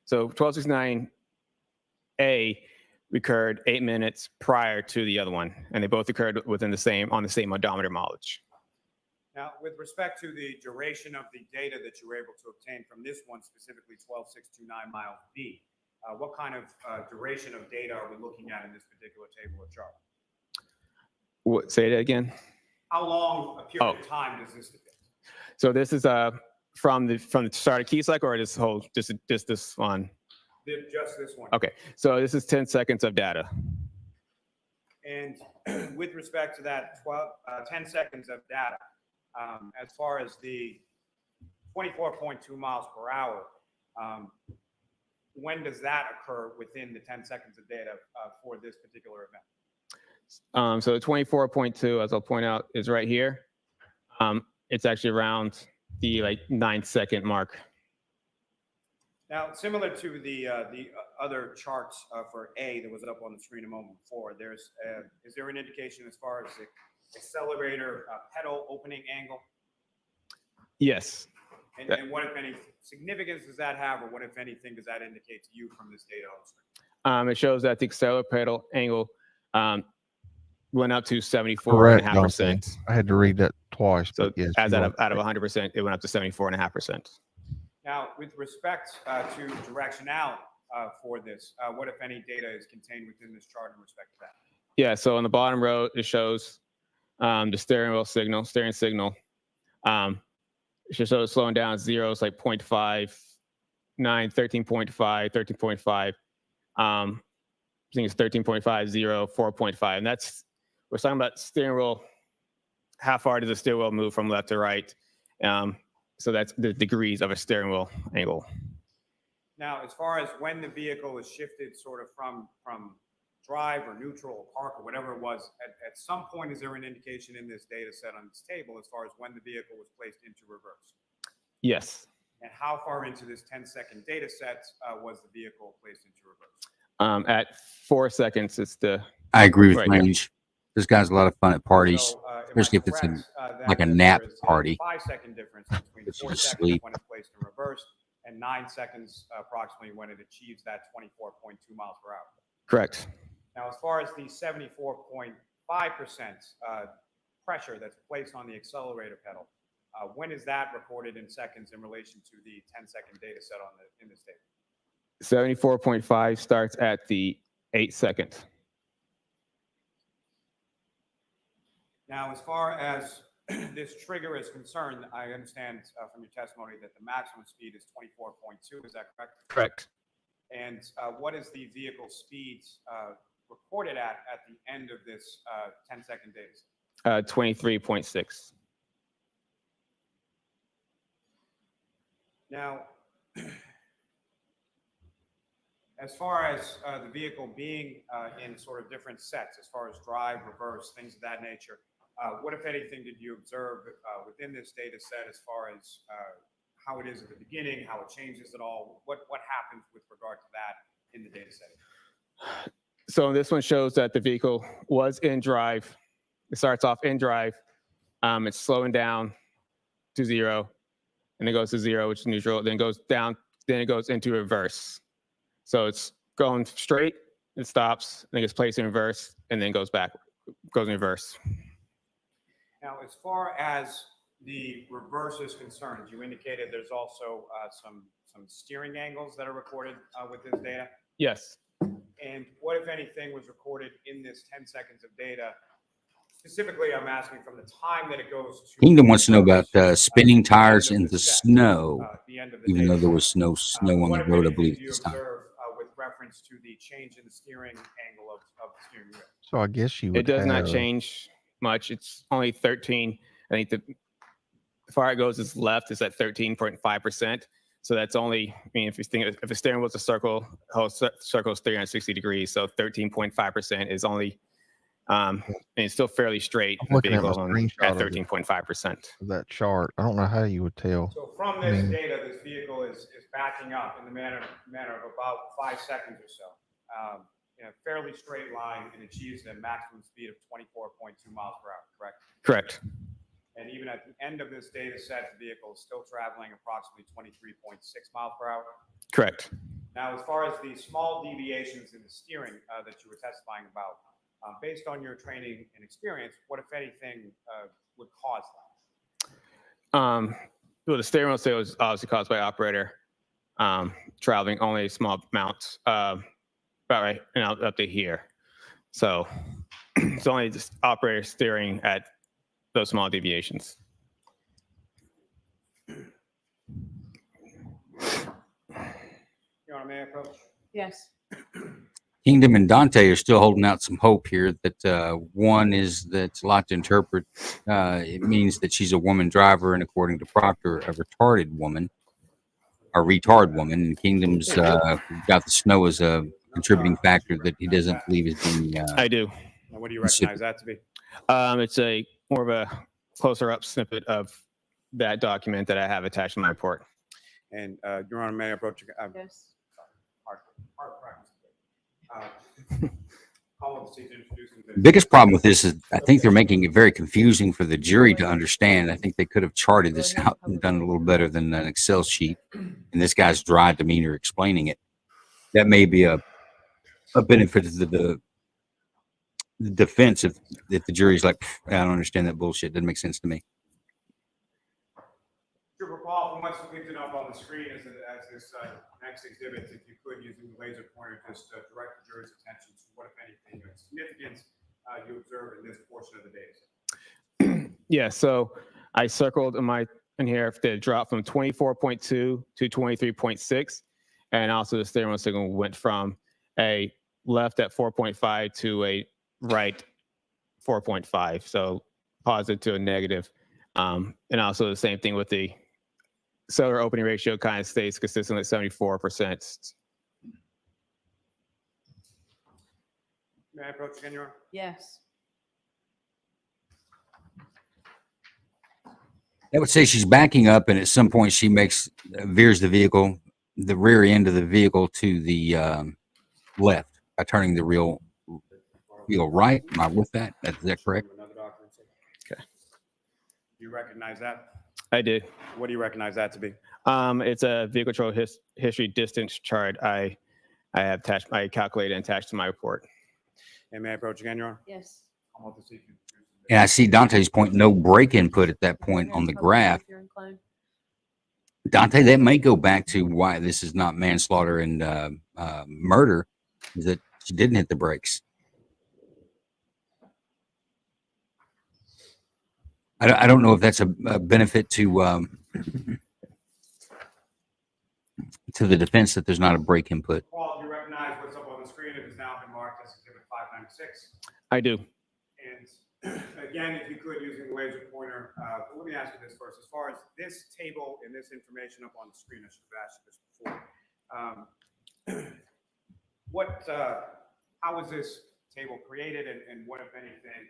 So 1269A occurred 8 minutes prior to the other one, and they both occurred within on the same odometer mileage. Now, with respect to the duration of the data that you were able to obtain from this one, specifically 12,629 miles B, what kind of duration of data are we looking at in this particular table or chart? What, say that again? How long a period of time does this depict? So this is from the start of key cycle, or this whole just this one? Just this one. Okay, so this is 10 seconds of data. And with respect to that 10 seconds of data, as far as the 24.2 miles per hour, when does that occur within the 10 seconds of data for this particular event? So the 24.2, as I'll point out, is right here. It's actually around the 9-second mark. Now, similar to the other charts for A that was up on the screen a moment before, is there an indication as far as the accelerator pedal opening angle? Yes. And what, if any, significance does that have, or what, if anything, does that indicate to you from this data on the screen? It shows that the accelerator pedal angle went up to 74.5%. I had to read that twice. So but yes, as you out are of 100%, it went up to 74.5%. Now, with respect to directionality for this, what, if any, data is contained within this chart in respect to that? Yeah, so on the bottom row, it shows the steering signal. It should show slowing down zeros like 0.5, 9, 13.5, 13.5. I think it's 13.5, 0, 4.5. And we're talking about steering wheel. How far does the steering wheel move from left to right? So that's the degrees of a steering wheel angle. Now, as far as when the vehicle is shifted sort of from drive or neutral or park or whatever it was, at some point, is there an indication in this data set on this table as far as when the vehicle was placed into reverse? Yes. And how far into this 10-second data set was the vehicle placed into reverse? At 4 seconds, it's the. I agree with right Range. This guy's a lot of fun at parties, So, especially if it's like a that nap there is party. 5-second difference between If you 4 just seconds sleep. when it's placed in reverse and 9 seconds approximately when it achieves that 24.2 miles per hour. Correct. Now, as far as the 74.5% pressure that's placed on the accelerator pedal, when is that recorded in seconds in relation to the 10-second data set in this table? 74.5 starts at the 8 second. Now, as far as this trigger is concerned, I understand from your testimony that the maximum speed is 24.2. Is that correct? Correct. And what is the vehicle speed recorded at the end of this 10-second data set? 23.6. Now, as far as the vehicle being in sort of different sets, as far as drive, reverse, things of that nature, what, if anything, did you observe within this data set as far as how it is at the beginning, how it changes at all? What happens with regard to that in the data set? So this one shows that the vehicle was in drive. It starts off in drive. It's slowing down to 0, and it goes to 0, which is neutral. Then it goes down. Then it goes into reverse. So it's going straight. It stops. Then it gets placed in reverse, and then goes back. Goes in reverse. Now, as far as the reverse is concerned, you indicated there's also some steering angles that are recorded with this data. Yes. And what, if anything, was recorded in this 10 seconds of data? Specifically, I'm asking from the time that it goes to. Kingdom wants to know about spinning tires in the snow, even though there was no snow on the road, I believe, this time. With reference to the change in the steering angle of the steering wheel. So I guess you would. It does not change much. It's only 13. I think the far it goes is left is at 13.5%. So that's only, I mean, if you think if a steering wheel's a circle, the whole circle is 360 degrees. So 13.5% is only, and it's still fairly straight. I'm looking at my at screenshot 13.5%. of that chart. I don't know how you would tell. So from this data, this vehicle is backing up in the manner of about 5 seconds or so, in a fairly straight line, and achieves a maximum speed of 24.2 miles per hour, correct? Correct. And even at the end of this data set, the vehicle is still traveling approximately 23.6 miles per hour. Correct. Now, as far as the small deviations in the steering that you were testifying about, based on your training and experience, what, if anything, would cause that? Well, the steering wheel was obviously caused by operator traveling only a small amount, about right, and up to here. So it's only just operator steering at those small deviations. Your Honor, may I approach? Yes. Kingdom and Dante are still holding out some hope here that one is that's a lot to interpret. It means that she's a woman driver, and according to Proctor, a retarded woman, a retard woman. And Kingdom's got the snow as a contributing factor that he doesn't believe is being. I do. And what do you recognize that to be? It's a more of a closer up snippet of that document that I have attached to my report. And Your Honor, may I approach? Yes. Hard practice. The biggest problem with this is I think they're making it very confusing for the jury to understand. I think they could have charted this out and done a little better than an Excel sheet. And this guy's dry demeanor explaining it. That may be a benefit to the defense if the jury's like, I don't understand that bullshit. Doesn't make sense to me. Trooper Paul, from what's depicted up on the screen as this next exhibit, if you could, using the laser pointer, just direct the jury's attention to what, if anything, of significance you observe in this portion of the data set. Yeah, so I circled in here the drop from 24.2 to 23.6, and also the steering wheel signal went from a left at 4.5 to a right 4.5, so positive to a negative. And also the same thing with the cellular opening ratio, kind of stays consistent at 74%. May I approach again, Your Honor? Yes. That would say she's backing up, and at some point she veers the vehicle, the rear end of the vehicle, to the left by turning the wheel right. Am I with that? Is that correct? Okay. Do you recognize that? I did. What do you recognize that to be? It's a vehicle control history distance chart. I have attached, I calculated and attached to my report. And may I approach again, Your Honor? Yes. I want to see if you. And I see Dante's point, no brake input at that point on the graph. If you're inclined. Dante, that may go back to why this is not manslaughter and murder, is that she didn't hit the brakes. I don't know if that's a benefit to the defense that there's not a brake input. Paul, do you recognize what's up on the screen? It has now been marked as Exhibit 596. I do. And again, if you could, using the laser pointer, let me ask you this first. As far as this table and this information up on the screen, I should have asked you this before. How was this table created, and what, if anything,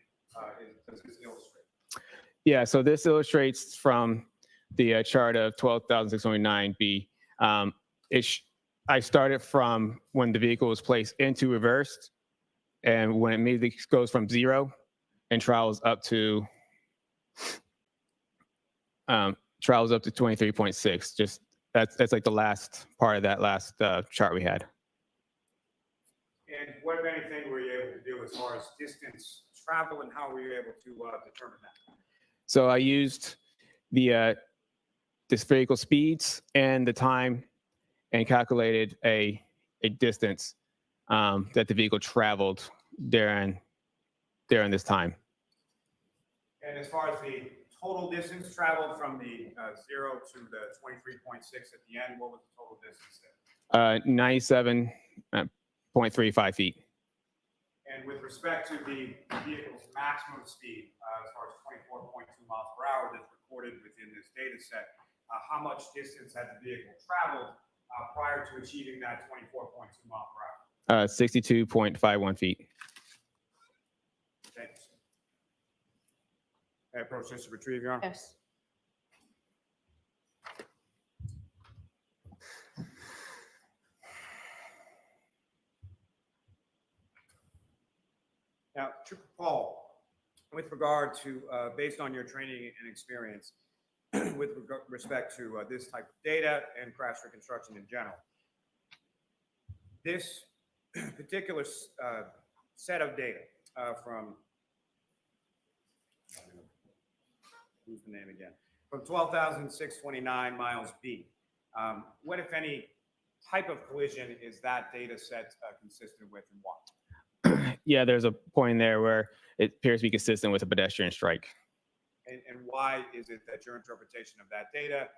does this illustrate? Yeah, so this illustrates from the chart of 12,609B. I started from when the vehicle was placed into reversed, and when it immediately goes from 0 and travels up to 23.6. Just that's like the last part of that last chart we had. And what, if anything, were you able to do as far as distance travel, and how were you able to determine that? So I used the spherical speeds and the time, and calculated a distance that the vehicle traveled during this time. And as far as the total distance traveled from the 0 to the 23.6 at the end, what was the total distance there? 97.35 feet. And with respect to the vehicle's maximum speed, as far as 24.2 miles per hour that's recorded within this data set, how much distance had the vehicle traveled prior to achieving that 24.2 mile per hour? 62.51 feet. Thank you, sir. May I approach this to retrieve, Your Honor? Yes. Now, Trooper Paul, with regard to, based on your training and experience, with respect to this type of data and crash reconstruction in general, this particular set of data from, who's the name again? From 12,629 miles B, what, if any, type of collision is that data set consistent with, and why? Yeah, there's a point there where it appears to be consistent with a pedestrian strike. And why is it that your interpretation of that data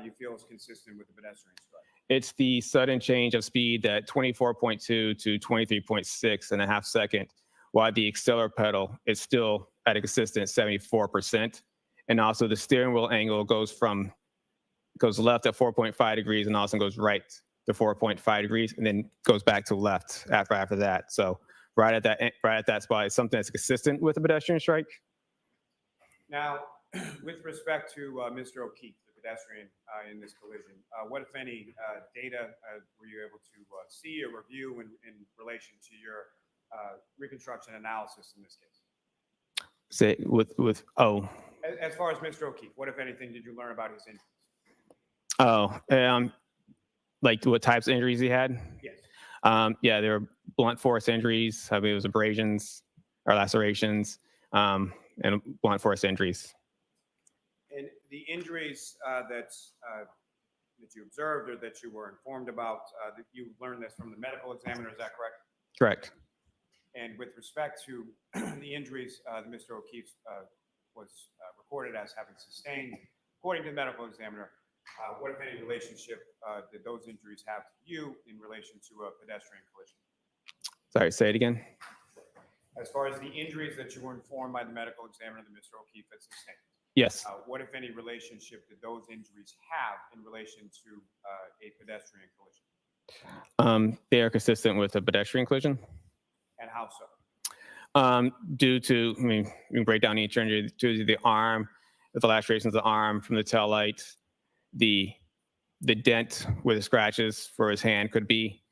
you feel is consistent with the pedestrian strike? It's the sudden change of speed at 24.2 to 23.6 in a half second, while the accelerator pedal is still at a consistent 74%. And also the steering wheel angle goes left at 4.5 degrees and also goes right to 4.5 degrees, and then goes back to left after that. So right at that spot is something that's consistent with a pedestrian strike. Now, with respect to Mr. O'Keefe, the pedestrian in this collision, what, if any, data were you able to see or review in relation to your reconstruction analysis in this case? Say As far as Mr. O'Keefe, what, if anything, did you learn about his injuries? Like what types of injuries he had? Yes. Yeah, there were blunt force injuries. I mean, it was abrasions or lacerations, and blunt force injuries. And the injuries that you observed or that you were informed about, that you learned this from the medical examiner, is that correct? Correct. And with respect to the injuries that Mr. O'Keefe was recorded as having sustained, according to the medical examiner, what, if any, relationship did those injuries have to you in relation to a pedestrian collision? Sorry, say it again. As far as the injuries that you were informed by the medical examiner that Mr. O'Keefe had sustained, Yes. what, if any, relationship did those injuries have in relation to a pedestrian collision? They are consistent with a pedestrian collision. And how so? Due to, I mean, we can break down each injury to the arm, the lacerations of the arm from the tail light, the dent where the scratches for his hand could be.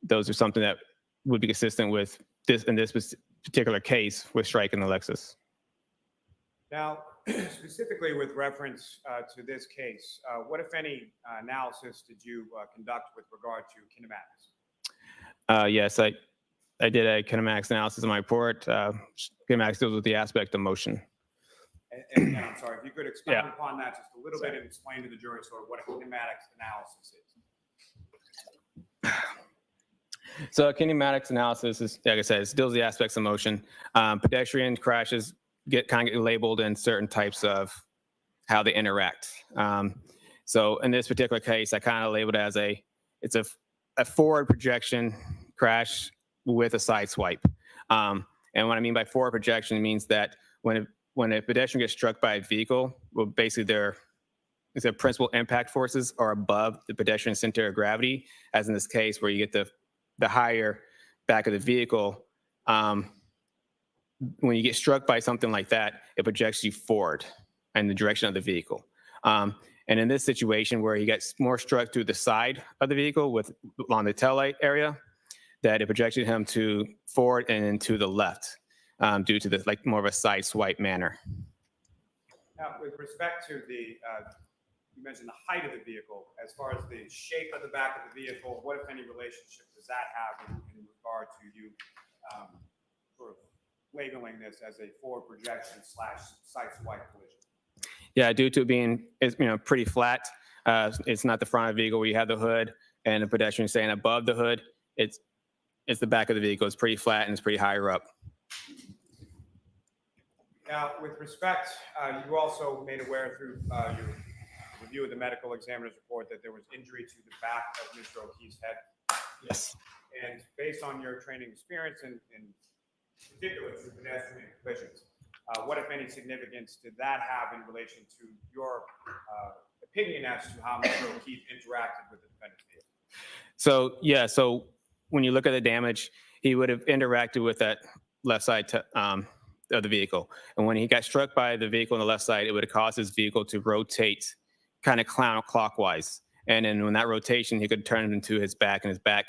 Those are something that would be consistent with this in this particular case with striking the Lexus. Now, specifically with reference to this case, what, if any, analysis did you conduct with regard to kinematics? Yes, I did a kinematics analysis in my report. Kinematics deals with the aspect of motion. And again, I'm sorry, if you could expand upon that just a little bit and explain to the jury sort of what a kinematics analysis is. So kinematics analysis is, like I said, it deals with the aspects of motion. Pedestrian crashes get labeled in certain types of how they interact. So in this particular case, I kind of labeled it as it's a forward projection crash with a side swipe. And what I mean by forward projection means that when a pedestrian gets struck by a vehicle, well, basically their principal impact forces are above the pedestrian center of gravity, as in this case where you get the higher back of the vehicle. When you get struck by something like that, it projects you forward in the direction of the vehicle. And in this situation where he gets more struck to the side of the vehicle on the taillight area, that it projected him to forward and then to the left due to this more of a side swipe manner. Now, with respect to you mentioned the height of the vehicle, as far as the shape of the back of the vehicle, what, if any, relationship does that have in regard to you sort of labeling this as a forward projection / side swipe collision? Yeah, due to it being pretty flat, it's not the front of the vehicle where you have the hood and the pedestrian staying above the hood. It's the back of the vehicle. It's pretty flat and it's pretty higher up. Now, with respect, you also made aware through your review of the medical examiner's report that there was injury to the back of Mr. O'Keefe's head. Yes. And based on your training experience in particular through pedestrian collisions, what, if any, significance did that have in relation to your opinion as to how Mr. O'Keefe interacted with the defendant's vehicle? So when you look at the damage, he would have interacted with that left side of the vehicle. And when he got struck by the vehicle on the left side, it would have caused his vehicle to rotate kind of counterclockwise. And then when that rotation, he could turn it into his back, and his back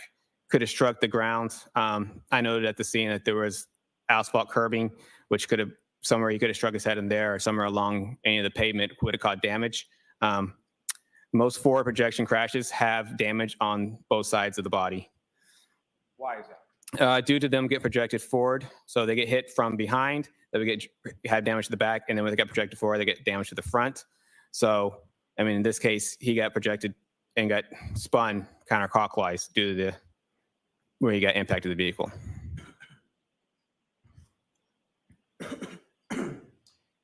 could have struck the ground. I noted at the scene that there was asphalt curbing, which could have, somewhere he could have struck his head in there, or somewhere along any of the pavement would have caused damage. Most forward projection crashes have damage on both sides of the body. Why is that? Due to them get projected forward. So they get hit from behind, they have damage to the back, and then when they get projected forward, they get damage to the front. So, I mean, in this case, he got projected and got spun counterclockwise due to where he got impacted the vehicle.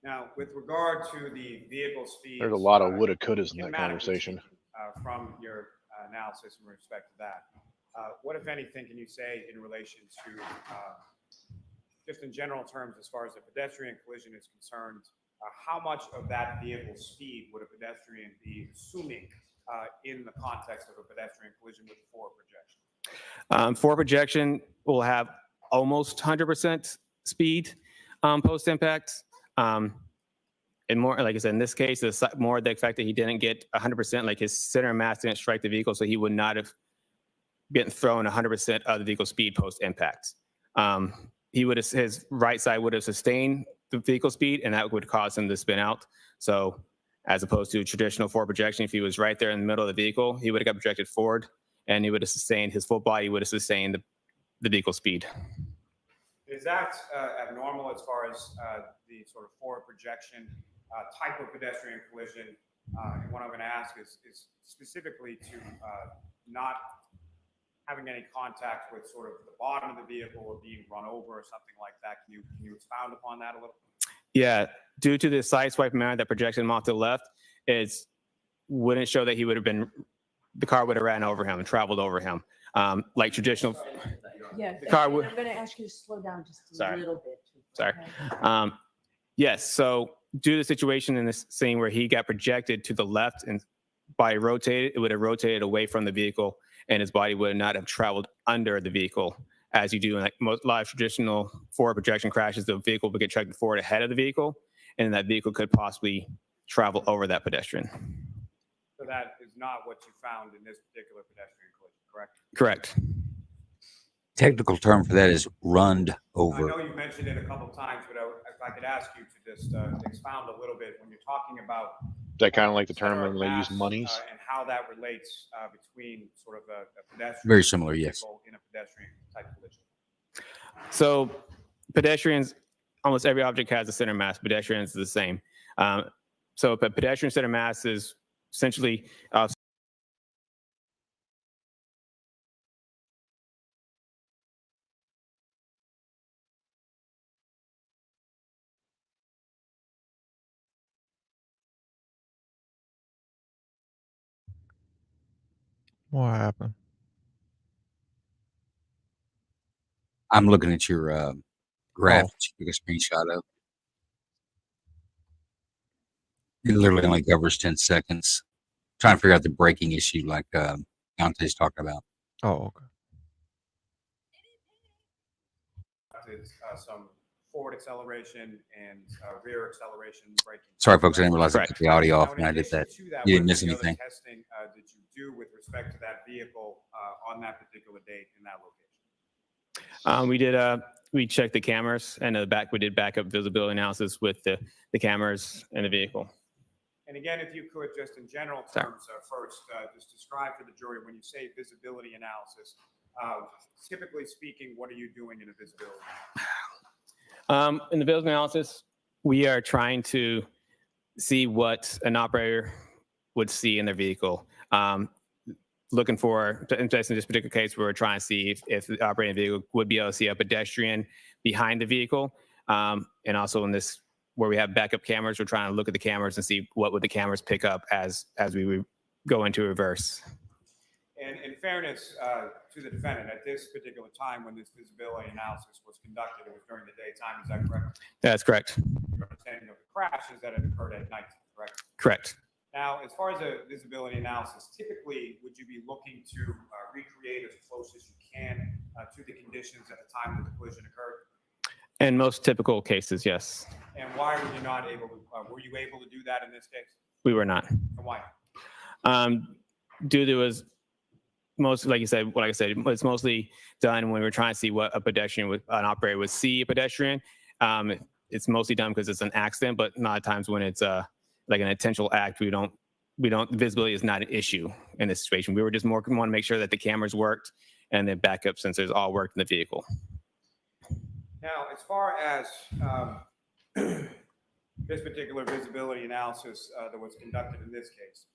Now, with regard to the vehicle speed, There's a lot of woulda, couldas in that conversation. From your analysis in respect to that, what, if anything, can you say in relation to, just in general terms, as far as a pedestrian collision is concerned, how much of that vehicle speed would a pedestrian be assuming in the context of a pedestrian collision with forward projection? Forward projection will have almost 100% speed post-impact. And more, like I said, in this case, it's more the fact that he didn't get 100%, like his center of mass didn't strike the vehicle, so he would not have been thrown 100% of the vehicle speed post-impact. His right side would have sustained the vehicle speed, and that would cause him to spin out. So as opposed to traditional forward projection, if he was right there in the middle of the vehicle, he would have got projected forward, and he would have sustained, his full body would have sustained the vehicle speed. Is that abnormal as far as the sort of forward projection type of pedestrian collision. And what I'm going to ask is specifically to not having any contact with sort of the bottom of the vehicle or being run over or something like that. Can you expound upon that a little? Yeah, due to the side swipe manner that projected him off to the left, it wouldn't show that he would have been, the car would have ran over him and traveled over him. Like traditional. Yeah, The car I'm would. going to ask you to slow down just a Sorry. little bit. Sorry. Okay? Yes, so due to the situation in this scene where he got projected to the left and body rotated, it would have rotated away from the vehicle and his body would not have traveled under the vehicle as you do in like most live traditional forward projection crashes. The vehicle would get tracked forward ahead of the vehicle and that vehicle could possibly travel over that pedestrian. So that is not what you found in this particular pedestrian collision, correct? Correct. Technical term for that is runned over. I know you mentioned it a couple of times, but if I could ask you to just expound a little bit when you're talking about that kind of like the term when they use monies and how that relates between sort of a pedestrian. Very similar, yes. In a pedestrian type collision. So pedestrians, almost every object has a center mass. Pedestrians is the same. So a pedestrian center mass is essentially What happened? I'm looking at your graph that you took a screenshot of. It literally only covers 10 seconds. Trying to figure out the braking issue like Dante's talking about. Oh, okay. Is some forward acceleration and rear acceleration braking. Sorry, folks, I didn't realize I took the audio off when I did that. You didn't miss anything. Testing did you do with respect to that vehicle on that particular date in that location? we did we checked the cameras and we did backup visibility analysis with the cameras in the vehicle. And again, if you could just in general terms first just describe for the jury when you say visibility analysis, typically speaking, what are you doing in a visibility analysis? In the visibility analysis, we are trying to see what an operator would see in their vehicle. Looking for, in this particular case, we're trying to see if the operating vehicle would be able to see a pedestrian behind the vehicle. And also in this, where we have backup cameras, we're trying to look at the cameras and see what would the cameras pick up as we go into reverse. And in fairness to the defendant, at this particular time when this visibility analysis was conducted, it was during the daytime, is that correct? That's correct. Your understanding of the crash is that it occurred at night, correct? Correct. Now, as far as a visibility analysis, typically, would you be looking to recreate as close as you can to the conditions at the time that the collision occurred? In most typical cases, yes. And why were you not able to, were you able to do that in this case? We were not. And why? Due to was most, like I said, it's mostly done when we're trying to see what a pedestrian an operator would see a pedestrian. It's mostly done because it's an accident, but a lot of times when it's like an intentional act, visibility is not an issue in this situation. We were just want to make sure that the cameras worked and the backup sensors all worked in the vehicle. Now, as far as this particular visibility analysis that was conducted in this case,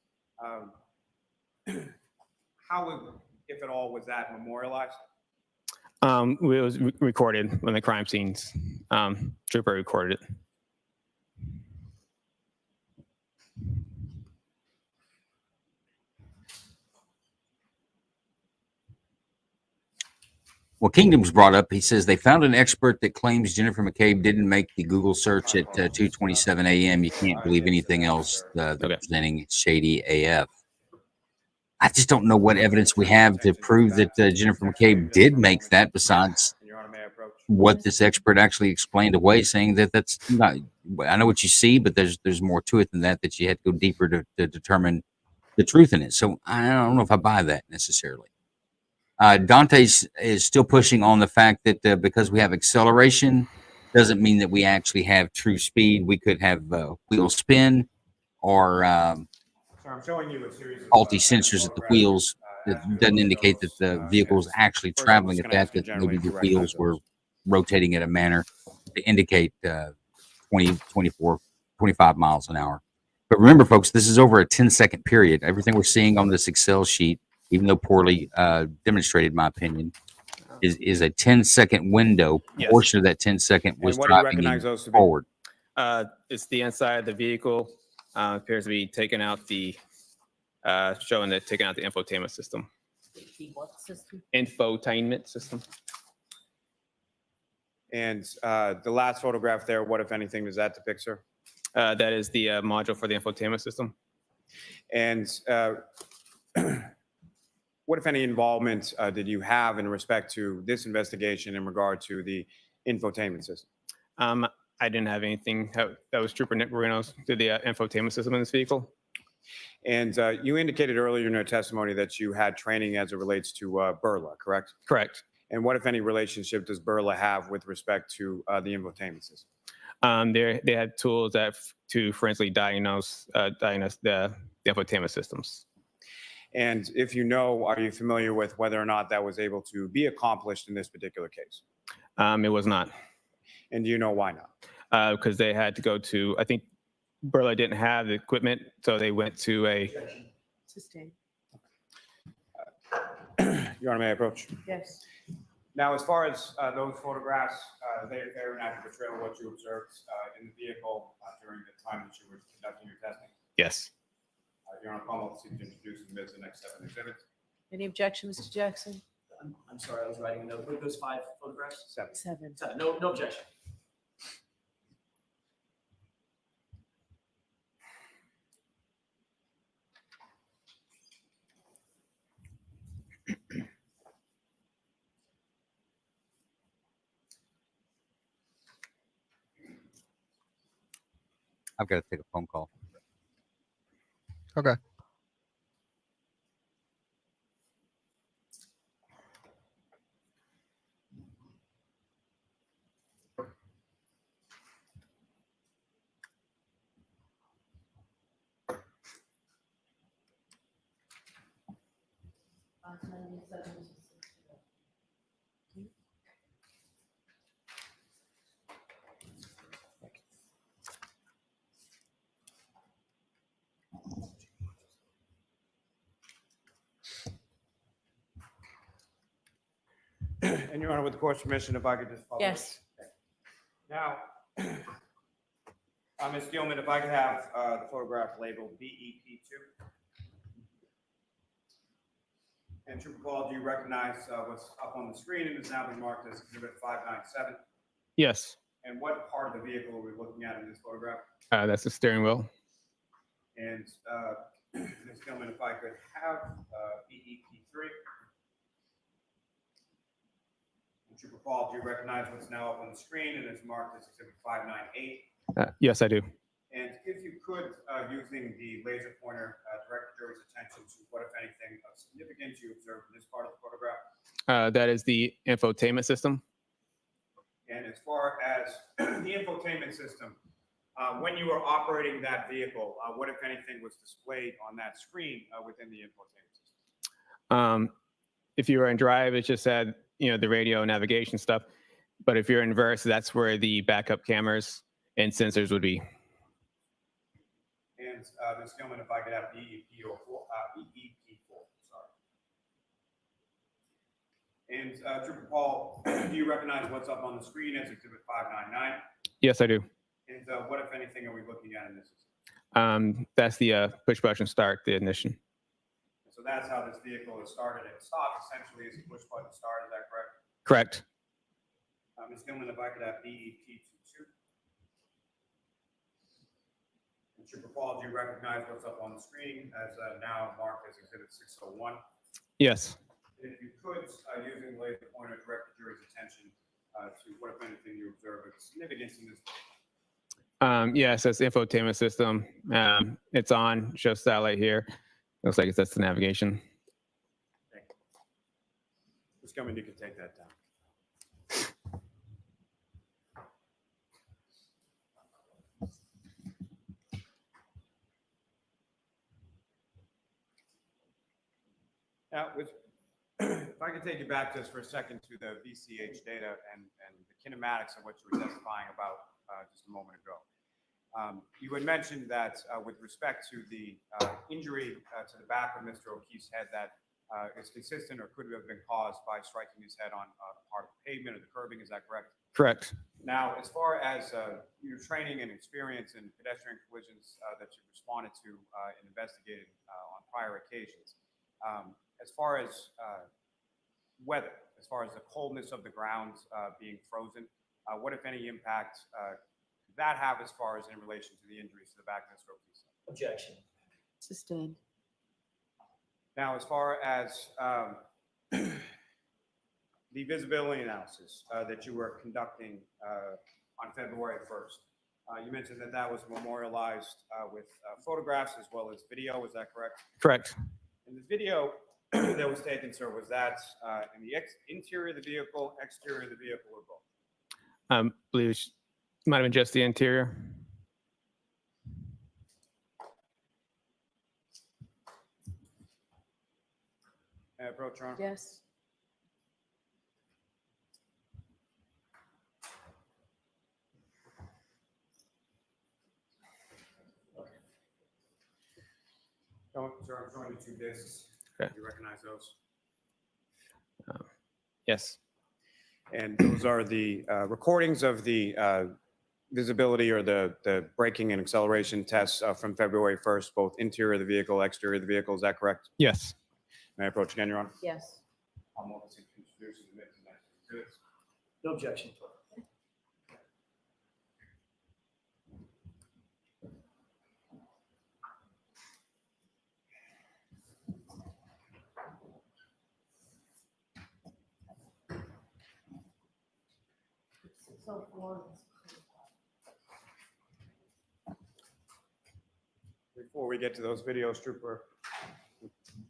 how, if at all, was that memorialized? It was recorded when the crime scenes. Trooper recorded it. Well, Kingdom's brought up. He says they found an expert that claims Jennifer McCabe didn't make the Google search at 2:27 a.m. You can't believe anything else. They're presenting shady AF. I just don't know what evidence we have to prove that Jennifer McCabe did make that, besides what this expert actually explained away, saying that that's not. I know what you see, but there's more to it than that. That you had to go deeper to determine the truth in it. So I don't know if I buy that necessarily. Dante is still pushing on the fact that because we have acceleration doesn't mean that we actually have true speed. We could have wheel spin or So I'm showing you a series of faulty sensors at the wheels that doesn't indicate that the vehicle is actually traveling at that maybe the wheels were rotating in a manner to indicate 20, 24 25 miles an hour. But remember, folks, this is over a 10-second period. Everything we're seeing on this Excel sheet, even though poorly demonstrated, in my opinion, is a 10-second window. Yes. Portion of that 10-second was And what do you driving recognize in those to be? forward. It's the inside of the vehicle. Appears to be taking out the, showing that taking out the infotainment system. What system? Infotainment system. And the last photograph there, what, if anything, does that depict, sir? That is the module for the infotainment system. And what, if any, involvement did you have in respect to this investigation in regard to the infotainment system? I didn't have anything. That was Trooper Nick Marinos did the infotainment system in this vehicle. And you indicated earlier in your testimony that you had training as it relates to Burla, correct? Correct. And what, if any, relationship does Burla have with respect to the infotainment system? They had tools to forensically diagnose the infotainment systems. And if you know, are you familiar with whether or not that was able to be accomplished in this particular case? It was not. And do you know why not? Because they had to go to, I think Burla didn't have the equipment, so they went to a. Sustain. Your Honor, may I approach? Yes. Now, as far as those photographs, they are an accurate portrayal of what you observed in the vehicle during the time that you were conducting your testing. Yes. Your Honor, I'll seek to introduce and admit the next step in exhibit. Any objection, Mr. Jackson? I'm sorry, I was writing a note. What are those 5 photographs? 7. Seven. No objection. I've got to take a phone call. Okay. And Your Honor, with the court's permission, if I could just follow. Yes. Now, Ms. Gilman, if I could have the photograph labeled BEP2. And Trooper Paul, do you recognize what's up on the screen and is now been marked as Exhibit 597? Yes. And what part of the vehicle are we looking at in this photograph? That's the steering wheel. And Ms. Gilman, if I could have BEP3. And Trooper Paul, do you recognize what's now up on the screen and is marked as Exhibit 598? Yes, I do. And if you could, using the laser pointer, direct the jury's attention to what, if anything, of significance you observed in this part of the photograph. That is the infotainment system. And as far as the infotainment system, when you were operating that vehicle, what, if anything, was displayed on that screen within the infotainment system? If you were in drive, it just had the radio navigation stuff. But if you're in reverse, that's where the backup cameras and sensors would be. And Ms. Gilman, if I could have BEP4, sorry. And Trooper Paul, do you recognize what's up on the screen as Exhibit 599? Yes, I do. And what, if anything, are we looking at in this? That's the push button start, the ignition. So that's how this vehicle is started and stopped, essentially, is a push button start. Is that correct? Correct. Ms. Gilman, if I could have BEP22. And Trooper Paul, do you recognize what's up on the screen as now marked as Exhibit 601? Yes. And if you could, using the laser pointer, direct the jury's attention to what, if anything, you observe of significance in this. Yes, that's the infotainment system. It's on, shows satellite here. Looks like that's the navigation. Ms. Gilman, you can take that down. Now, if I could take you back just for a second to the VCH data and the kinematics of what you were testifying about just a moment ago. You had mentioned that with respect to the injury to the back of Mr. O'Keefe's head that is consistent or could have been caused by striking his head on part of the pavement or the curbing, is that correct? Correct. Now, as far as your training and experience in pedestrian collisions that you've responded to and investigated on prior occasions, as far as weather, as far as the coldness of the ground being frozen, what, if any, impact could that have as far as in relation to the injuries to the back of Mr. O'Keefe's head? Objection. Sustained. Now, as far as the visibility analysis that you were conducting on February 1st, you mentioned that that was memorialized with photographs as well as video. Is that correct? Correct. And the video that was taken, sir, was that in the interior of the vehicle, exterior of the vehicle, or both? I believe it might have been just the interior. Approach, Your Honor. Yes. Sir, I'm showing you two discs. Okay. Do you recognize those? Yes. And those are the recordings of the visibility or the braking and acceleration tests from February 1st, both interior of the vehicle, exterior of the vehicle. Is that correct? Yes. May I approach again, Your Honor? Yes. I'm going to introduce the witness. No objection. Before we get to those videos, Trooper,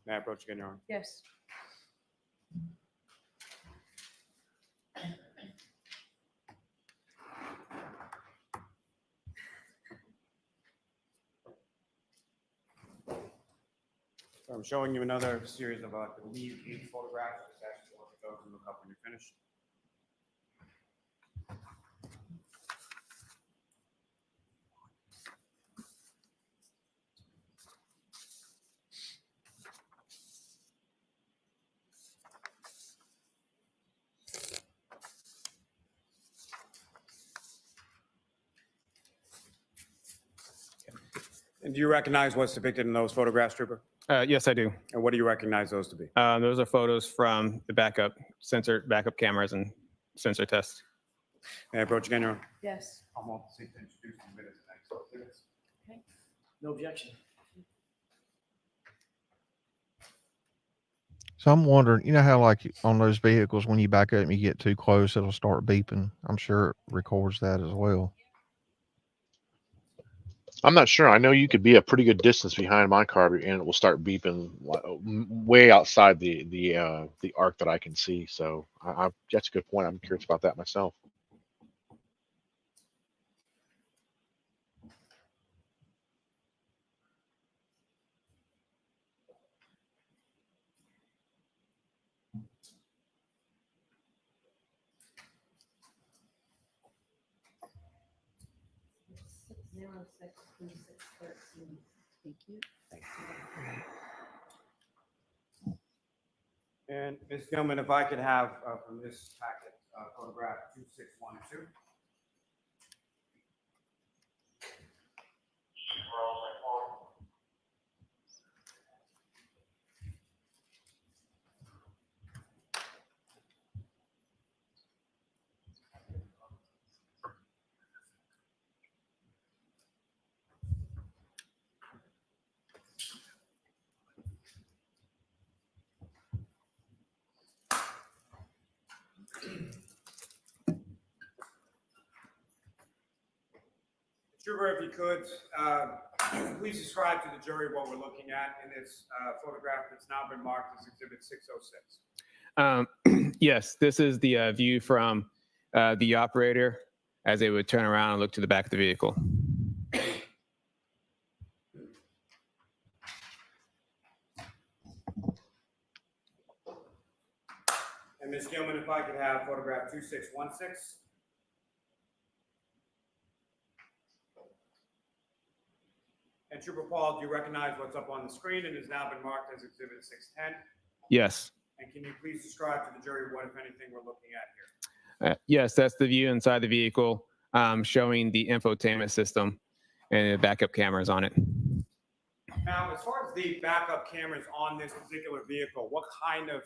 may I approach again, Your Honor? Yes. So I'm showing you another series of, I believe, 8 photographs. Just ask you to look at those and look up when you're finished. And do you recognize what's depicted in those photographs, Trooper? Yes, I do. And what do you recognize those to be? Those are photos from the backup cameras and sensor tests. May I approach again, Your Honor? Yes. I'm going to seek to introduce the minutes next. So, minutes. Okay. No objection. So I'm wondering, you know how like on those vehicles, when you back up and you get too close, it'll start beeping. I'm sure it records that as well. I'm not sure. I know you could be a pretty good distance behind my car, and it will start beeping way outside the arc that I can see. So that's a good point. I'm curious about that myself. Thank you. And Ms. Gilman, if I could have from this packet photograph 2612. Trooper, if you could, please describe to the jury what we're looking at in this photograph that's now been marked as Exhibit 606. Yes, this is the view from the operator as they would turn around and look to the back of the vehicle. And Ms. Gilman, if I could have photograph 2616. And Trooper Paul, do you recognize what's up on the screen and has now been marked as Exhibit 610? Yes. And can you please describe to the jury what, if anything, we're looking at here? Yes, that's the view inside the vehicle, showing the infotainment system and the backup cameras on it. Now, as far as the backup cameras on this particular vehicle, what kind of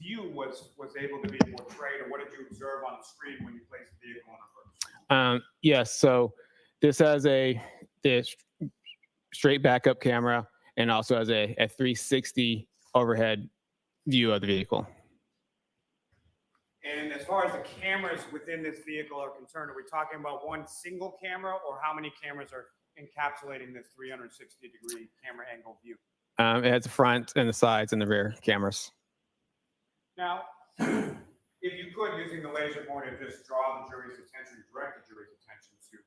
view was able to be portrayed, or what did you observe on the screen when you placed the vehicle in reverse? Yes, so this has this straight backup camera and also has a 360 overhead view of the vehicle. And as far as the cameras within this vehicle are concerned, are we talking about one single camera, or how many cameras are encapsulating this 360-degree camera angle view? It has the front and the sides and the rear cameras. Now, if you could, using the laser pointer, just draw the jury's attention, direct the jury's attention to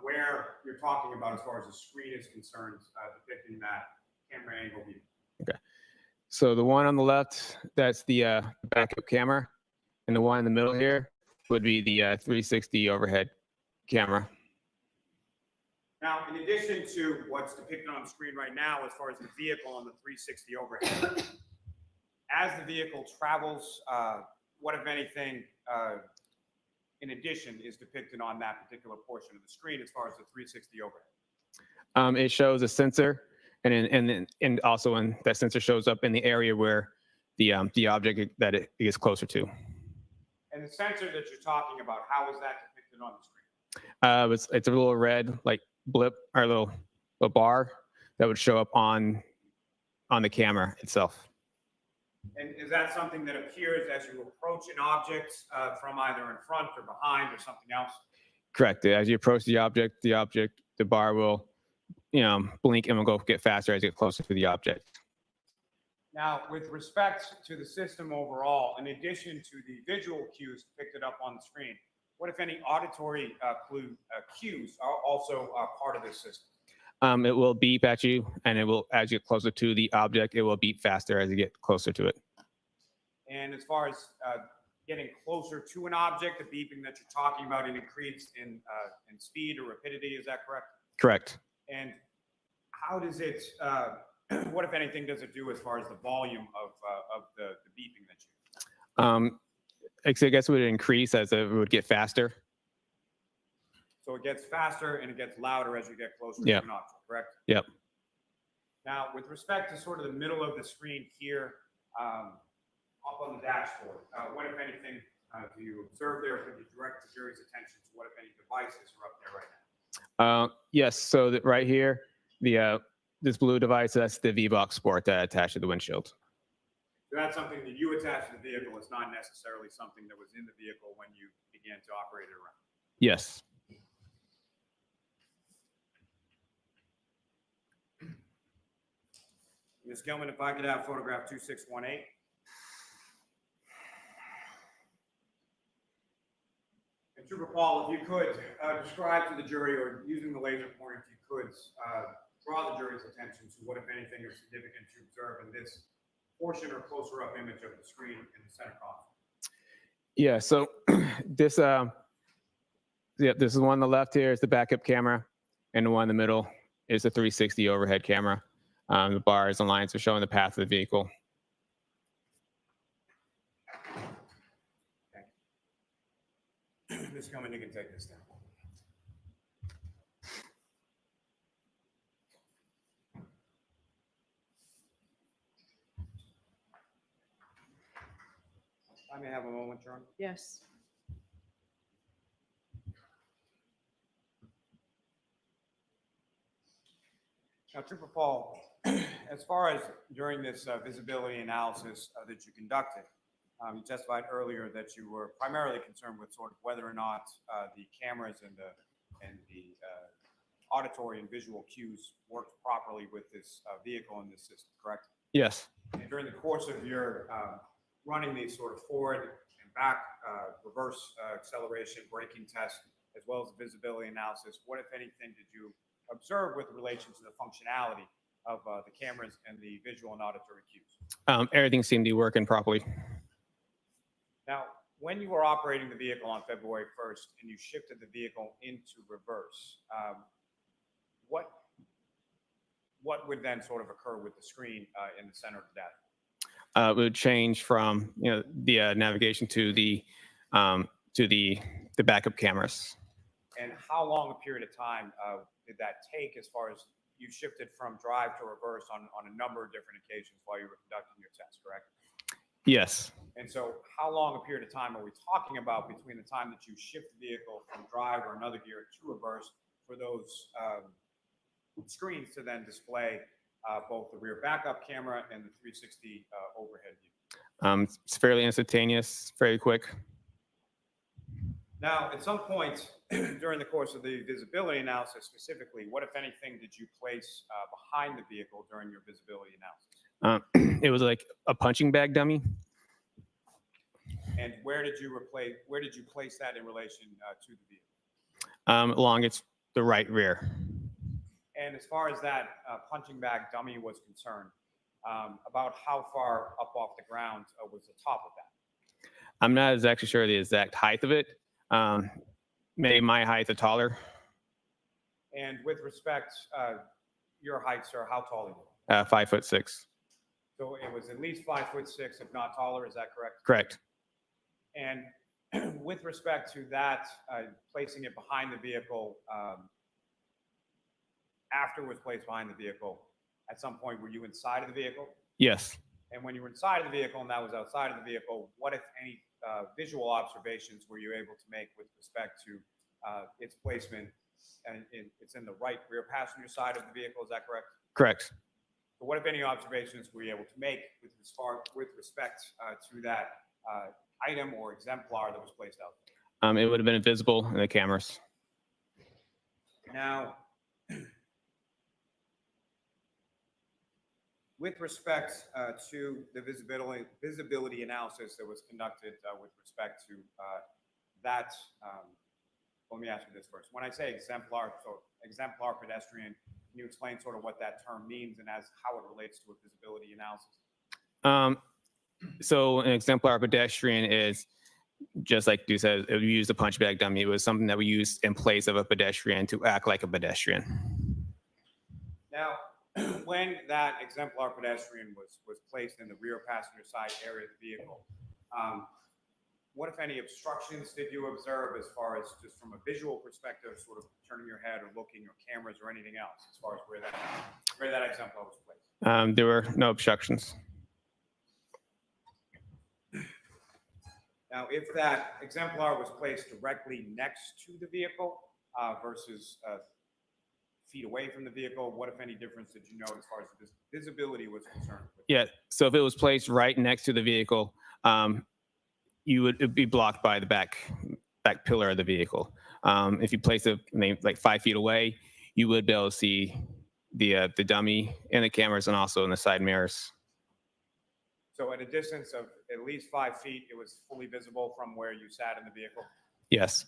where you're talking about as far as the screen is concerned, depicting that camera angle view. Okay. So the one on the left, that's the backup camera. And the one in the middle here would be the 360 overhead camera. Now, in addition to what's depicted on the screen right now, as far as the vehicle on the 360 overhead, as the vehicle travels, what, if anything, in addition, is depicted on that particular portion of the screen as far as the 360 overhead? It shows a sensor, and also when that sensor shows up in the area where the object that it is closer to. And the sensor that you're talking about, how is that depicted on the screen? It's a little red like blip or a little bar that would show up on the camera itself. And is that something that appears as you approach an object from either in front or behind or something else? Correct. As you approach the object, the bar will, blink and will go get faster as you get closer to the object. Now, with respect to the system overall, in addition to the visual cues depicted up on the screen, what, if any, auditory cues are also part of this system? It will beep at you, and it will, as you get closer to the object, it will beep faster as you get closer to it. And as far as getting closer to an object, the beeping that you're talking about, it increases in speed or rapidity, is that correct? Correct. And how does it, what, if anything, does it do as far as the volume of the beeping that you? I guess it would increase as it would get faster. So it gets faster and it gets louder as you get closer Yep. to an object, correct? Yep. Now, with respect to sort of the middle of the screen here, up on the dashboard, what, if anything, do you observe there? Could you direct the jury's attention to what, if any, devices are up there right now? Yes. So that right here, this blue device, that's the V-Box Sport that attached to the windshield. So that's something that you attach to the vehicle. It's not necessarily something that was in the vehicle when you began to operate it around. Yes. Ms. Gilman, if I could have photograph 2618. And Trooper Paul, if you could describe to the jury, or using the laser pointer, if you could, draw the jury's attention to what, if anything, is significant to observe in this portion or closer up image of the screen in the center console. Yeah. So this, this is one on the left here is the backup camera, and the one in the middle is the 360 overhead camera. The bars and lines are showing the path of the vehicle. Ms. Gilman, you can take this down. I may have a moment, John. Yes. Now, Trooper Paul, as far as during this visibility analysis that you conducted, you testified earlier that you were primarily concerned with sort of whether or not the cameras and the auditory and visual cues worked properly with this vehicle and this system, correct? Yes. And during the course of your running these sort of forward and back reverse acceleration braking tests, as well as the visibility analysis, what, if anything, did you observe with relation to the functionality of the cameras and the visual and auditory cues? Everything seemed to be working properly. Now, when you were operating the vehicle on February 1st and you shifted the vehicle into reverse, what what would then sort of occur with the screen in the center of the data? It would change from the navigation to the backup cameras. And how long a period of time did that take as far as you shifted from drive to reverse on a number of different occasions while you were conducting your test, correct? Yes. And so how long a period of time are we talking about between the time that you shift the vehicle from drive or another gear to reverse for those screens to then display both the rear backup camera and the 360 overhead view? It's fairly instantaneous, very quick. Now, at some point during the course of the visibility analysis specifically, what, if anything, did you place behind the vehicle during your visibility analysis? It was like a punching bag dummy. And where did you place that in relation to the vehicle? Along the right rear. And as far as that punching bag dummy was concerned, about how far up off the ground was the top of that? I'm not exactly sure the exact height of it. Maybe my height is taller. And with respect, your height, sir, how tall are you? 5'6". So it was at least 5'6", if not taller. Is that correct? Correct. And with respect to that, placing it behind the vehicle, after it was placed behind the vehicle, at some point, were you inside of the vehicle? Yes. And when you were inside of the vehicle and that was outside of the vehicle, what, if any, visual observations were you able to make with respect to its placement? And it's in the right rear passenger side of the vehicle, is that correct? Correct. So what, if any, observations were you able to make with respect to that item or exemplar that was placed out there? It would have been invisible in the cameras. Now, with respect to the visibility analysis that was conducted with respect to that, let me ask you this first. When I say exemplar, so exemplar pedestrian, can you explain sort of what that term means and as how it relates to a visibility analysis? So an exemplar pedestrian is just like you said, we used a punch bag dummy. It was something that we used in place of a pedestrian to act like a pedestrian. Now, when that exemplar pedestrian was placed in the rear passenger side area of the vehicle, what, if any, obstructions did you observe as far as just from a visual perspective, sort of turning your head or looking or cameras or anything else as far as where that exemplar was placed? There were no obstructions. Now, if that exemplar was placed directly next to the vehicle versus feet away from the vehicle, what, if any, difference did you note as far as visibility was concerned? Yeah. So if it was placed right next to the vehicle, it'd be blocked by the back pillar of the vehicle. If you place it like 5 feet away, you would be able to see the dummy and the cameras and also in the side mirrors. So at a distance of at least 5 feet, it was fully visible from where you sat in the vehicle? Yes.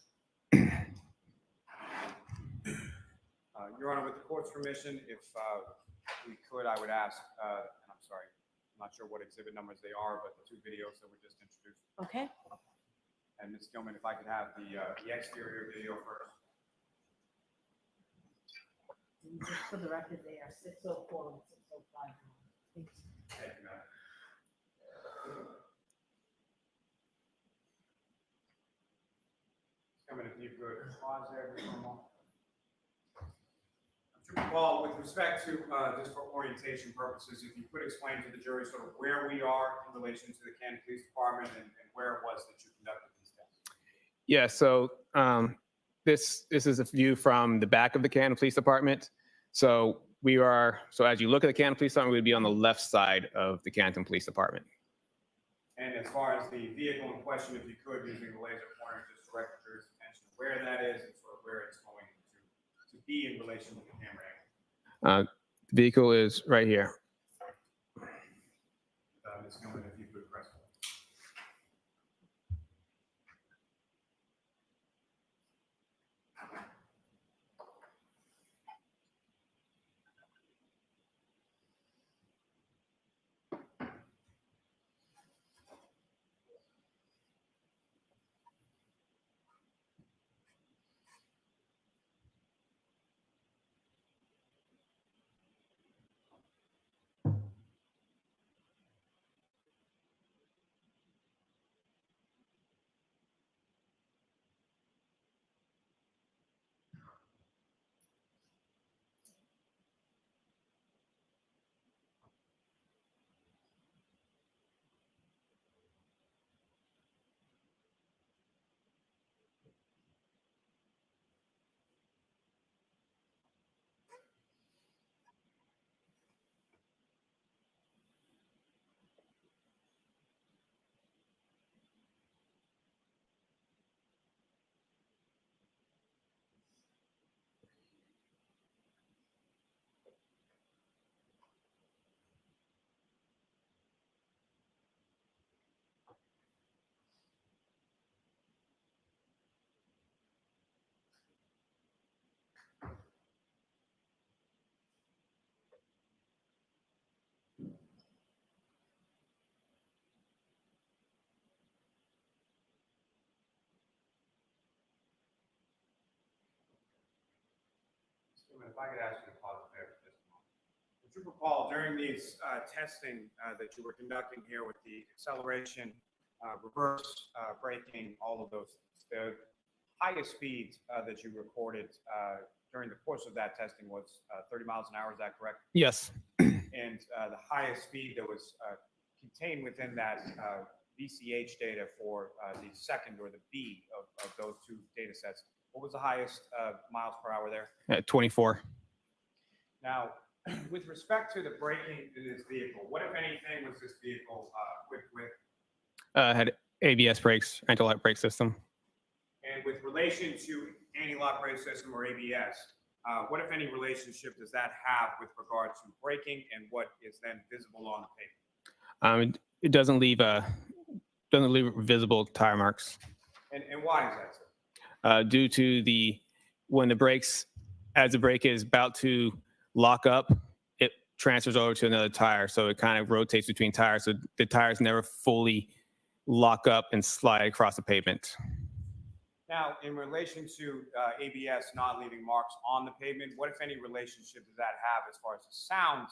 Your Honor, with the court's permission, if we could, I would ask, and I'm sorry, I'm not sure what exhibit numbers they are, but the 2 videos that were just introduced. Okay. And Ms. Gilman, if I could have the exterior video first. Just for the record, they are 604 and 605. Thanks. Thank you, ma'am. Gilman, if you could pause there for a moment. Well, with respect to, just for orientation purposes, if you could explain to the jury sort of where we are in relation to the Canton Police Department and where it was that you conducted these tests. Yeah. So this is a view from the back of the Canton Police Department. So as you look at the Canton Police Department, we'd be on the left side of the Canton Police Department. And as far as the vehicle in question, if you could, using the laser pointer, just direct the jury's attention to where that is and sort of where it's going to be in relation to the camera angle. The vehicle is right here. Ms. Gilman, if you could press. if I could ask you to pause it there for just a moment. Trooper Paul, during these testing that you were conducting here with the acceleration, reverse braking, all of those things, the highest speed that you recorded during the course of that testing was 30 miles an hour, is that correct? Yes. And the highest speed that was contained within that VCH data for the second or the B of those two data sets, what was the highest miles per hour there? At 24. Now, with respect to the braking in this vehicle, what, if anything, was this vehicle equipped with? Had ABS brakes, anti-lock brake system. And with relation to anti-lock brake system or ABS, what, if any, relationship does that have with regard to braking and what is then visible on the pavement? It doesn't leave visible tire marks. And why is that, sir? Due to when the brakes, as the brake is about to lock up, it transfers over to another tire. So it kind of rotates between tires. So the tires never fully lock up and slide across the pavement. Now, in relation to ABS not leaving marks on the pavement, what, if any, relationship does that have as far as the sound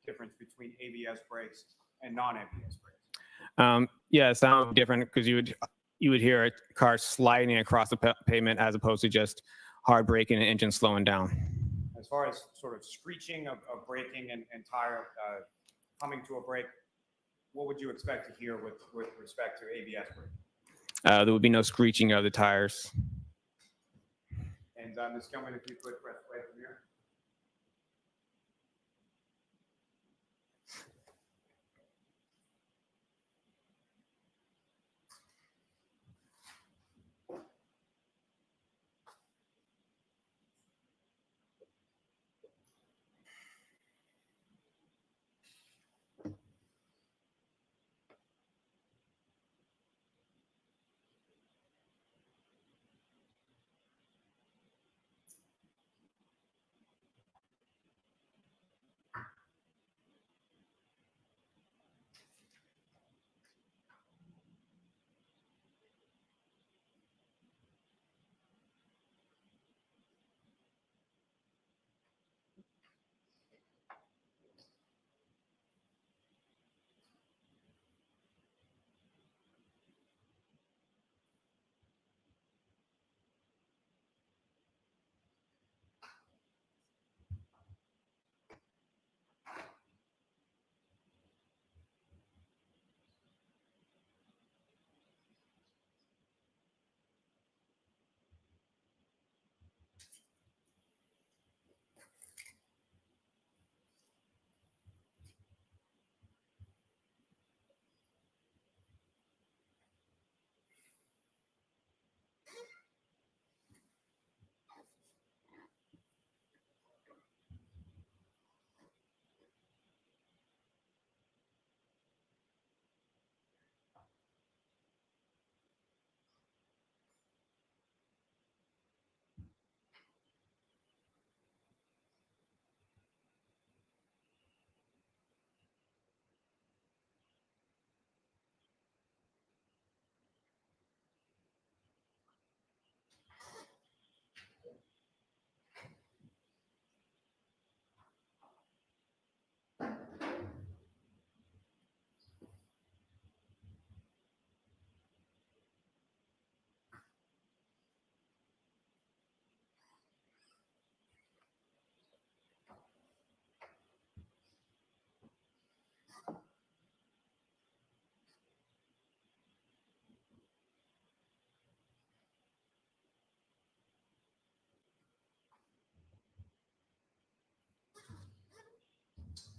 difference between ABS brakes and non-ABS brakes? Yeah, it sounds different because you would hear a car sliding across the pavement as opposed to just hard braking and engine slowing down. As far as sort of screeching of braking and tire coming to a brake, what would you expect to hear with respect to ABS braking? There would be no screeching of the tires. And Ms. Gilman, if you could press play from here.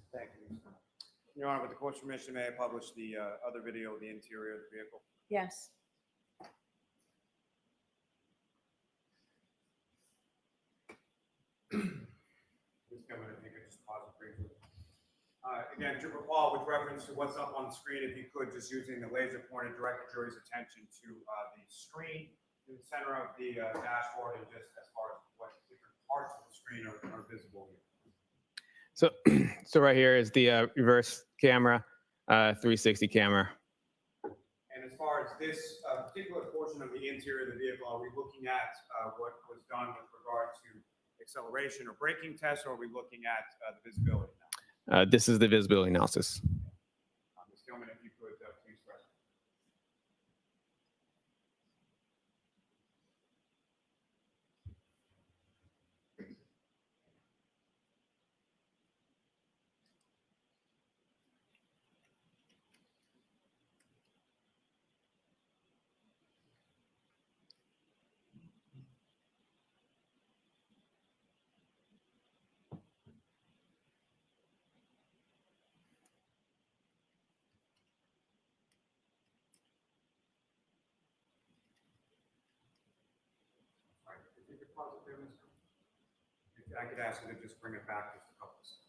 Thank you. Your Honor, with the court's permission, may I publish the other video of the interior of the vehicle? Yes. Ms. Gilman, if you could just pause it briefly. Again, Trooper Paul, with reference to what's up on the screen, if you could, just using the laser pointer, direct the jury's attention to the screen in the center of the dashboard, and just as far as what different parts of the screen are visible here. So right here is the reverse camera, 360 camera. And as far as this particular portion of the interior of the vehicle, are we looking at what was done with regard to acceleration or braking test, or are we looking at the visibility now? This is the visibility analysis. Ms. Gilman, if you could please press. If you could pause it there, Ms. If I could ask you to just bring it back just a couple of seconds.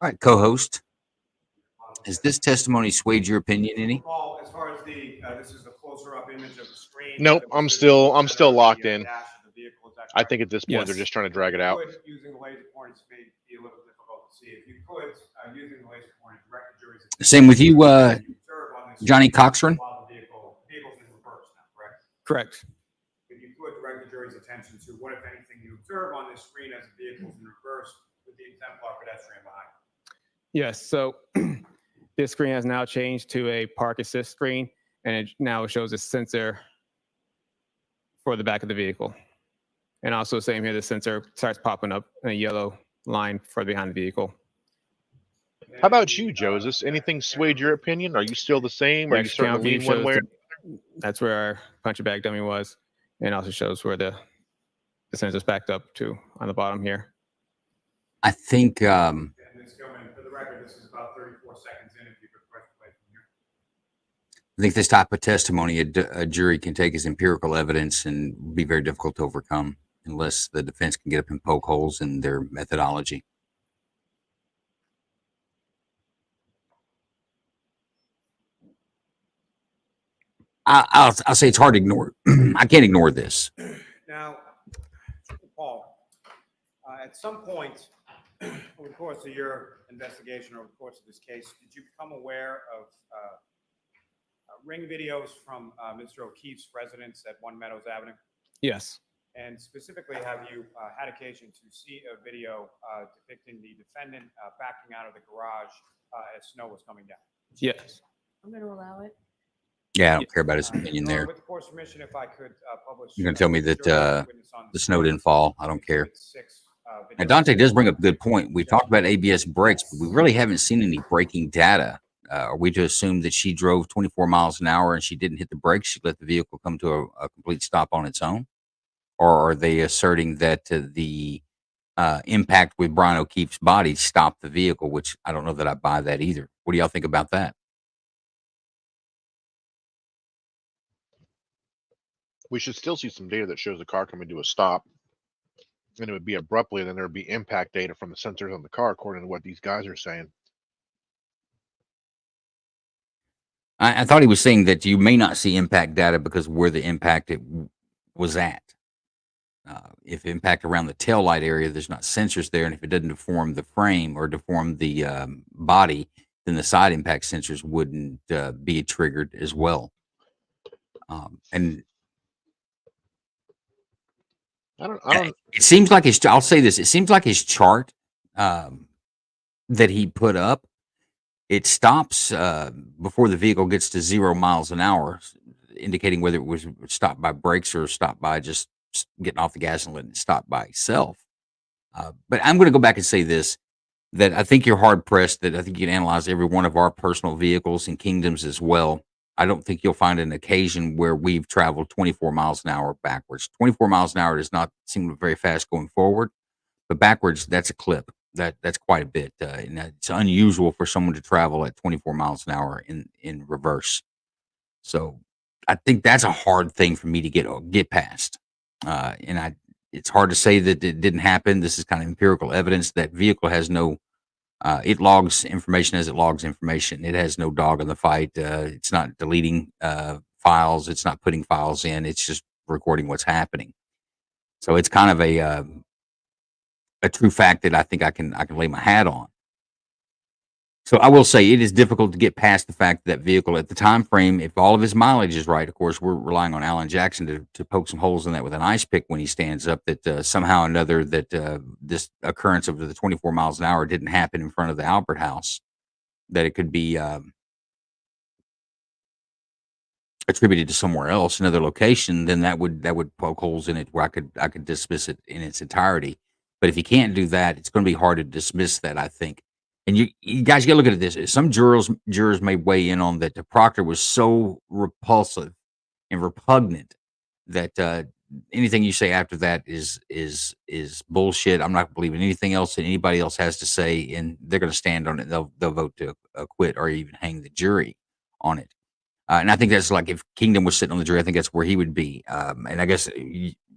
All right, co-host, has this testimony swayed your opinion any? Paul, as far as this is the closer up image of the screen. Nope, I'm still locked in. I think at this point they're Yes. just trying to drag it out. Using the laser pointers may be a little difficult to see. If you could, using the laser pointer, direct the jury's Same with you, Johnny Cochran? while the vehicle's in reverse now, correct? Correct. If you could direct the jury's attention to what, if anything, you observe on this screen as the vehicle's in reverse with the exemplar pedestrian behind. Yes. So this screen has now changed to a park assist screen, and it now shows a sensor for the back of the vehicle. And also same here, the sensor starts popping up in a yellow line for behind the vehicle. How about you, Joe? Is this anything swayed your opinion? Are you still the same? Are you Extra starting to count view lean one shows way? that's where our puncher bag dummy was, and also shows where the sensor's backed up to on the bottom here. I think And Ms. Gilman, for the record, this is about 34 seconds in. If you could press play from here. I think this type of testimony a jury can take as empirical evidence and be very difficult to overcome unless the defense can get up and poke holes in their methodology. I'll say it's hard to ignore. I can't ignore this. Now, Paul, at some point over the course of your investigation, over the course of this case, did you become aware of ring videos from Mr. O'Keefe's residence at One Meadows Avenue? Yes. And specifically, have you had occasion to see a video depicting the defendant backing out of the garage as snow was coming down? Yes. I'm going to allow it. Yeah, I don't care about his opinion there. With the court's permission, if I could publish. You're going to tell me that the snow didn't fall. I don't care. And Dante does bring up a good point. We talked about ABS brakes, but we really haven't seen any braking data. Are we to assume that she drove 24 miles an hour and she didn't hit the brakes? She let the vehicle come to a complete stop on its own? Or are they asserting that the impact with Brian O'Keefe's body stopped the vehicle, which I don't know that I buy that either. What do y'all think about that? We should still see some data that shows the car coming to a stop, and it would be abruptly, and then there would be impact data from the sensors on the car, according to what these guys are saying. I thought he was saying that you may not see impact data because of where the impact was at. If impact around the tail light area, there's not sensors there, and if it doesn't deform the frame or deform the body, then the side impact sensors wouldn't be triggered as well. And I don't. It seems like his. I'll say this. It seems like his chart that he put up. It stops before the vehicle gets to 0 miles an hour, indicating whether it was stopped by brakes or stopped by just getting off the gas and letting it stop by itself. But I'm going to go back and say this, that I think you're hard pressed that I think you can analyze every one of our personal vehicles and kingdoms as well. I don't think you'll find an occasion where we've traveled 24 miles an hour backwards. 24 miles an hour does not seem very fast going forward, but backwards, that's a clip. That's quite a bit. And it's unusual for someone to travel at 24 miles an hour in reverse. So I think that's a hard thing for me to get past. And it's hard to say that it didn't happen. This is kind of empirical evidence that vehicle has no, it logs information as it logs information. It has no dog in the fight. It's not deleting files. It's not putting files in. It's just recording what's happening. So it's kind of a true fact that I think I can lay my hat on. So I will say it is difficult to get past the fact that vehicle at the time frame, if all of his mileage is right, of course, we're relying on Alan Jackson to poke some holes in that with an ice pick when he stands up, that somehow or another that this occurrence of the 24 miles an hour didn't happen in front of the Albert House, that it could be attributed to somewhere else, another location, then that would poke holes in it where I could dismiss it in its entirety. But if you can't do that, it's going to be hard to dismiss that, I think. And you guys got to look at this. Some jurors may weigh in on that. The Proctor was so repulsive and repugnant that anything you say after that is bullshit. I'm not believing anything else that anybody else has to say, and they're going to stand on it. They'll vote to acquit or even hang the jury on it. And I think that's like if Kingdom was sitting on the jury, I think that's where he would be. And I guess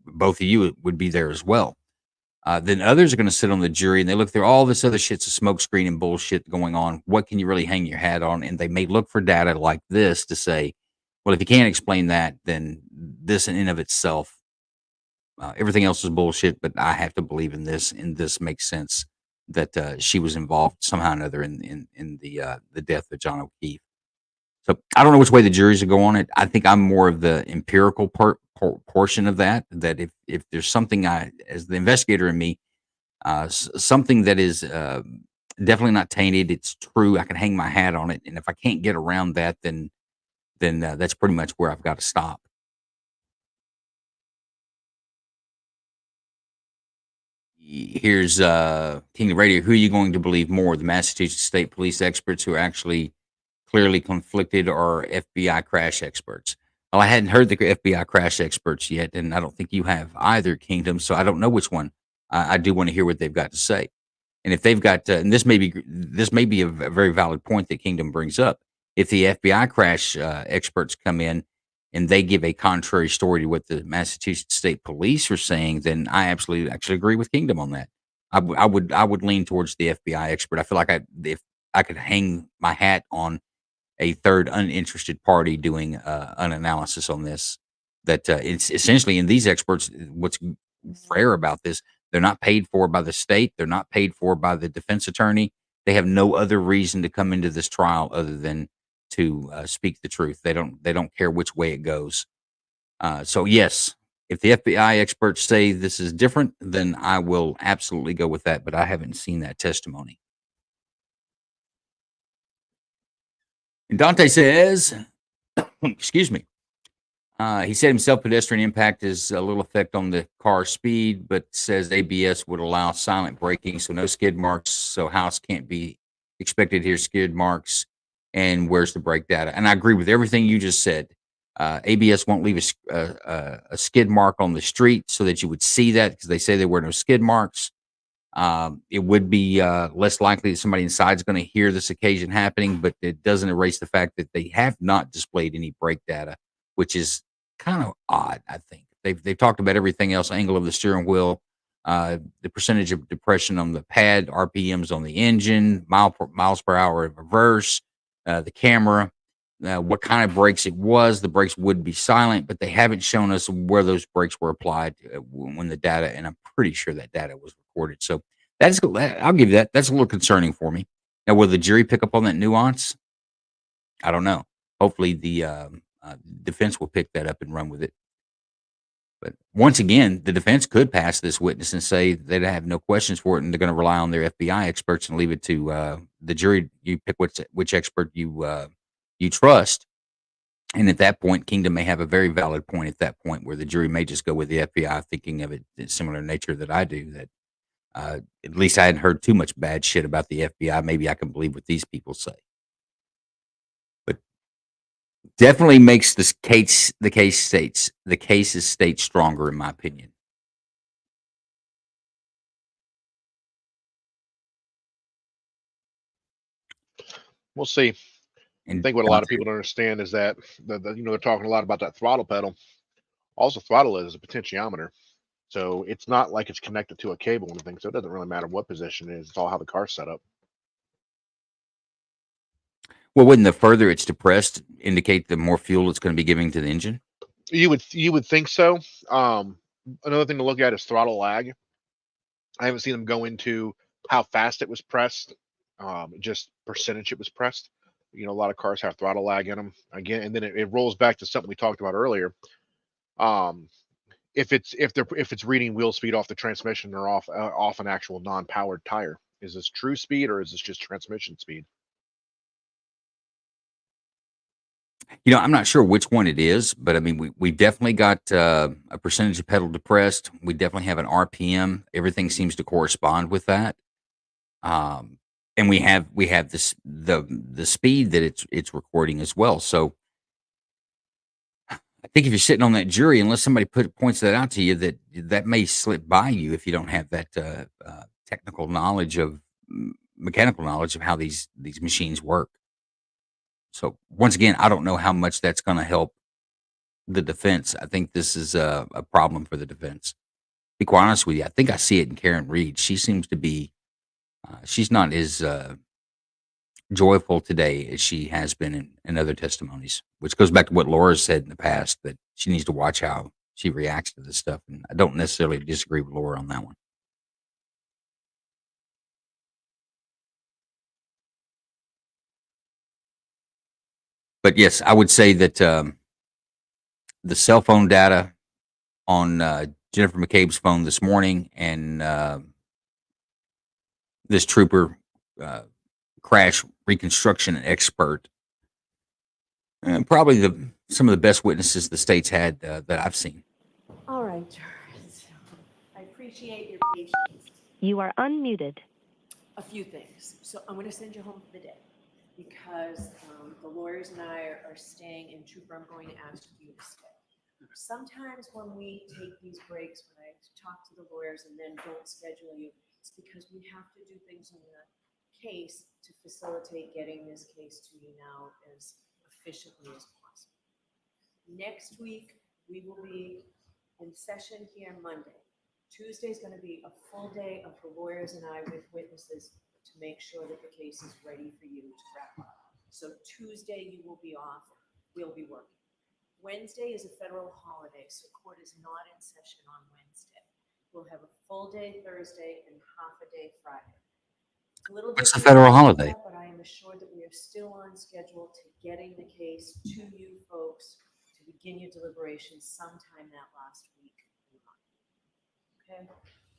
both of you would be there as well. Then others are going to sit on the jury and they look through all this other shit's a smokescreen and bullshit going on. What can you really hang your hat on? And they may look for data like this to say, well, if you can't explain that, then this in and of itself, everything else is bullshit. But I have to believe in this, and this makes sense that she was involved somehow or another in the death of John O'Keefe. So I don't know which way the juries will go on it. I think I'm more of the empirical portion of that. That if there's something as the investigator in me, something that is definitely not tainted, it's true. I can hang my hat on it, and if I can't get around that, then that's pretty much where I've got to stop. Here's King of Radio. Who are you going to believe more? The Massachusetts State Police experts who are actually clearly conflicted, or FBI crash experts? Well, I hadn't heard the FBI crash experts yet, and I don't think you have either, Kingdom. So I don't know which one. I do want to hear what they've got to say, and if they've got, and this may be a very valid point that Kingdom brings up. If the FBI crash experts come in and they give a contrary story to what the Massachusetts State Police are saying, then I absolutely actually agree with Kingdom on that. I would lean towards the FBI expert. I feel like if I could hang my hat on a third uninterested party doing an analysis on this, that it's essentially, in these experts, what's rare about this, they're not paid for by the state. They're not paid for by the defense attorney. They have no other reason to come into this trial other than to speak the truth. They don't care which way it goes. So yes, if the FBI experts say this is different, then I will absolutely go with that. But I haven't seen that testimony. And Dante says, excuse me. He said himself pedestrian impact is a little effect on the car speed, but says ABS would allow silent braking, so no skid marks. So house can't be expected here skid marks. And where's the brake data? And I agree with everything you just said. ABS won't leave a skid mark on the street so that you would see that, because they say there were no skid marks. It would be less likely that somebody inside is going to hear this occasion happening, but it doesn't erase the fact that they have not displayed any brake data, which is kind of odd. I think they've talked about everything else: angle of the steering wheel, the percentage of depression on the pad, RPMs on the engine, miles per hour of reverse, the camera, what kind of brakes it was. The brakes would be silent, but they haven't shown us where those brakes were applied when the data, and I'm pretty sure that data was recorded. So I'll give you that. That's a little concerning for me. Now, will the jury pick up on that nuance? I don't know. Hopefully the defense will pick that up and run with it. But once again, the defense could pass this witness and say they have no questions for it, and they're going to rely on their FBI experts and leave it to the jury. You pick which expert you trust. And at that point, Kingdom may have a very valid point at that point, where the jury may just go with the FBI, thinking of it in similar nature that I do, that at least I hadn't heard too much bad shit about the FBI. Maybe I can believe what these people say. But definitely makes the case's state stronger, in my opinion. We'll see. And I think what a lot of people don't understand is that they're talking a lot about that throttle pedal. Also, throttle is a potentiometer, so it's not like it's connected to a cable or anything. So it doesn't really matter what position it is. It's all how the car's set up. Well, wouldn't the further it's depressed indicate the more fuel it's going to be giving to the engine? You would think so. Another thing to look at is throttle lag. I haven't seen them go into how fast it was pressed just percentage it was pressed. You know, a lot of cars have throttle lag in them again, and then it rolls back to something we talked about earlier. If it's reading wheel speed off the transmission or off an actual non-powered tire, is this true speed or is this just transmission speed? You know, I'm not sure which one it is, but I mean, we definitely got a percentage of pedal depressed. We definitely have an RPM. Everything seems to correspond with that. And we have this the speed that it's recording as well. So I think if you're sitting on that jury, unless somebody points that out to you, that may slip by you if you don't have that technical knowledge of mechanical knowledge of how these machines work. So once again, I don't know how much that's going to help the defense. I think this is a problem for the defense. To be quite honest with you, I think I see it in Karen Reed. She seems to be, she's not as joyful today as she has been in other testimonies, which goes back to what Laura said in the past, that she needs to watch how she reacts to this stuff. And I don't necessarily disagree with Laura on that one. But yes, I would say that the cell phone data on Jennifer McCabe's phone this morning and this trooper crash reconstruction expert, probably some of the best witnesses the state's had that I've seen. All right, jurors. I appreciate your patience. You are unmuted. A few things. So I'm going to send you home for the day because the lawyers and I are staying, and Trooper, I'm going to ask you to stay. Sometimes when we take these breaks, when I talk to the lawyers and then don't schedule you, it's because we have to do things in the case to facilitate getting this case to you now as efficiently as possible. Next week, we will be in session here Monday. Tuesday is going to be a full day of the lawyers and I with witnesses to make sure that the case is ready for you to wrap up. So Tuesday you will be off, we'll be working. Wednesday is a federal holiday, so court is not in session on Wednesday. We'll have a full day Thursday and half a day Friday. It's a little What's the different federal holiday? but I am assured that we are still on schedule to getting the case to you folks to begin your deliberations sometime that last week. Okay,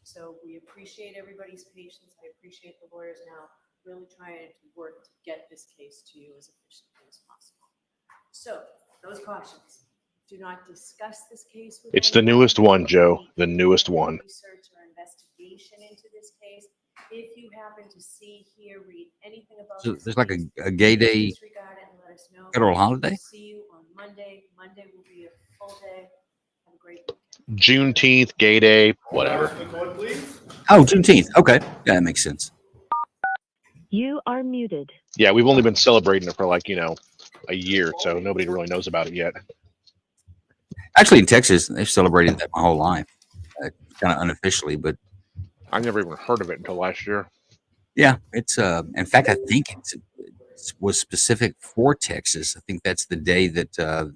so we appreciate everybody's patience. I appreciate the lawyers now really trying to work to get this case to you as efficiently as possible. So those cautions. Do not discuss this case with It's the anyone. newest one, Joe. The newest one. Research or investigation into this case. If you happen to see, hear, read anything about So this there's like case, a gay day disregard it and let us know. federal holiday? We'll see you on Monday. Monday will be a full day. Have a great weekend. Juneteenth, gay day, whatever. Oh, Juneteenth. Okay. Yeah, that makes sense. You are muted. Yeah, we've only been celebrating it for like, a year, so nobody really knows about it yet. Actually, in Texas, they've celebrated that my whole life, kind of unofficially, but I never even heard of it until last year. yeah, it's in fact, I think it was specific for Texas. I think that's the day that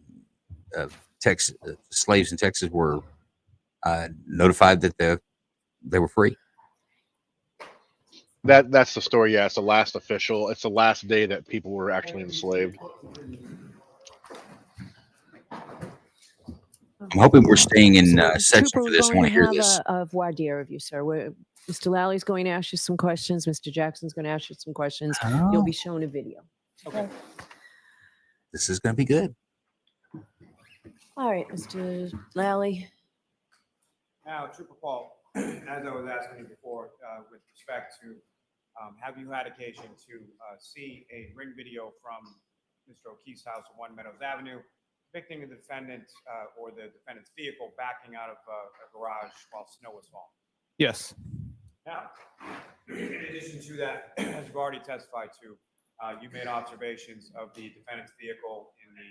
Texas slaves in Texas were notified that they were free. That's the story. Yeah, it's the last official. It's the last day that people were actually enslaved. I'm hoping we're staying in session Trooper, for this. I we're want to going hear to this. have a voir dire of you, sir. Mr. Lally's going to ask you some questions. Mr. Jackson's going to ask you some questions. You'll be shown a video. Okay. This is going to be good. All right, Mr. Lally. Now, Trooper Paul, as I was asking you before, with respect to, have you had occasion to see a ring video from Mr. O'Keefe's house on One Meadows Avenue, depicting the defendant or the defendant's vehicle backing out of a garage while snow was falling? Yes. Now, in addition to that, as you've already testified to, you made observations of the defendant's vehicle in the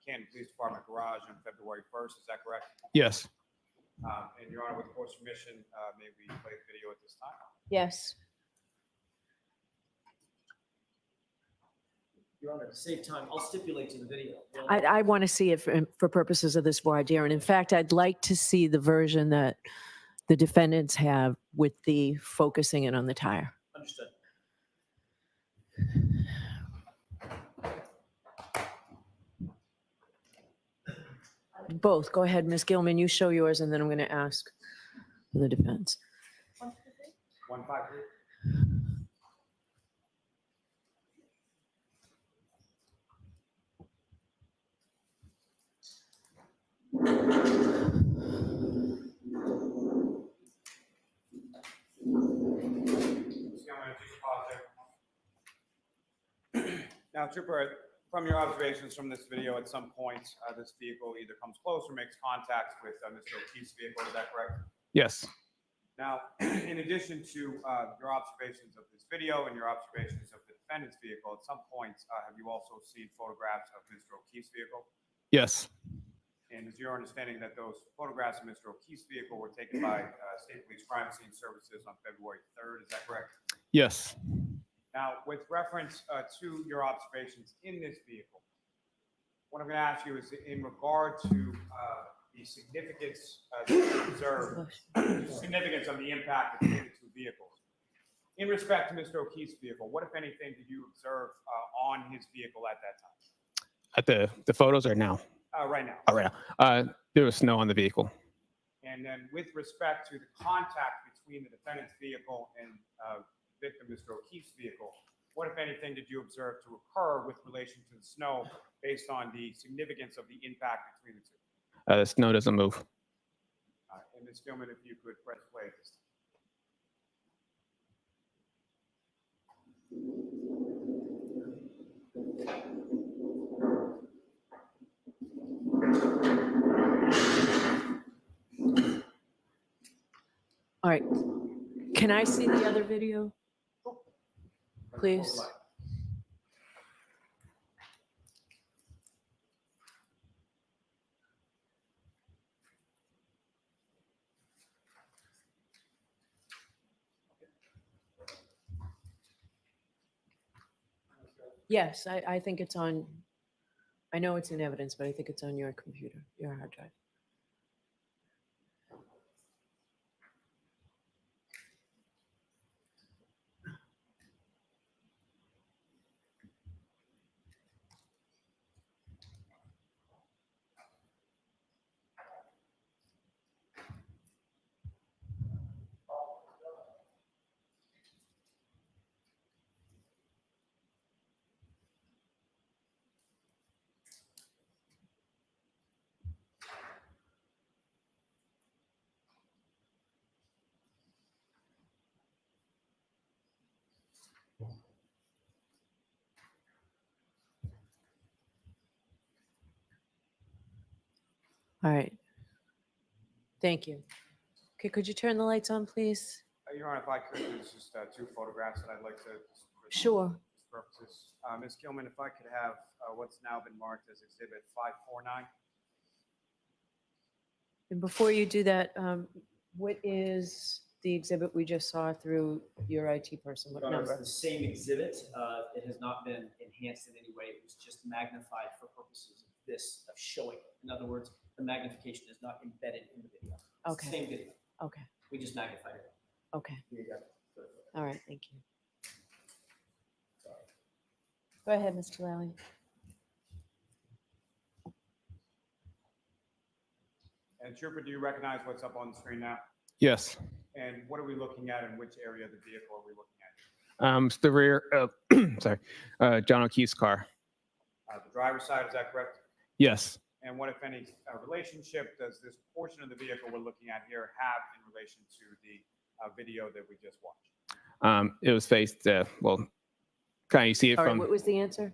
Canton Police Department garage on February 1st. Is that correct? Yes. And Your Honor, with the court's permission, may we play the video at this time? Yes. Your Honor, to save time, I'll stipulate to the video. I want to see it for purposes of this voir dire. And in fact, I'd like to see the version that the defendants have with the focusing in on the tire. Understood. both. Go ahead, Ms. Gilman, you show yours, and then I'm going to ask for the defense. 153. Now, Trooper, from your observations from this video, at some point, this vehicle either comes close or makes contact with Mr. O'Keefe's vehicle. Is that correct? Yes. Now, in addition to your observations of this video and your observations of the defendant's vehicle, at some point, have you also seen photographs of Mr. O'Keefe's vehicle? Yes. And is your understanding that those photographs of Mr. O'Keefe's vehicle were taken by State Police Crime Scene Services on February 3rd? Is that correct? Yes. Now, with reference to your observations in this vehicle, what I'm going to ask you is in regard to the significance that you observe, significance of the impact between the two vehicles. In respect to Mr. O'Keefe's vehicle, what, if anything, did you observe on his vehicle at that time? At the photos or now? Right now. Oh, right now. There was snow on the vehicle. And then with respect to the contact between the defendant's vehicle and victim, Mr. O'Keefe's vehicle, what, if anything, did you observe to occur with relation to the snow based on the significance of the impact between the two? The snow doesn't move. And Ms. Gilman, if you could press play at this time. All right. Can I see the other video? Please. Yes, I think it's on, I know it's in evidence, but I think it's on your computer, your hard drive. All right. Thank you. Okay, could you turn the lights on, please? Your Honor, if I could, there's just two photographs that I'd like to. Sure. For purposes. Ms. Gilman, if I could have what's now been marked as Exhibit 549. And before you do that, what is the exhibit we just saw through your IT person? What Your Honor, number? it's the same exhibit. It has not been enhanced in any way. It was just magnified for purposes of this, of showing it. In other words, the magnification is not embedded in the video. It's Okay. the same video. Okay. We just magnified it. Okay. Here you go. All right. Thank you. Go ahead, Mr. Lally. And Trooper, do you recognize what's up on the screen now? Yes. And what are we looking at, and which area of the vehicle are we looking at? It's the rear, sorry, John O'Keefe's car. The driver's side, is that correct? Yes. And what, if any, relationship does this portion of the vehicle we're looking at here have in relation to the video that we just watched? It was faced, well, kind of you see it All right. from. What was the answer?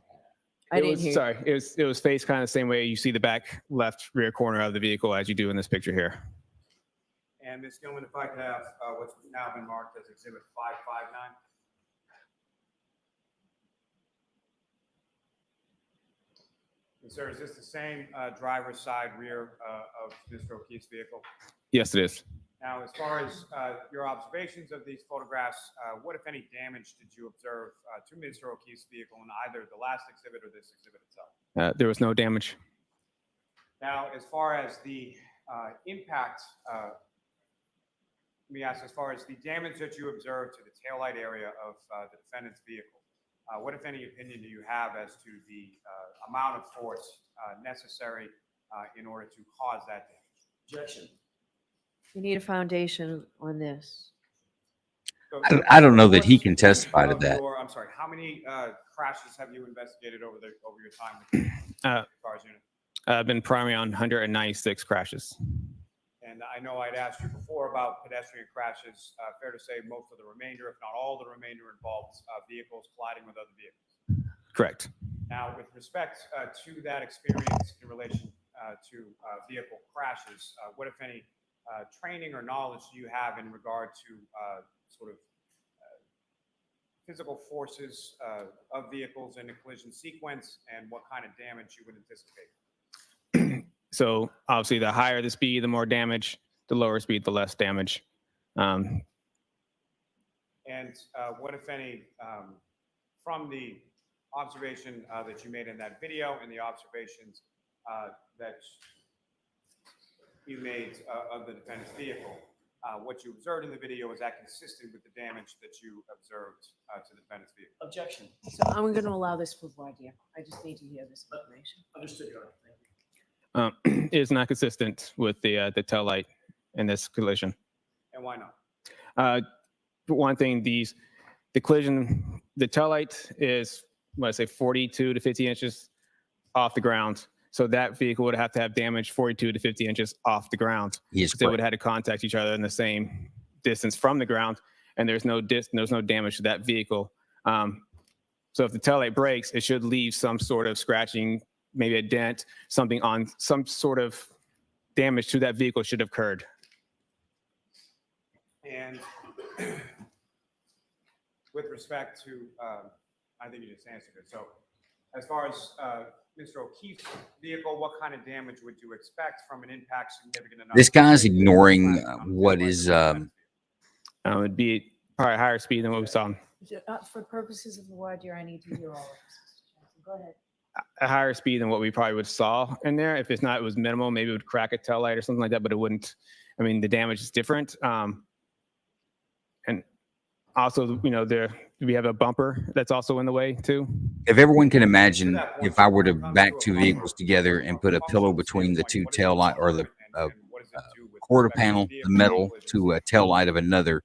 I It didn't was, hear. sorry, it was faced kind of the same way you see the back left rear corner of the vehicle as you do in this picture here. And Ms. Gilman, if I could have what's now been marked as Exhibit 559. And sir, is this the same driver's side rear of Mr. O'Keefe's vehicle? Yes, it is. Now, as far as your observations of these photographs, what, if any, damage did you observe to Mr. O'Keefe's vehicle in either the last exhibit or this exhibit itself? There was no damage. Now, as far as the impact, let me ask, as far as the damage that you observed to the taillight area of the defendant's vehicle, what, if any, opinion do you have as to the amount of force necessary in order to cause that damage. Objection. You need a foundation on this. So, I don't know that he what's can each testify to of that. I'm sorry, how many crashes have you investigated over your time with the cars unit? I've been primarily on 196 crashes. And I know I'd asked you before about pedestrian crashes. Fair to say most of the remainder, if not all the remainder, involves vehicles colliding with other vehicles. Correct. Now, with respect to that experience in relation to vehicle crashes, what, if any, training or knowledge do you have in regard to sort of physical forces of vehicles in a collision sequence and what kind of damage you would anticipate? So obviously, the higher the speed, the more damage. The lower speed, the less damage. And what, if any, from the observation that you made in that video and the observations that you made of the defendant's vehicle, what you observed in the video, is that consistent with the damage that you observed to the defendant's vehicle? Objection. So I'm going to allow this for voir dire. I just need to hear this information. Understood, Your Honor. Thank you. It is not consistent with the tail light in this collision. And why not? For one thing, the collision, the tail light is, what I say, 42 to 50 inches off the ground. So that vehicle would have to have damage 42 to 50 inches off the ground. Yes, they would have had to contact each other in the same distance from the ground, and there's no damage to that vehicle. So if the tail light breaks, it should leave some sort of scratching, maybe a dent, something on some sort of damage to that vehicle should have occurred. And with respect to, I think you just answered it. So as far as Mr. O'Keefe's vehicle, what kind of damage would you expect from an impact significant enough? This guy's ignoring what is. It'd be probably higher speed than what we saw. For purposes of the voir dire, I need to hear all of this. Mr. Jackson. Go ahead. A higher speed than what we probably would saw in there. If it's not, it was minimal. Maybe it would crack a tail light or something like that, but it wouldn't. I mean, the damage is different. And also, we have a bumper that's also in the way too. If everyone can imagine, if I were to back two vehicles together and put a pillow between the two tail light or the quarter panel, the metal to a tail light of another,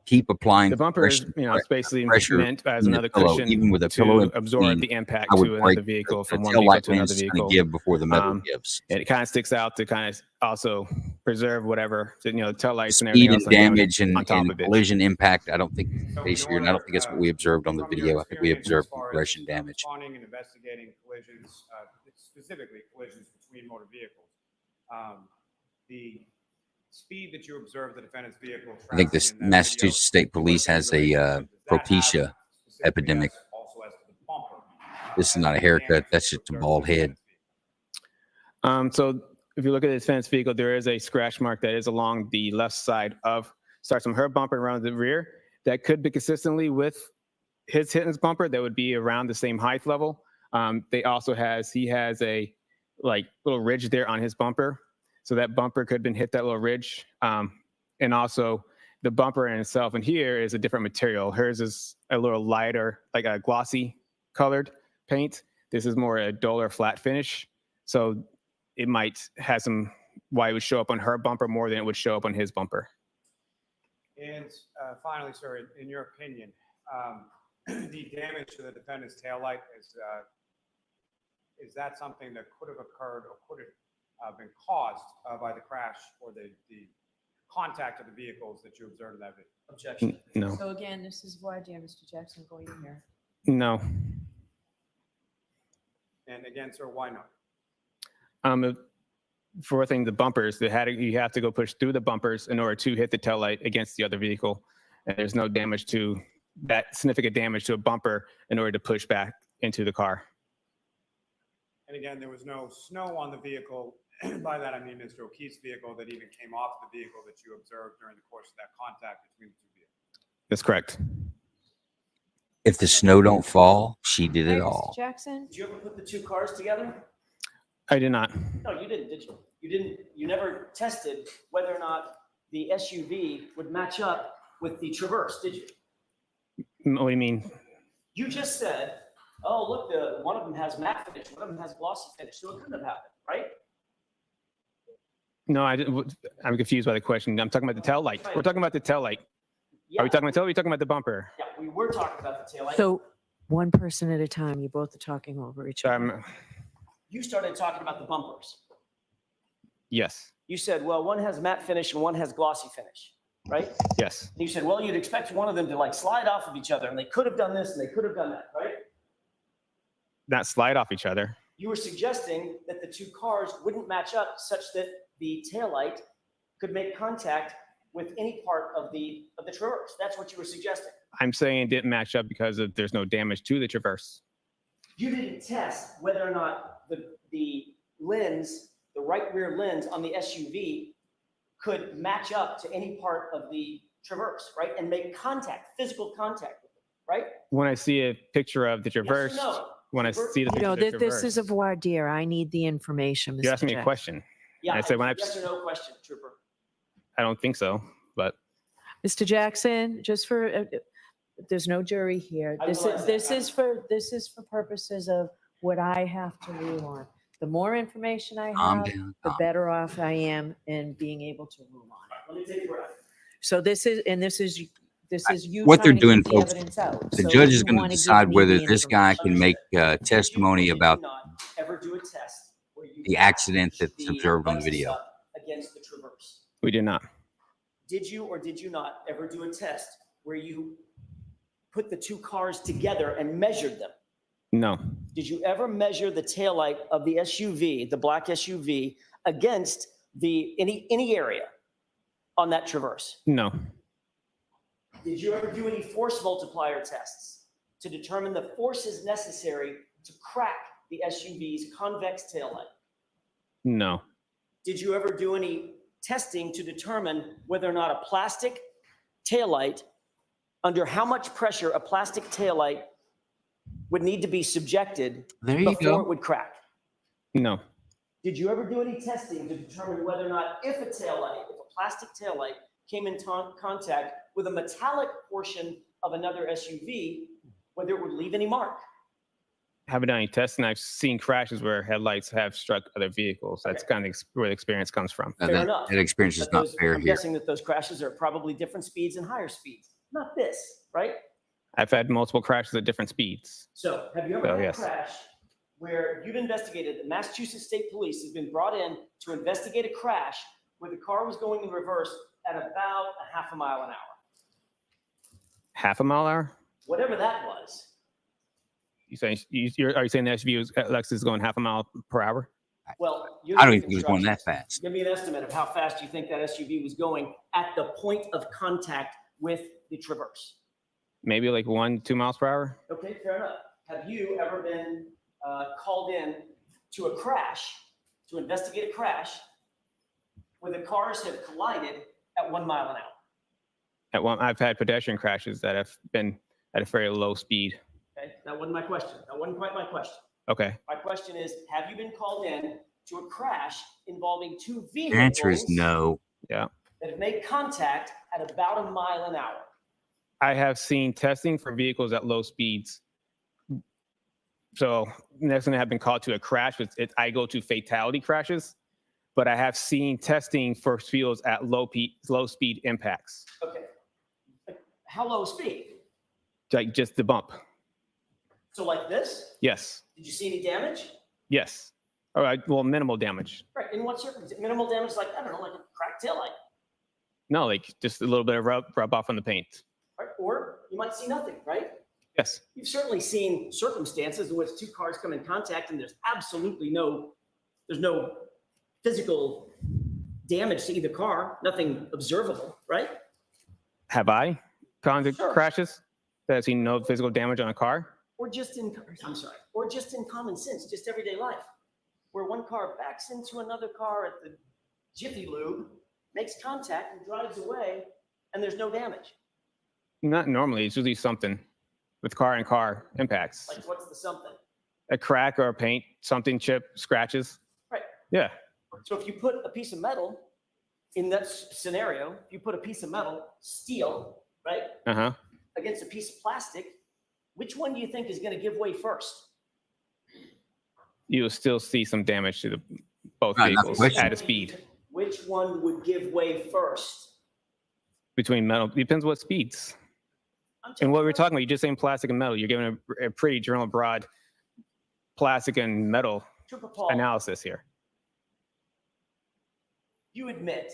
keep applying the bumper is, it's basically meant as another pillow, cushion even with a to pillow absorb the impact I would to break another vehicle from one tail vehicle light to another lens vehicle. give before the metal gives. And it kind of sticks out to kind of also preserve whatever, the tail lights and Speed everything and else damage and, on top of it. collision impact. I don't think it's the case here, and I don't think that's what we observed on the video. I think we observed compression damage. Responding and investigating collisions, specifically collisions between motor vehicles. The speed that you observed the defendant's vehicle. I think the Massachusetts State Police has a propecia epidemic. This is not a haircut. That's just a bald head. So if you look at the defense vehicle, there is a scratch mark that is along the left side starts from her bumper around the rear. That could be consistently with his hitting his bumper. That would be around the same height level. He has a little ridge there on his bumper. So that bumper could have been hit that little ridge. And also the bumper in itself, and here is a different material. Hers is a little lighter, like a glossy colored paint. This is more a duller flat finish. So it might have why it would show up on her bumper more than it would show up on his bumper. And finally, sir, in your opinion, the damage to the defendant's taillight is that something that could have occurred or could have been caused by the crash or the contact of the vehicles that you observed in that video? Objection. No. So again, this is voir dire, Mr. Jackson, going in here. No. And again, sir, why not? For one thing, the bumpers, you have to go push through the bumpers in order to hit the tail light against the other vehicle. And there's no damage to that, significant damage to a bumper in order to push back into the car. And again, there was no snow on the vehicle. By that, I mean Mr. O'Keefe's vehicle that even came off the vehicle that you observed during the course of that contact between the two vehicles. That's correct. If the snow don't fall, she did it Hey, all. Mr. Jackson? Did you ever put the two cars together? I did not. No, you didn't, did you? You never tested whether or not the SUV would match up with the Traverse, did you? What do you mean? You just said, oh, look, one of them has matte finish, one of them has glossy finish, so it couldn't have happened, right? No, I'm confused by the question. I'm talking about the tail light. We're talking about the tail light. Yeah. Are we talking about tail light? Or are we talking about the bumper? Yeah, we were talking about the tail light. So one person at a time. You both are talking over each other. You started talking about the bumpers. Yes. You said, well, one has matte finish and one has glossy finish, right? Yes. And you said, well, you'd expect one of them to like slide off of each other, and they could have done this and they could have done that, right? Not slide off each other. You were suggesting that the two cars wouldn't match up such that the taillight could make contact with any part of the traverse. That's what you were suggesting. I'm saying it didn't match up because there's no damage to the traverse. You didn't test whether or not the lens, the right rear lens on the SUV could match up to any part of the traverse, right? And make contact, physical contact with it, right? When I see a picture of the traverse, Yes or no? when I see the picture of the this traverse, is a voir dire. I need the information. you Mr. asked me a Jackson. question. Yeah, I said when yes or no question, Trooper. I don't think so, but Mr. Jackson, just for there's no jury here. I This realize is that. this is for purposes of what I have to rule on. The more information I Calm have, down, the calm. better off I am in being able to rule on it. Let me take a breath. So this is you. What they're trying to doing, get the folks, evidence out. the So judge you is going to wanna give decide me whether the this guy can make testimony Did you about not ever do a test where you the accident matched that's the observed on the Lexus video. up against the Traverse? we did not. Did you or did you not ever do a test where you put the two cars together and measured them? No. Did you ever measure the taillight of the SUV, the black SUV, against any area on that Traverse? No. Did you ever do any force multiplier tests to determine the forces necessary to crack the SUV's convex taillight? No. Did you ever do any testing to determine whether or not a plastic taillight, under how much pressure a plastic taillight would need to be subjected There you before go. it would crack? No. Did you ever do any testing to determine whether or not if a plastic taillight came in contact with a metallic portion of another SUV, whether it would leave any mark? Haven't done any testing. I've seen crashes where headlights have struck other vehicles. That's kind of where the experience comes from. Fair enough. That experience is But not those- fair I'm here. guessing that those crashes are probably different speeds and higher speeds. Not this, right? I've had multiple crashes at different speeds. So have you ever Oh, had yes. a crash where you've investigated, the Massachusetts State Police has been brought in to investigate a crash where the car was going in reverse at about a half a mile an hour? Half a mile an hour? Whatever that was. Are you saying the SUV Lexus is going half a mile per hour? Well, I don't even think it was going that fast. Give me an estimate of how fast you think that SUV was going at the point of contact with the Traverse. Maybe like 1-2 miles per hour? Okay, fair enough. Have you ever been called in to a crash, to investigate a crash, where the cars have collided at 1 mile an hour? I've had pedestrian crashes that have been at a very low speed. Okay, that wasn't my question. That wasn't quite my question. Okay. My question is, have you been called in to a crash involving two vehicles? Your answer is no. Yeah. That have made contact at about a mile an hour? I have seen testing for vehicles at low speeds. So next time I have been called to a crash, I go to fatality crashes, but I have seen testing for vehicles at low speed impacts, Okay. How low speed? like just the bump. So like this? Yes. Did you see any damage? Yes. All right. Well, minimal damage. Right. In what circumstance? Minimal damage, like, I don't know, like a cracked taillight. No, like just a little bit of rub off on the paint. Right? Or you might see nothing, right? Yes. You've certainly seen circumstances in which two cars come in contact and there's absolutely no physical damage to either car, nothing observable, right? Have I gone to Sure. crashes that have seen no physical damage on a car? Or just in common sense, just everyday life, where one car backs into another car at the Jiffy Lube, makes contact and drives away, and there's no damage. Not normally. It's usually something with car and car impacts. Like, what's the something? A crack or a paint, something chip, scratches. Right. Yeah. So if you put a piece of metal in that scenario, if you put a piece of metal, steel, right, Uh-huh. against a piece of plastic, which one do you think is going to give way first? You'll still see some damage to both Right, not vehicles question. at a speed. Which which one would give way first? Between metal, depends what speeds. And what we're talking about, you're just saying plastic and metal. You're giving a pretty general, broad plastic and metal Trooper Paul, analysis here. you admit,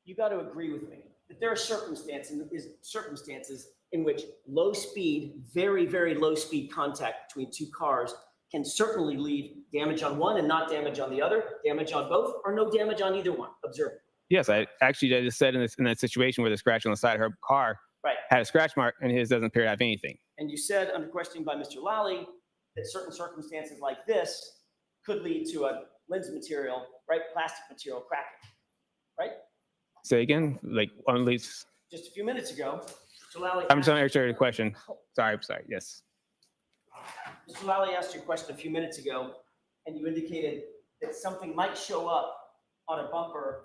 you got to agree with me, that there are circumstances in which low speed, very, very low speed contact between two cars can certainly leave damage on one and not damage on the other, damage on both, or no damage on either one. Observe. Yes, I just said in that situation where the scratch on the side of her car had a scratch mark and his doesn't appear to have anything. And you said under questioning by Mr. Lally that certain circumstances like this could lead to a lens material, right, plastic material cracking, right? Say again, like on least. Just a few minutes ago, Mr. Lally. I'm trying to answer your question. Sorry, yes. Mr. Lally asked you a question a few minutes ago, and you indicated that something might show up on a bumper.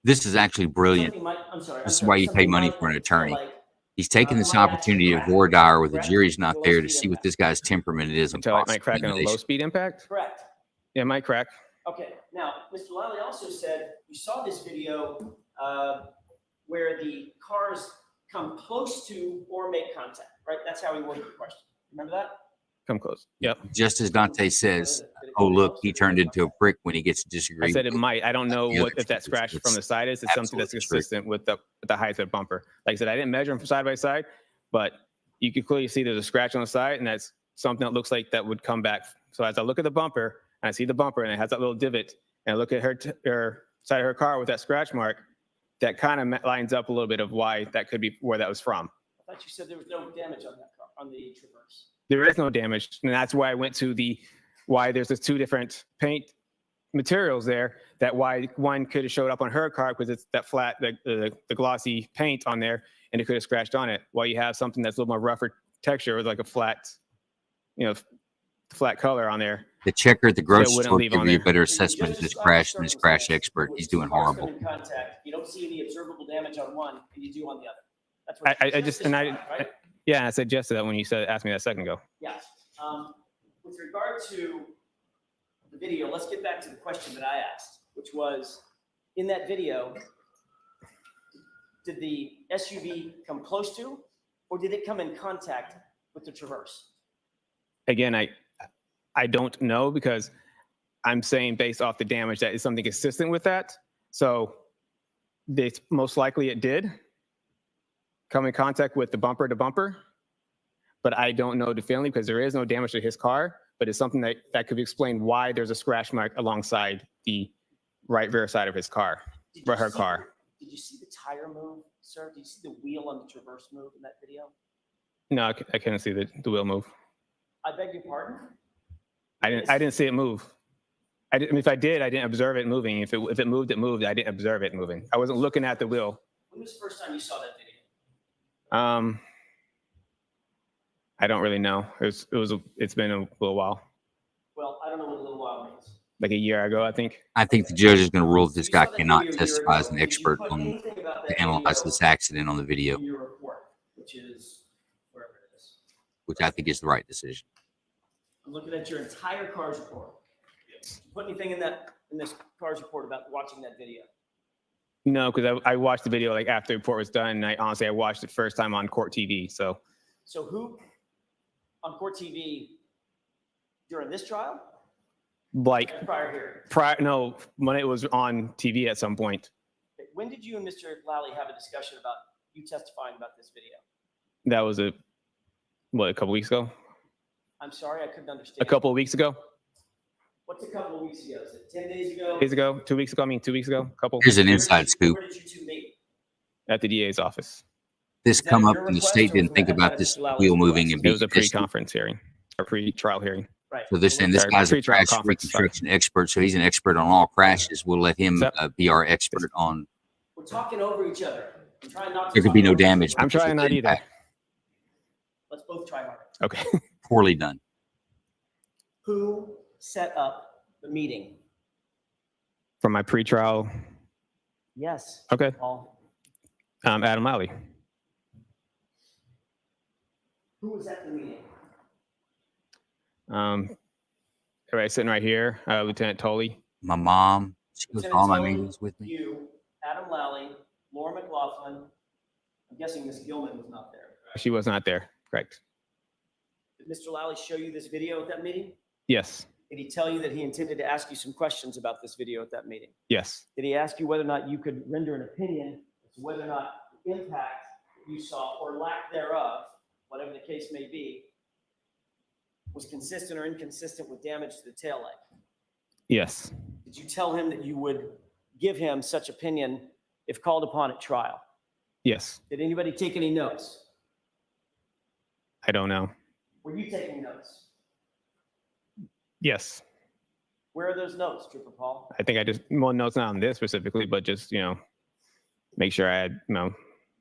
This is actually brilliant. This is why you pay money for an attorney. He's taking this opportunity to voir dire where the jury's not there to see what this guy's temperament is. Until it might crack on a low speed impact? Correct. Yeah, it might crack. Okay, now, Mr. Lally also said you saw this video where the cars come close to or make contact, right? That's how he worded the question. Remember that? Come close. Yep. Just as Dante says, oh, look, he turned into a prick when he gets disagreed. I said it might. I don't know if that scratch from the side is. It's something that's consistent with the height of the bumper. Like I said, I didn't measure them from side by side, but you can clearly see there's a scratch on the side, and that's something that looks like that would come back. So as I look at the bumper, and I see the bumper, and it has that little divot, and I look at her side of her car with that scratch mark, that kind of lines up a little bit of why that could be where that was from. I thought you said there was no damage on that car, on the Traverse. There is no damage, and that's why I went to why there's two different paint materials there. That why one could have showed up on her car because it's that flat, the glossy paint on there, and it could have scratched on it. While you have something that's a little more rougher texture with like a flat, flat color on there. The checker at the grocery store give you a better assessment of this crash than this crash expert. He's doing horrible. You don't see any observable damage on one, and you do on the other. That's what yeah, I suggested that when you asked me that a second ago. Yes. With regard to the video, let's get back to the question that I asked, which was, in that video, did the SUV come close to, or did it come in contact with the Traverse? Again, I don't know, because I'm saying based off the damage that is something consistent with that. So most likely it did come in contact with the bumper to bumper, but I don't know definitively because there is no damage to his car, but it's something that could explain why there's a scratch mark alongside the right rear side of his car, her car. Did you see the tire move, sir? Did you see the wheel on the Traverse move in that video? No, I couldn't see the wheel move. I beg your pardon? I didn't see it move. I mean, if I did, I didn't observe it moving. If it moved, it moved. I didn't observe it moving. I wasn't looking at the wheel. When was the first time you saw that video? I don't really know. It's been a little while. Well, I don't know what a little while means. Like a year ago, I think. I think the judge is going to rule that this guy cannot testify as an expert to analyze this accident on the video, In your report, which is wherever it is. which I think is the right decision. I'm looking at your entire CARS report. Put anything in this CARS report about watching that video? No, because I watched the video like after the report was done, and I watched it first time on court TV. So who on court TV during this trial? Like Prior hearing. No, when it was on TV at some point. When did you and Mr. Lally have a discussion about you testifying about this video? That was a couple weeks ago? I'm sorry, I couldn't understand. A couple of weeks ago? What's a couple of weeks ago? Is it 10 days ago? Days ago? 2 weeks ago? I mean, 2 weeks ago? Couple. Here's an inside scoop. Where did you two meet? At the DA's office. This come up and the state didn't think about this wheel moving and it was a pre-conference hearing, or pre-trial hearing. Right. So this guy's a crash reconstruction expert, so he's an expert on all crashes. We'll let him be our expert on. We're talking over each other. I'm trying not to. There could be no damage. I'm trying not either. Let's both try harder. Okay. Poorly done. Who set up the meeting? For my pre-trial. Yes. Okay. Paul. Adam Lally. Who was at the meeting? Right, sitting right here, Lieutenant Tully. My mom, she goes to Lieutenant all my Tully, meetings with me. You, Adam Lally, Laura McLaughlin. I'm guessing Miss Gilman was not there. She was not there. Correct. Did Mr. Lally show you this video at that meeting? Yes. Did he tell you that he intended to ask you some questions about this video at that meeting? Yes. Did he ask you whether or not you could render an opinion as to whether or not the impact you saw or lack thereof, whatever the case may be, was consistent or inconsistent with damage to the taillight? Yes. Did you tell him that you would give him such opinion if called upon at trial? Yes. Did anybody take any notes? I don't know. Were you taking notes? Yes. Where are those notes, Trooper Paul? I think I just, well, no, it's not on this specifically, but just, make sure I had,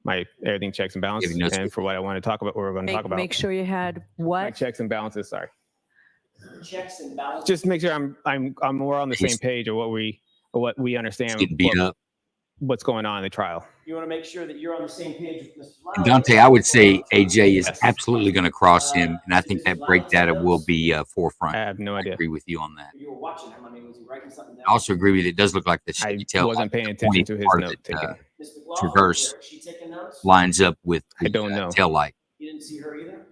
my everything checks and balances. And for what I want to talk about, what we're going to talk about. Make sure you had My what? checks and balances, sorry. Checks and balances. Just make sure I'm more on the same page of what we understand what's going on in the trial. You want to make sure that you're on the same page with Mr. Lally. And Dante, I would say AJ is absolutely going to cross him, and I think that break data will be forefront. I have no idea. I agree with you on that. You were watching him. I mean, was he writing something down? I also agree with you. It does look like the Chevy tail. wasn't paying attention to his note taking. Traverse lines up with the I don't know. tail light. You didn't see her either?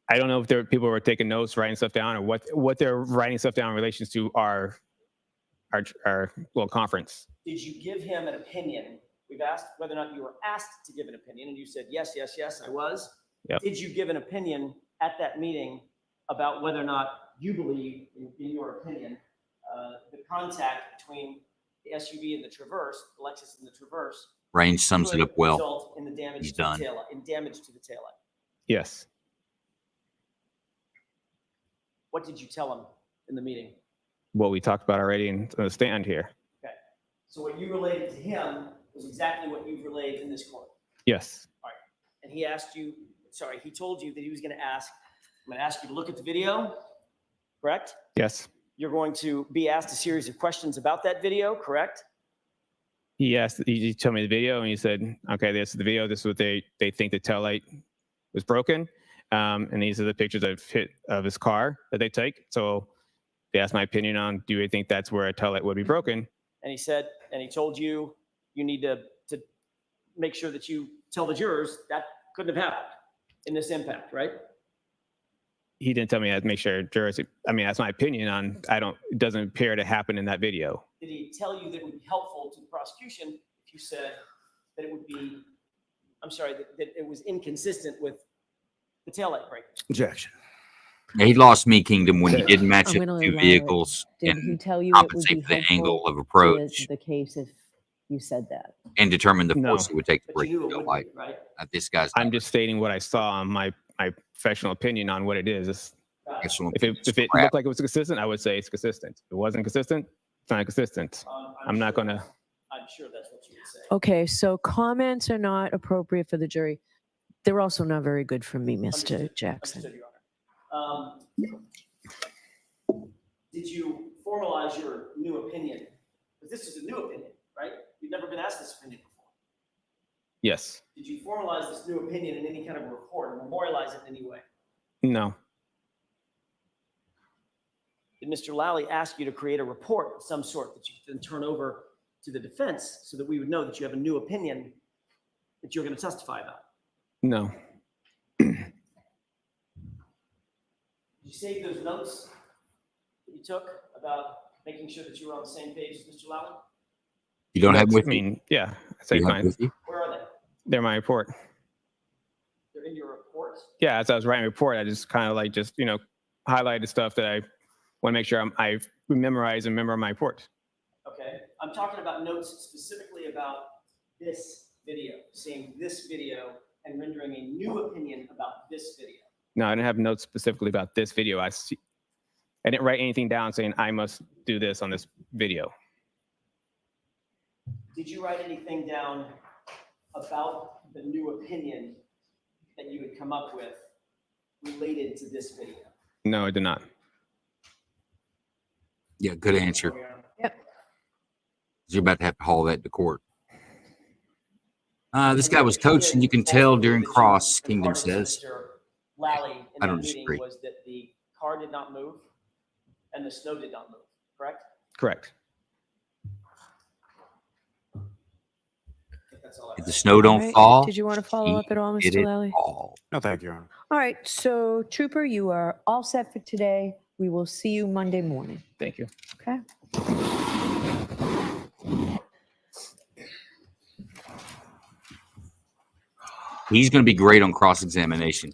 I don't know if people were taking notes, writing stuff down, or what they're writing stuff down in relation to our conference. Did you give him an opinion? We've asked whether or not you were asked to give an opinion, and you said, yes, yes, yes, I was. Yep. Did you give an opinion at that meeting about whether or not you believe, in your opinion, the contact between the SUV and the Traverse, the Lexus and the Traverse, Range sums it could up well. result in the damage He's to done. the taillight, in damage to the taillight? Yes. What did you tell him in the meeting? What we talked about already in the stand here. Okay. So what you related to him was exactly what you've relayed in this court. Yes. All right. And he asked you, he told you that he was going to ask, I'm going to ask you to look at the video, correct? Yes. You're going to be asked a series of questions about that video, correct? He told me the video and he said, okay, this is the video. This is what they think the taillight was broken. And these are the pictures of his car that they take. So they asked my opinion on, do you think that's where a taillight would be broken? And he said, and he told you, you need to make sure that you tell the jurors that couldn't have happened in this impact, right? He didn't tell me I'd make sure jurors, that's my opinion on, it doesn't appear to happen in that video. Did he tell you that it would be helpful to the prosecution if you said that it would be, that it was inconsistent with the taillight break? Objection. Yeah, he lost me, Kingdom, when he didn't match I'm up gonna two allow it. vehicles Did he and tell you it would compensate be for the helpful angle of to approach the case if you said that? and determine the No. force it would take to But break you the knew it tail wouldn't light. be, right? This guy's I'm just stating what I saw on my professional opinion on what it is. professional If it crap. looked like it was consistent, I would say it's consistent. If it wasn't consistent, it's not consistent. I'm not going to. I'm sure that's what you would say. Okay, so comments are not appropriate for the jury. They're also not very good for me, Mr. Jackson. Understood, Your Honor. Did you formalize your new opinion? Because this is a new opinion, right? You've never been asked this opinion before. Yes. Did you formalize this new opinion in any kind of a report or memorialize it in any way? No. Did Mr. Lally ask you to create a report of some sort that you can turn over to the defense so that we would know that you have a new opinion that you're going to testify about? No. Did you save those notes that you took about making sure that you were on the same page as Mr. Lally? You don't have them with you? Yeah. I say You have them fine. with you? Where are they? They're my report. They're in your report? Yeah, as I was writing a report, I just kind of highlighted stuff that I want to make sure I memorize and remember my report. Okay. I'm talking about notes specifically about this video, seeing this video and rendering a new opinion about this video. No, I didn't have notes specifically about this video. I didn't write anything down saying I must do this on this video. Did you write anything down about the new opinion that you had come up with related to this video? No, I did not. Yeah, good answer. Yep. You're about to have to haul that to court. This guy was coached, and you can tell during cross, Kingdom Part of says. Mr. Lally in I that don't meeting disagree. was that the car did not move and the snow did not move, correct? Correct. I think that's all I If have. the snow don't All right. fall, Did you want to follow up at all, did Mr. it Lally? fall. No, thank you, Your Honor. All right. So, Trooper, you are all set for today. We will see you Monday morning. Thank you. Okay. He's going to be great on cross-examination.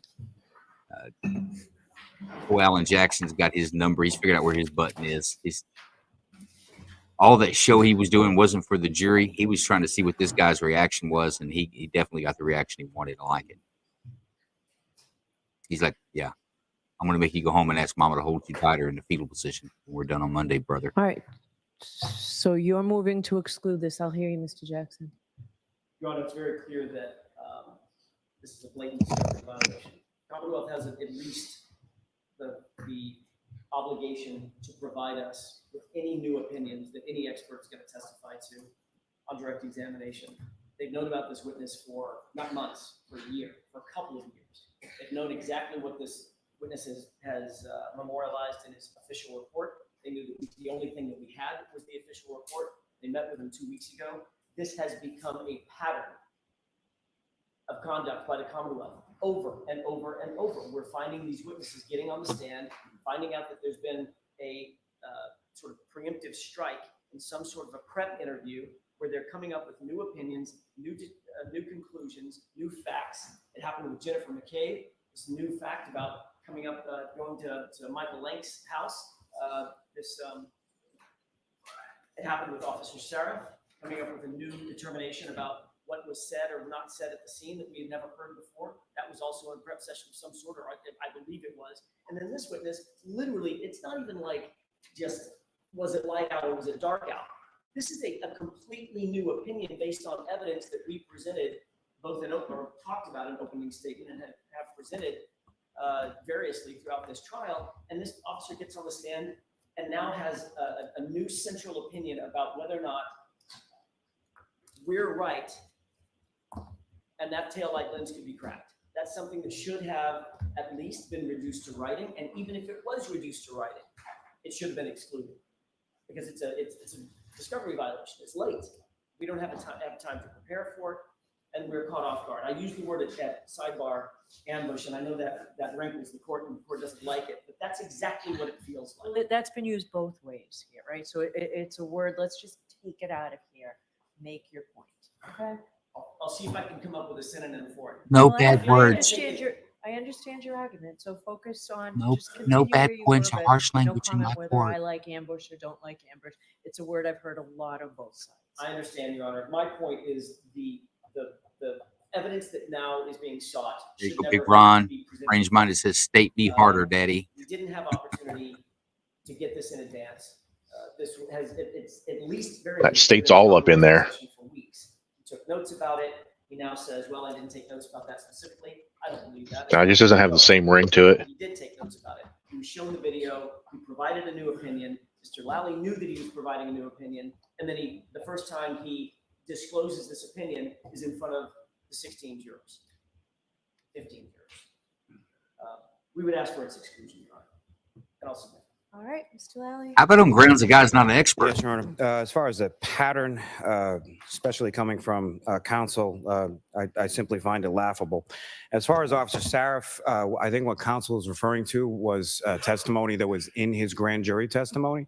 Alan Jackson's got his number. He's figured out where his button is. All that show he was doing wasn't for the jury. He was trying to see what this guy's reaction was, and he definitely got the reaction he wanted. I like it. He's like, yeah, I'm going to make you go home and ask Mama to hold you tighter in the fetal position. We're done on Monday, brother. All right. So you're moving to exclude this. I'll hear you, Mr. Jackson. Your Honor, it's very clear that this is a blatant discovery violation. Commonwealth has at least the obligation to provide us with any new opinions that any expert is going to testify to on direct examination. They've known about this witness for not months, for a year, for a couple of years. They've known exactly what this witness has memorialized in his official report. They knew that the only thing that we had was the official report. They met with him 2 weeks ago. This has become a pattern of conduct by the Commonwealth over and over and over. We're finding these witnesses getting on the stand, finding out that there's been a sort of preemptive strike in some sort of a prep interview where they're coming up with new opinions, new conclusions, new facts. It happened with Jennifer McCabe. This new fact about coming up, going to Michael Lank's house. It happened with Officer Seraph, coming up with a new determination about what was said or not said at the scene that we had never heard before. That was also a prep session of some sort, or I believe it was. And then this witness, literally, it's not even like just, was it light out or was it dark out? This is a completely new opinion based on evidence that we presented, both in open or talked about in opening statement and have presented variously throughout this trial. And this officer gets on the stand and now has a new central opinion about whether or not we're right and that taillight lens could be cracked. That's something that should have at least been reduced to writing. And even if it was reduced to writing, it should have been excluded because it's a discovery violation. It's late. We don't have time to prepare for it, and we're caught off guard. I use the word at sidebar ambush, and I know that rankles the court, and the court doesn't like it, but that's exactly what it feels like. Well, that's been used both ways here, right? So it's a word. Let's just take it out of here. Make your point. Okay. I'll see if I can come up with a synonym for it. No bad words. I understand your argument. So focus on No bad points or harsh language in my whether court. I like ambush or don't like ambush. It's a word I've heard a lot on both sides. I understand, Your Honor. My point is the evidence that now is being sought. There you go, Big Ron. Range minded says, "State be harder, Daddy." We didn't have opportunity to get this in advance. This has it's at least very. That state's all up in there. For weeks. He took notes about it. He now says, "Well, I didn't take notes about that specifically." I don't believe that. No, it just doesn't have the same ring to it. He did take notes about it. He was shown the video. He provided a new opinion. Mr. Lally knew that he was providing a new opinion, and then the first time he discloses this opinion is in front of the 16 jurors, 15 jurors. We would ask for its exclusion, Your Honor, and I'll submit. All right, Mr. Lally. How about on grounds the guy's not an expert? Yes, Your Honor. As far as the pattern, especially coming from counsel, I simply find it laughable. As far as Officer Saraf, I think what counsel is referring to was testimony that was in his grand jury testimony.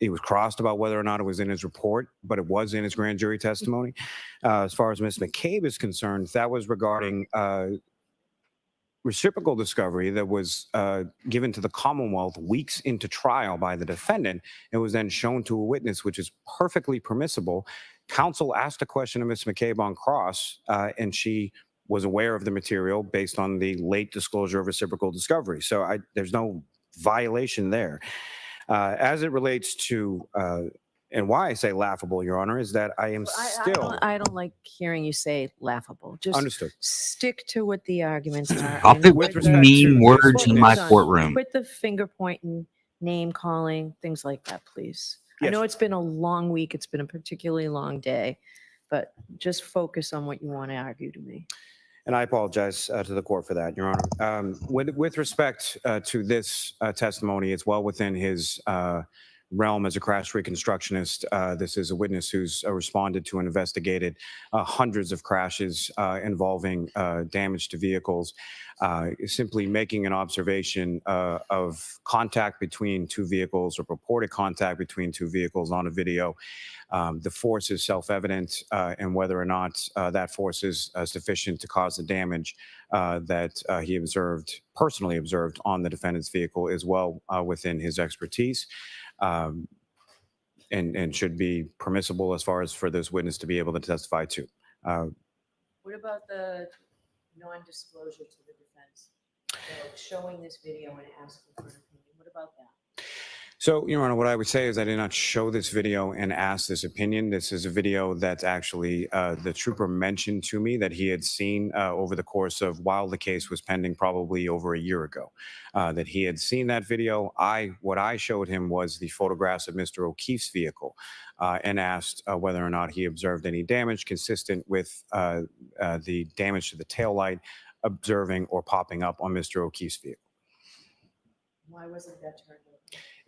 He was crossed about whether or not it was in his report, but it was in his grand jury testimony. As far as Ms. McCabe is concerned, that was regarding reciprocal discovery that was given to the Commonwealth weeks into trial by the defendant. It was then shown to a witness, which is perfectly permissible. Counsel asked a question of Ms. McCabe on cross, and she was aware of the material based on the late disclosure of reciprocal discovery. So there's no violation there. As it relates to, and why I say laughable, Your Honor, is that I am still... I don't like hearing you say laughable. Just Understood. Stick to what the arguments are. I'll put mean words in my courtroom. Quit the finger pointing, name calling, things like that, please. Yes. I know it's been a long week. It's been a particularly long day, but just focus on what you want to argue to me. And I apologize to the court for that, Your Honor. With respect to this testimony, it's well within his realm as a crash reconstructionist. This is a witness who's responded to and investigated hundreds of crashes involving damage to vehicles. Simply making an observation of contact between two vehicles or purported contact between two vehicles on a video. The force is self-evident, and whether or not that force is sufficient to cause the damage that he personally observed on the defendant's vehicle is well within his expertise. And should be permissible as far as for this witness to be able to testify to. What about the non-disclosure to the defense? So showing this video and asking for an opinion, what about that? So, Your Honor, what I would say is I did not show this video and ask this opinion. This is a video that actually the trooper mentioned to me that he had seen over the course of while the case was pending, probably over a year ago, that he had seen that video. What I showed him was the photographs of Mr. O'Keefe's vehicle and asked whether or not he observed any damage consistent with the damage to the taillight observing or popping up on Mr. O'Keefe's vehicle. Why wasn't that turned over?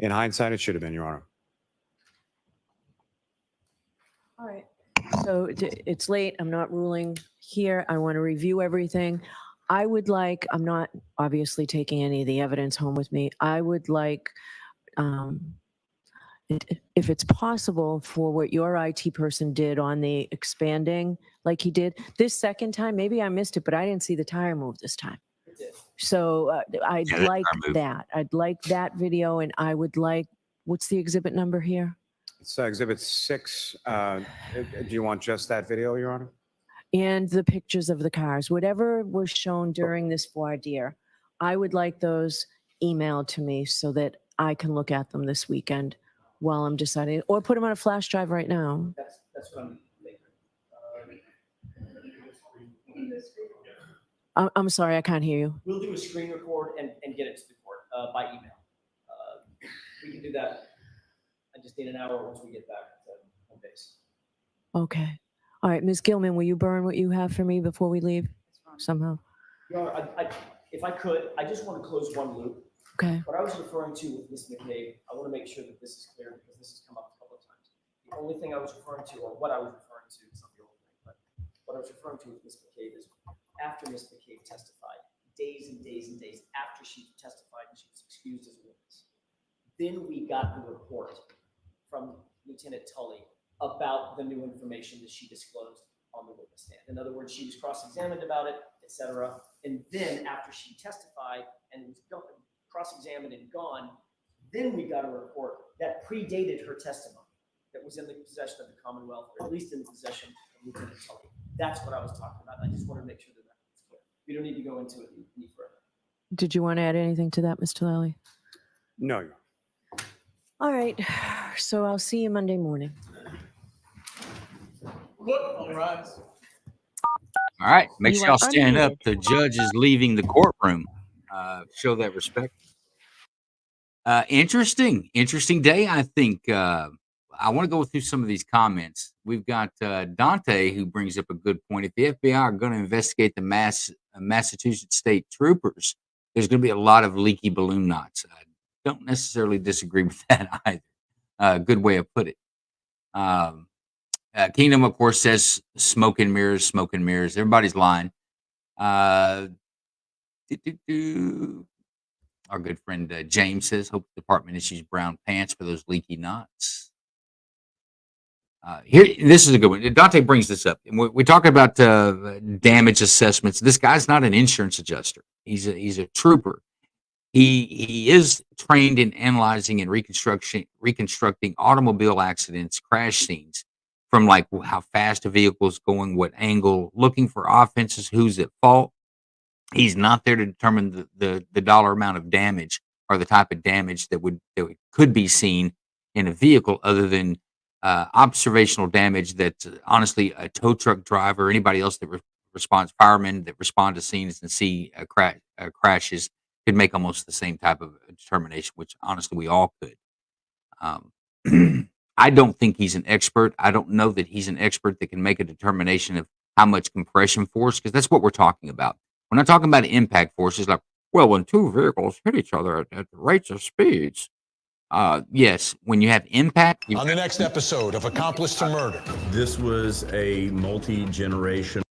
In hindsight, it should have been, Your Honor. All right. So it's late. I'm not ruling here. I want to review everything. I would like, I'm not obviously taking any of the evidence home with me. I would like, if it's possible, for what your IT person did on the expanding, like he did this second time, maybe I missed it, but I didn't see the tire move this time. So I'd like that. I'd like that video, and I would like, what's the exhibit number here? It's Exhibit 6. Do you want just that video, Your Honor? And the pictures of the cars, whatever was shown during this voir dire, I would like those emailed to me so that I can look at them this weekend while I'm deciding, or put them on a flash drive right now. That's what I'm thinking. I'm sorry, I can't hear you. We'll do a screen record and get it to the court by email. We can do that. I just need an hour once we get back to home base. Okay. All right, Ms. Gilman, will you burn what you have for me before we leave somehow? Your Honor, if I could, I just want to close one loop. Okay. What I was referring to with Ms. McCabe, I want to make sure that this is clear because this has come up a couple of times. The only thing I was referring to, or what I was referring to, is not the only thing, but what I was referring to with Ms. McCabe is after Ms. McCabe testified, days and days and days after she testified and she was excused as a witness, then we got the report from Lieutenant Tully about the new information that she disclosed on the witness stand. In other words, she was cross-examined about it, etc. And then after she testified and was cross-examined and gone, then we got a report that predated her testimony that was in the possession of the Commonwealth, or at least in the possession of Lieutenant Tully. That's what I was talking about. I just want to make sure that that's clear. We don't need to go into it any further. Did you want to add anything to that, Mr. Lally? No, Your Honor. All right. So I'll see you Monday morning. All rise. All right. Make You sure are y'all stand up. unmuted. The judge is leaving the courtroom. Show that respect. Interesting day, I think. I want to go through some of these comments. We've got Dante, who brings up a good point. If the FBI are going to investigate the Massachusetts state troopers, there's going to be a lot of leaky balloon knots. I don't necessarily disagree with that either. Good way of put it. Kingdom, of course, says smoke and mirrors, smoke and mirrors. Everybody's lying. Our good friend James says, hope the department issues brown pants for those leaky knots. Here, this is a good one. Dante brings this up. We talk about damage assessments. This guy's not an insurance adjuster. He's a trooper. He is trained in analyzing and reconstructing automobile accidents, crash scenes, from like how fast a vehicle is going, what angle, looking for offenses, who's at fault. He's not there to determine the dollar amount of damage or the type of damage that could be seen in a vehicle, other than observational damage that honestly a tow truck driver, anybody else that responds, firemen that respond to scenes and see crashes, could make almost the same type of determination, which honestly we all could. I don't think he's an expert. I don't know that he's an expert that can make a determination of how much compression force, because that's what we're talking about. We're not talking about impact force. It's like, well, when two vehicles hit each other at rates of speeds. Yes, when you have impact. On the next episode of Accomplice to Murder. This was a multi-generation.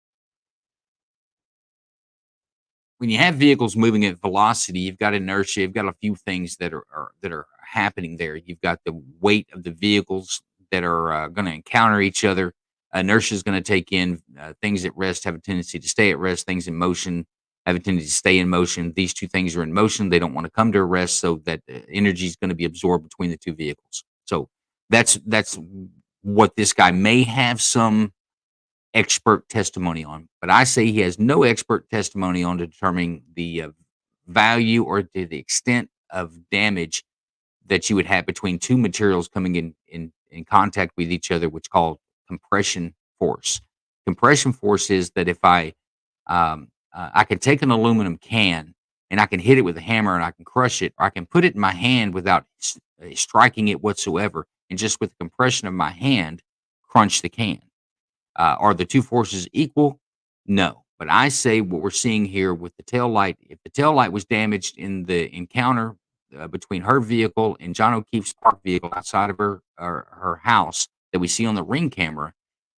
When you have vehicles moving at velocity, you've got inertia. You've got a few things that are happening there. You've got the weight of the vehicles that are going to encounter each other. Inertia is going to take in things at rest have a tendency to stay at rest. Things in motion have a tendency to stay in motion. These two things are in motion. They don't want to come to a rest, so that energy is going to be absorbed between the two vehicles. So that's what this guy may have some expert testimony on, but I say he has no expert testimony on determining the value or to the extent of damage that you would have between two materials coming in contact with each other, which is called compression force. Compression force is that if I can take an aluminum can and I can hit it with a hammer and I can crush it, or I can put it in my hand without striking it whatsoever, and just with the compression of my hand, crunch the can. Are the two forces equal? No. But I say what we're seeing here with the tail light, if the tail light was damaged in the encounter between her vehicle and John O'Keefe's parked vehicle outside of her house that we see on the ring camera,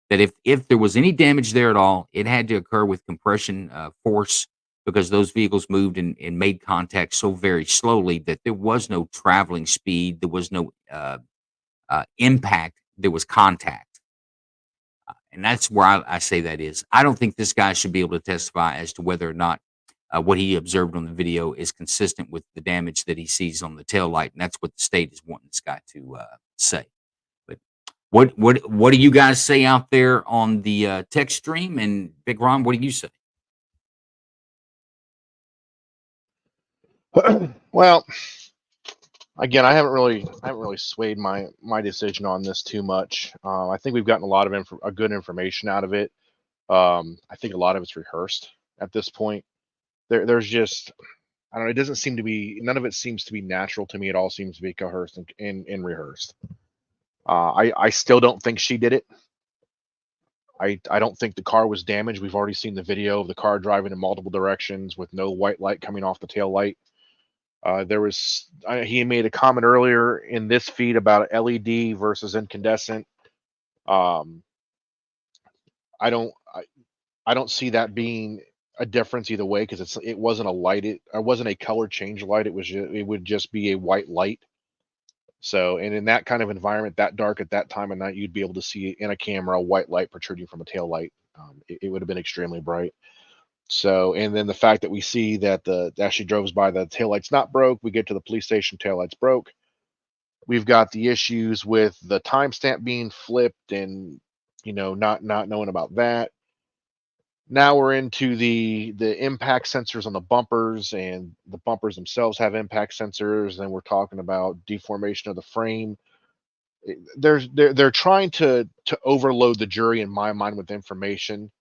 that if there was any damage there at all, it had to occur with compression force, because those vehicles moved and made contact so very slowly that there was no traveling speed, there was no impact, there was contact. And that's where I say that is. I don't think this guy should be able to testify as to whether or not what he observed on the video is consistent with the damage that he sees on the tail light, and that's what the state is wanting this guy to say. But what do you guys say out there on the text stream? And Big Ron, what do you say? Well, again, I haven't really swayed my decision on this too much. I think we've gotten a lot of good information out of it. I think a lot of it's rehearsed at this point. There's just, I don't know. It doesn't seem to be. None of it seems to be natural to me. It all seems to be coerced and rehearsed. I still don't think she did it. I don't think the car was damaged. We've already seen the video of the car driving in multiple directions with no white light coming off the tail light. He made a comment earlier in this feed about LED versus incandescent. I don't see that being a difference either way, because it wasn't a light. It wasn't a color change light. It would just be a white light. So, and in that kind of environment, that dark at that time of night, you'd be able to see in a camera a white light protruding from a tail light. It would have been extremely bright. So, and then the fact that we see that as she drove by, the taillight's not broke. We get to the police station, taillight's broke. We've got the issues with the timestamp being flipped and, not knowing about that. Now we're into the impact sensors on the bumpers, and the bumpers themselves have impact sensors. And we're talking about deformation of the frame. They're trying to overload the jury, in my mind, with information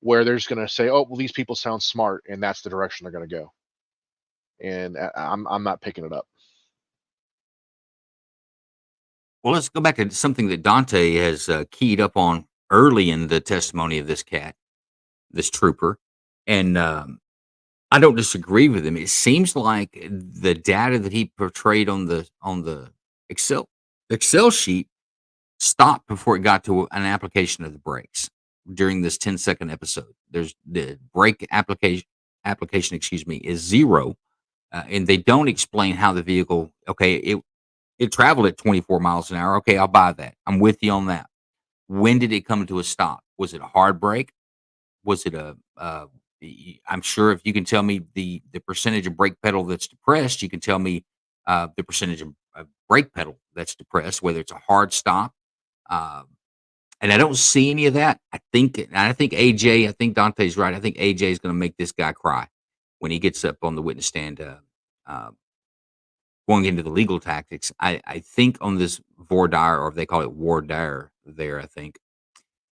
where they're just going to say, oh, well, these people sound smart, and that's the direction they're going to go. And I'm not picking it up. Well, let's go back to something that Dante has keyed up on early in the testimony of this trooper. And I don't disagree with him. It seems like the data that he portrayed on the Excel sheet stopped before it got to an application of the brakes. During this 10-second episode, there's the brake application, is 0, and they don't explain how the vehicle. Okay, it traveled at 24 miles an hour. Okay, I'll buy that. I'm with you on that. When did it come to a stop? Was it a hard brake? Was it I'm sure if you can tell me the percentage of brake pedal that's depressed, you can tell me the percentage of brake pedal that's depressed, whether it's a hard stop. And I don't see any of that. I think Dante's right. I think AJ is going to make this guy cry when he gets up on the witness stand, going into the legal tactics. I think on this voir dire, or they call it voir dire there, I think.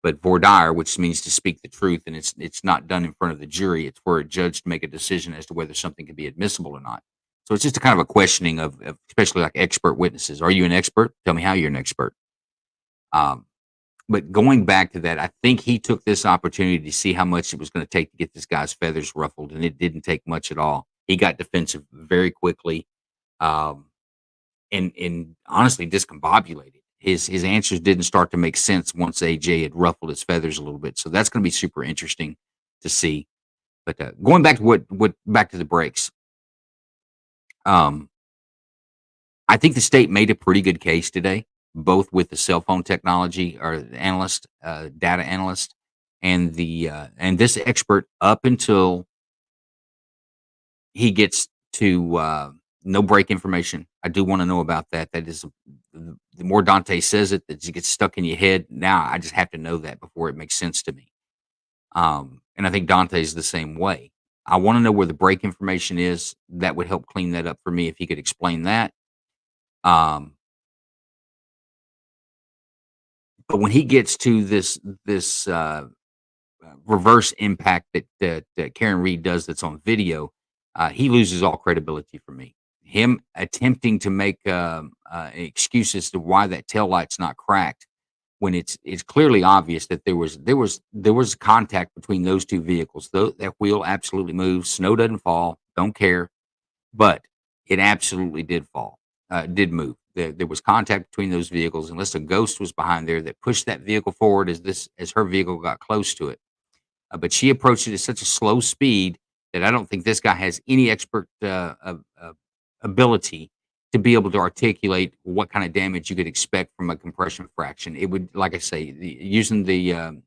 But voir dire, which means to speak the truth, and it's not done in front of the jury. It's for a judge to make a decision as to whether something can be admissible or not. So it's just a kind of a questioning of especially like expert witnesses. Are you an expert? Tell me how you're an expert. But going back to that, I think he took this opportunity to see how much it was going to take to get this guy's feathers ruffled, and it didn't take much at all. He got defensive very quickly, um, and honestly discombobulated. His answers didn't start to make sense once AJ had ruffled his feathers a little bit. So that's going to be super interesting to see. But going back to what back to the breaks, I think the state made a pretty good case today, both with the cell phone technology or the analyst, data analyst, and the and this expert up until he gets to no break information. I do want to know about that. That is, the more Dante says it, that it gets stuck in your head. Now I just have to know that before it makes sense to me. And I think Dante's the same way. I want to know where the break information is. That would help clean that up for me if he could explain that. But when he gets to this reverse impact that Karen Reed does, that's on video, he loses all credibility for me. Him attempting to make excuses to why that tail light's not cracked, when it's clearly obvious that there was contact between those two vehicles. That wheel absolutely moves. Snow doesn't fall. Don't care, but it absolutely did move. There was contact between those vehicles, unless a ghost was behind there that pushed that vehicle forward as her vehicle got close to it. But she approached it at such a slow speed that I don't think this guy has any expert ability to be able to articulate what kind of damage you could expect from a compression fraction. It would, like I say, using the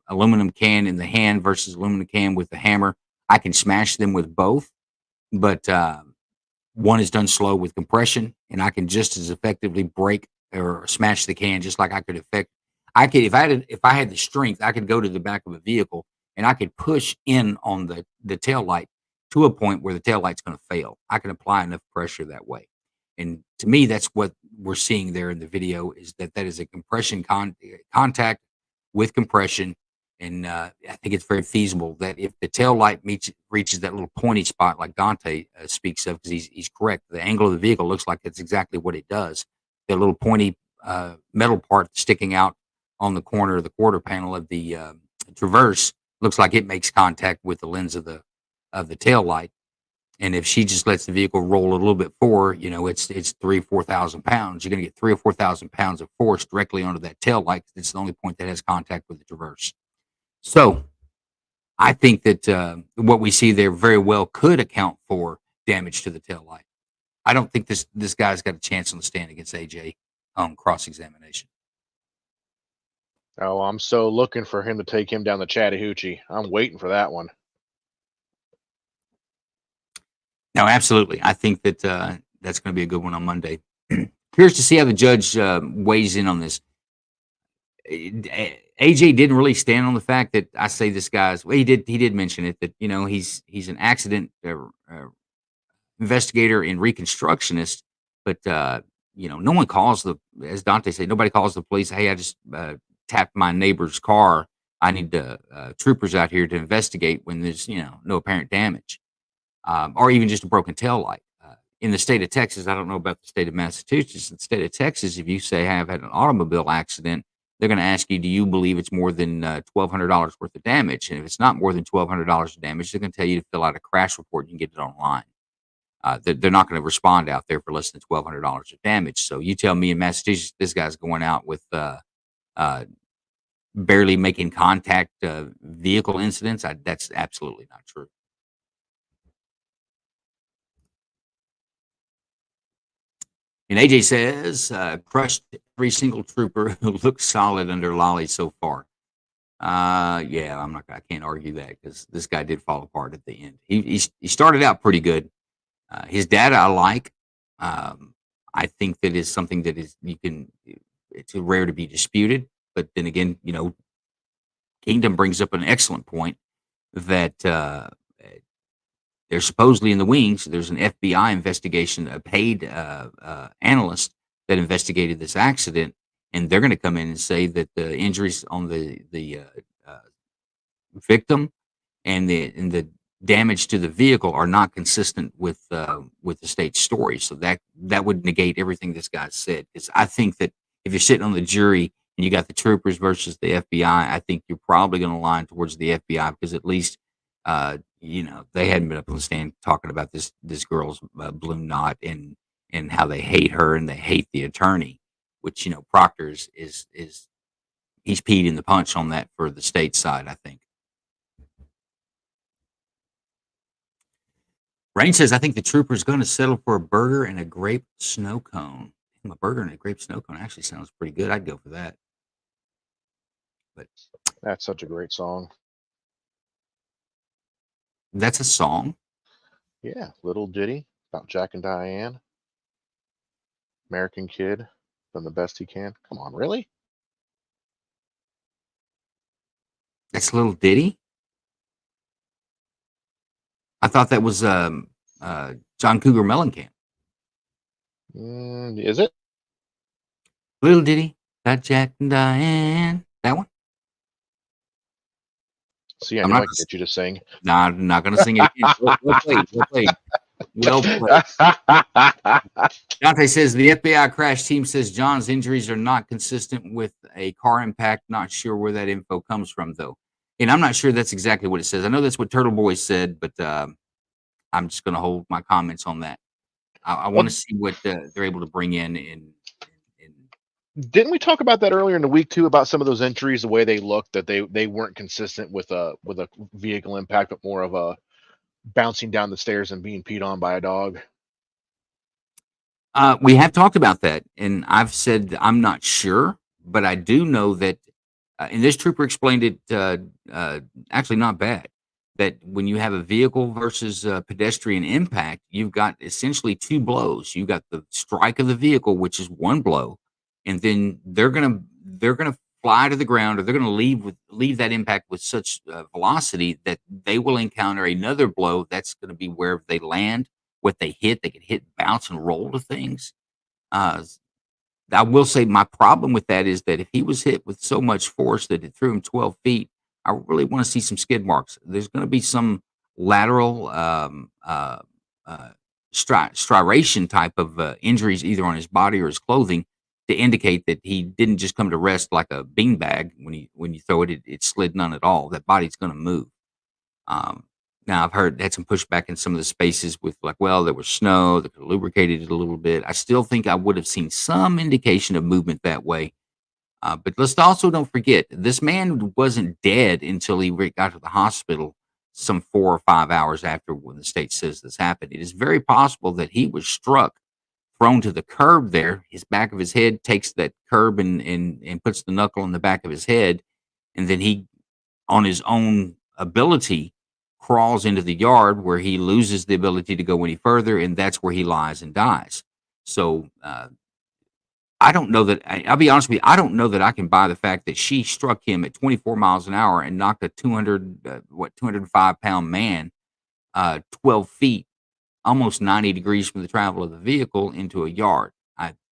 aluminum can in the hand versus aluminum can with the hammer, I can smash them with both, but one is done slow with compression, and I can just as effectively break or smash the can just like I could if I had the strength, I could go to the back of a vehicle and I could push in on the tail light to a point where the tail light's going to fail. I can apply enough pressure that way. And to me, that's what we're seeing there in the video, is that is a compression contact with compression. And I think it's very feasible that if the tail light reaches that little pointy spot like Dante speaks of, because he's correct, the angle of the vehicle looks like that's exactly what it does. The little pointy metal part sticking out on the corner of the quarter panel of the Traverse looks like it makes contact with the lens of the tail light. And if she just lets the vehicle roll a little bit forward, it's 3,000 or 4,000 pounds. You're going to get 3,000 or 4,000 pounds of force directly onto that tail light. It's the only point that has contact with the Traverse. So I think that what we see there very well could account for damage to the tail light. I don't think this guy's got a chance on the stand against AJ on cross-examination. Oh, I'm so looking for him to take him down the Chattahoochee. I'm waiting for that one. No, absolutely. I think that that's going to be a good one on Monday. Curious to see how the judge weighs in on this. AJ didn't really stand on the fact that I say this guy's. Well, he did mention it, that he's an accident investigator and reconstructionist, but no one calls as Dante said, nobody calls the police. Hey, I just tapped my neighbor's car. I need troopers out here to investigate when there's no apparent damage. Or even just a broken tail light. In the state of Texas, I don't know about the state of Massachusetts. In the state of Texas, if you say I've had an automobile accident, they're going to ask you, do you believe it's more than $1,200 worth of damage? And if it's not more than $1,200 of damage, they're going to tell you to fill out a crash report. You can get it online. They're not going to respond out there for less than $1,200 of damage. So you tell me in Massachusetts, this guy's going out with barely making contact vehicle incidents. That's absolutely not true. And AJ says, crushed every single trooper who looks solid under Lolly so far. Yeah, I can't argue that, because this guy did fall apart at the end. He started out pretty good. His data I like. I think that is something that it's rare to be disputed. But then again, Kingdom brings up an excellent point that they're supposedly in the wings. There's an FBI investigation, a paid analyst that investigated this accident, and they're going to come in and say that the injuries on the victim and the damage to the vehicle are not consistent with the state's story. So that would negate everything this guy said. Because I think that if you're sitting on the jury and you got the troopers versus the FBI, I think you're probably going to line towards the FBI because at least, they hadn't been up on the stand talking about this girl's blue knot and how they hate her and they hate the attorney, which Proctor is he's peed in the punch on that for the state side, I think. Rain says, I think the trooper's going to settle for a burger and a grape snow cone. A burger and a grape snow cone actually sounds pretty good. I'd go for that. But That's such a great song. That's a song? Yeah, little ditty about Jack and Diane. American kid, done the best he can. Come on, really? That's a little ditty? I thought that was John Cougar Mellencamp. Is it? Little ditty about Jack and Diane. That one? See, I I'm knew I not could get you to sing. No, I'm not going to sing it again. Well played. Well played. Well played. Dante says the FBI crash team says John's injuries are not consistent with a car impact. Not sure where that info comes from, though. And I'm not sure that's exactly what it says. I know that's what Turtle Boy said, but I'm just going to hold my comments on that. I want to see what they're able to bring in. Didn't we talk about that earlier in the week too? About some of those entries, the way they looked, that they weren't consistent with a vehicle impact, but more of a bouncing down the stairs and being peed on by a dog. We have talked about that, and I've said I'm not sure, but I do know that, and this trooper explained it actually not bad, that when you have a vehicle versus a pedestrian impact, you've got essentially two blows. You've got the strike of the vehicle, which is one blow, and then they're gonna fly to the ground, or they're gonna leave that impact with such velocity that they will encounter another blow. That's going to be where they land, what they hit. They can hit, bounce, and roll to things. I will say my problem with that is that if he was hit with so much force that it threw him 12 feet, I really want to see some skid marks. There's going to be some lateral striation type of injuries either on his body or his clothing to indicate that he didn't just come to rest like a beanbag. When you throw it, it slid none at all. That body's going to move. Now, I've had some pushback in some of the spaces with there was snow that could have lubricated it a little bit. I still think I would have seen some indication of movement that way. But let's also don't forget, this man wasn't dead until he got to the hospital some 4 or 5 hours after when the state says this happened. It is very possible that he was struck, thrown to the curb there. His back of his head takes that curb and puts the knuckle in the back of his head. And then he, on his own ability, crawls into the yard where he loses the ability to go any further, and that's where he lies and dies. So I don't know that I'll be honest with you. I don't know that I can buy the fact that she struck him at 24 miles an hour and knocked a 205-pound man 12 feet, almost 90 degrees from the travel of the vehicle, into a yard.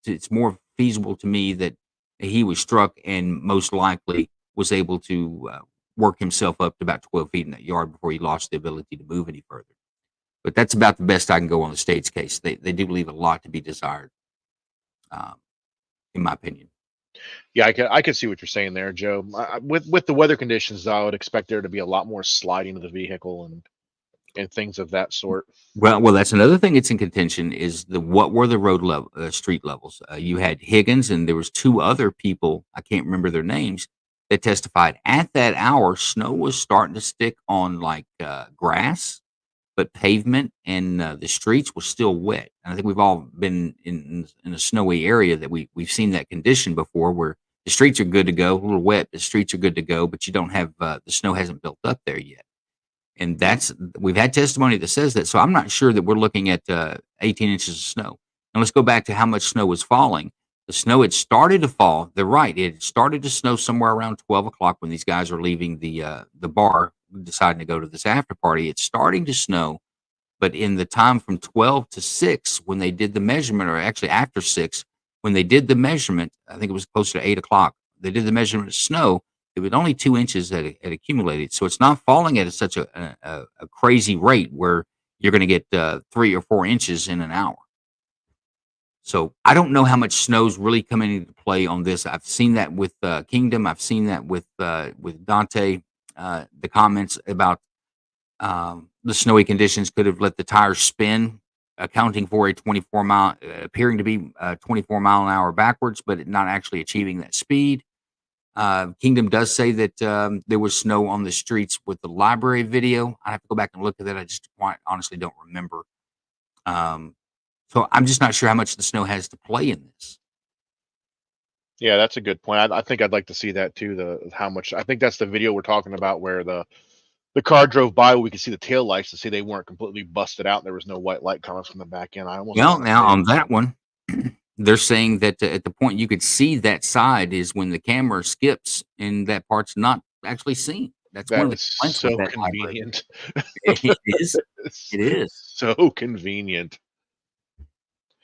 It's more feasible to me that he was struck and most likely was able to work himself up to about 12 feet in that yard before he lost the ability to move any further. But that's about the best I can go on the state's case. They do leave a lot to be desired, in my opinion. Yeah, I could see what you're saying there, Joe. With the weather conditions, I would expect there to be a lot more sliding of the vehicle and things of that sort. Well, that's another thing that's in contention is what were the road level, street levels? You had Higgins, and there was two other people, I can't remember their names, that testified at that hour. Snow was starting to stick on grass, but pavement and the streets were still wet. And I think we've all been in a snowy area that we've seen that condition before, where the streets are good to go, a little wet, the streets are good to go, but you don't have the snow hasn't built up there yet. And we've had testimony that says that. So I'm not sure that we're looking at 18 inches of snow. And let's go back to how much snow was falling. The snow had started to fall. They're right. It started to snow somewhere around 12 o'clock when these guys are leaving the bar, deciding to go to this after party. It's starting to snow, but in the time from 12 to 6, when they did the measurement, or actually after 6, when they did the measurement, I think it was closer to 8 o'clock, they did the measurement of snow. It was only 2 inches that had accumulated. So it's not falling at such a crazy rate where you're going to get 3 or 4 inches in an hour. So I don't know how much snow's really coming into play on this. I've seen that with Kingdom. I've seen that with Dante. The comments about the snowy conditions could have let the tires spin, accounting for a 24 mile, appearing to be 24 mile an hour backwards, but not actually achieving that speed. Kingdom does say that there was snow on the streets with the library video. I have to go back and look at that. I just quite honestly don't remember. So I'm just not sure how much the snow has to play in this. Yeah, that's a good point. I think I'd like to see that too. The how much I think that's the video we're talking about where the car drove by. We could see the tail lights to see they weren't completely busted out. And there was no white light coming from the back end. I almost Well, wanna now say- on that one, they're saying that at the point you could see that side is when the camera skips and that part's not actually seen. That's one that of the is complaints with so that hybrid. convenient. It is. It is. So convenient.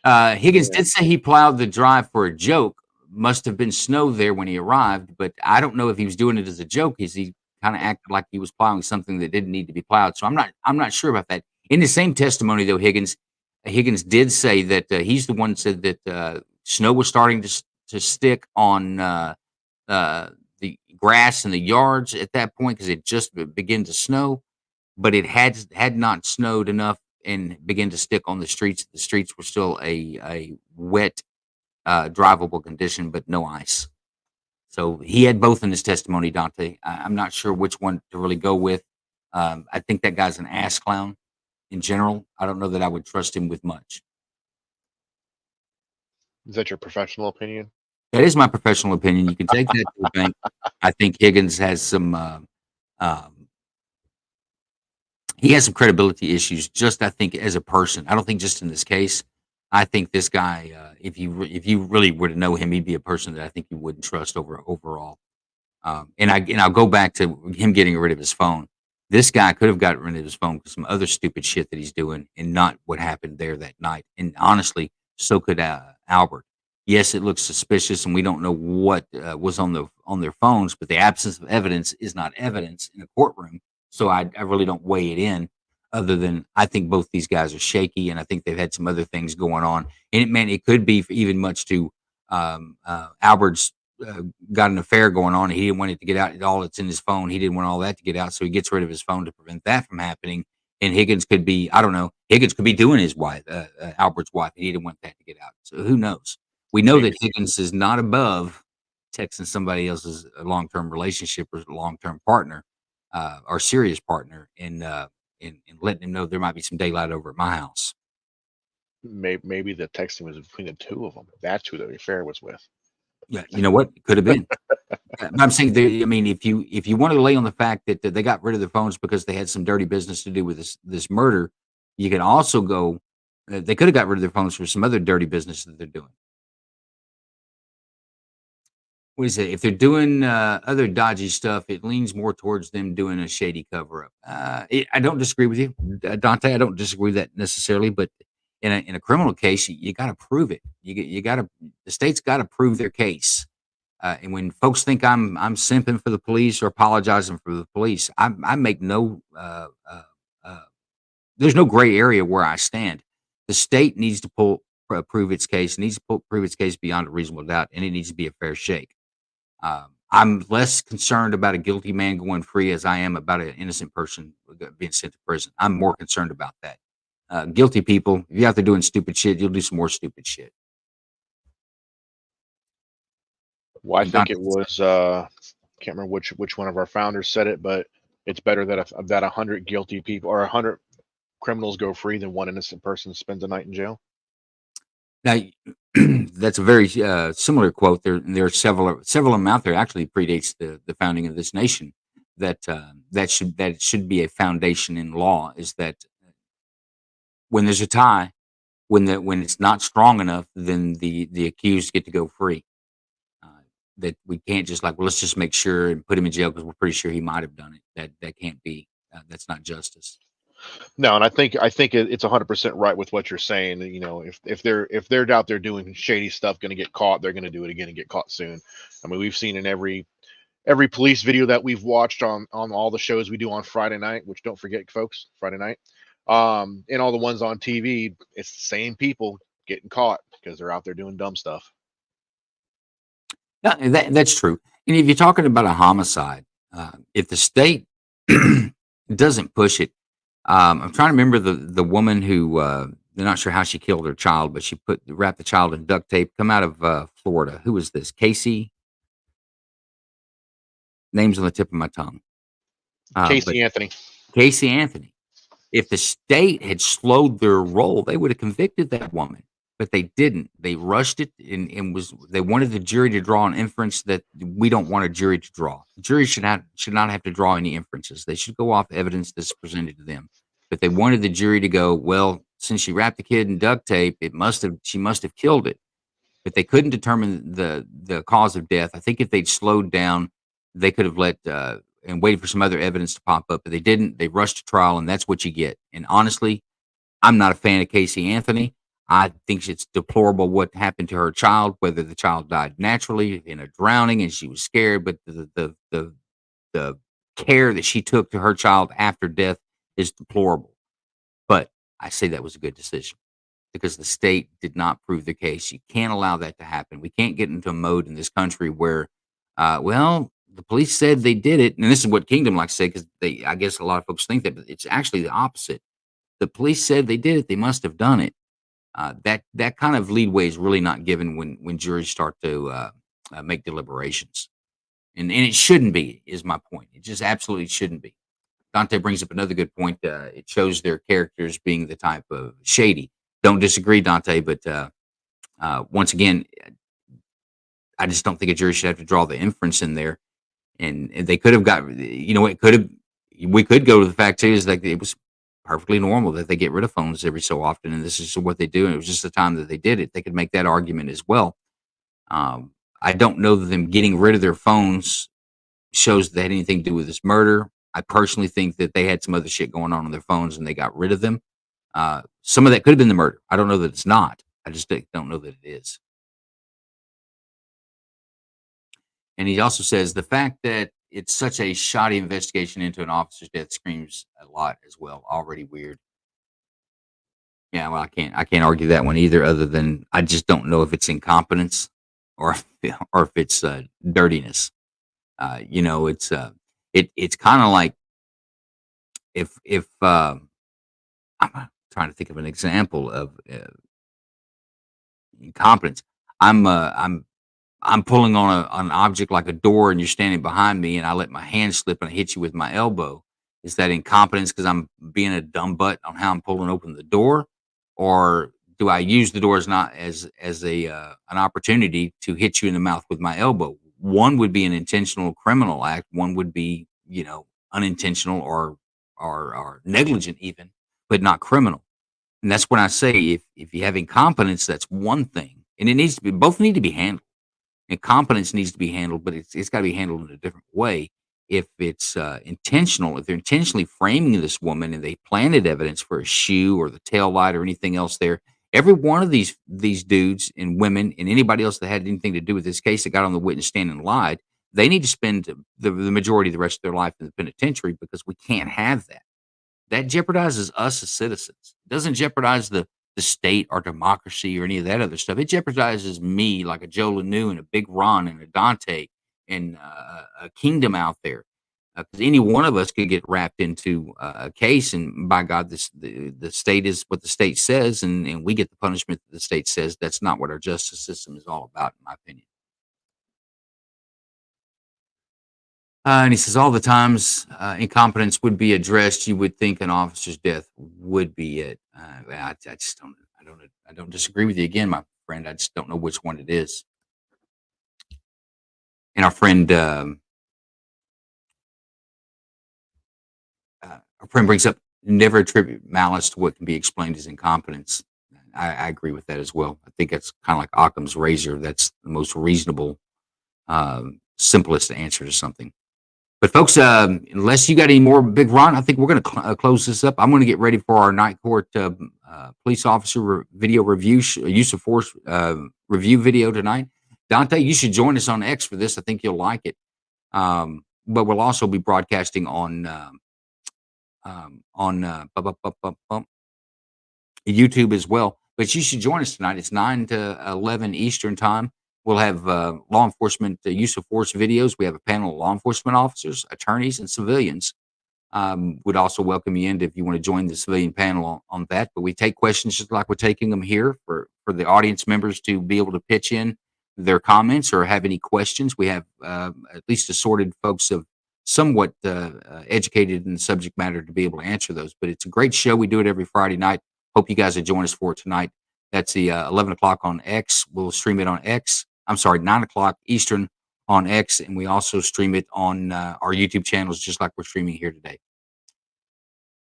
Higgins did say he plowed the drive for a joke. Must have been snow there when he arrived, but I don't know if he was doing it as a joke. He kind of acted like he was plowing something that didn't need to be plowed. So I'm not sure about that. In the same testimony, though, Higgins did say that he's the one said that snow was starting to stick on the grass in the yards at that point because it just began to snow, but it had not snowed enough and began to stick on the streets. The streets were still a wet, drivable condition, but no ice. So he had both in his testimony, Dante. I'm not sure which one to really go with. I think that guy's an ass clown in general. I don't know that I would trust him with much. Is that your professional opinion? That is my professional opinion. You can take that to the bank. I think Higgins has some he has some credibility issues. Just I think as a person, I don't think just in this case. I think this guy, if you really were to know him, he'd be a person that I think you wouldn't trust overall. And I'll go back to him getting rid of his phone. This guy could have gotten rid of his phone because some other stupid shit that he's doing, and not what happened there that night. And honestly, so could Albert. Yes, it looks suspicious, and we don't know what was on their phones. But the absence of evidence is not evidence in a courtroom. So I really don't weigh it in. Other than I think both these guys are shaky, and I think they've had some other things going on. And it could be even much to Albert's got an affair going on, and he didn't want it to get out. All that's in his phone, he didn't want all that to get out, so he gets rid of his phone to prevent that from happening. And Higgins could be, I don't know, Higgins could be doing his wife, Albert's wife, and he didn't want that to get out. So who knows? We know that Higgins is not above texting somebody else's long-term relationship or long-term partner or serious partner, and letting him know there might be some daylight over at my house. Maybe the texting was between the two of them. That's who the affair was with. Yeah, you know what? It could have been. But I'm saying, I mean, if you want to lay on the fact that they got rid of their phones because they had some dirty business to do with this murder, you can also go. They could have got rid of their phones for some other dirty business that they're doing. What is it? If they're doing other dodgy stuff, it leans more towards them doing a shady cover up. I don't disagree with you, Dante. I don't disagree with that necessarily, but in a criminal case, you got to prove it. The state's got to prove their case. And when folks think I'm simping for the police or apologizing for the police, I make no there's no gray area where I stand. The state needs to prove its case, needs to prove its case beyond a reasonable doubt, and it needs to be a fair shake. I'm less concerned about a guilty man going free as I am about an innocent person being sent to prison. I'm more concerned about that. Guilty people, if you're out there doing stupid shit, you'll do some more stupid shit. Well, I think it was can't remember which one of our founders said it, but it's better that 100 guilty people or 100 criminals go free than one innocent person spends a night in jail. Now, that's a very similar quote. There are several of them out there. Actually, predates the founding of this nation. That should be a foundation in law. Is that when there's a tie, when it's not strong enough, then the accused get to go free. That we can't just well, let's just make sure and put him in jail because we're pretty sure he might have done it. That can't be. That's not justice. No, and I think it's 100% right with what you're saying. You know, if they're out there doing shady stuff, going to get caught, they're going to do it again and get caught soon. I mean, we've seen in every police video that we've watched on all the shows we do on Friday night, which don't forget, folks, Friday night, and all the ones on TV, it's the same people getting caught because they're out there doing dumb stuff. Yeah, that's true. And if you're talking about a homicide, if the state doesn't push it, I'm trying to remember the woman who they're not sure how she killed her child, but she wrapped the child in duct tape. Come out of Florida. Who was this? Casey. Name's on the tip of my tongue. Casey Anthony. Casey Anthony. If the state had slowed their roll, they would have convicted that woman, but they didn't. They rushed it and they wanted the jury to draw an inference that we don't want a jury to draw. The jury should not have to draw any inferences. They should go off evidence that's presented to them. But they wanted the jury to go, well, since she wrapped the kid in duct tape, she must have killed it. But they couldn't determine the cause of death. I think if they'd slowed down, they could have let and waited for some other evidence to pop up, but they didn't. They rushed to trial, and that's what you get. And honestly, I'm not a fan of Casey Anthony. I think it's deplorable what happened to her child, whether the child died naturally in a drowning and she was scared, but the care that she took to her child after death is deplorable. But I say that was a good decision because the state did not prove the case. You can't allow that to happen. We can't get into a mode in this country where, well, the police said they did it, and this is what Kingdom likes to say because I guess a lot of folks think that, but it's actually the opposite. The police said they did it; they must have done it. That kind of leadway is really not given when juries start to make deliberations, and it shouldn't be. Is my point? It just absolutely shouldn't be. Dante brings up another good point. It shows their characters being the type of shady. Don't disagree, Dante, but once again, I just don't think a jury should have to draw the inference in there. And they could have got, we could go to the fact too, is like it was perfectly normal that they get rid of phones every so often. And this is what they do. And it was just the time that they did it. They could make that argument as well. I don't know that them getting rid of their phones shows that they had anything to do with this murder. I personally think that they had some other shit going on their phones and they got rid of them. Some of that could have been the murder. I don't know that it's not. I just don't know that it is. And he also says the fact that it's such a shoddy investigation into an officer's death screams a lot as well. Already weird. Yeah, well, I can't argue that one either. Other than I just don't know if it's incompetence or if it's dirtiness. It's kind of like if I'm trying to think of an example of incompetence. I'm pulling on an object like a door and you're standing behind me and I let my hand slip and I hit you with my elbow. Is that incompetence because I'm being a dumb butt on how I'm pulling open the door? Or do I use the door as an opportunity to hit you in the mouth with my elbow? One would be an intentional criminal act. One would be, unintentional or negligent even, but not criminal. And that's when I say if you have incompetence, that's one thing. And both need to be handled. Incompetence needs to be handled, but it's got to be handled in a different way. If it's intentional, if they're intentionally framing this woman and they planted evidence for a shoe or the tail light or anything else there, every one of these dudes and women and anybody else that had anything to do with this case that got on the witness stand and lied, they need to spend the majority of the rest of their life in the penitentiary because we can't have that. That jeopardizes us as citizens. It doesn't jeopardize the state or democracy or any of that other stuff. It jeopardizes me like a Joe Lanu and a Big Ron and a Dante and a Kingdom out there. Because any one of us could get wrapped into a case, and by God, the state is what the state says, and we get the punishment that the state says. That's not what our justice system is all about, in my opinion. And he says all the times incompetence would be addressed, you would think an officer's death would be it. I just don't. I don't disagree with you again, my friend. I just don't know which one it is. And our friend brings up never attribute malice to what can be explained as incompetence. I agree with that as well. I think that's kind of like Occam's razor. That's the most reasonable, simplest answer to something. But folks, unless you got any more, Big Ron, I think we're going to close this up. I'm going to get ready for our night court police officer video review, use of force review video tonight. Dante, you should join us on X for this. I think you'll like it. But we'll also be broadcasting on YouTube as well. But you should join us tonight. It's 9 to 11 Eastern time. We'll have law enforcement use of force videos. We have a panel of law enforcement officers, attorneys, and civilians. Would also welcome you in if you want to join the civilian panel on that. But we take questions just like we're taking them here for the audience members to be able to pitch in their comments or have any questions. We have at least assorted folks of somewhat educated in the subject matter to be able to answer those. But it's a great show. We do it every Friday night. Hope you guys will join us for it tonight. That's the 11 o'clock on X. We'll stream it on X. I'm sorry, 9 o'clock Eastern on X, and we also stream it on our YouTube channels, just like we're streaming here today.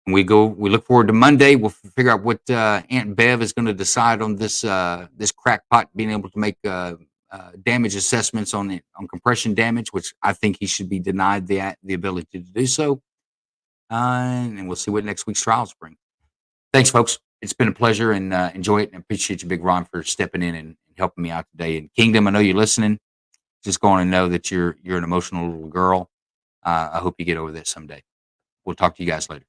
And we look forward to Monday. We'll figure out what Aunt Bev is going to decide on this crackpot being able to make damage assessments on compression damage, which I think he should be denied the ability to do so. And we'll see what next week's trials bring. Thanks, folks. It's been a pleasure, and enjoy it. And appreciate you, Big Ron, for stepping in and helping me out today. And Kingdom, I know you're listening. Just going to know that you're an emotional little girl. I hope you get over that someday. We'll talk to you guys later.